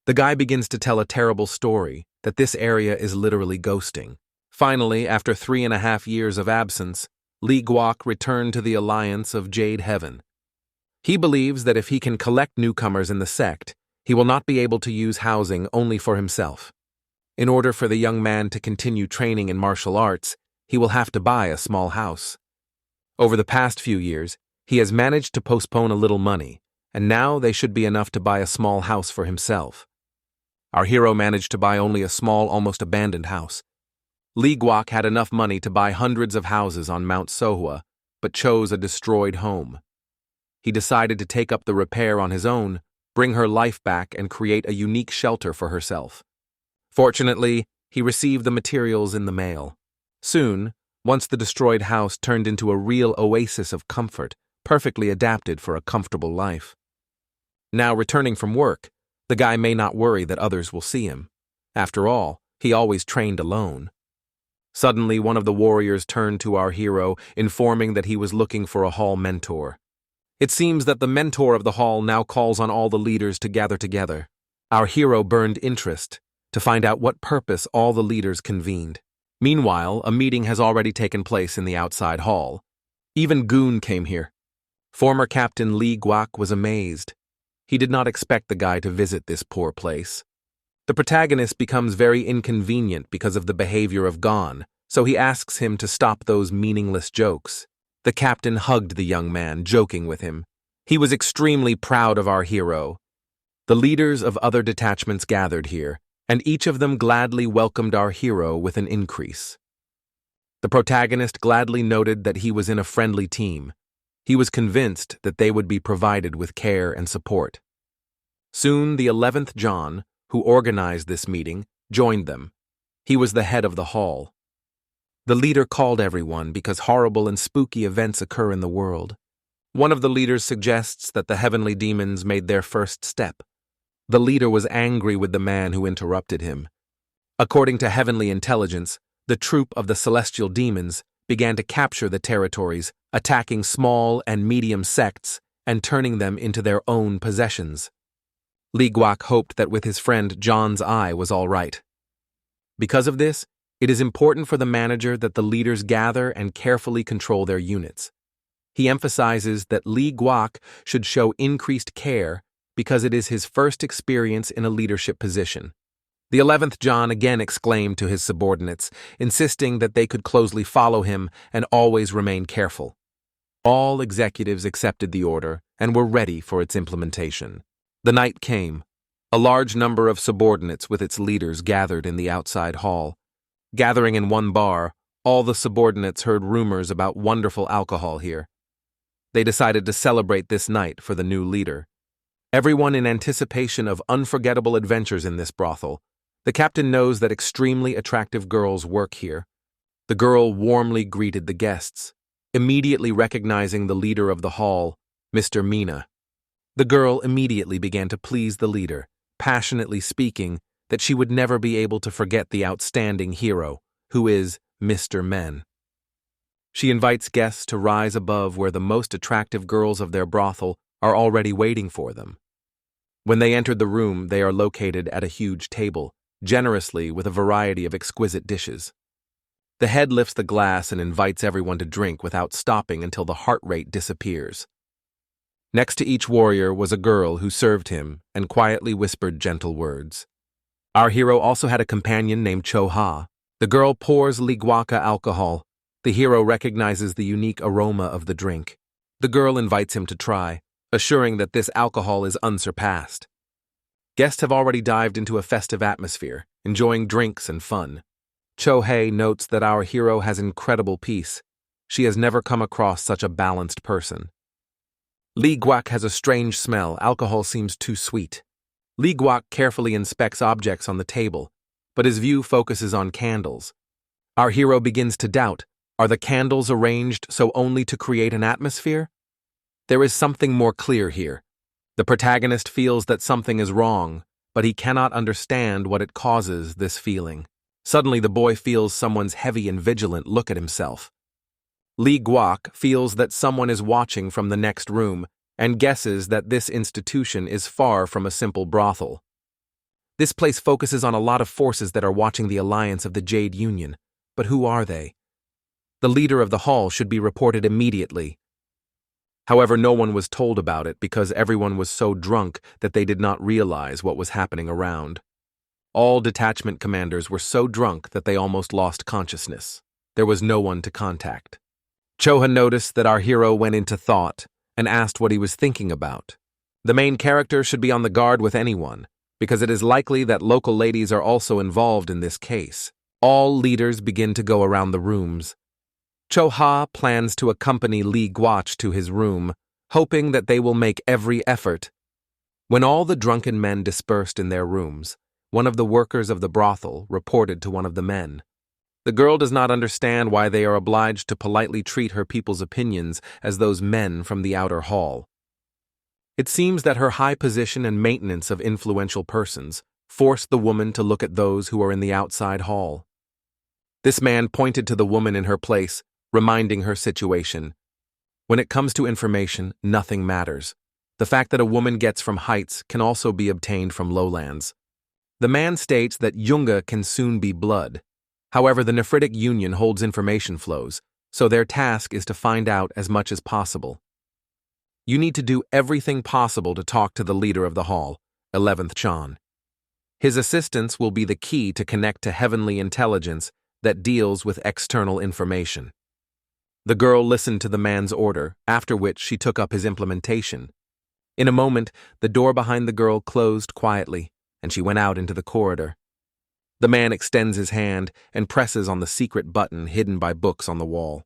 The guy begins to tell a terrible story that this area is literally ghosting. Finally, after 3.5 years of absence, Li Guok returned to the alliance of Jade Heaven. He believes that if he can collect newcomers in the sect, he will not be able to use housing only for himself. In order for the young man to continue training in martial arts, he will have to buy a small house. Over the past few years, he has managed to postpone a little money, and now they should be enough to buy a small house for himself. Our hero managed to buy only a small, almost abandoned house. Li Guok had enough money to buy hundreds of houses on Mount Sohua, but chose a destroyed home. He decided to take up the repair on his own, bring her life back, and create a unique shelter for herself. Fortunately, he received the materials in the mail. Soon, once the destroyed house turned into a real oasis of comfort, perfectly adapted for a comfortable life. Now, returning from work, the guy may not worry that others will see him. After all, he always trained alone. Suddenly, one of the warriors turned to our hero, informing that he was looking for a hall mentor. It seems that the mentor of the hall now calls on all the leaders to gather together. Our hero burned interest to find out what purpose all the leaders convened. Meanwhile, a meeting has already taken place in the outside hall. Even Goon came here. Former Captain Li Guok was amazed. He did not expect the guy to visit this poor place. The protagonist becomes very inconvenient because of the behavior of Gon, so he asks him to stop those meaningless jokes. The captain hugged the young man, joking with him. He was extremely proud of our hero. The leaders of other detachments gathered here, and each of them gladly welcomed our hero with an increase. The protagonist gladly noted that he was in a friendly team. He was convinced that they would be provided with care and support. Soon, the 11th John, who organized this meeting, joined them. He was the head of the hall. The leader called everyone because horrible and spooky events occur in the world. One of the leaders suggests that the heavenly demons made their first step. The leader was angry with the man who interrupted him. According to heavenly intelligence, the troop of the celestial demons began to capture the territories, attacking small and medium sects and turning them into their own possessions. Li Guok hoped that with his friend John's eye was all right. Because of this, it is important for the manager that the leaders gather and carefully control their units. He emphasizes that Li Guok should show increased care because it is his first experience in a leadership position. The 11th John again exclaimed to his subordinates, insisting that they could closely follow him and always remain careful. All executives accepted the order and were ready for its implementation. The night came. A large number of subordinates with its leaders gathered in the outside hall. Gathering in one bar, all the subordinates heard rumors about wonderful alcohol here. They decided to celebrate this night for the new leader. Everyone in anticipation of unforgettable adventures in this brothel. The captain knows that extremely attractive girls work here. The girl warmly greeted the guests, immediately recognizing the leader of the hall, Mr. Mina. The girl immediately began to please the leader, passionately speaking that she would never be able to forget the outstanding hero, who is Mr. Men. She invites guests to rise above where the most attractive girls of their brothel are already waiting for them. When they entered the room, they are located at a huge table, generously with a variety of exquisite dishes. The head lifts the glass and invites everyone to drink without stopping until the heart rate disappears. Next to each warrior was a girl who served him and quietly whispered gentle words. Our hero also had a companion named Cho Ha. The girl pours Li Guok alcohol. The hero recognizes the unique aroma of the drink. The girl invites him to try, assuring that this alcohol is unsurpassed. Guests have already dived into a festive atmosphere, enjoying drinks and fun. Cho Hae notes that our hero has incredible peace. She has never come across such a balanced person. Li Guak has a strange smell. Alcohol seems too sweet. Li Guak carefully inspects objects on the table, but his view focuses on candles. Our hero begins to doubt, are the candles arranged so only to create an atmosphere? There is something more clear here. The protagonist feels that something is wrong, but he cannot understand what it causes this feeling. Suddenly the boy feels someone's heavy and vigilant look at himself. Li Guak feels that someone is watching from the next room and guesses that this institution is far from a simple brothel. This place focuses on a lot of forces that are watching the alliance of the Jade Union, but who are they? The leader of the hall should be reported immediately. However, no one was told about it because everyone was so drunk that they did not realize what was happening around. All detachment commanders were so drunk that they almost lost consciousness. There was no one to contact. Choha noticed that our hero went into thought and asked what he was thinking about. The main character should be on the guard with anyone, because it is likely that local ladies are also involved in this case. All leaders begin to go around the rooms. Choha plans to accompany Li Guach to his room, hoping that they will make every effort. When all the drunken men dispersed in their rooms, one of the workers of the brothel reported to one of the men. The girl does not understand why they are obliged to politely treat her people's opinions as those men from the outer hall. It seems that her high position and maintenance of influential persons forced the woman to look at those who are in the outside hall. This man pointed to the woman in her place, reminding her situation. When it comes to information, nothing matters. The fact that a woman gets from heights can also be obtained from lowlands. The man states that Yunga can soon be blood. However, the Nephritic Union holds information flows, so their task is to find out as much as possible. You need to do everything possible to talk to the leader of the hall, 11th Chan. His assistance will be the key to connect to heavenly intelligence that deals with external information. The girl listened to the man's order, after which she took up his implementation. In a moment, the door behind the girl closed quietly, and she went out into the corridor. The man extends his hand and presses on the secret button hidden by books on the wall.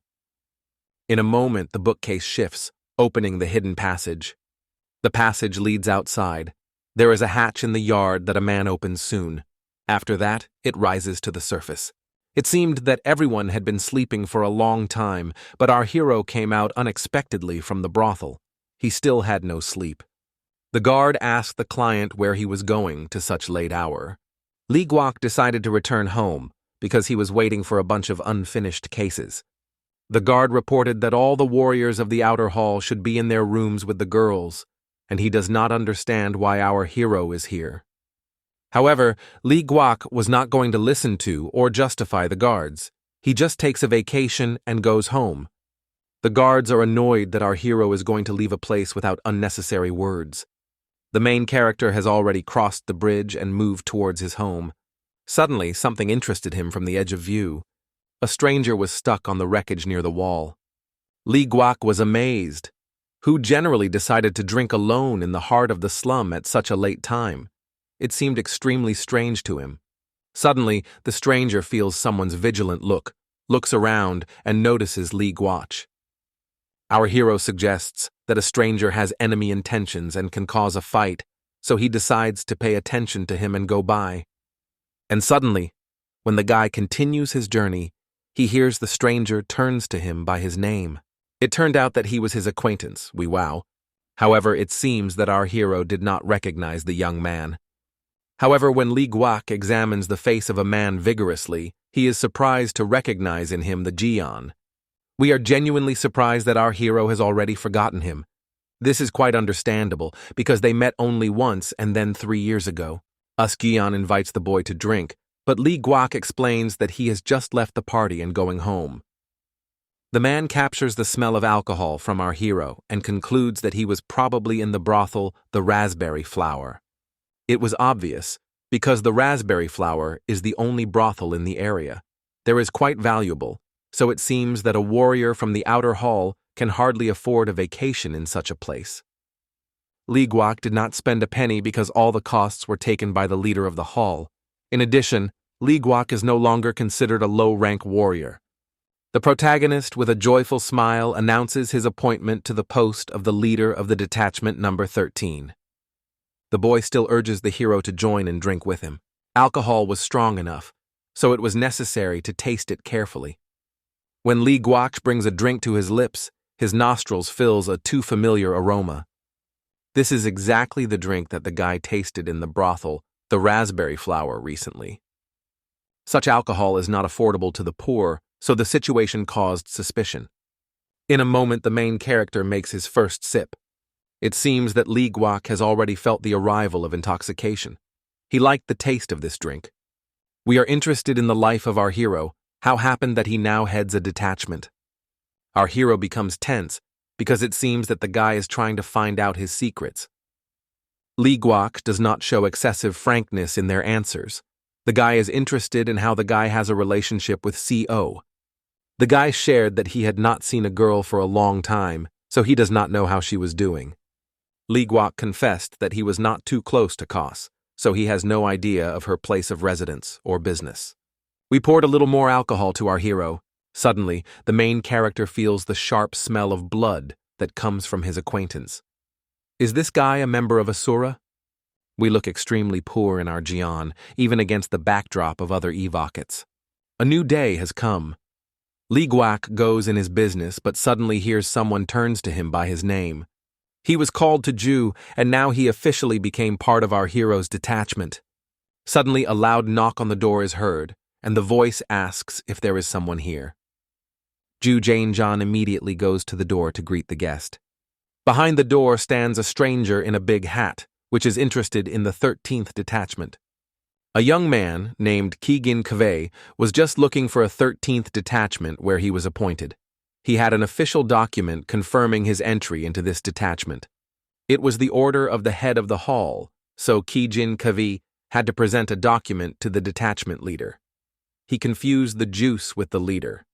In a moment, the bookcase shifts, opening the hidden passage. The passage leads outside. There is a hatch in the yard that a man opens soon. After that, it rises to the surface. It seemed that everyone had been sleeping for a long time, but our hero came out unexpectedly from the brothel. He still had no sleep. The guard asked the client where he was going to such late hour. Li Guak decided to return home because he was waiting for a bunch of unfinished cases. The guard reported that all the warriors of the outer hall should be in their rooms with the girls, and he does not understand why our hero is here. However, Li Guak was not going to listen to or justify the guards. He just takes a vacation and goes home. The guards are annoyed that our hero is going to leave a place without unnecessary words. The main character has already crossed the bridge and moved towards his home. Suddenly, something interested him from the edge of view. A stranger was stuck on the wreckage near the wall. Li Guak was amazed. Who generally decided to drink alone in the heart of the slum at such a late time? It seemed extremely strange to him. Suddenly, the stranger feels someone's vigilant look, looks around, and notices Li Guach. Our hero suggests that a stranger has enemy intentions and can cause a fight, so he decides to pay attention to him and go by. And suddenly, when the guy continues his journey, he hears the stranger turns to him by his name. It turned out that he was his acquaintance, Wee Wow. However, it seems that our hero did not recognize the young man. However, when Li Guak examines the face of a man vigorously, he is surprised to recognize in him the Jian. We are genuinely surprised that our hero has already forgotten him. This is quite understandable, because they met only once and then 3 years ago. Jian invites the boy to drink, but Li Guak explains that he has just left the party and going home. The man captures the smell of alcohol from our hero and concludes that he was probably in the brothel, the Raspberry Flower. It was obvious, because the Raspberry Flower is the only brothel in the area. There is quite valuable, so it seems that a warrior from the outer hall can hardly afford a vacation in such a place. Li Guak did not spend a penny because all the costs were taken by the leader of the hall. In addition, Li Guak is no longer considered a low-rank warrior. The protagonist, with a joyful smile, announces his appointment to the post of the leader of the detachment number 13. The boy still urges the hero to join and drink with him. Alcohol was strong enough, so it was necessary to taste it carefully. When Li Guoq brings a drink to his lips, his nostrils fills a too familiar aroma. This is exactly the drink that the guy tasted in the brothel, the raspberry flower, recently. Such alcohol is not affordable to the poor, so the situation caused suspicion. In a moment, the main character makes his first sip. It seems that Li Guoq has already felt the arrival of intoxication. He liked the taste of this drink. We are interested in the life of our hero, how happened that he now heads a detachment. Our hero becomes tense, because it seems that the guy is trying to find out his secrets. Li Guoq does not show excessive frankness in their answers. The guy is interested in how the guy has a relationship with CO. The guy shared that he had not seen a girl for a long time, so he does not know how she was doing. Li Guoq confessed that he was not too close to Kos, so he has no idea of her place of residence or business. We poured a little more alcohol to our hero. Suddenly, the main character feels the sharp smell of blood that comes from his acquaintance. Is this guy a member of Asura? We look extremely poor in our Jian, even against the backdrop of other evocates. A new day has come. Li Guoq goes in his business, but suddenly hears someone turns to him by his name. He was called to Ju, and now he officially became part of our hero's detachment. Suddenly, a loud knock on the door is heard, and the voice asks if there is someone here. Ju Jane-John immediately goes to the door to greet the guest. Behind the door stands a stranger in a big hat, which is interested in the 13th detachment. A young man named Keegan Kaveh was just looking for a 13th detachment where he was appointed. He had an official document confirming his entry into this detachment. It was the order of the head of the hall, so Keegan Kaveh had to present a document to the detachment leader. He confused the juice with the leader.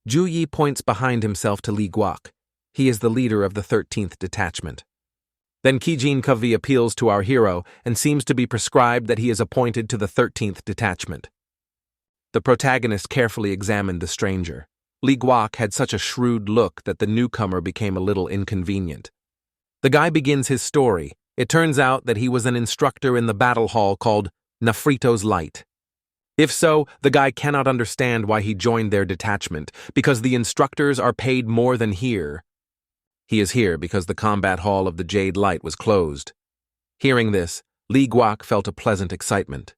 Ju Yi points behind himself to Li Guoq. He is the leader of the 13th detachment. Then Keegan Kaveh appeals to our hero and seems to be prescribed that he is appointed to the 13th detachment. The protagonist carefully examined the stranger. Li Guoq had such a shrewd look that the newcomer became a little inconvenient. The guy begins his story. It turns out that he was an instructor in the battle hall called Nafrito's Light. If so, the guy cannot understand why he joined their detachment, because the instructors are paid more than here. He is here because the combat hall of the Jade Light was closed. Hearing this, Li Guoq felt a pleasant excitement.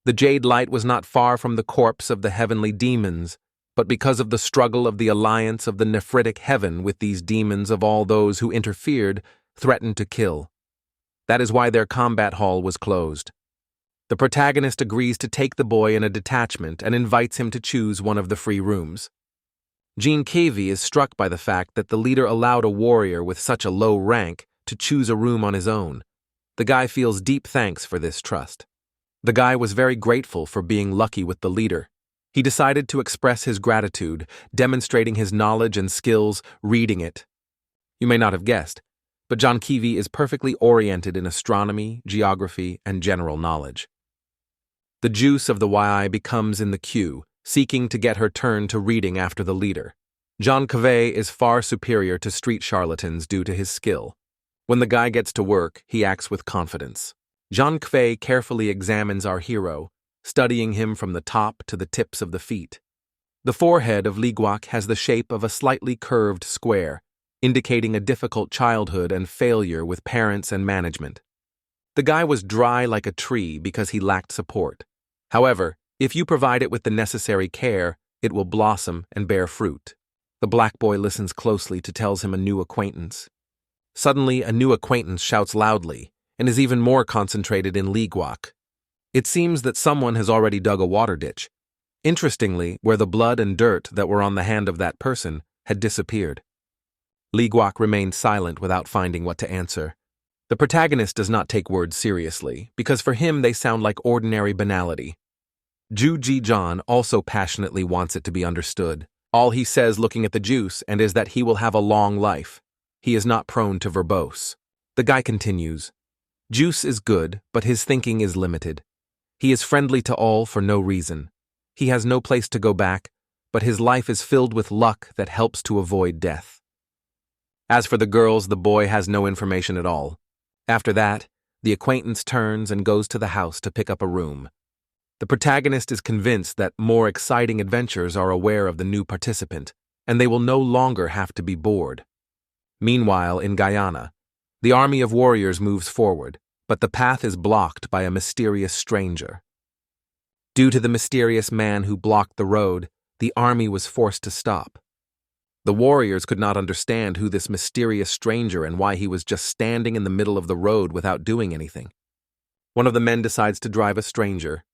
The Jade Light was not far from the corpse of the heavenly demons, but because of the struggle of the alliance of the nephritic heaven with these demons of all those who interfered, threatened to kill. That is why their combat hall was closed. The protagonist agrees to take the boy in a detachment and invites him to choose one of the free rooms. Jean Cavey is struck by the fact that the leader allowed a warrior with such a low rank to choose a room on his own. The guy feels deep thanks for this trust. The guy was very grateful for being lucky with the leader. He decided to express his gratitude, demonstrating his knowledge and skills reading it. You may not have guessed, but John Cavey is perfectly oriented in astronomy, geography, and general knowledge. The juice of the YI becomes in the queue, seeking to get her turn to reading after the leader. John Cavey is far superior to street charlatans due to his skill. When the guy gets to work, he acts with confidence. John Cavey carefully examines our hero, studying him from the top to the tips of the feet. The forehead of Li Guoq has the shape of a slightly curved square, indicating a difficult childhood and failure with parents and management. The guy was dry like a tree because he lacked support. However, if you provide it with the necessary care, it will blossom and bear fruit. The black boy listens closely to tells him a new acquaintance. Suddenly, a new acquaintance shouts loudly and is even more concentrated in Li Guoq. It seems that someone has already dug a water ditch. Interestingly, where the blood and dirt that were on the hand of that person had disappeared. Li Guoq remained silent without finding what to answer. The protagonist does not take words seriously, because for him they sound like ordinary banality. Ju Ji-John also passionately wants it to be understood. All he says looking at the juice and is that he will have a long life. He is not prone to verbose. The guy continues. Juice is good, but his thinking is limited. He is friendly to all for no reason. He has no place to go back, but his life is filled with luck that helps to avoid death. As for the girls, the boy has no information at all. After that, the acquaintance turns and goes to the house to pick up a room. The protagonist is convinced that more exciting adventures are aware of the new participant, and they will no longer have to be bored. Meanwhile, in Guyana, the army of warriors moves forward, but the path is blocked by a mysterious stranger. Due to the mysterious man who blocked the road, the army was forced to stop. The warriors could not understand who this mysterious stranger and why he was just standing in the middle of the road without doing anything. One of the men decides to drive a stranger.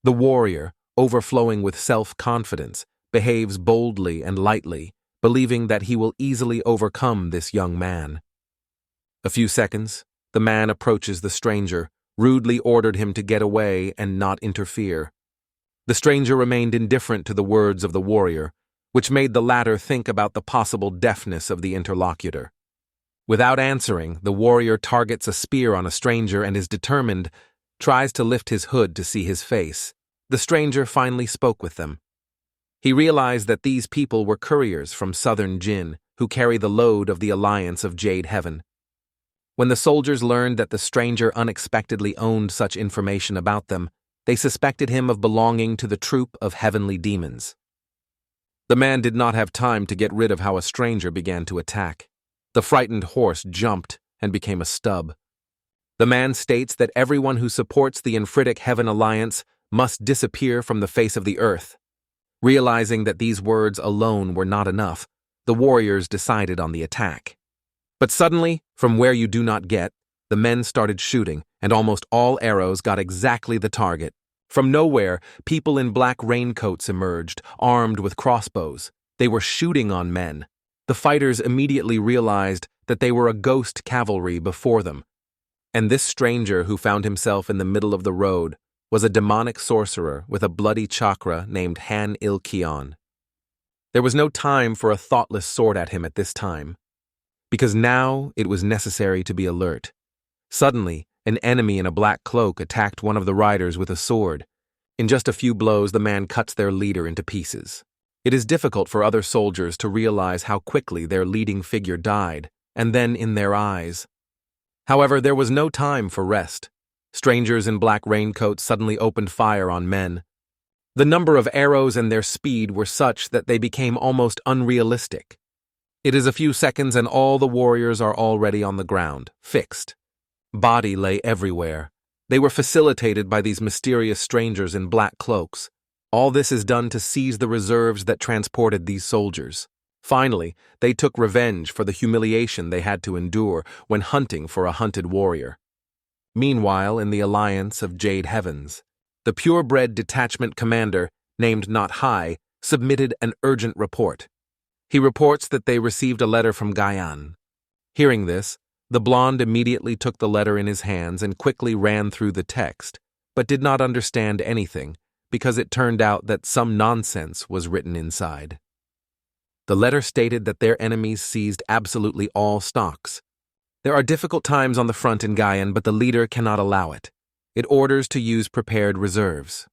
The warrior, overflowing with self-confidence, behaves boldly and lightly, believing that he will easily overcome this young man. A few seconds, the man approaches the stranger, rudely ordered him to get away and not interfere. The stranger remained indifferent to the words of the warrior, which made the latter think about the possible deafness of the interlocutor. Without answering, the warrior targets a spear on a stranger and is determined, tries to lift his hood to see his face. The stranger finally spoke with them. He realized that these people were couriers from southern Jin who carry the load of the alliance of Jade Heaven. When the soldiers learned that the stranger unexpectedly owned such information about them, they suspected him of belonging to the troop of heavenly demons. The man did not have time to get rid of how a stranger began to attack. The frightened horse jumped and became a stub. The man states that everyone who supports the Enfritic Heaven Alliance must disappear from the face of the earth. Realizing that these words alone were not enough, the warriors decided on the attack. But suddenly, from where you do not get, the men started shooting, and almost all arrows got exactly the target. From nowhere, people in black raincoats emerged, armed with crossbows. They were shooting on men. The fighters immediately realized that they were a ghost cavalry before them. And this stranger who found himself in the middle of the road was a demonic sorcerer with a bloody chakra named Han Il-Kion. There was no time for a thoughtless sword at him at this time, because now it was necessary to be alert. Suddenly, an enemy in a black cloak attacked one of the riders with a sword. In just a few blows, the man cuts their leader into pieces. It is difficult for other soldiers to realize how quickly their leading figure died, and then in their eyes. However, there was no time for rest. Strangers in black raincoats suddenly opened fire on men. The number of arrows and their speed were such that they became almost unrealistic. It is a few seconds and all the warriors are already on the ground, fixed. Body lay everywhere. They were facilitated by these mysterious strangers in black cloaks. All this is done to seize the reserves that transported these soldiers. Finally, they took revenge for the humiliation they had to endure when hunting for a hunted warrior. Meanwhile, in the alliance of Jade Heavens, the purebred detachment commander, named Not High, submitted an urgent report. He reports that they received a letter from Guyana. Hearing this, the blonde immediately took the letter in his hands and quickly ran through the text, but did not understand anything because it turned out that some nonsense was written inside. The letter stated that their enemies seized absolutely all stocks. There are difficult times on the front in Guyana, but the leader cannot allow it. It orders to use prepared reserves.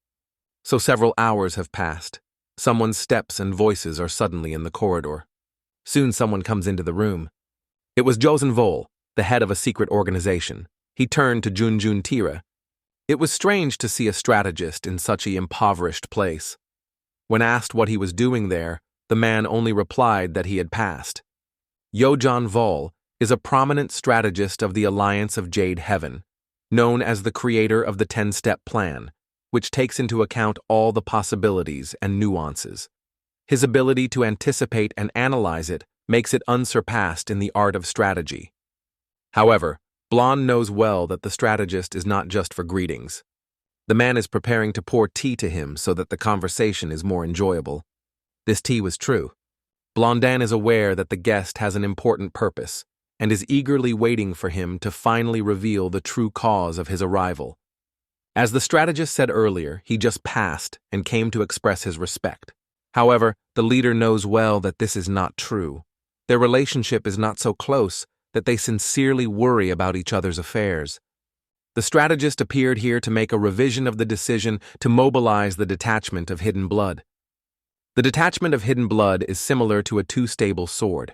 So several hours have passed. Someone's steps and voices are suddenly in the corridor. Soon someone comes into the room. It was Josen Vol, the head of a secret organization. He turned to Junjun Tira. It was strange to see a strategist in such an impoverished place. When asked what he was doing there, the man only replied that he had passed. Yojan Vol is a prominent strategist of the Alliance of Jade Heaven, known as the creator of the 10-step plan, which takes into account all the possibilities and nuances. His ability to anticipate and analyze it makes it unsurpassed in the art of strategy. However, Blonde knows well that the strategist is not just for greetings. The man is preparing to pour tea to him so that the conversation is more enjoyable. This tea was true. Blondan is aware that the guest has an important purpose and is eagerly waiting for him to finally reveal the true cause of his arrival. As the strategist said earlier, he just passed and came to express his respect. However, the leader knows well that this is not true. Their relationship is not so close that they sincerely worry about each other's affairs. The strategist appeared here to make a revision of the decision to mobilize the detachment of Hidden Blood. The detachment of hidden blood is similar to a two-stable sword.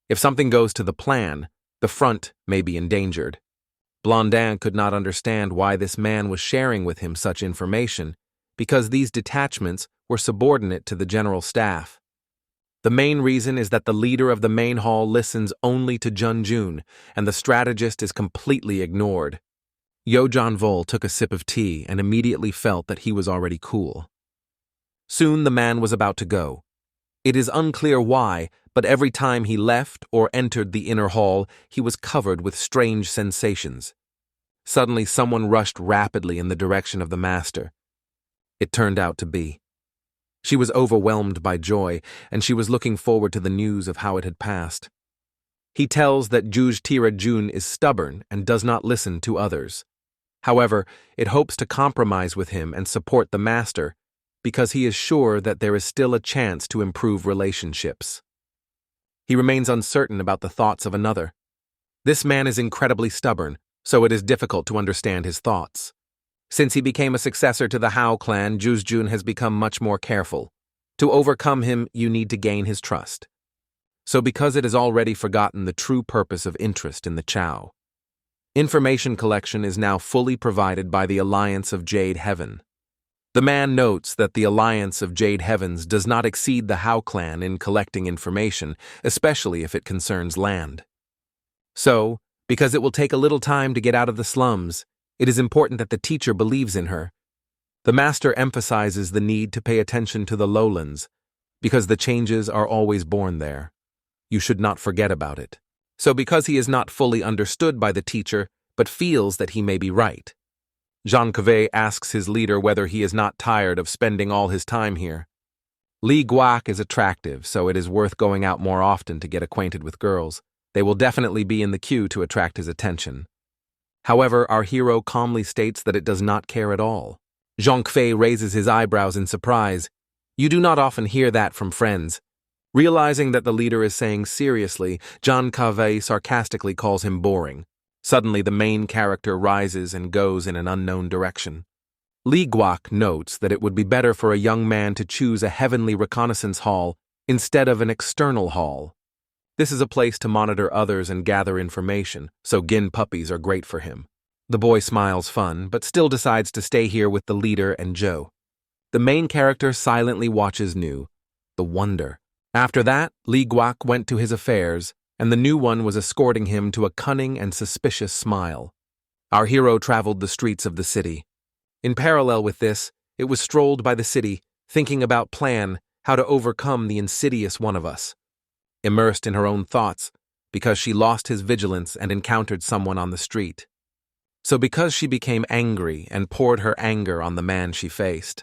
If something goes to the plan, the front may be endangered. Blondin could not understand why this man was sharing with him such information, because these detachments were subordinate to the general staff. The main reason is that the leader of the main hall listens only to Junjun, and the strategist is completely ignored. Yo Janvol took a sip of tea and immediately felt that he was already cool. Soon the man was about to go. It is unclear why, but every time he left or entered the inner hall, he was covered with strange sensations. Suddenly someone rushed rapidly in the direction of the master. It turned out to be. She was overwhelmed by joy, and she was looking forward to the news of how it had passed. He tells that Juj Tira Jun is stubborn and does not listen to others. However, it hopes to compromise with him and support the master, because he is sure that there is still a chance to improve relationships. He remains uncertain about the thoughts of another. This man is incredibly stubborn, so it is difficult to understand his thoughts. Since he became a successor to the Hao clan, Juzjun has become much more careful. To overcome him, you need to gain his trust. So because it has already forgotten the true purpose of interest in the Chao. Information collection is now fully provided by the Alliance of Jade Heaven. The man notes that the Alliance of Jade Heavens does not exceed the Hao clan in collecting information, especially if it concerns land. So, because it will take a little time to get out of the slums, it is important that the teacher believes in her. The master emphasizes the need to pay attention to the lowlands, because the changes are always born there. You should not forget about it. So because he is not fully understood by the teacher, but feels that he may be right, Jean Cave asks his leader whether he is not tired of spending all his time here. Li Guak is attractive, so it is worth going out more often to get acquainted with girls. They will definitely be in the queue to attract his attention. However, our hero calmly states that it does not care at all. Jean Cave raises his eyebrows in surprise. You do not often hear that from friends. Realizing that the leader is saying seriously, Jean Cave sarcastically calls him boring. Suddenly, the main character rises and goes in an unknown direction. Li Guak notes that it would be better for a young man to choose a heavenly reconnaissance hall instead of an external hall. This is a place to monitor others and gather information, so Gin puppies are great for him. The boy smiles fun, but still decides to stay here with the leader and Joe. The main character silently watches New, the wonder. After that, Li Guak went to his affairs, and the new one was escorting him to a cunning and suspicious smile. Our hero traveled the streets of the city. In parallel with this, it was strolled by the city, thinking about plan, how to overcome the insidious one of us. Immersed in her own thoughts, because she lost his vigilance and encountered someone on the street. So because she became angry and poured her anger on the man she faced.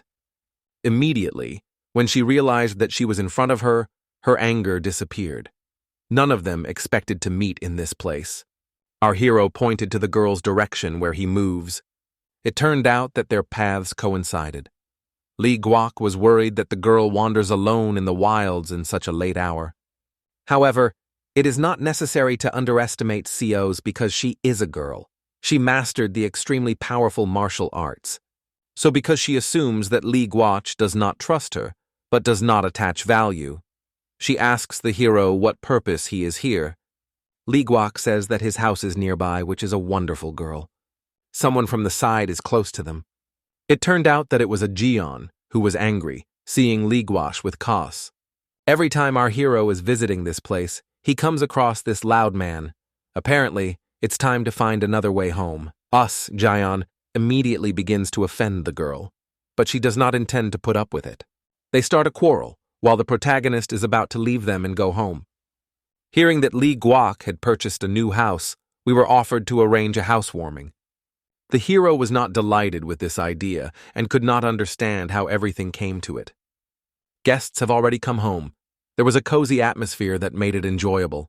Immediately, when she realized that she was in front of her, her anger disappeared. None of them expected to meet in this place. Our hero pointed to the girl's direction where he moves. It turned out that their paths coincided. Li Guak was worried that the girl wanders alone in the wilds in such a late hour. However, it is not necessary to underestimate COs because she is a girl. She mastered the extremely powerful martial arts. So because she assumes that Li Guak does not trust her, but does not attach value, she asks the hero what purpose he is here. Li Guak says that his house is nearby, which is a wonderful girl. Someone from the side is close to them. It turned out that it was a Jian, who was angry, seeing Li Guak with Kos. Every time our hero is visiting this place, he comes across this loud man. Apparently, it's time to find another way home. Jian immediately begins to offend the girl, but she does not intend to put up with it. They start a quarrel, while the protagonist is about to leave them and go home. Hearing that Li Guak had purchased a new house, we were offered to arrange a housewarming. The hero was not delighted with this idea and could not understand how everything came to it. Guests have already come home. There was a cozy atmosphere that made it enjoyable.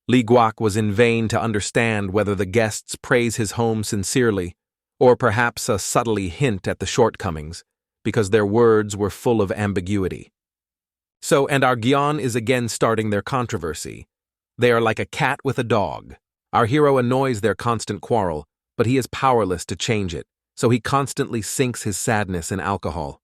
Li Guak was in vain to understand whether the guests praise his home sincerely, or perhaps subtly hint at the shortcomings, because their words were full of ambiguity. So, and our Gyan is again starting their controversy. They are like a cat with a dog. Our hero annoys their constant quarrel, but he is powerless to change it, so he constantly sinks his sadness in alcohol.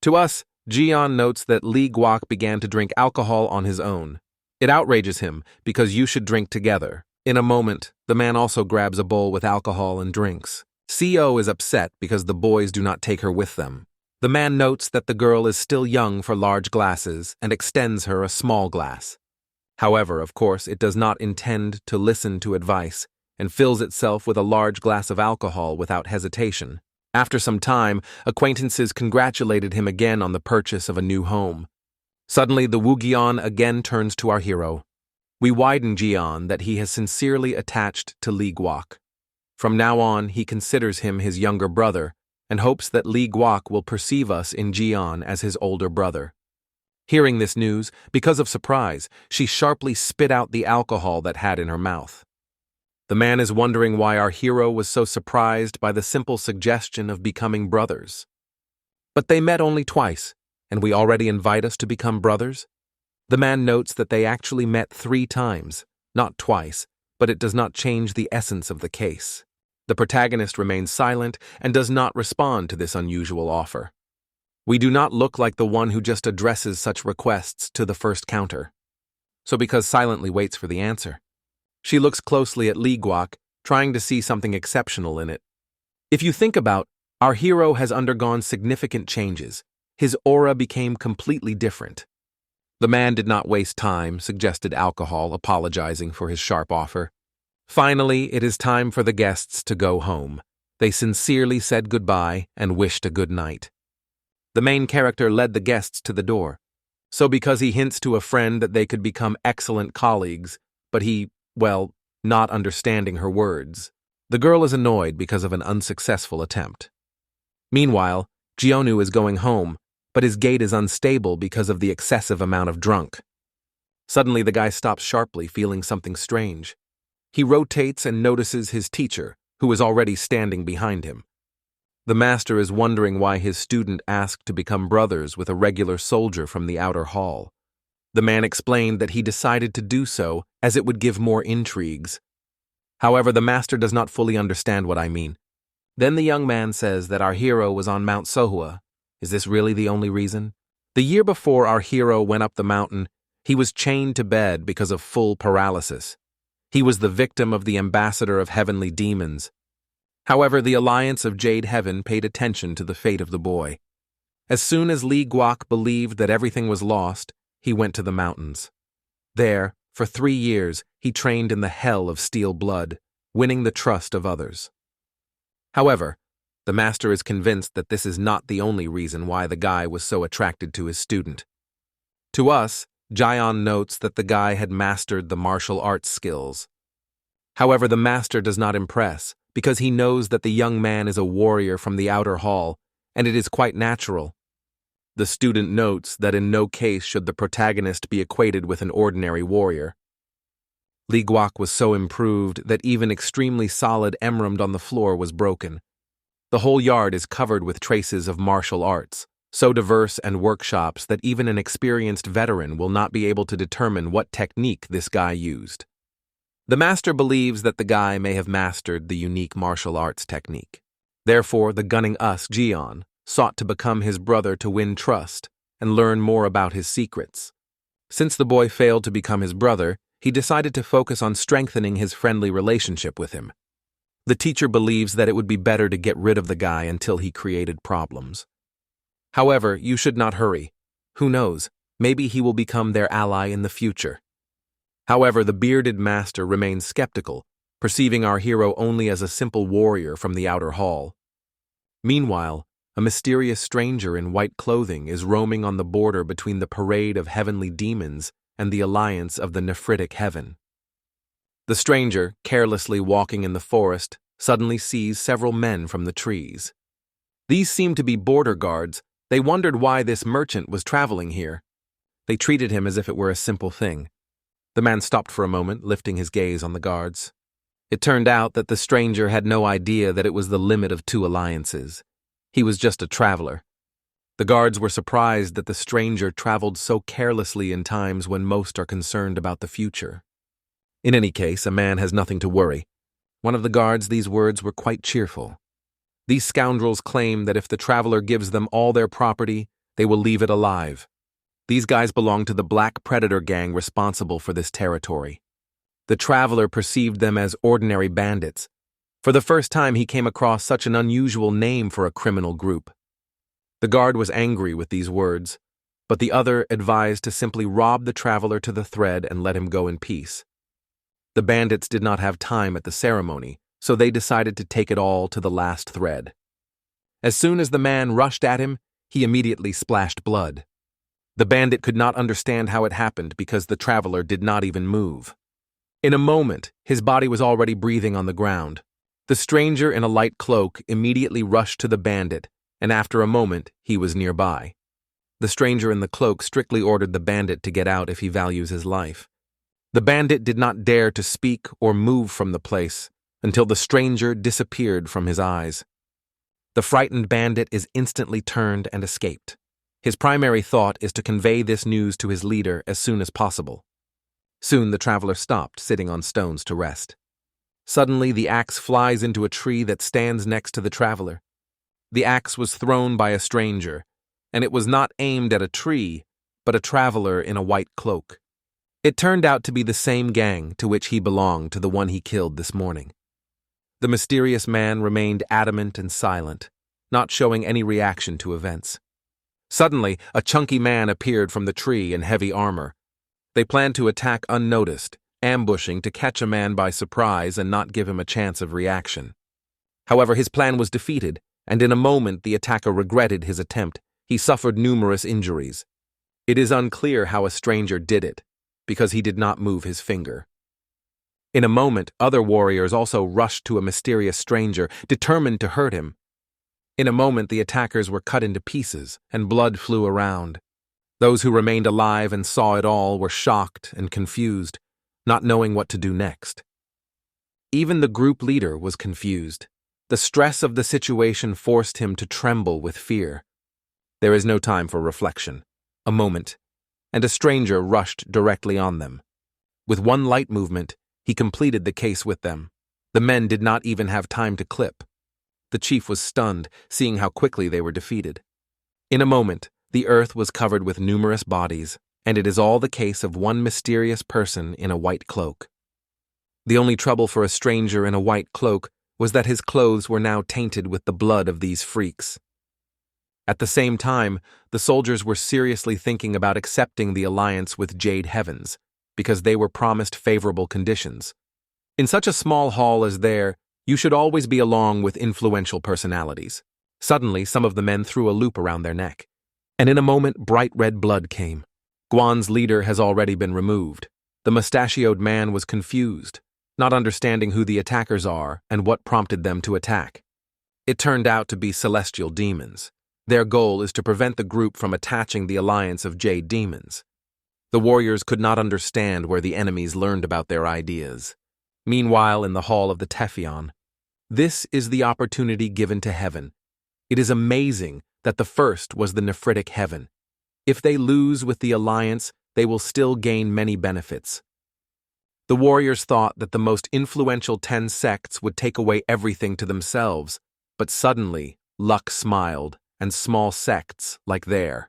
To us, Jian notes that Li Guok began to drink alcohol on his own. It outrages him because you should drink together. In a moment, the man also grabs a bowl with alcohol and drinks. CO is upset because the boys do not take her with them. The man notes that the girl is still young for large glasses and extends her a small glass. However, of course, it does not intend to listen to advice and fills itself with a large glass of alcohol without hesitation. After some time, acquaintances congratulated him again on the purchase of a new home. Suddenly, the Wugian again turns to our hero. We widen Jian that he has sincerely attached to Li Guok. From now on, he considers him his younger brother and hopes that Li Guok will perceive us in Jian as his older brother. Hearing this news, because of surprise, she sharply spit out the alcohol that had in her mouth. The man is wondering why our hero was so surprised by the simple suggestion of becoming brothers. But they met only twice, and we already invite us to become brothers? The man notes that they actually met 3 times, not twice, but it does not change the essence of the case. The protagonist remains silent and does not respond to this unusual offer. We do not look like the one who just addresses such requests to the first counter. So because silently waits for the answer. She looks closely at Li Guok, trying to see something exceptional in it. If you think about, our hero has undergone significant changes. His aura became completely different. The man did not waste time, suggested alcohol, apologizing for his sharp offer. Finally, it is time for the guests to go home. They sincerely said goodbye and wished a good night. The main character led the guests to the door. So because he hints to a friend that they could become excellent colleagues, but he, not understanding her words. The girl is annoyed because of an unsuccessful attempt. Meanwhile, Jionu is going home, but his gait is unstable because of the excessive amount of drunk. Suddenly the guy stops sharply, feeling something strange. He rotates and notices his teacher, who is already standing behind him. The master is wondering why his student asked to become brothers with a regular soldier from the outer hall. The man explained that he decided to do so as it would give more intrigues. However, the master does not fully understand what I mean. Then the young man says that our hero was on Mount Sohua. Is this really the only reason? The year before our hero went up the mountain, he was chained to bed because of full paralysis. He was the victim of the ambassador of heavenly demons. However, the Alliance of Jade Heaven paid attention to the fate of the boy. As soon as Li Guok believed that everything was lost, he went to the mountains. There, for 3 years, he trained in the hell of steel blood, winning the trust of others. However, the master is convinced that this is not the only reason why the guy was so attracted to his student. To us, Jian notes that the guy had mastered the martial arts skills. However, the master does not impress, because he knows that the young man is a warrior from the outer hall, and it is quite natural. The student notes that in no case should the protagonist be equated with an ordinary warrior. Li Guok was so improved that even extremely solid emerald on the floor was broken. The whole yard is covered with traces of martial arts, so diverse and workshops that even an experienced veteran will not be able to determine what technique this guy used. The master believes that the guy may have mastered the unique martial arts technique. Therefore, the gunning us, Jian, sought to become his brother to win trust and learn more about his secrets. Since the boy failed to become his brother, he decided to focus on strengthening his friendly relationship with him. The teacher believes that it would be better to get rid of the guy until he created problems. However, you should not hurry. Who knows, maybe he will become their ally in the future. However, the bearded master remains skeptical, perceiving our hero only as a simple warrior from the outer hall. Meanwhile, a mysterious stranger in white clothing is roaming on the border between the parade of heavenly demons and the alliance of the nephritic heaven. The stranger, carelessly walking in the forest, suddenly sees several men from the trees. These seem to be border guards. They wondered why this merchant was traveling here. They treated him as if it were a simple thing. The man stopped for a moment, lifting his gaze on the guards. It turned out that the stranger had no idea that it was the limit of 2 alliances. He was just a traveler. The guards were surprised that the stranger traveled so carelessly in times when most are concerned about the future. In any case, a man has nothing to worry. One of the guards, these words were quite cheerful. These scoundrels claim that if the traveler gives them all their property, they will leave it alive. These guys belong to the Black Predator gang responsible for this territory. The traveler perceived them as ordinary bandits. For the first time, he came across such an unusual name for a criminal group. The guard was angry with these words, but the other advised to simply rob the traveler to the thread and let him go in peace. The bandits did not have time at the ceremony, so they decided to take it all to the last thread. As soon as the man rushed at him, he immediately splashed blood. The bandit could not understand how it happened because the traveler did not even move. In a moment, his body was already breathing on the ground. The stranger in a light cloak immediately rushed to the bandit, and after a moment, he was nearby. The stranger in the cloak strictly ordered the bandit to get out if he values his life. The bandit did not dare to speak or move from the place until the stranger disappeared from his eyes. The frightened bandit is instantly turned and escaped. His primary thought is to convey this news to his leader as soon as possible. Soon the traveler stopped, sitting on stones to rest. Suddenly, the axe flies into a tree that stands next to the traveler. The axe was thrown by a stranger, and it was not aimed at a tree, but a traveler in a white cloak. It turned out to be the same gang to which he belonged to the one he killed this morning. The mysterious man remained adamant and silent, not showing any reaction to events. Suddenly, a chunky man appeared from the tree in heavy armor. They planned to attack unnoticed, ambushing to catch a man by surprise and not give him a chance of reaction. However, his plan was defeated, and in a moment the attacker regretted his attempt. He suffered numerous injuries. It is unclear how a stranger did it, because he did not move his finger. In a moment, other warriors also rushed to a mysterious stranger, determined to hurt him. In a moment, the attackers were cut into pieces, and blood flew around. Those who remained alive and saw it all were shocked and confused, not knowing what to do next. Even the group leader was confused. The stress of the situation forced him to tremble with fear. There is no time for reflection. A moment, and a stranger rushed directly on them. With one light movement, he completed the case with them. The men did not even have time to clip. The chief was stunned, seeing how quickly they were defeated. In a moment, the earth was covered with numerous bodies, and it is all the case of one mysterious person in a white cloak. The only trouble for a stranger in a white cloak was that his clothes were now tainted with the blood of these freaks. At the same time, the soldiers were seriously thinking about accepting the alliance with Jade Heavens, because they were promised favorable conditions. In such a small hall as there, you should always be along with influential personalities. Suddenly, some of the men threw a loop around their neck, and in a moment bright red blood came. Guan's leader has already been removed. The mustachioed man was confused, not understanding who the attackers are and what prompted them to attack. It turned out to be celestial demons. Their goal is to prevent the group from attaching the alliance of Jade Demons. The warriors could not understand where the enemies learned about their ideas. Meanwhile, in the hall of the Tephion, this is the opportunity given to heaven. It is amazing that the first was the nephritic heaven. If they lose with the alliance, they will still gain many benefits. The warriors thought that the most influential 10 sects would take away everything to themselves, but suddenly, luck smiled, and small sects like their.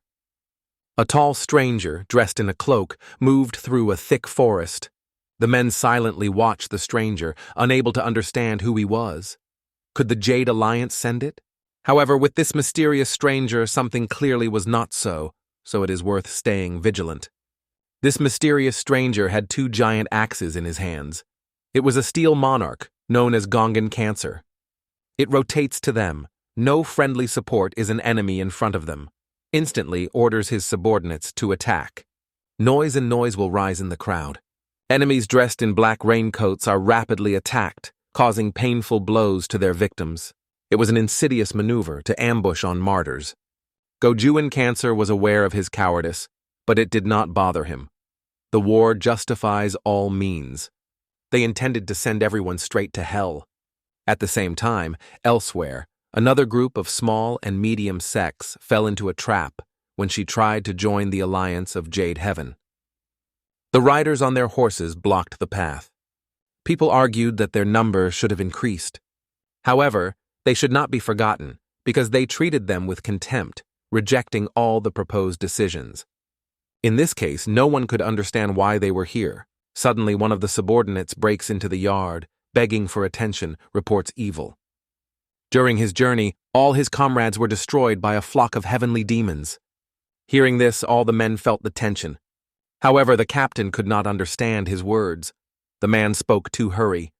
A tall stranger, dressed in a cloak, moved through a thick forest. The men silently watched the stranger, unable to understand who he was. Could the Jade Alliance send it? However, with this mysterious stranger, something clearly was not so it is worth staying vigilant. This mysterious stranger had 2 giant axes in his hands. It was a steel monarch, known as Gongan Cancer. It rotates to them. No friendly support is an enemy in front of them. Instantly orders his subordinates to attack. Noise will rise in the crowd. Enemies dressed in black raincoats are rapidly attacked, causing painful blows to their victims. It was an insidious maneuver to ambush on martyrs. Gojuin Cancer was aware of his cowardice, but it did not bother him. The war justifies all means. They intended to send everyone straight to hell. At the same time, elsewhere, another group of small and medium sects fell into a trap when she tried to join the alliance of Jade Heaven. The riders on their horses blocked the path. People argued that their number should have increased. However, they should not be forgotten because they treated them with contempt, rejecting all the proposed decisions. In this case, no one could understand why they were here. Suddenly, one of the subordinates breaks into the yard, begging for attention, reports evil. During his journey, all his comrades were destroyed by a flock of heavenly demons. Hearing this, all the men felt the tension. However, the captain could not understand his words. The man spoke too hurry.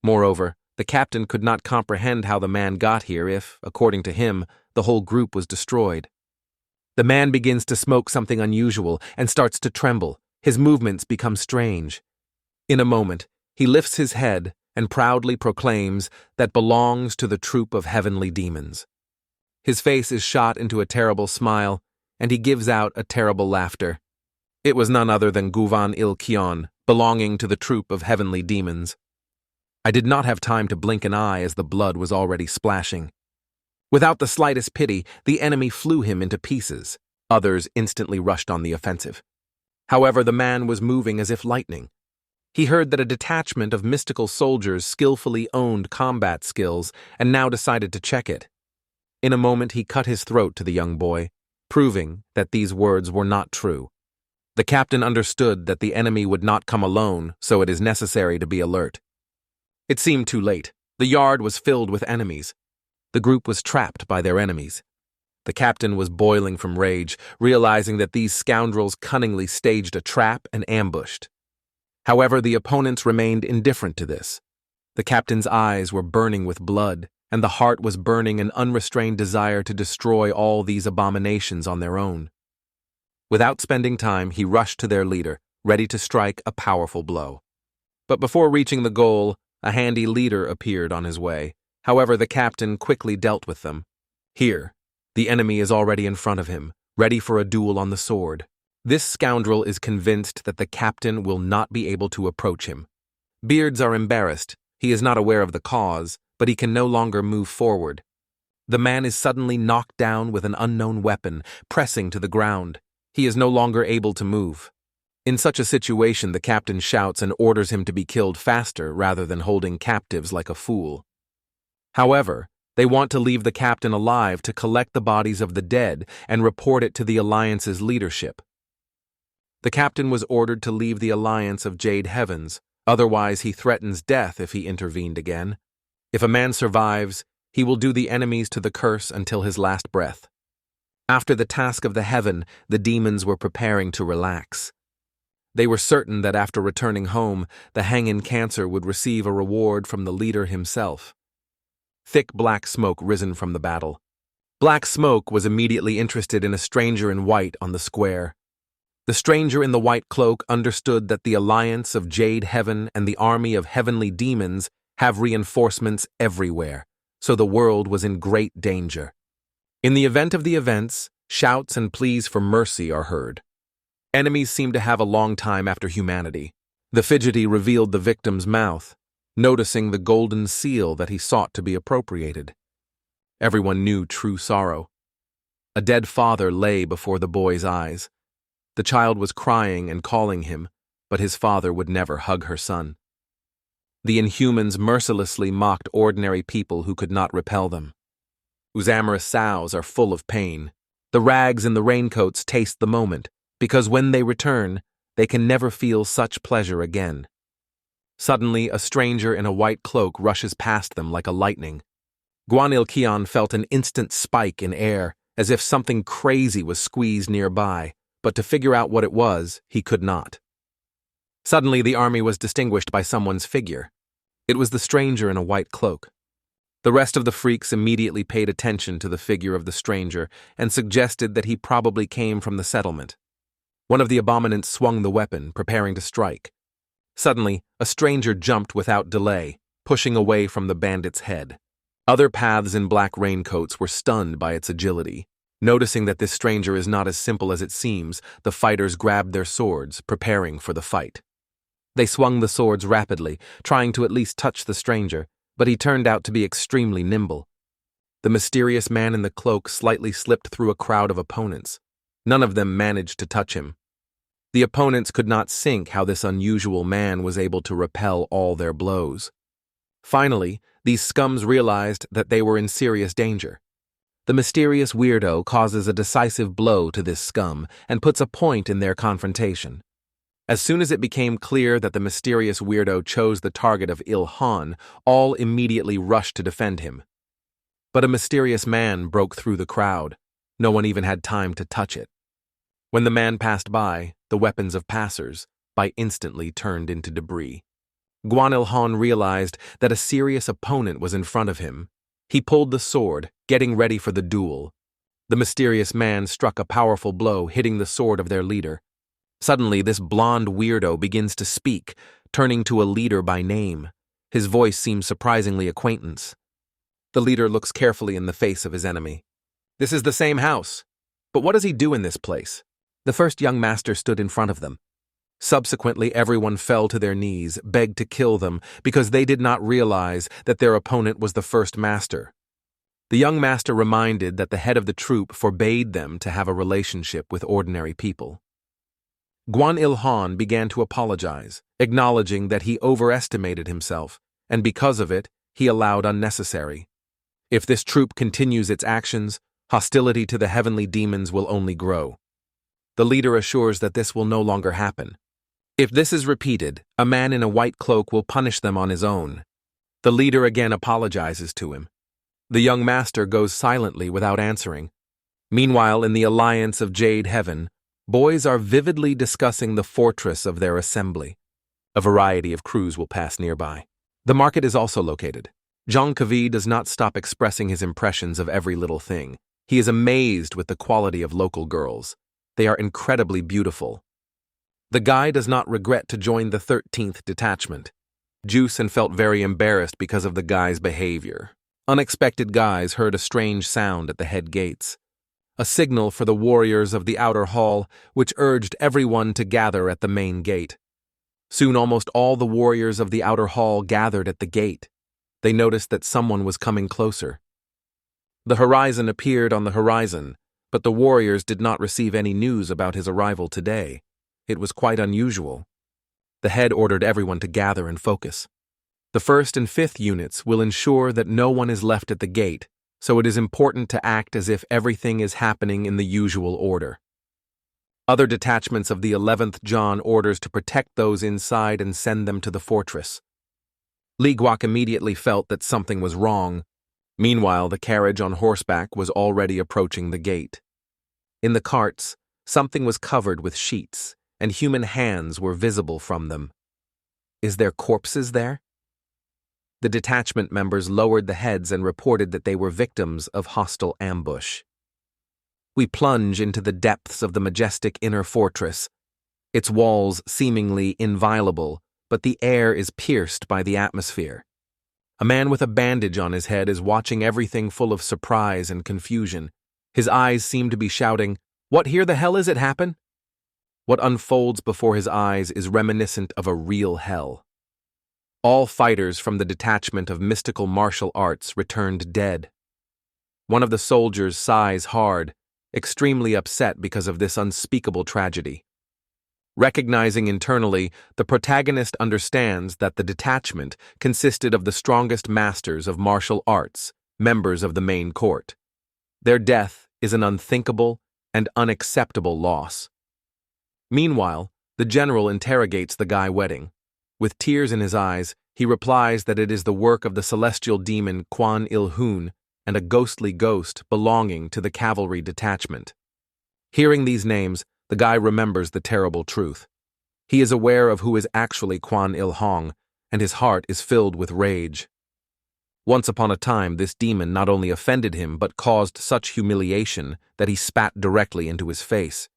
Moreover, the captain could not comprehend how the man got here if, according to him, the whole group was destroyed. The man begins to smoke something unusual and starts to tremble. His movements become strange. In a moment, he lifts his head and proudly proclaims that belongs to the troop of heavenly demons. His face is shot into a terrible smile, and he gives out a terrible laughter. It was none other than Guvan Il-Kion, belonging to the troop of heavenly demons. I did not have time to blink an eye as the blood was already splashing. Without the slightest pity, the enemy flew him into pieces. Others instantly rushed on the offensive. However, the man was moving as if lightning. He heard that a detachment of mystical soldiers skillfully owned combat skills and now decided to check it. In a moment, he cut his throat to the young boy, proving that these words were not true. The captain understood that the enemy would not come alone, so it is necessary to be alert. It seemed too late. The yard was filled with enemies. The group was trapped by their enemies. The captain was boiling from rage, realizing that these scoundrels cunningly staged a trap and ambushed. However, the opponents remained indifferent to this. The captain's eyes were burning with blood, and the heart was burning an unrestrained desire to destroy all these abominations on their own. Without spending time, he rushed to their leader, ready to strike a powerful blow. But before reaching the goal, a handy leader appeared on his way. However, the captain quickly dealt with them. Here, the enemy is already in front of him, ready for a duel on the sword. This scoundrel is convinced that the captain will not be able to approach him. Beards are embarrassed. He is not aware of the cause, but he can no longer move forward. The man is suddenly knocked down with an unknown weapon, pressing to the ground. He is no longer able to move. In such a situation, the captain shouts and orders him to be killed faster rather than holding captives like a fool. However, they want to leave the captain alive to collect the bodies of the dead and report it to the Alliance's leadership. The captain was ordered to leave the Alliance of Jade Heavens, otherwise he threatens death if he intervened again. If a man survives, he will do the enemies to the curse until his last breath. After the task of the heaven, the demons were preparing to relax. They were certain that after returning home, the hanging cancer would receive a reward from the leader himself. Thick black smoke risen from the battle. Black Smoke was immediately interested in a stranger in white on the square. The stranger in the white cloak understood that the Alliance of Jade Heaven and the army of heavenly demons have reinforcements everywhere, so the world was in great danger. In the event of the events, shouts and pleas for mercy are heard. Enemies seem to have a long time after humanity. The fidgety revealed the victim's mouth, noticing the golden seal that he sought to be appropriated. Everyone knew true sorrow. A dead father lay before the boy's eyes. The child was crying and calling him, but his father would never hug her son. The Inhumans mercilessly mocked ordinary people who could not repel them. Whose amorous sows are full of pain. The rags and the raincoats taste the moment, because when they return, they can never feel such pleasure again. Suddenly, a stranger in a white cloak rushes past them like a lightning. Guanil-Kion felt an instant spike in air, as if something crazy was squeezed nearby, but to figure out what it was, he could not. Suddenly, the army was distinguished by someone's figure. It was the stranger in a white cloak. The rest of the freaks immediately paid attention to the figure of the stranger and suggested that he probably came from the settlement. One of the abominants swung the weapon, preparing to strike. Suddenly, a stranger jumped without delay, pushing away from the bandit's head. Other paths in black raincoats were stunned by its agility. Noticing that this stranger is not as simple as it seems, the fighters grabbed their swords, preparing for the fight. They swung the swords rapidly, trying to at least touch the stranger, but he turned out to be extremely nimble. The mysterious man in the cloak slightly slipped through a crowd of opponents. None of them managed to touch him. The opponents could not sink how this unusual man was able to repel all their blows. Finally, these scums realized that they were in serious danger. The mysterious weirdo causes a decisive blow to this scum and puts a point in their confrontation. As soon as it became clear that the mysterious weirdo chose the target of Il-Han, all immediately rushed to defend him. But a mysterious man broke through the crowd. No one even had time to touch it. When the man passed by, the weapons of passers instantly turned into debris. Guan Il-Han realized that a serious opponent was in front of him. He pulled the sword, getting ready for the duel. The mysterious man struck a powerful blow, hitting the sword of their leader. Suddenly, this blonde weirdo begins to speak, turning to a leader by name. His voice seems surprisingly acquaintance. The leader looks carefully in the face of his enemy. This is the same house. But what does he do in this place? The first young master stood in front of them. Subsequently, everyone fell to their knees, begged to kill them, because they did not realize that their opponent was the first master. The young master reminded that the head of the troop forbade them to have a relationship with ordinary people. Guan Il-Han began to apologize, acknowledging that he overestimated himself, and because of it, he allowed unnecessary. If this troop continues its actions, hostility to the heavenly demons will only grow. The leader assures that this will no longer happen. If this is repeated, a man in a white cloak will punish them on his own. The leader again apologizes to him. The young master goes silently without answering. Meanwhile, in the Alliance of Jade Heaven, boys are vividly discussing the fortress of their assembly. A variety of crews will pass nearby. The market is also located. Jean Cavi does not stop expressing his impressions of every little thing. He is amazed with the quality of local girls. They are incredibly beautiful. The guy does not regret to join the 13th detachment. Juicen felt very embarrassed because of the guy's behavior. Unexpected guys heard a strange sound at the head gates. A signal for the warriors of the outer hall, which urged everyone to gather at the main gate. Soon almost all the warriors of the outer hall gathered at the gate. They noticed that someone was coming closer. The horizon appeared on the horizon, but the warriors did not receive any news about his arrival today. It was quite unusual. The head ordered everyone to gather and focus. The 1st and 5th units will ensure that no one is left at the gate, so it is important to act as if everything is happening in the usual order. Other detachments of the 11th John orders to protect those inside and send them to the fortress. Li Guak immediately felt that something was wrong. Meanwhile, the carriage on horseback was already approaching the gate. In the carts, something was covered with sheets, and human hands were visible from them. Is there corpses there? The detachment members lowered the heads and reported that they were victims of hostile ambush. We plunge into the depths of the majestic inner fortress. Its walls seemingly inviolable, but the air is pierced by the atmosphere. A man with a bandage on his head is watching everything full of surprise and confusion. His eyes seem to be shouting, "What here the hell is it happen?" What unfolds before his eyes is reminiscent of a real hell. All fighters from the detachment of mystical martial arts returned dead. One of the soldiers sighs hard, extremely upset because of this unspeakable tragedy. Recognizing internally, the protagonist understands that the detachment consisted of the strongest masters of martial arts, members of the main court. Their death is an unthinkable and unacceptable loss. Meanwhile, the general interrogates the guy wedding. With tears in his eyes, he replies that it is the work of the celestial demon Quan Il-hun and a ghostly ghost belonging to the cavalry detachment. Hearing these names, the guy remembers the terrible truth. He is aware of who is actually Quan Il-hong, and his heart is filled with rage. Once upon a time, this demon not only offended him but caused such humiliation that he spat directly into his face.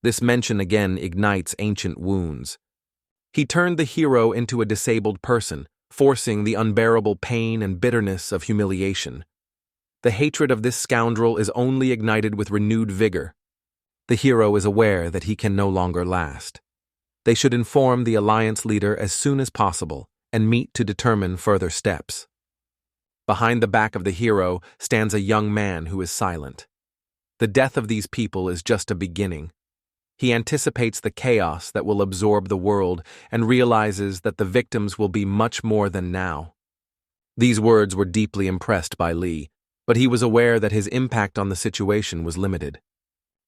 This mention again ignites ancient wounds. He turned the hero into a disabled person, forcing the unbearable pain and bitterness of humiliation. The hatred of this scoundrel is only ignited with renewed vigor. The hero is aware that he can no longer last. They should inform the Alliance leader as soon as possible and meet to determine further steps. Behind the back of the hero stands a young man who is silent. The death of these people is just a beginning. He anticipates the chaos that will absorb the world and realizes that the victims will be much more than now. These words were deeply impressed by Li, but he was aware that his impact on the situation was limited.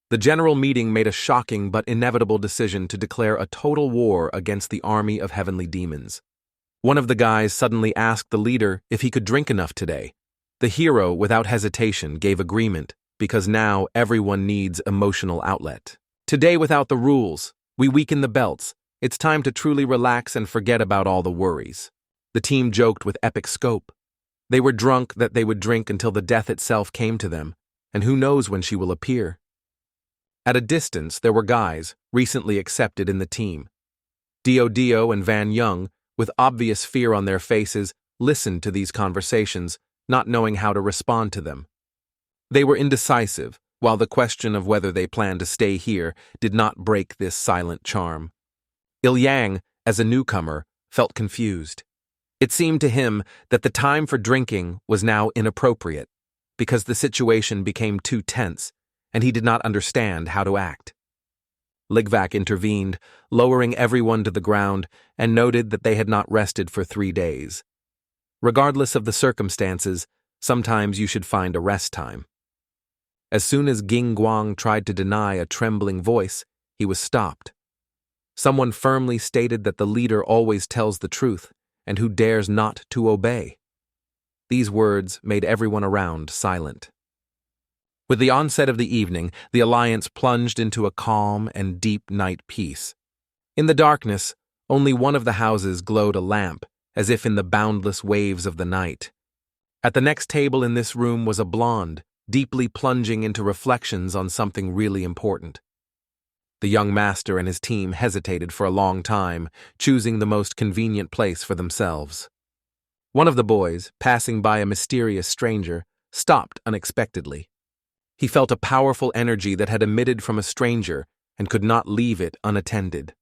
The general meeting made a shocking but inevitable decision to declare a total war against the army of heavenly demons. One of the guys suddenly asked the leader if he could drink enough today. The hero, without hesitation, gave agreement, because now everyone needs emotional outlet. Today, without the rules, we weaken the belts. It's time to truly relax and forget about all the worries. The team joked with epic scope. They were drunk that they would drink until the death itself came to them, and who knows when she will appear. At a distance, there were guys, recently accepted in the team. Dio and Van Young, with obvious fear on their faces, listened to these conversations, not knowing how to respond to them. They were indecisive, while the question of whether they planned to stay here did not break this silent charm. Il Yang, as a newcomer, felt confused. It seemed to him that the time for drinking was now inappropriate, because the situation became too tense, and he did not understand how to act. Ligvac intervened, lowering everyone to the ground, and noted that they had not rested for 3 days. Regardless of the circumstances, sometimes you should find a rest time. As soon as Ging Guang tried to deny a trembling voice, he was stopped. Someone firmly stated that the leader always tells the truth, and who dares not to obey. These words made everyone around silent. With the onset of the evening, the alliance plunged into a calm and deep night peace. In the darkness, only one of the houses glowed a lamp, as if in the boundless waves of the night. At the next table in this room was a blonde, deeply plunging into reflections on something really important. The young master and his team hesitated for a long time, choosing the most convenient place for themselves. One of the boys, passing by a mysterious stranger, stopped unexpectedly. He felt a powerful energy that had emitted from a stranger and could not leave it unattended.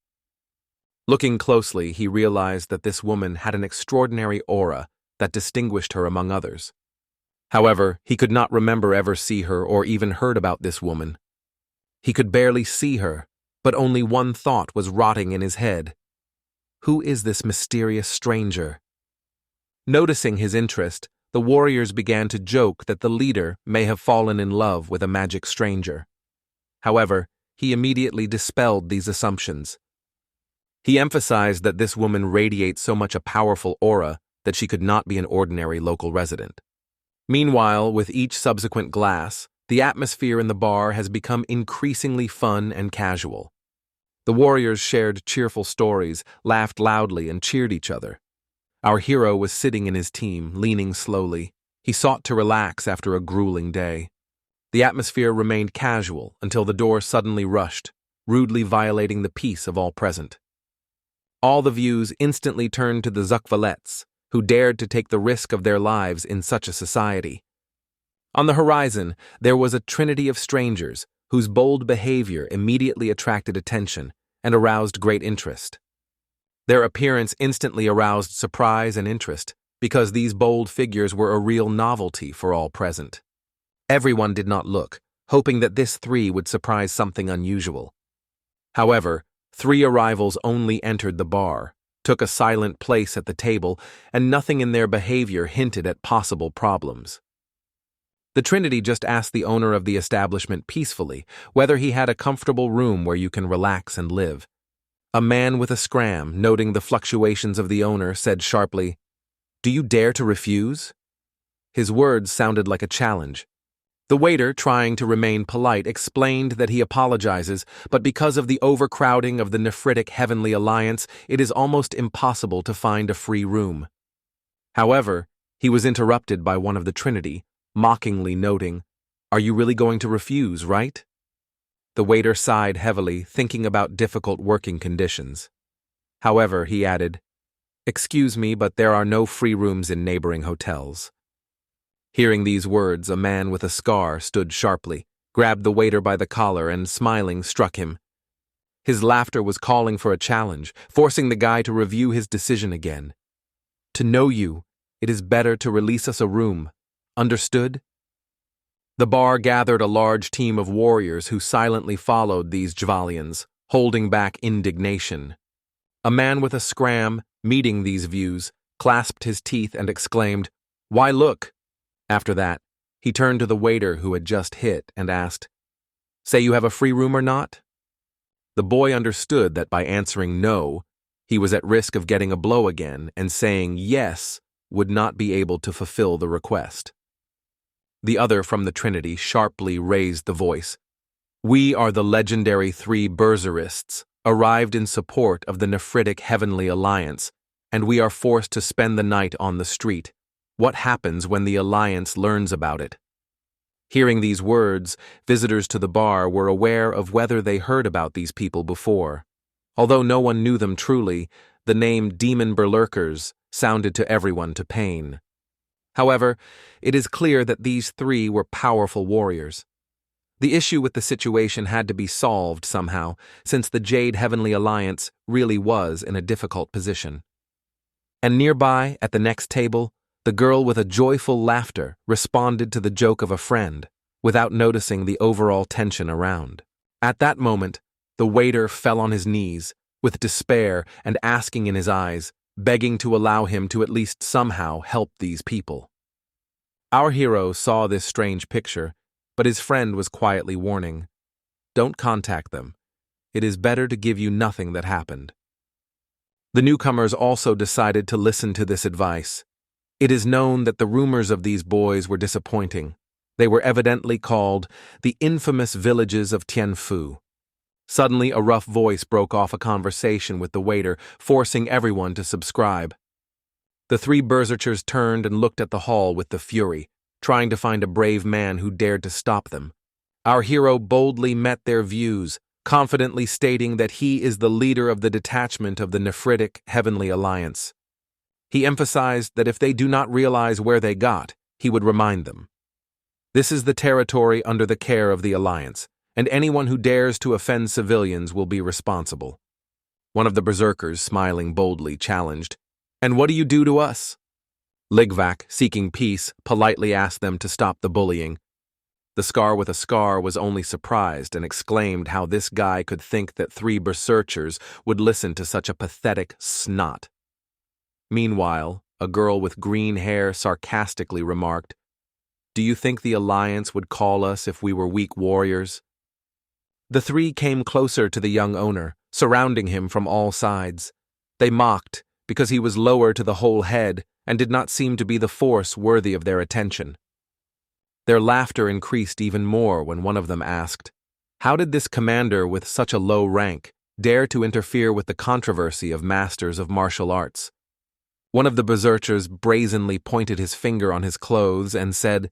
Looking closely, he realized that this woman had an extraordinary aura that distinguished her among others. However, he could not remember ever see her or even heard about this woman. He could barely see her, but only one thought was rotting in his head. Who is this mysterious stranger? Noticing his interest, the warriors began to joke that the leader may have fallen in love with a magic stranger. However, he immediately dispelled these assumptions. He emphasized that this woman radiates so much a powerful aura that she could not be an ordinary local resident. Meanwhile, with each subsequent glass, the atmosphere in the bar has become increasingly fun and casual. The warriors shared cheerful stories, laughed loudly, and cheered each other. Our hero was sitting in his team, leaning slowly. He sought to relax after a grueling day. The atmosphere remained casual until the door suddenly rushed, rudely violating the peace of all present. All the views instantly turned to the Zuckvalets, who dared to take the risk of their lives in such a society. On the horizon, there was a trinity of strangers whose bold behavior immediately attracted attention and aroused great interest. Their appearance instantly aroused surprise and interest because these bold figures were a real novelty for all present. Everyone did not look, hoping that this 3 would surprise something unusual. However, 3 arrivals only entered the bar, took a silent place at the table, and nothing in their behavior hinted at possible problems. The Trinity just asked the owner of the establishment peacefully whether he had a comfortable room where you can relax and live. A man with a scram, noting the fluctuations of the owner, said sharply, "Do you dare to refuse?" His words sounded like a challenge. The waiter, trying to remain polite, explained that he apologizes, but because of the overcrowding of the nephritic Heavenly Alliance, it is almost impossible to find a free room. However, he was interrupted by one of the Trinity, mockingly noting, "Are you really going to refuse, right?" The waiter sighed heavily, thinking about difficult working conditions. However, he added, "Excuse me, but there are no free rooms in neighboring hotels." Hearing these words, a man with a scar stood sharply, grabbed the waiter by the collar, and smiling struck him. His laughter was calling for a challenge, forcing the guy to review his decision again. "To know you, it is better to release us a room. Understood?" The bar gathered a large team of warriors who silently followed these Jvalians, holding back indignation. A man with a scram, meeting these views, clasped his teeth and exclaimed, "Why look?" After that, He turned to the waiter who had just hit and asked, "Say you have a free room or not?" The boy understood that by answering no, he was at risk of getting a blow again, and saying yes would not be able to fulfill the request. The other from the Trinity sharply raised the voice. "We are the legendary three Berserkers, arrived in support of the Nephritic Heavenly Alliance, and we are forced to spend the night on the street. What happens when the Alliance learns about it?" Hearing these words, visitors to the bar were aware of whether they heard about these people before. Although no one knew them truly, the name Demon Berserkers sounded to everyone to pain. However, it is clear that these three were powerful warriors. The issue with the situation had to be solved somehow, since the Jade Heavenly Alliance really was in a difficult position. And nearby, at the next table, the girl with a joyful laughter responded to the joke of a friend, without noticing the overall tension around. At that moment, the waiter fell on his knees, with despair and asking in his eyes, begging to allow him to at least somehow help these people. Our hero saw this strange picture, but his friend was quietly warning, "Don't contact them. It is better to give you nothing that happened." The newcomers also decided to listen to this advice. It is known that the rumors of these boys were disappointing. They were evidently called the infamous villages of Tianfu. Suddenly, a rough voice broke off a conversation with the waiter, forcing everyone to subscribe. The three berserkers turned and looked at the hall with the fury, trying to find a brave man who dared to stop them. Our hero boldly met their views, confidently stating that he is the leader of the detachment of the Nephritic Heavenly Alliance. He emphasized that if they do not realize where they got, he would remind them. This is the territory under the care of the Alliance, and anyone who dares to offend civilians will be responsible. One of the berserkers, smiling boldly, challenged, "And what do you do to us?" Ligvac, seeking peace, politely asked them to stop the bullying. The Scar with a Scar was only surprised and exclaimed how this guy could think that three berserkers would listen to such a pathetic snot. Meanwhile, a girl with green hair sarcastically remarked, "Do you think the Alliance would call us if we were weak warriors?" The three came closer to the young owner, surrounding him from all sides. They mocked, because he was lower to the whole head and did not seem to be the force worthy of their attention. Their laughter increased even more when one of them asked, "How did this commander with such a low rank dare to interfere with the controversy of masters of martial arts?" One of the berserkers brazenly pointed his finger on his clothes and said,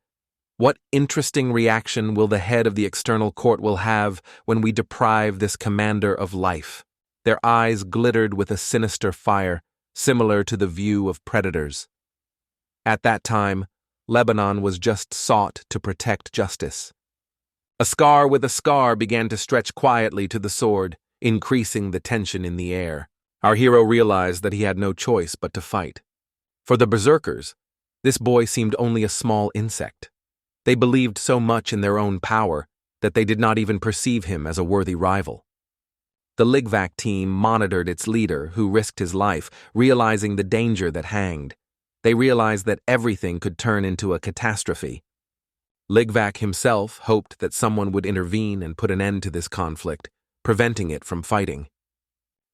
"What interesting reaction will the head of the external court will have when we deprive this commander of life?" Their eyes glittered with a sinister fire, similar to the view of predators. At that time, Lebanon was just sought to protect justice. A Scar with a Scar began to stretch quietly to the sword, increasing the tension in the air. Our hero realized that he had no choice but to fight. For the berserkers, this boy seemed only a small insect. They believed so much in their own power that they did not even perceive him as a worthy rival. The Ligvac team monitored its leader, who risked his life, realizing the danger that hanged. They realized that everything could turn into a catastrophe. Ligvac himself hoped that someone would intervene and put an end to this conflict, preventing it from fighting.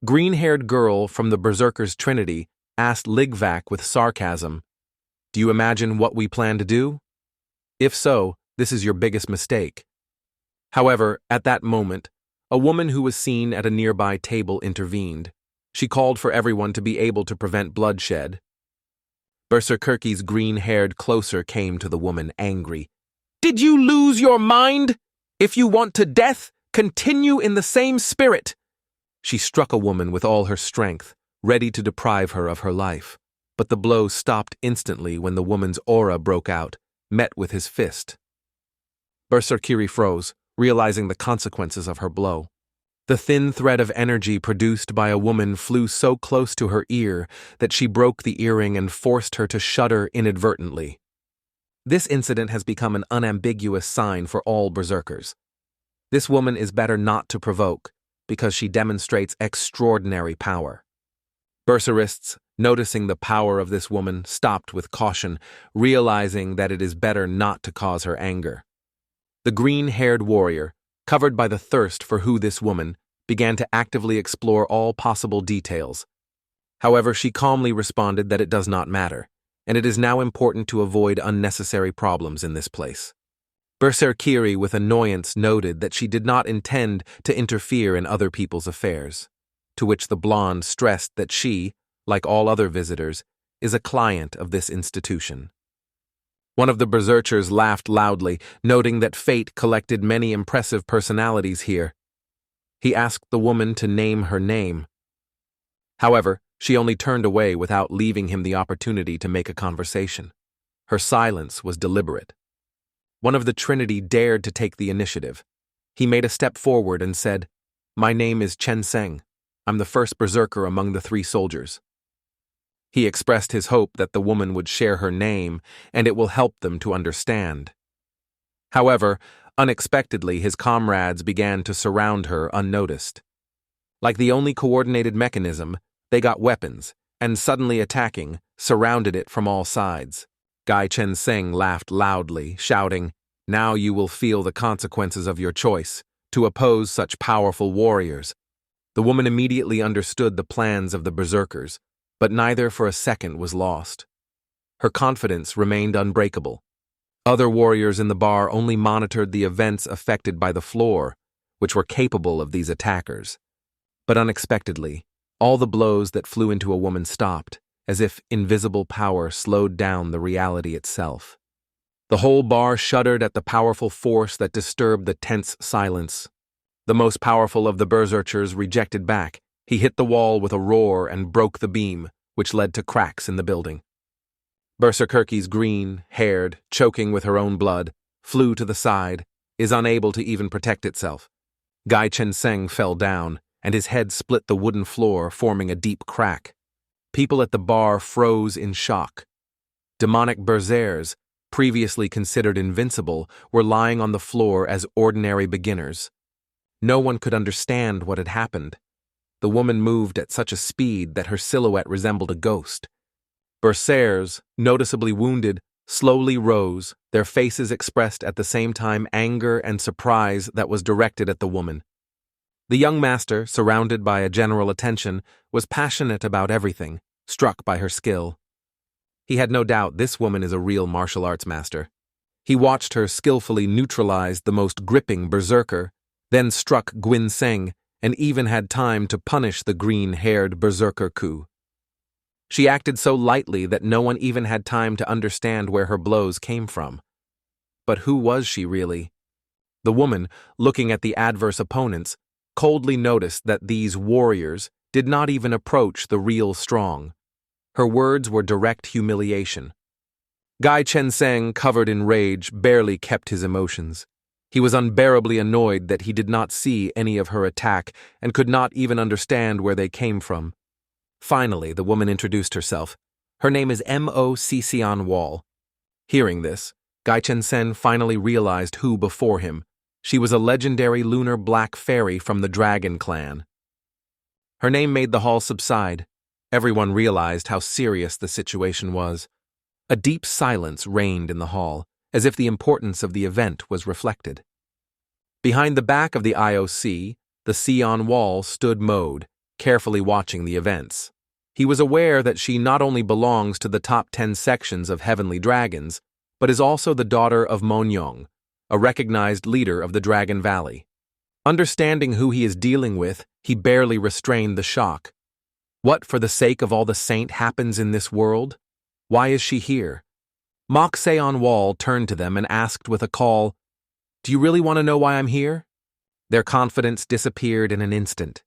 Green-haired girl from the Berserkers Trinity asked Ligvac with sarcasm, "Do you imagine what we plan to do? If so, this is your biggest mistake." However, at that moment, a woman who was seen at a nearby table intervened. She called for everyone to be able to prevent bloodshed. Berserkerky's green-haired closer came to the woman, angry. "Did you lose your mind? If you want to death, continue in the same spirit." She struck a woman with all her strength, ready to deprive her of her life. But the blow stopped instantly when the woman's aura broke out, met with his fist. Berserkiri froze, realizing the consequences of her blow. The thin thread of energy produced by a woman flew so close to her ear that she broke the earring and forced her to shudder inadvertently. This incident has become an unambiguous sign for all berserkers. This woman is better not to provoke, because she demonstrates extraordinary power. Berserkists noticing the power of this woman, stopped with caution, realizing that it is better not to cause her anger. The green-haired warrior, covered by the thirst for who this woman, began to actively explore all possible details. However, she calmly responded that it does not matter, and it is now important to avoid unnecessary problems in this place. Berserkiri with annoyance noted that she did not intend to interfere in other people's affairs, to which the blonde stressed that she, like all other visitors, is a client of this institution. One of the berserkers laughed loudly, noting that fate collected many impressive personalities here. He asked the woman to name her name. However, she only turned away without leaving him the opportunity to make a conversation. Her silence was deliberate. One of the Trinity dared to take the initiative. He made a step forward and said, "My name is Chen Seng. I'm the first berserker among the 3 soldiers." He expressed his hope that the woman would share her name and it will help them to understand. However, unexpectedly, his comrades began to surround her unnoticed. Like the only coordinated mechanism, they got weapons and, suddenly attacking, surrounded it from all sides. Gai Chen Seng laughed loudly, shouting, "Now you will feel the consequences of your choice, to oppose such powerful warriors." The woman immediately understood the plans of the berserkers, but neither for a second was lost. Her confidence remained unbreakable. Other warriors in the bar only monitored the events affected by the floor, which were capable of these attackers. But unexpectedly, all the blows that flew into a woman stopped, as if invisible power slowed down the reality itself. The whole bar shuddered at the powerful force that disturbed the tense silence. The most powerful of the berserkers rejected back. He hit the wall with a roar and broke the beam, which led to cracks in the building. Berserkirki's green-haired, choking with her own blood, flew to the side, is unable to even protect itself. Gai Chen Seng fell down, and his head split the wooden floor, forming a deep crack. People at the bar froze in shock. Demonic berserkers, previously considered invincible, were lying on the floor as ordinary beginners. No one could understand what had happened. The woman moved at such a speed that her silhouette resembled a ghost. Berserkers, noticeably wounded, slowly rose, their faces expressed at the same time anger and surprise that was directed at the woman. The young master, surrounded by a general attention, was passionate about everything, struck by her skill. He had no doubt this woman is a real martial arts master. He watched her skillfully neutralize the most gripping berserker, then struck Gwyn Seng, and even had time to punish the green-haired berserker coup. She acted so lightly that no one even had time to understand where her blows came from. But who was she really? The woman, looking at the adverse opponents, coldly noticed that these warriors did not even approach the real strong. Her words were direct humiliation. Gai Chen Seng, covered in rage, barely kept his emotions. He was unbearably annoyed that he did not see any of her attack and could not even understand where they came from. Finally, the woman introduced herself. Her name is Mo Wall. Hearing this, Gai Chen Sen finally realized who before him. She was a legendary lunar black fairy from the Dragon Clan. Her name made the hall subside. Everyone realized how serious the situation was. A deep silence reigned in the hall, as if the importance of the event was reflected. Behind the back of the IOC, the Sion Wall stood Mode, carefully watching the events. He was aware that she not only belongs to the top 10 sections of Heavenly Dragons, but is also the daughter of Monyong, a recognized leader of the Dragon Valley. Understanding who he is dealing with, he barely restrained the shock. What, for the sake of all the saint, happens in this world? Why is she here? Mok Seon Wall turned to them and asked with a call, "Do you really want to know why I'm here?" Their confidence disappeared in an instant.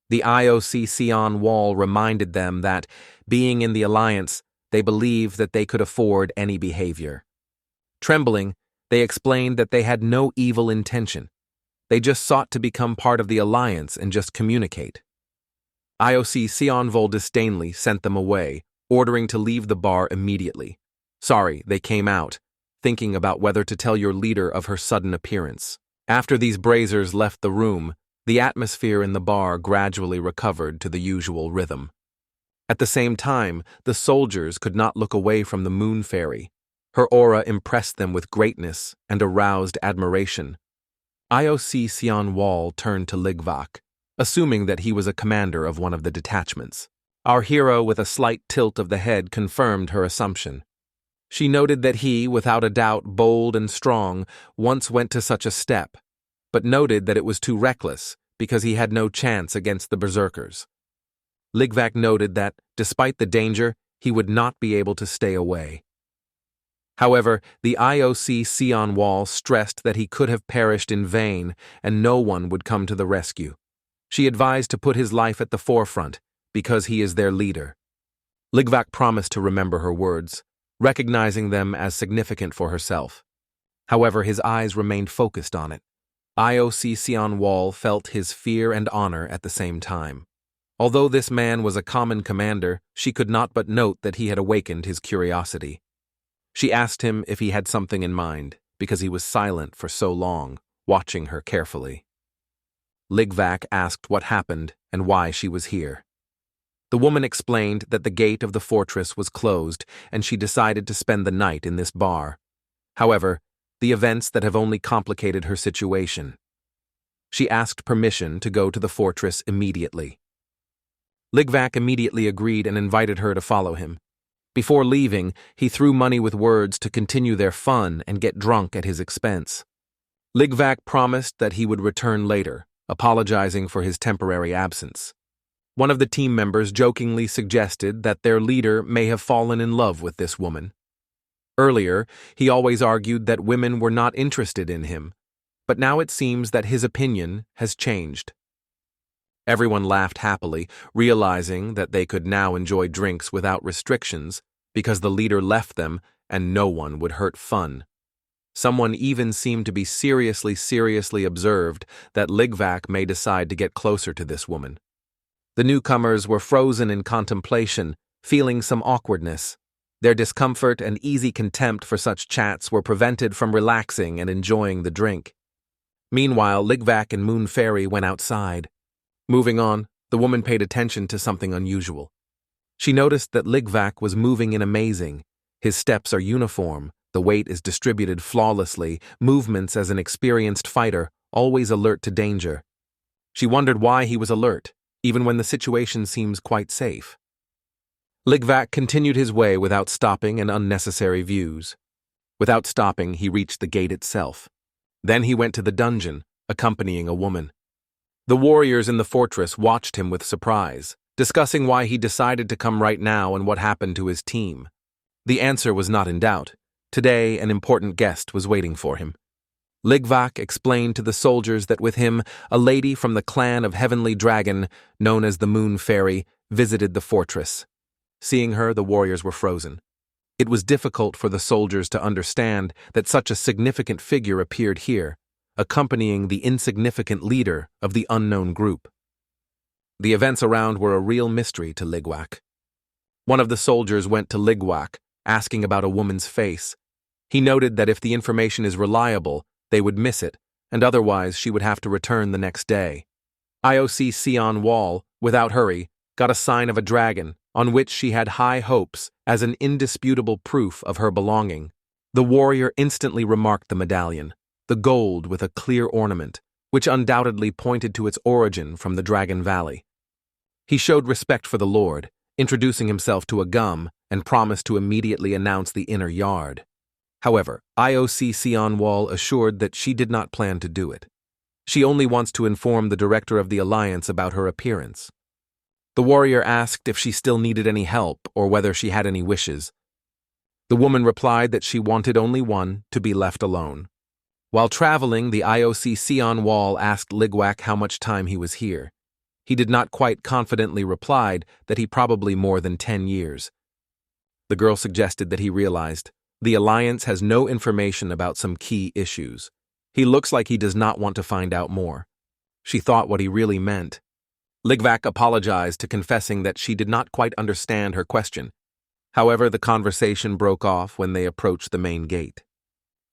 The IOC Sion Wall reminded them that, being in the alliance, they believed that they could afford any behavior. Trembling, they explained that they had no evil intention. They just sought to become part of the alliance and just communicate. IOC Sion Wall disdainfully sent them away, ordering to leave the bar immediately. Sorry, they came out, thinking about whether to tell your leader of her sudden appearance. After these brazers left the room, the atmosphere in the bar gradually recovered to the usual rhythm. At the same time, the soldiers could not look away from the moon fairy. Her aura impressed them with greatness and aroused admiration. IOC Sion Wall turned to Ligvac, assuming that he was a commander of one of the detachments. Our hero, with a slight tilt of the head, confirmed her assumption. She noted that he, without a doubt bold and strong, once went to such a step, but noted that it was too reckless because he had no chance against the berserkers. Ligvac noted that, despite the danger, he would not be able to stay away. However, the IOC Sion Wall stressed that he could have perished in vain and no one would come to the rescue. She advised to put his life at the forefront, because he is their leader. Ligvac promised to remember her words, recognizing them as significant for herself. However, his eyes remained focused on it. IOC Sion Wall felt his fear and honor at the same time. Although this man was a common commander, she could not but note that he had awakened his curiosity. She asked him if he had something in mind, because he was silent for so long, watching her carefully. Ligvac asked what happened and why she was here. The woman explained that the gate of the fortress was closed and she decided to spend the night in this bar. However, the events that have only complicated her situation. She asked permission to go to the fortress immediately. Ligvac immediately agreed and invited her to follow him. Before leaving, he threw money with words to continue their fun and get drunk at his expense. Ligvac promised that he would return later, apologizing for his temporary absence. One of the team members jokingly suggested that their leader may have fallen in love with this woman. Earlier, he always argued that women were not interested in him, but now it seems that his opinion has changed. Everyone laughed happily, realizing that they could now enjoy drinks without restrictions because the leader left them and no one would hurt fun. Someone even seemed to be seriously observed that Ligvac may decide to get closer to this woman. The newcomers were frozen in contemplation, feeling some awkwardness. Their discomfort and easy contempt for such chats were prevented from relaxing and enjoying the drink. Meanwhile, Ligvac and Moon Fairy went outside. Moving on, the woman paid attention to something unusual. She noticed that Ligvac was moving in amazing. His steps are uniform, the weight is distributed flawlessly, movements as an experienced fighter, always alert to danger. She wondered why he was alert, even when the situation seems quite safe. Ligvac continued his way without stopping and unnecessary views. Without stopping, he reached the gate itself. Then he went to the dungeon, accompanying a woman. The warriors in the fortress watched him with surprise, discussing why he decided to come right now and what happened to his team. The answer was not in doubt. Today, an important guest was waiting for him. Ligvac explained to the soldiers that with him, a lady from the clan of Heavenly Dragon, known as the Moon Fairy, visited the fortress. Seeing her, the warriors were frozen. It was difficult for the soldiers to understand that such a significant figure appeared here, accompanying the insignificant leader of the unknown group. The events around were a real mystery to Ligvac. One of the soldiers went to Ligvac, asking about a woman's face. He noted that if the information is reliable, they would miss it, and otherwise she would have to return the next day. IOC Sion Wall, without hurry, got a sign of a dragon, on which she had high hopes as an indisputable proof of her belonging. The warrior instantly remarked the medallion, the gold with a clear ornament, which undoubtedly pointed to its origin from the Dragon Valley. He showed respect for the Lord, introducing himself to a gum, and promised to immediately announce the inner yard. However, IOC Sion Wall assured that she did not plan to do it. She only wants to inform the director of the Alliance about her appearance. The warrior asked if she still needed any help or whether she had any wishes. The woman replied that she wanted only one, to be left alone. While traveling, the IOC Sion Wall asked Ligvac how much time he was here. He did not quite confidently replied that he probably more than 10 years. The girl suggested that he realized the Alliance has no information about some key issues. He looks like he does not want to find out more. She thought what he really meant. Ligvac apologized, confessing that she did not quite understand her question. However, the conversation broke off when they approached the main gate.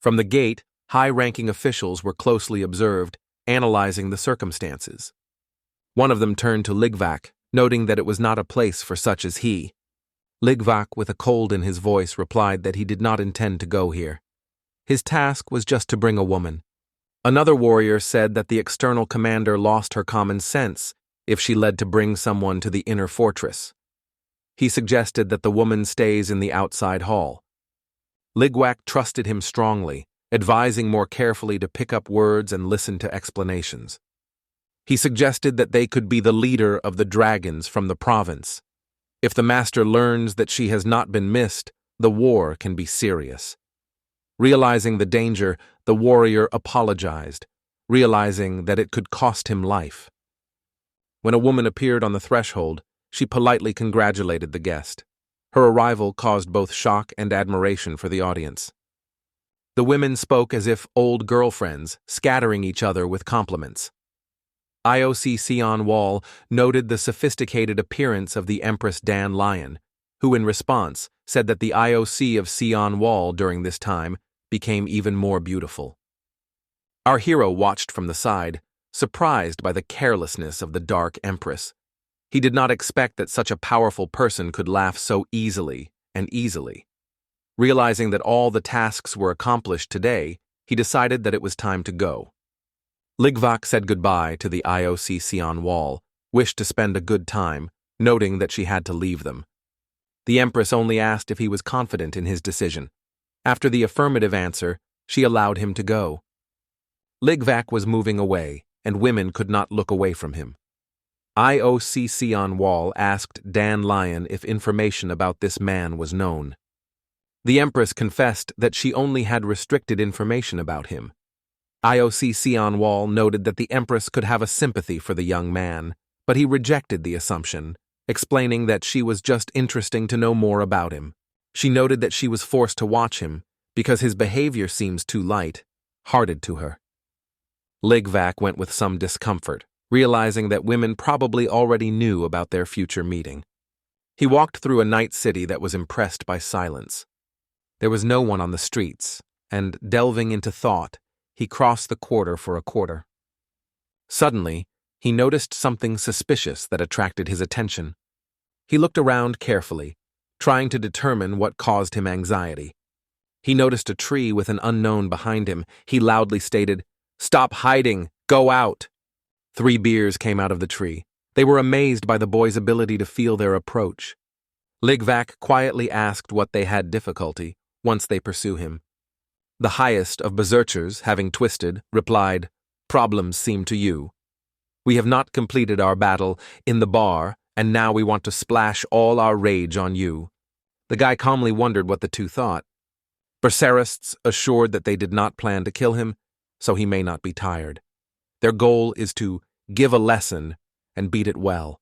From the gate, high-ranking officials were closely observed, analyzing the circumstances. One of them turned to Ligvac, noting that it was not a place for such as he. Ligvac, with a cold in his voice, replied that he did not intend to go here. His task was just to bring a woman. Another warrior said that the external commander lost her common sense if she led to bring someone to the inner fortress. He suggested that the woman stays in the outside hall. Ligvac trusted him strongly, advising more carefully to pick up words and listen to explanations. He suggested that they could be the leader of the dragons from the province. If the master learns that she has not been missed, the war can be serious. Realizing the danger, the warrior apologized, realizing that it could cost him life. When a woman appeared on the threshold, she politely congratulated the guest. Her arrival caused both shock and admiration for the audience. The women spoke as if old girlfriends, scattering each other with compliments. IOC Sion Wall noted the sophisticated appearance of the Empress Dan Lion, who in response said that the IOC of Sion Wall during this time became even more beautiful. Our hero watched from the side, surprised by the carelessness of the Dark Empress. He did not expect that such a powerful person could laugh so easily and easily. Realizing that all the tasks were accomplished today, he decided that it was time to go. Ligvac said goodbye to the IOC Sion Wall, wished to spend a good time, noting that she had to leave them. The Empress only asked if he was confident in his decision. After the affirmative answer, she allowed him to go. Ligvac was moving away, and women could not look away from him. IOC Sion Wall asked Dan Lion if information about this man was known. The Empress confessed that she only had restricted information about him. IOC Sion Wall noted that the Empress could have a sympathy for the young man, but he rejected the assumption, explaining that she was just interesting to know more about him. She noted that she was forced to watch him because his behavior seems too light-hearted to her. Ligvac went with some discomfort, realizing that women probably already knew about their future meeting. He walked through a night city that was impressed by silence. There was no one on the streets, and, delving into thought, he crossed the quarter for a quarter. Suddenly, he noticed something suspicious that attracted his attention. He looked around carefully, trying to determine what caused him anxiety. He noticed a tree with an unknown behind him. He loudly stated, "Stop hiding! Go out!" 3 bears came out of the tree. They were amazed by the boy's ability to feel their approach. Ligvac quietly asked what they had difficulty once they pursue him. The highest of berserkers, having twisted, replied, "Problems seem to you. We have not completed our battle in the bar, and now we want to splash all our rage on you." The guy calmly wondered what the two thought. Berserkists assured that they did not plan to kill him, so he may not be tired. Their goal is to give a lesson and beat it well.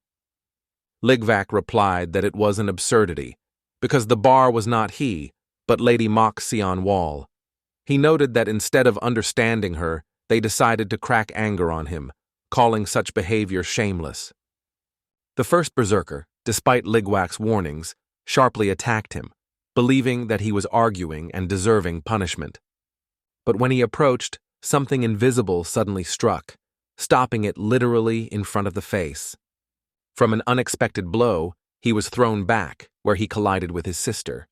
Ligvac replied that it was an absurdity, because the bar was not he, but Lady Mock Sion Wall. He noted that instead of understanding her, they decided to crack anger on him, calling such behavior shameless. The first berserker, despite Ligvac's warnings, sharply attacked him, believing that he was arguing and deserving punishment. But when he approached, something invisible suddenly struck, stopping it literally in front of the face. From an unexpected blow, he was thrown back, where he collided with his sister.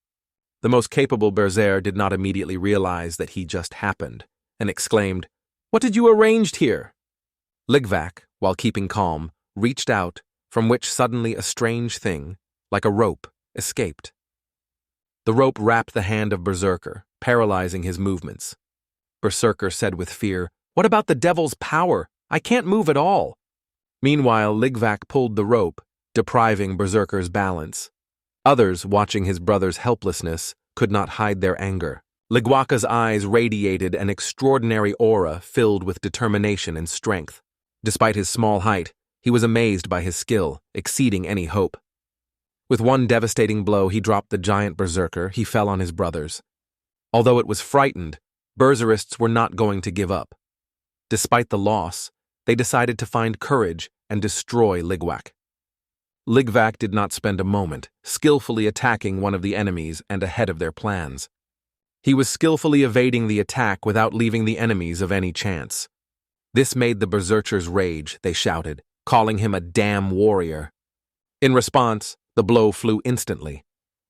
The most capable berserker did not immediately realize that he just happened, and exclaimed, "What did you arrange here?" Ligvac, while keeping calm, reached out, from which suddenly a strange thing, like a rope, escaped. The rope wrapped the hand of Berserker, paralyzing his movements. Berserker said with fear, "What about the devil's power? I can't move at all." Meanwhile, Ligvac pulled the rope, depriving Berserker's balance. Others, watching his brother's helplessness, could not hide their anger. Ligvac's eyes radiated an extraordinary aura filled with determination and strength. Despite his small height, he was amazed by his skill, exceeding any hope. With one devastating blow, he dropped the giant berserker. He fell on his brothers. Although it was frightened, berserkists were not going to give up. Despite the loss, they decided to find courage and destroy Ligvac. Ligvac did not spend a moment, skillfully attacking one of the enemies and ahead of their plans. He was skillfully evading the attack without leaving the enemies of any chance. This made the berserkers rage, they shouted, calling him a damn warrior. In response, the blow flew instantly.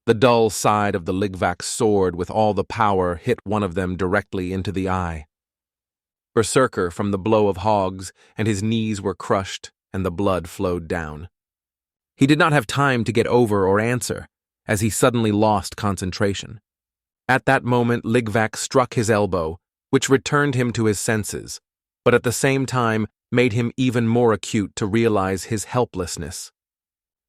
The dull side of the Ligvac's sword with all the power hit one of them directly into the eye. Berserker from the blow of hogs, and his knees were crushed, and the blood flowed down. He did not have time to get over or answer, as he suddenly lost concentration. At that moment, Ligvac struck his elbow, which returned him to his senses, but at the same time made him even more acute to realize his helplessness.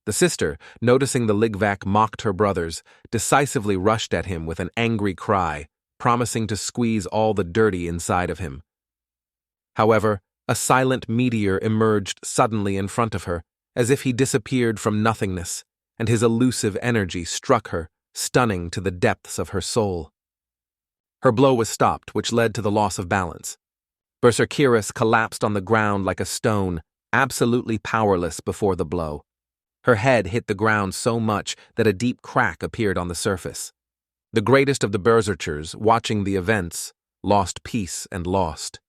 The sister, noticing the Ligvac mocked her brothers, decisively rushed at him with an angry cry, promising to squeeze all the dirty inside of him. However, a silent meteor emerged suddenly in front of her, as if he disappeared from nothingness, and his elusive energy struck her, stunning to the depths of her soul. Her blow was stopped, which led to the loss of balance. Berserkirus collapsed on the ground like a stone, absolutely powerless before the blow. Her head hit the ground so much that a deep crack appeared on the surface. The greatest of the berserkers, watching the events, lost peace and lost.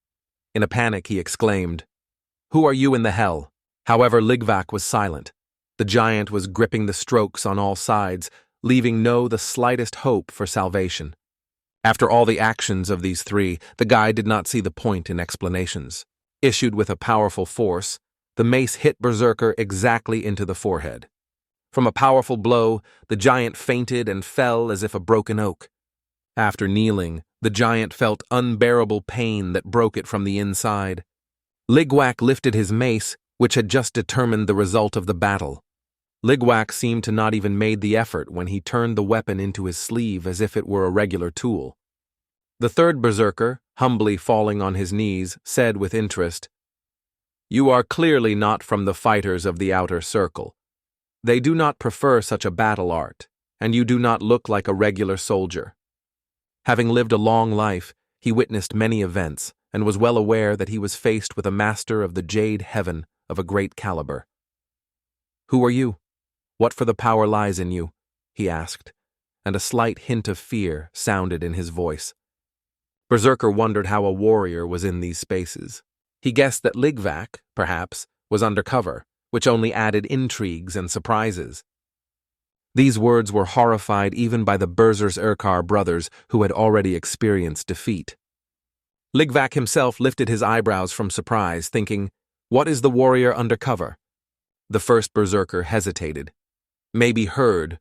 In a panic, he exclaimed, "Who are you in the hell?" However, Ligvac was silent. The giant was gripping the strokes on all sides, leaving no the slightest hope for salvation. After all the actions of these three, the guy did not see the point in explanations. Issued with a powerful force, the mace hit Berserker exactly into the forehead. From a powerful blow, the giant fainted and fell as if a broken oak. After kneeling, the giant felt unbearable pain that broke it from the inside. Ligvac lifted his mace, which had just determined the result of the battle. Ligvac seemed to not even made the effort when he turned the weapon into his sleeve as if it were a regular tool. The third berserker, humbly falling on his knees, said with interest, "You are clearly not from the fighters of the outer circle. They do not prefer such a battle art, and you do not look like a regular soldier." Having lived a long life, he witnessed many events and was well aware that he was faced with a master of the jade heaven of a great caliber. "Who are you? What for the power lies in you?" he asked, and a slight hint of fear sounded in his voice. Berserker wondered how a warrior was in these spaces. He guessed that Ligvac, perhaps, was undercover, which only added intrigues and surprises. These words were horrified even by the Berserkar brothers who had already experienced defeat. Ligvac himself lifted his eyebrows from surprise, thinking, "What is the warrior undercover?" The first berserker hesitated. Maybe heard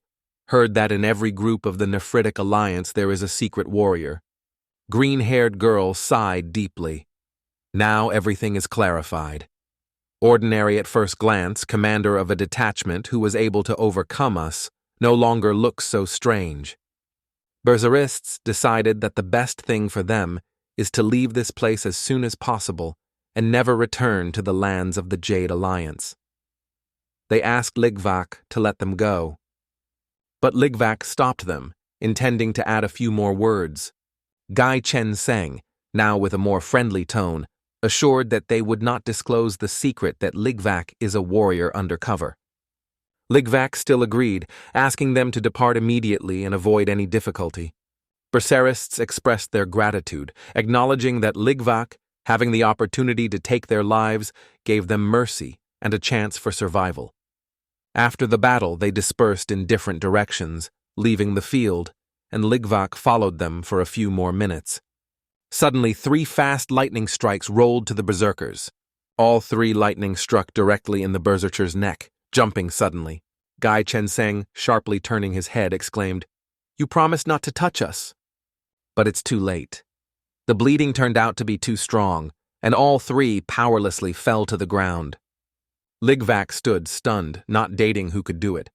that in every group of the Nephritic Alliance there is a secret warrior. Green-haired girl sighed deeply. Now everything is clarified. Ordinary at first glance, commander of a detachment who was able to overcome us, no longer looks so strange. Berserkists decided that the best thing for them is to leave this place as soon as possible and never return to the lands of the Jade Alliance. They asked Ligvac to let them go. But Ligvac stopped them, intending to add a few more words. Gai Chen Seng, now with a more friendly tone, assured that they would not disclose the secret that Ligvac is a warrior undercover. Ligvac still agreed, asking them to depart immediately and avoid any difficulty. Berserkists expressed their gratitude, acknowledging that Ligvac, having the opportunity to take their lives, gave them mercy and a chance for survival. After the battle, they dispersed in different directions, leaving the field, and Ligvac followed them for a few more minutes. Suddenly, 3 fast lightning strikes rolled to the berserkers. All 3 lightning struck directly in the berserker's neck, jumping suddenly. Gai Chen Seng, sharply turning his head, exclaimed, "You promised not to touch us." But it's too late. The bleeding turned out to be too strong, and all 3 powerlessly fell to the ground. Ligvac stood stunned, not dating who could do it.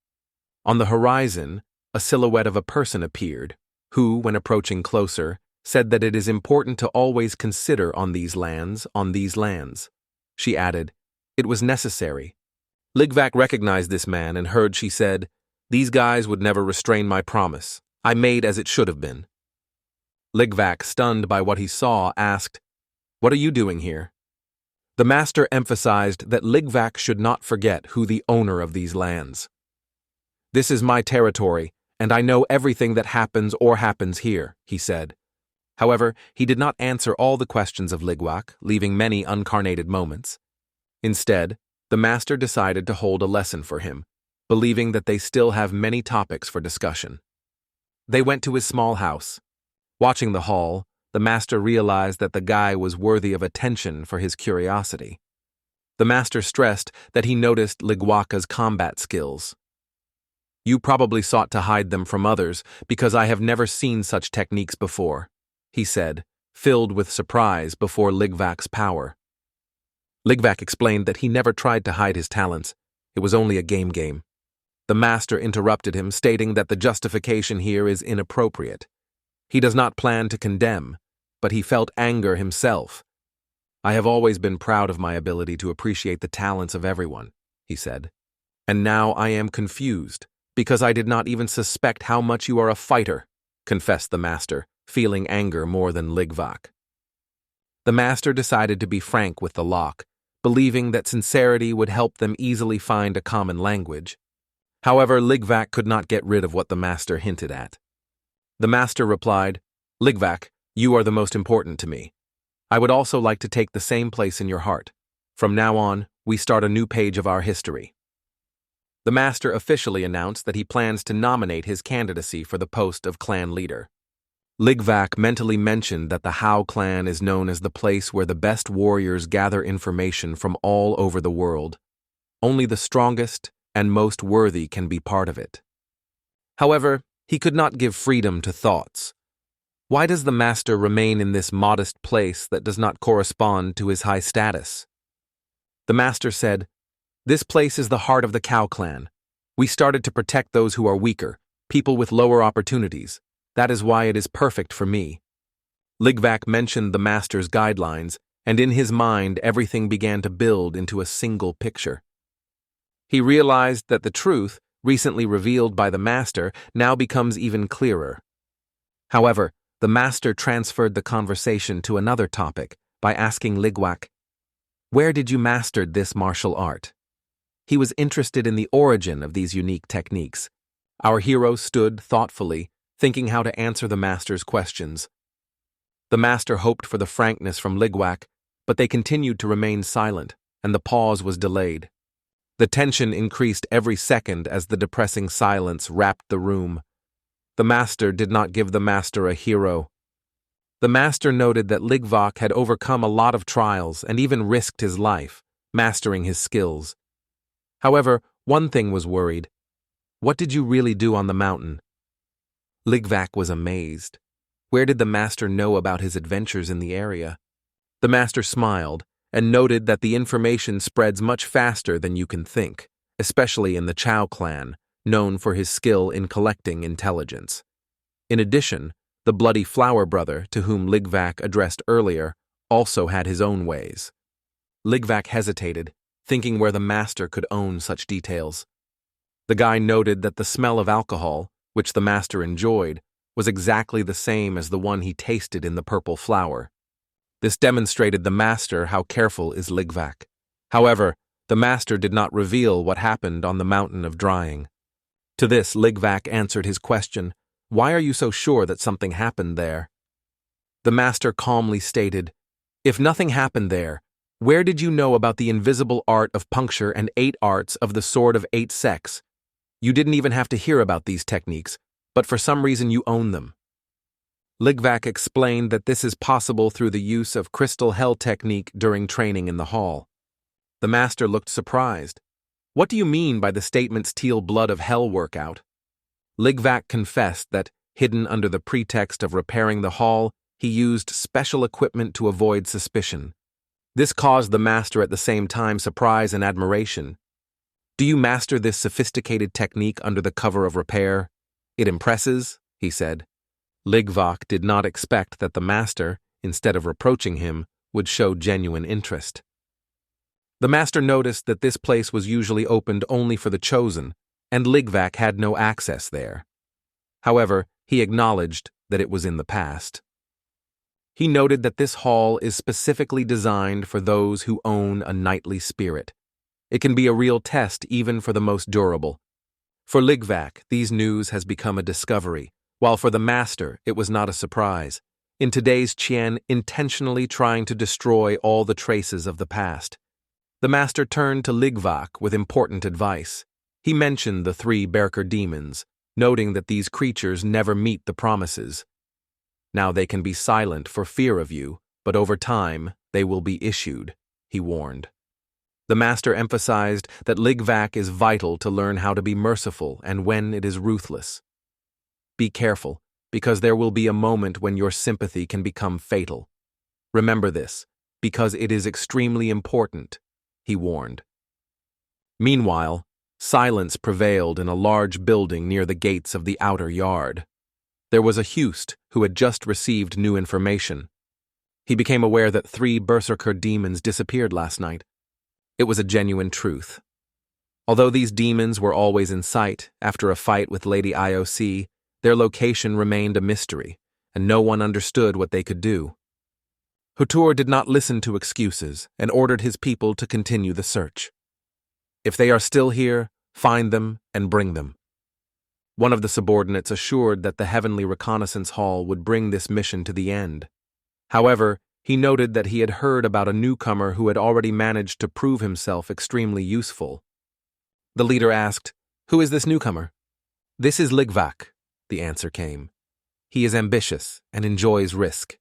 On the horizon, a silhouette of a person appeared, who, when approaching closer, said that it is important to always consider on these lands. She added, "It was necessary." Ligvac recognized this man and heard she said, "These guys would never restrain my promise. I made as it should have been." Ligvac, stunned by what he saw, asked, "What are you doing here?" The master emphasized that Ligvac should not forget who the owner of these lands. "This is my territory, and I know everything that happens here," he said. However, he did not answer all the questions of Ligvac, leaving many uncarnated moments. Instead, the master decided to hold a lesson for him. believing that they still have many topics for discussion. They went to his small house. Watching the hall, the master realized that the guy was worthy of attention for his curiosity. The master stressed that he noticed Ligwaka's combat skills. "You probably sought to hide them from others because I have never seen such techniques before," he said, filled with surprise before Ligvak's power. Ligvak explained that he never tried to hide his talents. It was only a game. The master interrupted him, stating that the justification here is inappropriate. He does not plan to condemn, but he felt anger himself. "I have always been proud of my ability to appreciate the talents of everyone," he said. "And now I am confused, because I did not even suspect how much you are a fighter," confessed the master, feeling anger more than Ligvak. The master decided to be frank with the lock, believing that sincerity would help them easily find a common language. However, Ligvak could not get rid of what the master hinted at. The master replied, "Ligvak, you are the most important to me. I would also like to take the same place in your heart. From now on, we start a new page of our history." The master officially announced that he plans to nominate his candidacy for the post of clan leader. Ligvak mentally mentioned that the Hao clan is known as the place where the best warriors gather information from all over the world. Only the strongest and most worthy can be part of it. However, he could not give freedom to thoughts. Why does the master remain in this modest place that does not correspond to his high status? The master said, "This place is the heart of the Cow clan. We started to protect those who are weaker, people with lower opportunities. That is why it is perfect for me." Ligvak mentioned the master's guidelines, and in his mind everything began to build into a single picture. He realized that the truth, recently revealed by the master, now becomes even clearer. However, the master transferred the conversation to another topic by asking Ligvak, "Where did you master this martial art?" He was interested in the origin of these unique techniques. Our hero stood thoughtfully, thinking how to answer the master's questions. The master hoped for the frankness from Ligvak, but they continued to remain silent, and the pause was delayed. The tension increased every second as the depressing silence wrapped the room. The master did not give the master a hero. The master noted that Ligvak had overcome a lot of trials and even risked his life, mastering his skills. However, one thing was worried. What did you really do on the mountain? Ligvak was amazed. Where did the master know about his adventures in the area? The master smiled and noted that the information spreads much faster than you can think, especially in the Chow clan, known for his skill in collecting intelligence. In addition, the Bloody Flower brother, to whom Ligvak addressed earlier, also had his own ways. Ligvak hesitated, thinking where the master could own such details. The guy noted that the smell of alcohol, which the master enjoyed, was exactly the same as the one he tasted in the purple flower. This demonstrated the master how careful is Ligvak. However, the master did not reveal what happened on the mountain of drying. To this, Ligvak answered his question, "Why are you so sure that something happened there?" The master calmly stated, "If nothing happened there, where did you know about the invisible art of puncture and 8 arts of the sword of 8 sects? You didn't even have to hear about these techniques, but for some reason you own them." Ligvak explained that this is possible through the use of crystal hell technique during training in the hall. The master looked surprised. "What do you mean by the statements teal blood of hell workout?" Ligvak confessed that, hidden under the pretext of repairing the hall, he used special equipment to avoid suspicion. This caused the master at the same time surprise and admiration. "Do you master this sophisticated technique under the cover of repair? It impresses," he said. Ligvak did not expect that the master, instead of reproaching him, would show genuine interest. The master noticed that this place was usually opened only for the chosen, and Ligvak had no access there. However, he acknowledged that it was in the past. He noted that this hall is specifically designed for those who own a knightly spirit. It can be a real test even for the most durable. For Ligvak, these news has become a discovery, while for the master, it was not a surprise. In today's Qian, intentionally trying to destroy all the traces of the past. The master turned to Ligvak with important advice. He mentioned the 3 Berker demons, noting that these creatures never meet the promises. Now they can be silent for fear of you, but over time they will be issued, he warned. The master emphasized that Ligvac is vital to learn how to be merciful and when it is ruthless. Be careful, because there will be a moment when your sympathy can become fatal. Remember this, because it is extremely important, he warned. Meanwhile, silence prevailed in a large building near the gates of the outer yard. There was a Hust who had just received new information. He became aware that 3 berserker demons disappeared last night. It was a genuine truth. Although these demons were always in sight after a fight with Lady IOC, their location remained a mystery, and no one understood what they could do. Hutur did not listen to excuses and ordered his people to continue the search. If they are still here, find them and bring them. One of the subordinates assured that the Heavenly Reconnaissance Hall would bring this mission to the end. However, he noted that he had heard about a newcomer who had already managed to prove himself extremely useful. The leader asked, "Who is this newcomer?" "This is Ligvac," the answer came. "He is ambitious and enjoys risk."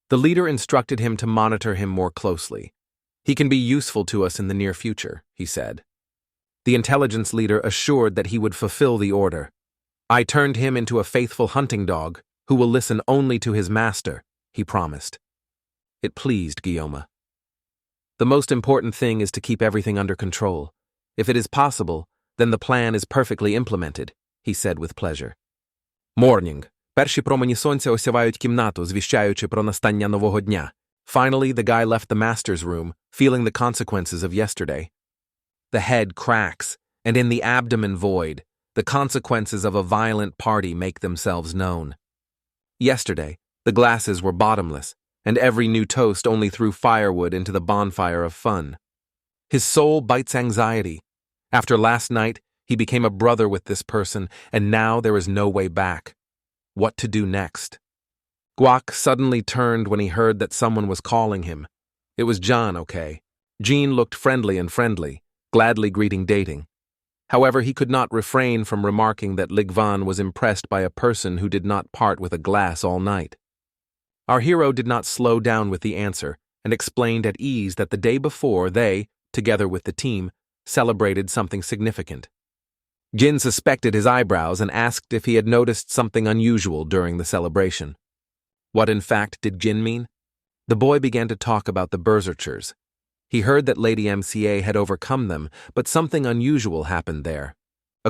The leader instructed him to monitor him more closely. "He can be useful to us in the near future," he said. The intelligence leader assured that he would fulfill the order. "I turned him into a faithful hunting dog who will listen only to his master," he promised. It pleased Guillaume. "The most important thing is to keep everything under control. If it is possible, then the plan is perfectly implemented," he said with pleasure. Morning. Перші промені сонця осявають кімнату, звіщаючи про настання нового дня. Finally, the guy left the master's room, feeling the consequences of yesterday. The head cracks, and in the abdomen void, the consequences of a violent party make themselves known. Yesterday, the glasses were bottomless, and every new toast only threw firewood into the bonfire of fun. His soul bites anxiety. After last night, he became a brother with this person, and now there is no way back. What to do next? Guac suddenly turned when he heard that someone was calling him. It was John, okay. Jean looked friendly, gladly greeting dating. However, he could not refrain from remarking that Ligvan was impressed by a person who did not part with a glass all night. Our hero did not slow down with the answer and explained at ease that the day before they, together with the team, celebrated something significant. Jin suspected his eyebrows and asked if he had noticed something unusual during the celebration. What in fact did Jin mean? The boy began to talk about the berserkers. He heard that Lady MCA had overcome them, but something unusual happened there.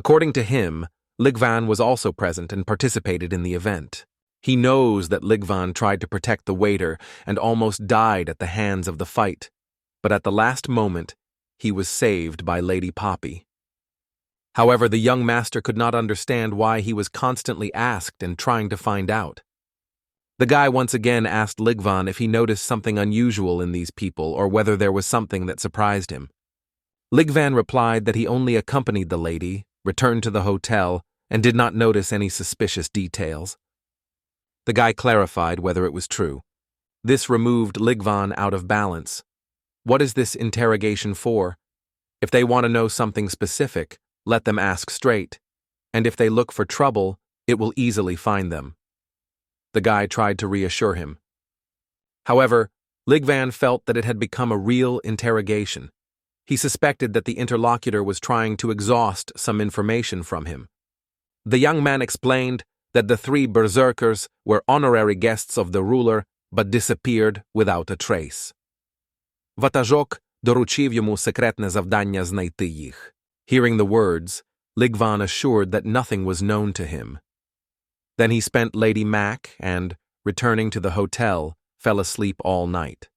According to him, Ligvan was also present and participated in the event. He knows that Ligvan tried to protect the waiter and almost died at the hands of the fight, but at the last moment, he was saved by Lady Poppy. However, the young master could not understand why he was constantly asked and trying to find out. The guy once again asked Ligvan if he noticed something unusual in these people or whether there was something that surprised him. Ligvan replied that he only accompanied the lady, returned to the hotel, and did not notice any suspicious details. The guy clarified whether it was true. This removed Ligvan out of balance. What is this interrogation for? If they want to know something specific, let them ask straight, and if they look for trouble, it will easily find them. The guy tried to reassure him. However, Ligvan felt that it had become a real interrogation. He suspected that the interlocutor was trying to exhaust some information from him. The young man explained that the 3 berserkers were honorary guests of the ruler but disappeared without a trace. Ватажок доручив йому секретне завдання знайти їх. Hearing the words, Ligvan assured that nothing was known to him. Then he spent Lady Mac and, returning to the hotel, fell asleep all night.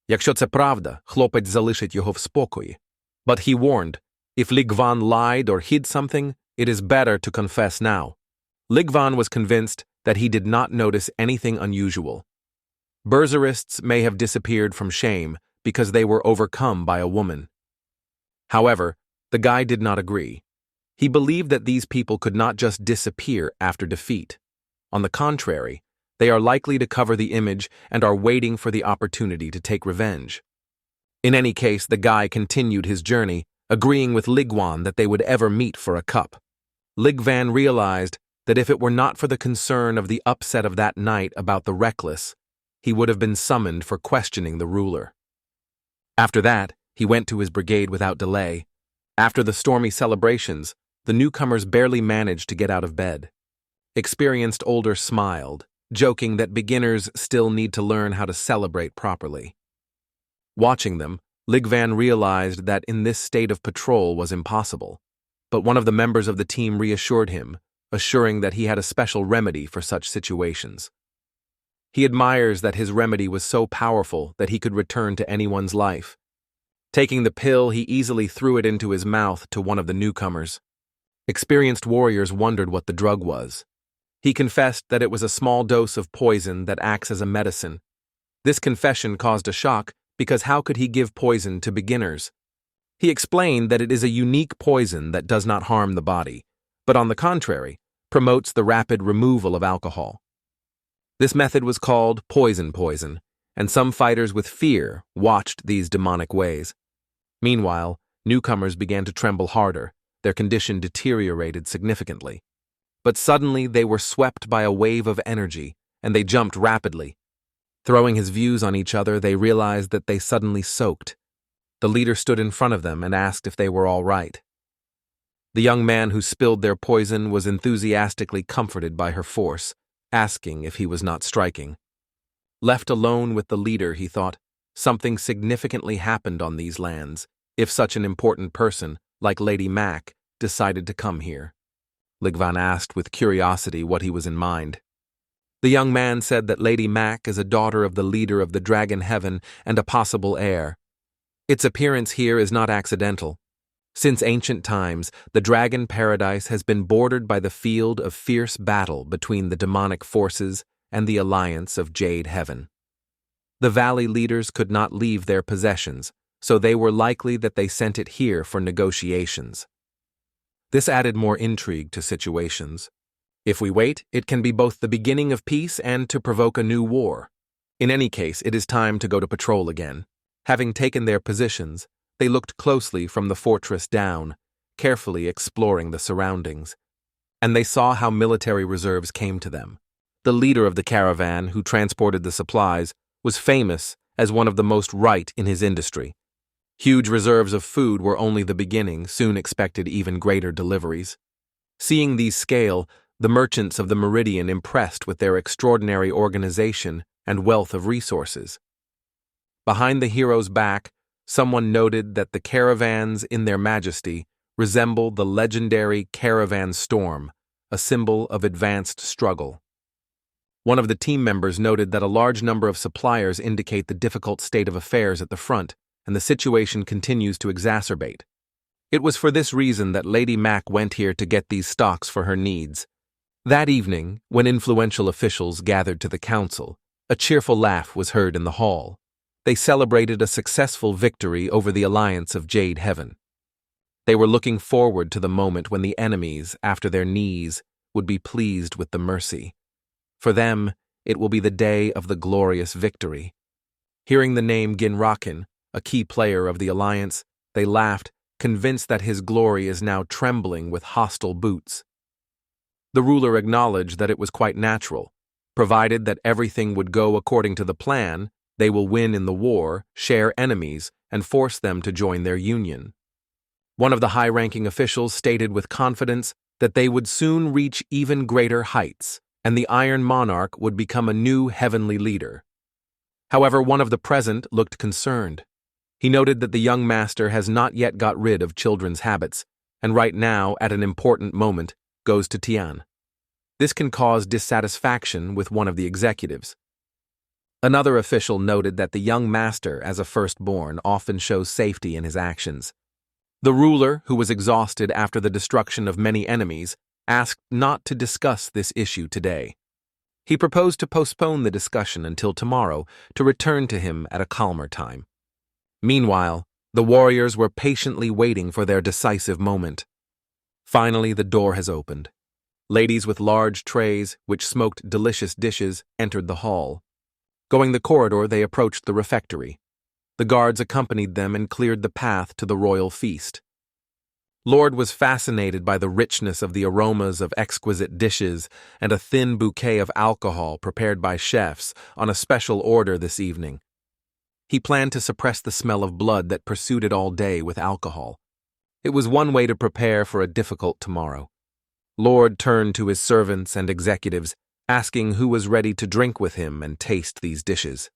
Якщо це правда, хлопець залишить його в спокої. But he warned, if Ligvan lied or hid something, it is better to confess now. Ligvan was convinced that he did not notice anything unusual. Berserkists may have disappeared from shame because they were overcome by a woman. However, the guy did not agree. He believed that these people could not just disappear after defeat. On the contrary, they are likely to cover the image and are waiting for the opportunity to take revenge. In any case, the guy continued his journey, agreeing with Ligwan that they would ever meet for a cup. Ligvan realized that if it were not for the concern of the upset of that night about the reckless, he would have been summoned for questioning the ruler. After that, he went to his brigade without delay. After the stormy celebrations, the newcomers barely managed to get out of bed. Experienced older smiled, joking that beginners still need to learn how to celebrate properly. Watching them, Ligvan realized that in this state of patrol was impossible, but one of the members of the team reassured him, assuring that he had a special remedy for such situations. He admires that his remedy was so powerful that he could return to anyone's life. Taking the pill, he easily threw it into his mouth to one of the newcomers. Experienced warriors wondered what the drug was. He confessed that it was a small dose of poison that acts as a medicine. This confession caused a shock because how could he give poison to beginners? He explained that it is a unique poison that does not harm the body, but on the contrary, promotes the rapid removal of alcohol. This method was called poison, and some fighters with fear watched these demonic ways. Meanwhile, newcomers began to tremble harder, their condition deteriorated significantly. But suddenly they were swept by a wave of energy, and they jumped rapidly. Throwing his views on each other, they realized that they suddenly soaked. The leader stood in front of them and asked if they were all right. The young man who spilled their poison was enthusiastically comforted by her force, asking if he was not striking. Left alone with the leader, he thought, something significantly happened on these lands, if such an important person, like Lady Mac, decided to come here. Ligvan asked with curiosity what he was in mind. The young man said that Lady Mac is a daughter of the leader of the Dragon Heaven and a possible heir. Its appearance here is not accidental. Since ancient times, the Dragon Paradise has been bordered by the field of fierce battle between the demonic forces and the alliance of Jade Heaven. The valley leaders could not leave their possessions, so they were likely that they sent it here for negotiations. This added more intrigue to situations. If we wait, it can be both the beginning of peace and to provoke a new war. In any case, it is time to go to patrol again. Having taken their positions, they looked closely from the fortress down, carefully exploring the surroundings. And they saw how military reserves came to them. The leader of the caravan, who transported the supplies, was famous as one of the most right in his industry. Huge reserves of food were only the beginning, soon expected even greater deliveries. Seeing these scale, the merchants of the Meridian impressed with their extraordinary organization and wealth of resources. Behind the hero's back, someone noted that the caravans in their majesty resemble the legendary caravan storm, a symbol of advanced struggle. One of the team members noted that a large number of suppliers indicate the difficult state of affairs at the front, and the situation continues to exacerbate. It was for this reason that Lady Mac went here to get these stocks for her needs. That evening, when influential officials gathered to the council, a cheerful laugh was heard in the hall. They celebrated a successful victory over the alliance of Jade Heaven. They were looking forward to the moment when the enemies, after their knees, would be pleased with the mercy. For them, it will be the day of the glorious victory. Hearing the name Ginrakin, a key player of the alliance, they laughed, convinced that his glory is now trembling with hostile boots. The ruler acknowledged that it was quite natural. Provided that everything would go according to the plan, they will win in the war, share enemies, and force them to join their union. One of the high-ranking officials stated with confidence that they would soon reach even greater heights, and the Iron Monarch would become a new heavenly leader. However, one of the present looked concerned. He noted that the young master has not yet got rid of children's habits, and right now, at an important moment, goes to Tian. This can cause dissatisfaction with one of the executives. Another official noted that the young master, as a firstborn, often shows safety in his actions. The ruler, who was exhausted after the destruction of many enemies, asked not to discuss this issue today. He proposed to postpone the discussion until tomorrow to return to him at a calmer time. Meanwhile, the warriors were patiently waiting for their decisive moment. Finally, the door has opened. Ladies with large trays, which smoked delicious dishes, entered the hall. Going the corridor, they approached the refectory. The guards accompanied them and cleared the path to the royal feast. Lord was fascinated by the richness of the aromas of exquisite dishes and a thin bouquet of alcohol prepared by chefs on a special order this evening. He planned to suppress the smell of blood that pursued it all day with alcohol. It was one way to prepare for a difficult tomorrow. Lord turned to his servants and executives, asking who was ready to drink with him and taste these dishes.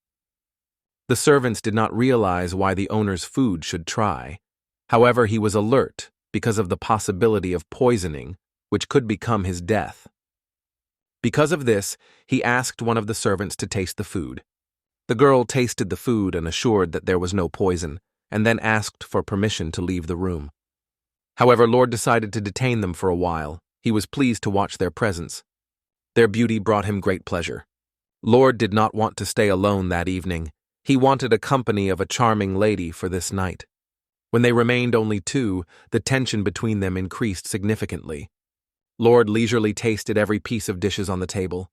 The servants did not realize why the owner's food should try. However, he was alert because of the possibility of poisoning, which could become his death. Because of this, he asked one of the servants to taste the food. The girl tasted the food and assured that there was no poison, and then asked for permission to leave the room. However, Lord decided to detain them for a while. He was pleased to watch their presence. Their beauty brought him great pleasure. Lord did not want to stay alone that evening. He wanted a company of a charming lady for this night. When they remained only two, the tension between them increased significantly. Lord leisurely tasted every piece of dishes on the table.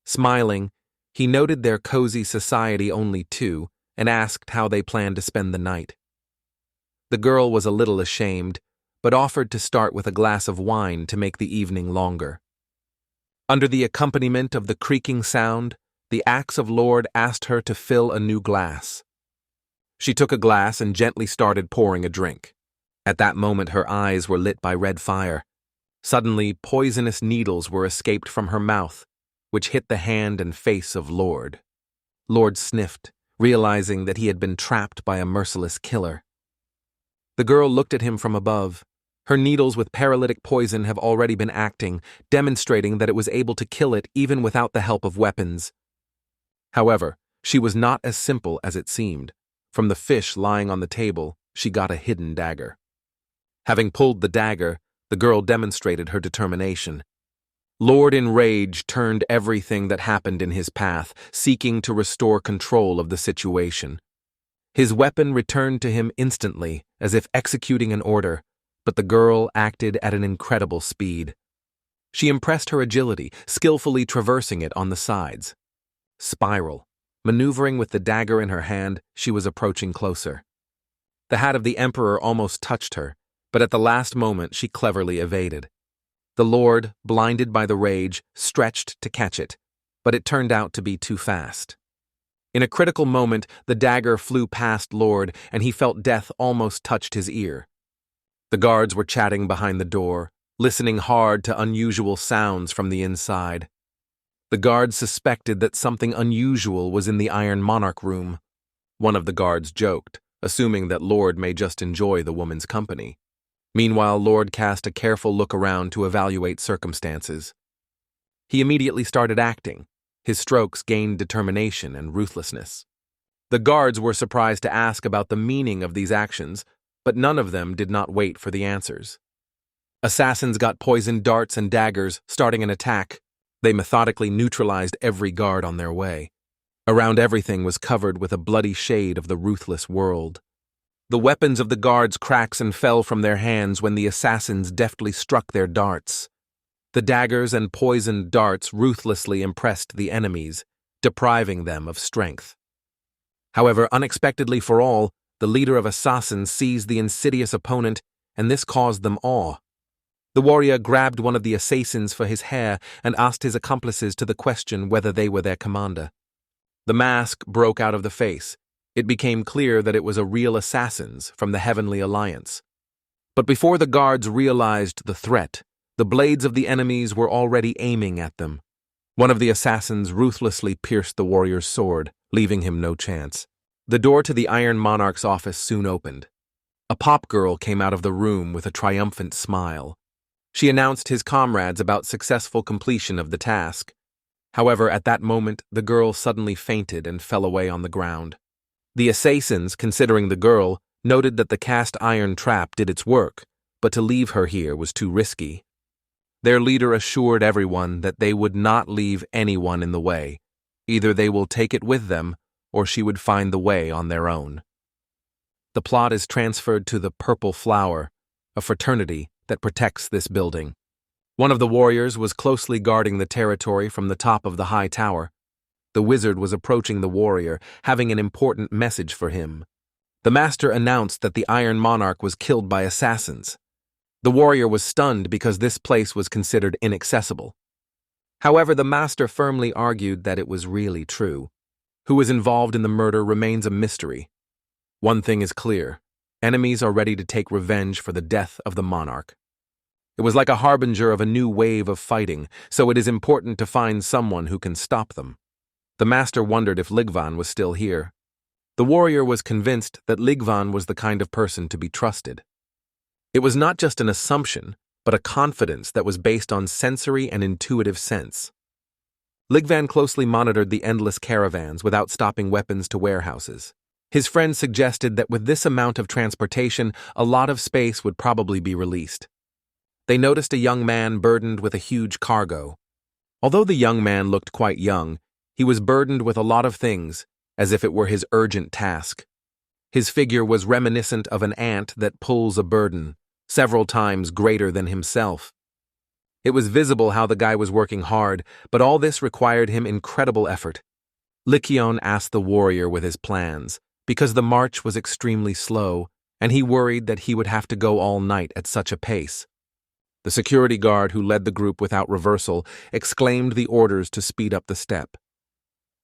Smiling, he noted their cozy society only two and asked how they planned to spend the night. The girl was a little ashamed, but offered to start with a glass of wine to make the evening longer. Under the accompaniment of the creaking sound, the axe of Lord asked her to fill a new glass. She took a glass and gently started pouring a drink. At that moment, her eyes were lit by red fire. Suddenly, poisonous needles were escaped from her mouth, which hit the hand and face of Lord. Lord sniffed, realizing that he had been trapped by a merciless killer. The girl looked at him from above. Her needles with paralytic poison have already been acting, demonstrating that it was able to kill it even without the help of weapons. However, she was not as simple as it seemed. From the fish lying on the table, she got a hidden dagger. Having pulled the dagger, the girl demonstrated her determination. Lord in rage turned everything that happened in his path, seeking to restore control of the situation. His weapon returned to him instantly, as if executing an order, but the girl acted at an incredible speed. She impressed her agility, skillfully traversing it on the sides. Spiral. Maneuvering with the dagger in her hand, she was approaching closer. The hat of the Emperor almost touched her, but at the last moment she cleverly evaded. The Lord, blinded by the rage, stretched to catch it, but it turned out to be too fast. In a critical moment, the dagger flew past Lord, and he felt death almost touched his ear. The guards were chatting behind the door, listening hard to unusual sounds from the inside. The guards suspected that something unusual was in the Iron Monarch room. One of the guards joked, assuming that Lord may just enjoy the woman's company. Meanwhile, Lord cast a careful look around to evaluate circumstances. He immediately started acting. His strokes gained determination and ruthlessness. The guards were surprised to ask about the meaning of these actions, but none of them did not wait for the answers. Assassins got poisoned darts and daggers, starting an attack. They methodically neutralized every guard on their way. Around everything was covered with a bloody shade of the ruthless world. The weapons of the guards cracked and fell from their hands when the assassins deftly struck their darts. The daggers and poisoned darts ruthlessly impressed the enemies, depriving them of strength. However, unexpectedly for all, the leader of assassins seized the insidious opponent, and this caused them awe. The warrior grabbed one of the assassins for his hair and asked his accomplices to the question whether they were their commander. The mask broke out of the face. It became clear that it was a real assassin's from the Heavenly Alliance. But before the guards realized the threat, the blades of the enemies were already aiming at them. One of the assassins ruthlessly pierced the warrior's sword, leaving him no chance. The door to the Iron Monarch's office soon opened. A pop girl came out of the room with a triumphant smile. She announced his comrades about successful completion of the task. However, at that moment, the girl suddenly fainted and fell away on the ground. The assassins, considering the girl, noted that the cast iron trap did its work, but to leave her here was too risky. Their leader assured everyone that they would not leave anyone in the way. Either they will take it with them, or she would find the way on their own. The plot is transferred to the Purple Flower, a fraternity that protects this building. One of the warriors was closely guarding the territory from the top of the high tower. The wizard was approaching the warrior, having an important message for him. The master announced that the Iron Monarch was killed by assassins. The warrior was stunned because this place was considered inaccessible. However, the master firmly argued that it was really true. Who was involved in the murder remains a mystery. One thing is clear: enemies are ready to take revenge for the death of the monarch. It was like a harbinger of a new wave of fighting, so it is important to find someone who can stop them. The master wondered if Ligvan was still here. The warrior was convinced that Ligvan was the kind of person to be trusted. It was not just an assumption, but a confidence that was based on sensory and intuitive sense. Ligvan closely monitored the endless caravans without stopping weapons to warehouses. His friend suggested that with this amount of transportation, a lot of space would probably be released. They noticed a young man burdened with a huge cargo. Although the young man looked quite young, he was burdened with a lot of things, as if it were his urgent task. His figure was reminiscent of an ant that pulls a burden, several times greater than himself. It was visible how the guy was working hard, but all this required him incredible effort. Likion asked the warrior with his plans, because the march was extremely slow, and he worried that he would have to go all night at such a pace. The security guard who led the group without reversal exclaimed the orders to speed up the step.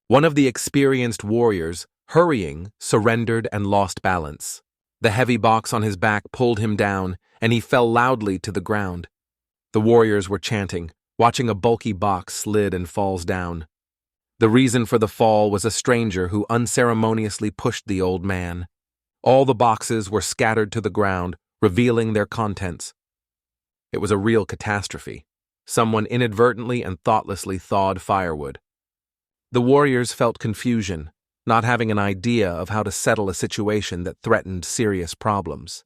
One of the experienced warriors, hurrying, surrendered and lost balance. The heavy box on his back pulled him down, and he fell loudly to the ground. The warriors were chanting, watching a bulky box slid and falls down. The reason for the fall was a stranger who unceremoniously pushed the old man. All the boxes were scattered to the ground, revealing their contents. It was a real catastrophe. Someone inadvertently and thoughtlessly thawed firewood. The warriors felt confusion, not having an idea of how to settle a situation that threatened serious problems.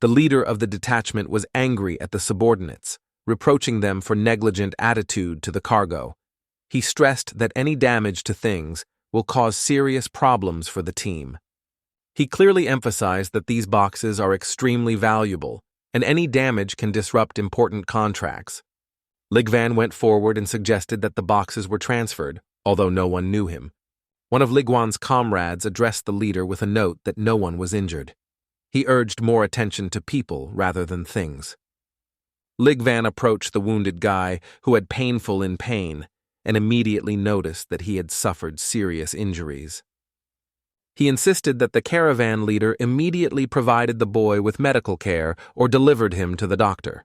The leader of the detachment was angry at the subordinates, reproaching them for negligent attitude to the cargo. He stressed that any damage to things will cause serious problems for the team. He clearly emphasized that these boxes are extremely valuable, and any damage can disrupt important contracts. Ligvan went forward and suggested that the boxes were transferred, although no one knew him. One of Ligwan's comrades addressed the leader with a note that no one was injured. He urged more attention to people rather than things. Ligvan approached the wounded guy, who had painful in pain, and immediately noticed that he had suffered serious injuries. He insisted that the caravan leader immediately provided the boy with medical care or delivered him to the doctor.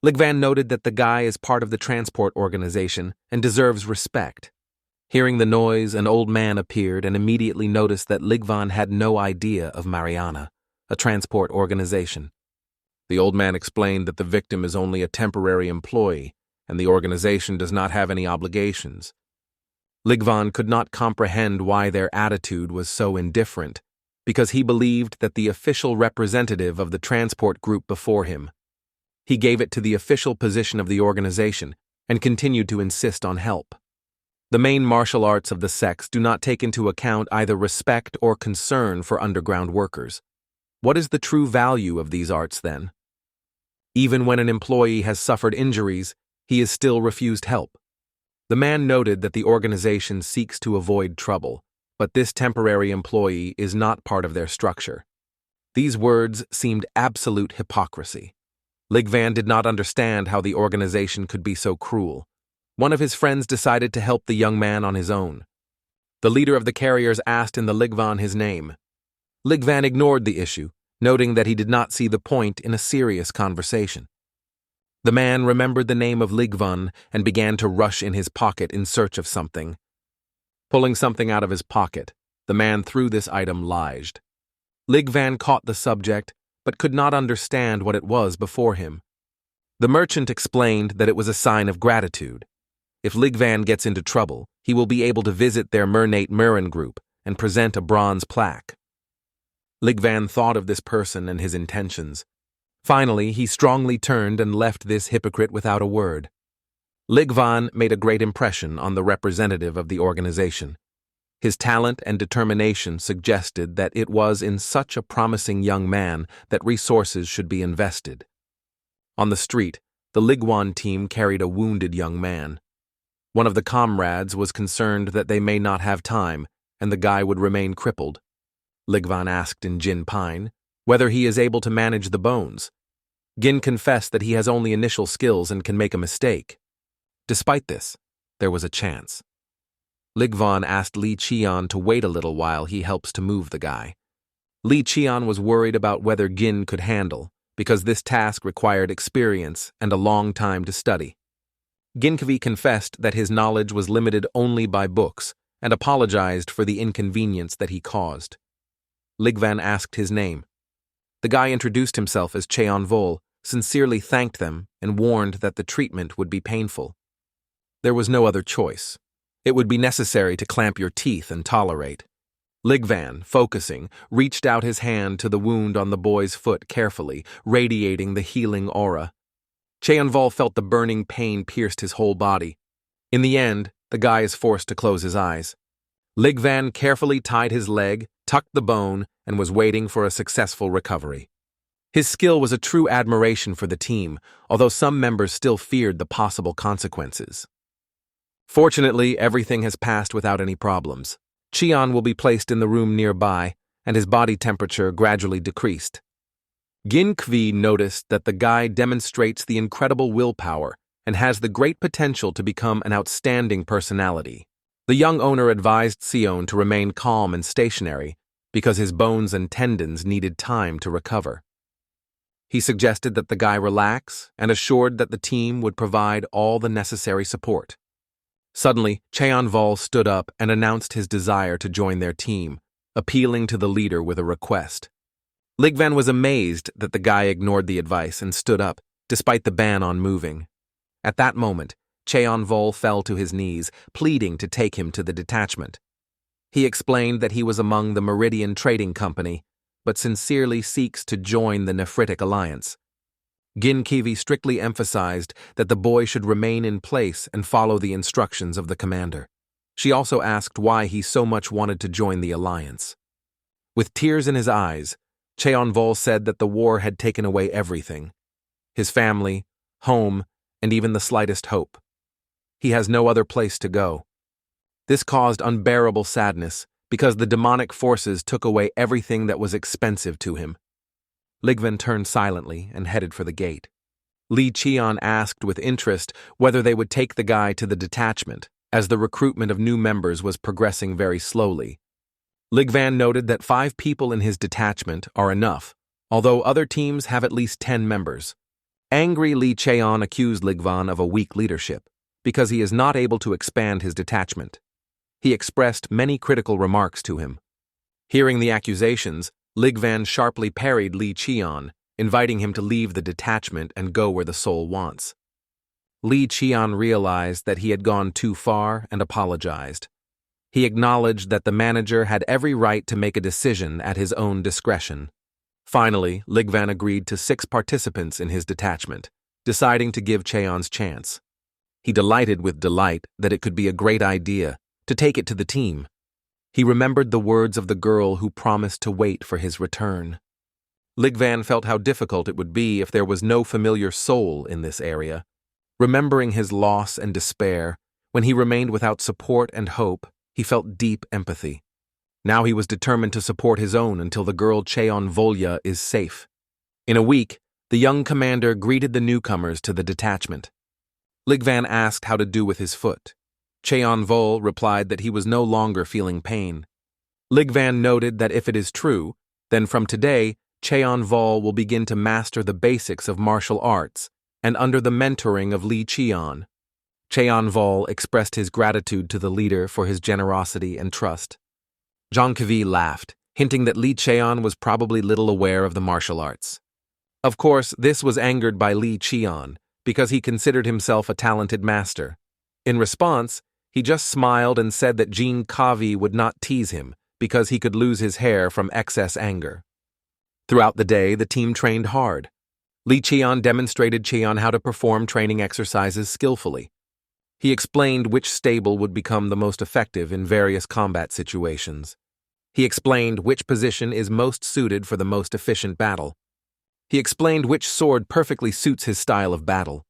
Ligvan noted that the guy is part of the transport organization and deserves respect. Hearing the noise, an old man appeared and immediately noticed that Ligvan had no idea of Mariana, a transport organization. The old man explained that the victim is only a temporary employee and the organization does not have any obligations. Ligvan could not comprehend why their attitude was so indifferent, because he believed that the official representative of the transport group before him. He gave it to the official position of the organization and continued to insist on help. The main martial arts of the sects do not take into account either respect or concern for underground workers. What is the true value of these arts, then? Even when an employee has suffered injuries, he is still refused help. The man noted that the organization seeks to avoid trouble, but this temporary employee is not part of their structure. These words seemed absolute hypocrisy. Ligvan did not understand how the organization could be so cruel. One of his friends decided to help the young man on his own. The leader of the carriers asked in the Ligvan his name. Ligvan ignored the issue, noting that he did not see the point in a serious conversation. The man remembered the name of Ligvan and began to rush in his pocket in search of something. Pulling something out of his pocket, the man threw this item lodged. Ligvan caught the subject, but could not understand what it was before him. The merchant explained that it was a sign of gratitude. If Ligvan gets into trouble, he will be able to visit their Mernate Murin group and present a bronze plaque. Ligvan thought of this person and his intentions. Finally, he strongly turned and left this hypocrite without a word. Ligvan made a great impression on the representative of the organization. His talent and determination suggested that it was in such a promising young man that resources should be invested. On the street, the Ligwan team carried a wounded young man. One of the comrades was concerned that they may not have time, and the guy would remain crippled. Ligvan asked in Jin Pine whether he is able to manage the bones. Gin confessed that he has only initial skills and can make a mistake. Despite this, there was a chance. Ligvan asked Li Qian to wait a little while he helps to move the guy. Li Qian was worried about whether Gin could handle, because this task required experience and a long time to study. Ginkvi confessed that his knowledge was limited only by books and apologized for the inconvenience that he caused. Ligvan asked his name. The guy introduced himself as Cheonvol, sincerely thanked them, and warned that the treatment would be painful. There was no other choice. It would be necessary to clamp your teeth and tolerate. Ligvan, focusing, reached out his hand to the wound on the boy's foot carefully, radiating the healing aura. Cheonvol felt the burning pain pierced his whole body. In the end, the guy is forced to close his eyes. Ligvan carefully tied his leg, tucked the bone, and was waiting for a successful recovery. His skill was a true admiration for the team, although some members still feared the possible consequences. Fortunately, everything has passed without any problems. Qian will be placed in the room nearby, and his body temperature gradually decreased. Ginkvi noticed that the guy demonstrates the incredible willpower and has the great potential to become an outstanding personality. The young owner advised Sion to remain calm and stationary because his bones and tendons needed time to recover. He suggested that the guy relax and assured that the team would provide all the necessary support. Suddenly, Cheonvol stood up and announced his desire to join their team, appealing to the leader with a request. Ligvan was amazed that the guy ignored the advice and stood up, despite the ban on moving. At that moment, Cheonvol fell to his knees, pleading to take him to the detachment. He explained that he was among the Meridian Trading Company, but sincerely seeks to join the Nephritic Alliance. Ginkivi strictly emphasized that the boy should remain in place and follow the instructions of the commander. She also asked why he so much wanted to join the alliance. With tears in his eyes, Cheonvol said that the war had taken away everything: his family, home, and even the slightest hope. He has no other place to go. This caused unbearable sadness because the demonic forces took away everything that was expensive to him. Ligvan turned silently and headed for the gate. Li Qian asked with interest whether they would take the guy to the detachment, as the recruitment of new members was progressing very slowly. Ligvan noted that 5 people in his detachment are enough, although other teams have at least 10 members. Angry Li Qian accused Ligvan of a weak leadership, because he is not able to expand his detachment. He expressed many critical remarks to him. Hearing the accusations, Ligvan sharply parried Li Qian, inviting him to leave the detachment and go where the soul wants. Li Qian realized that he had gone too far and apologized. He acknowledged that the manager had every right to make a decision at his own discretion. Finally, Ligvan agreed to 6 participants in his detachment, deciding to give Cheon's chance. He delighted with delight that it could be a great idea to take it to the team. He remembered the words of the girl who promised to wait for his return. Ligvan felt how difficult it would be if there was no familiar soul in this area. Remembering his loss and despair, when he remained without support and hope, he felt deep empathy. Now he was determined to support his own until the girl Cheonvolya is safe. In a week, the young commander greeted the newcomers to the detachment. Ligvan asked how to do with his foot. Cheonvol replied that he was no longer feeling pain. Ligvan noted that if it is true, then from today, Cheonvol will begin to master the basics of martial arts, and under the mentoring of Li Qian. Cheonvol expressed his gratitude to the leader for his generosity and trust. Zhang Kevi laughed, hinting that Li Qian was probably little aware of the martial arts. Of course, this was angered by Li Qian, because he considered himself a talented master. In response, he just smiled and said that Jean Kavi would not tease him because he could lose his hair from excess anger. Throughout the day, the team trained hard. Li Qian demonstrated Qian how to perform training exercises skillfully. He explained which stable would become the most effective in various combat situations. He explained which position is most suited for the most efficient battle. He explained which sword perfectly suits his style of battle.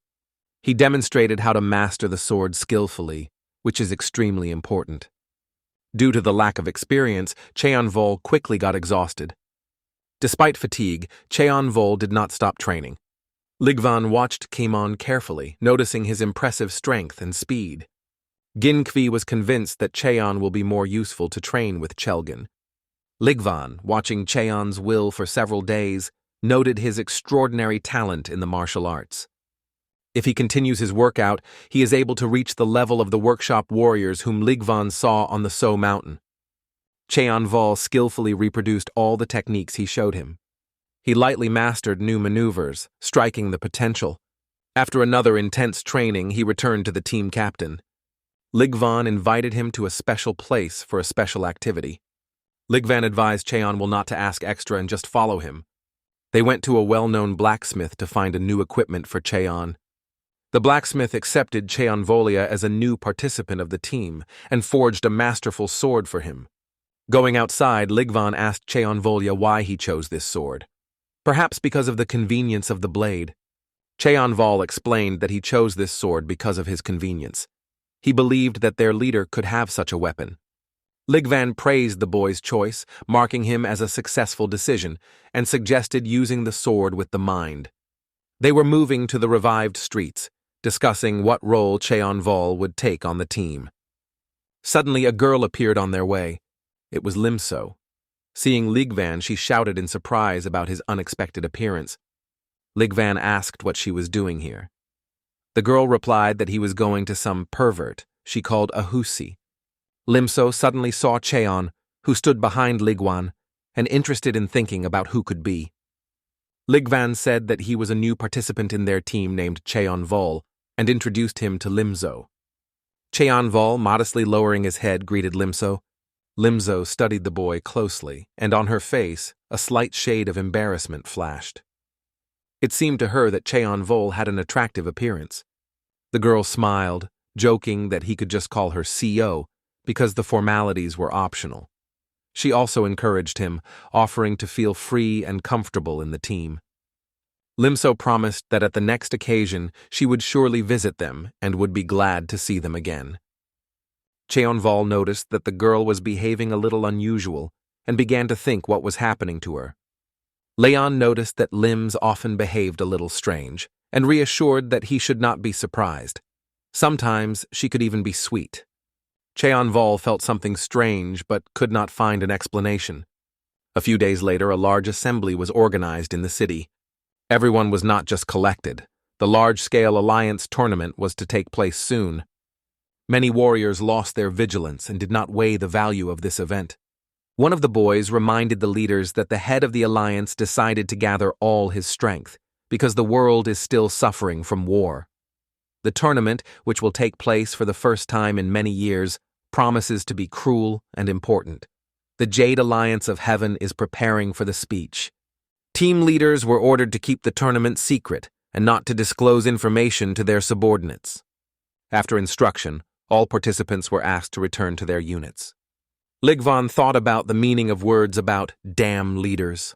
He demonstrated how to master the sword skillfully, which is extremely important. Due to the lack of experience, Cheonvol quickly got exhausted. Despite fatigue, Cheonvol did not stop training. Ligvan watched Kaimon carefully, noticing his impressive strength and speed. Ginkvi was convinced that Cheon will be more useful to train with Chelgen. Ligvan, watching Cheon's will for several days, noted his extraordinary talent in the martial arts. If he continues his workout, he is able to reach the level of the workshop warriors whom Ligvan saw on the So Mountain. Cheon Vol skillfully reproduced all the techniques he showed him. He lightly mastered new maneuvers, striking the potential. After another intense training, he returned to the team captain. Ligvan invited him to a special place for a special activity. Ligvan advised Cheon not to ask extra and just follow him. They went to a well-known blacksmith to find a new equipment for Cheon. The blacksmith accepted Cheon Volia as a new participant of the team and forged a masterful sword for him. Going outside, Ligvan asked Cheon Volia why he chose this sword. Perhaps because of the convenience of the blade. Cheon Vol explained that he chose this sword because of his convenience. He believed that their leader could have such a weapon. Ligvan praised the boy's choice, marking him as a successful decision, and suggested using the sword with the mind. They were moving to the revived streets, discussing what role Cheon Vol would take on the team. Suddenly a girl appeared on their way. It was Limso. Seeing Ligvan, she shouted in surprise about his unexpected appearance. Ligvan asked what she was doing here. The girl replied that he was going to some pervert she called a husi. Limso suddenly saw Cheon, who stood behind Ligvan, and interested in thinking about who could be. Ligvan said that he was a new participant in their team named Cheon Vol, and introduced him to Limso. Cheon Vol, modestly lowering his head, greeted Limso. Limso studied the boy closely, and on her face, a slight shade of embarrassment flashed. It seemed to her that Cheon Vol had an attractive appearance. The girl smiled, joking that he could just call her CO, because the formalities were optional. She also encouraged him, offering to feel free and comfortable in the team. Limso promised that at the next occasion she would surely visit them and would be glad to see them again. Cheon Vol noticed that the girl was behaving a little unusual and began to think what was happening to her. Leon noticed that Lims often behaved a little strange and reassured that he should not be surprised. Sometimes she could even be sweet. Cheon Vol felt something strange but could not find an explanation. A few days later, a large assembly was organized in the city. Everyone was not just collected. The large-scale alliance tournament was to take place soon. Many warriors lost their vigilance and did not weigh the value of this event. One of the boys reminded the leaders that the head of the alliance decided to gather all his strength, because the world is still suffering from war. The tournament, which will take place for the first time in many years, promises to be cruel and important. The Jade Alliance of Heaven is preparing for the speech. Team leaders were ordered to keep the tournament secret and not to disclose information to their subordinates. After instruction, all participants were asked to return to their units. Ligvan thought about the meaning of words about damn leaders.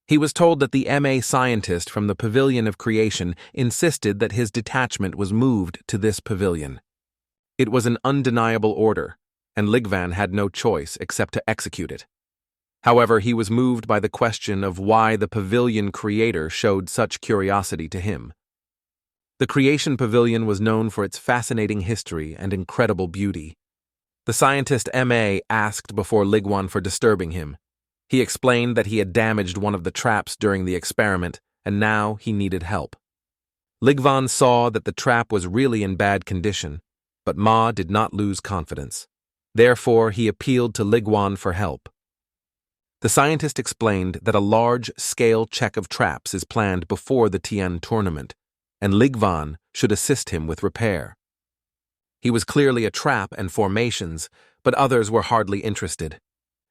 He was told that the MA scientist from the Pavilion of Creation insisted that his detachment was moved to this pavilion. It was an undeniable order, and Ligvan had no choice except to execute it. However, he was moved by the question of why the pavilion creator showed such curiosity to him. The Creation Pavilion was known for its fascinating history and incredible beauty. The scientist MA asked before Ligvan for disturbing him. He explained that he had damaged one of the traps during the experiment, and now he needed help. Ligvan saw that the trap was really in bad condition, but Ma did not lose confidence. Therefore, he appealed to Ligvan for help. The scientist explained that a large-scale check of traps is planned before the Tian tournament, and Ligvan should assist him with repair. He was clearly a trap and formations, but others were hardly interested.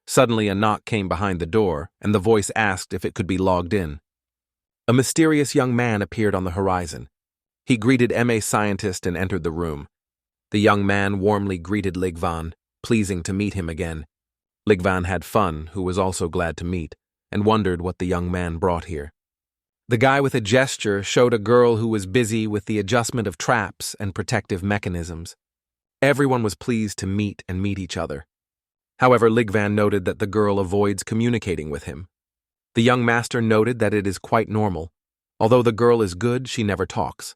Suddenly a knock came behind the door, and the voice asked if it could be logged in. A mysterious young man appeared on the horizon. He greeted MA scientist and entered the room. The young man warmly greeted Ligvan, pleasing to meet him again. Ligvan had fun, who was also glad to meet, and wondered what the young man brought here. The guy with a gesture showed a girl who was busy with the adjustment of traps and protective mechanisms. Everyone was pleased to meet each other. However, Ligvan noted that the girl avoids communicating with him. The young master noted that it is quite normal. Although the girl is good, she never talks.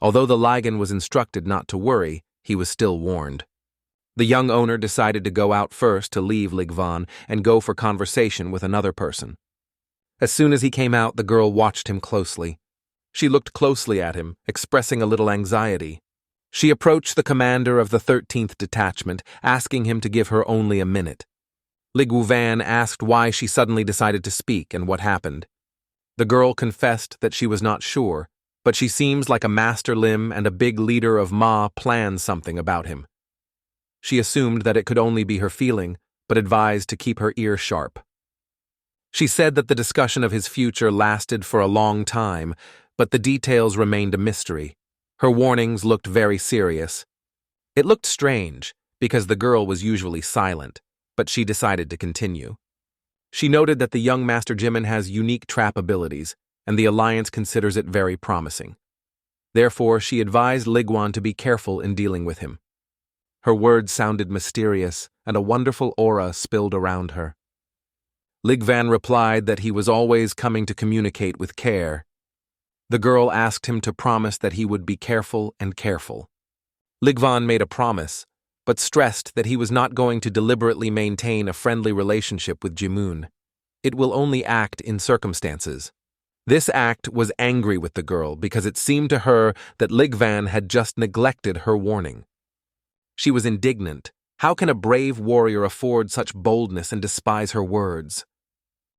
Although the Ligan was instructed not to worry, he was still warned. The young owner decided to go out first to leave Ligvan and go for conversation with another person. As soon as he came out, the girl watched him closely. She looked closely at him, expressing a little anxiety. She approached the commander of the 13th Detachment, asking him to give her only a minute. Liguvan asked why she suddenly decided to speak and what happened. The girl confessed that she was not sure, but she seems like a master limb and a big leader of Ma planned something about him. She assumed that it could only be her feeling, but advised to keep her ear sharp. She said that the discussion of his future lasted for a long time, but the details remained a mystery. Her warnings looked very serious. It looked strange, because the girl was usually silent, but she decided to continue. She noted that the young Master Jimin has unique trap abilities, and the Alliance considers it very promising. Therefore, she advised Liguan to be careful in dealing with him. Her words sounded mysterious, and a wonderful aura spilled around her. Ligvan replied that he was always coming to communicate with care. The girl asked him to promise that he would be careful and careful. Ligvan made a promise, but stressed that he was not going to deliberately maintain a friendly relationship with Jimun. It will only act in circumstances. This act was angry with the girl because it seemed to her that Ligvan had just neglected her warning. She was indignant. How can a brave warrior afford such boldness and despise her words?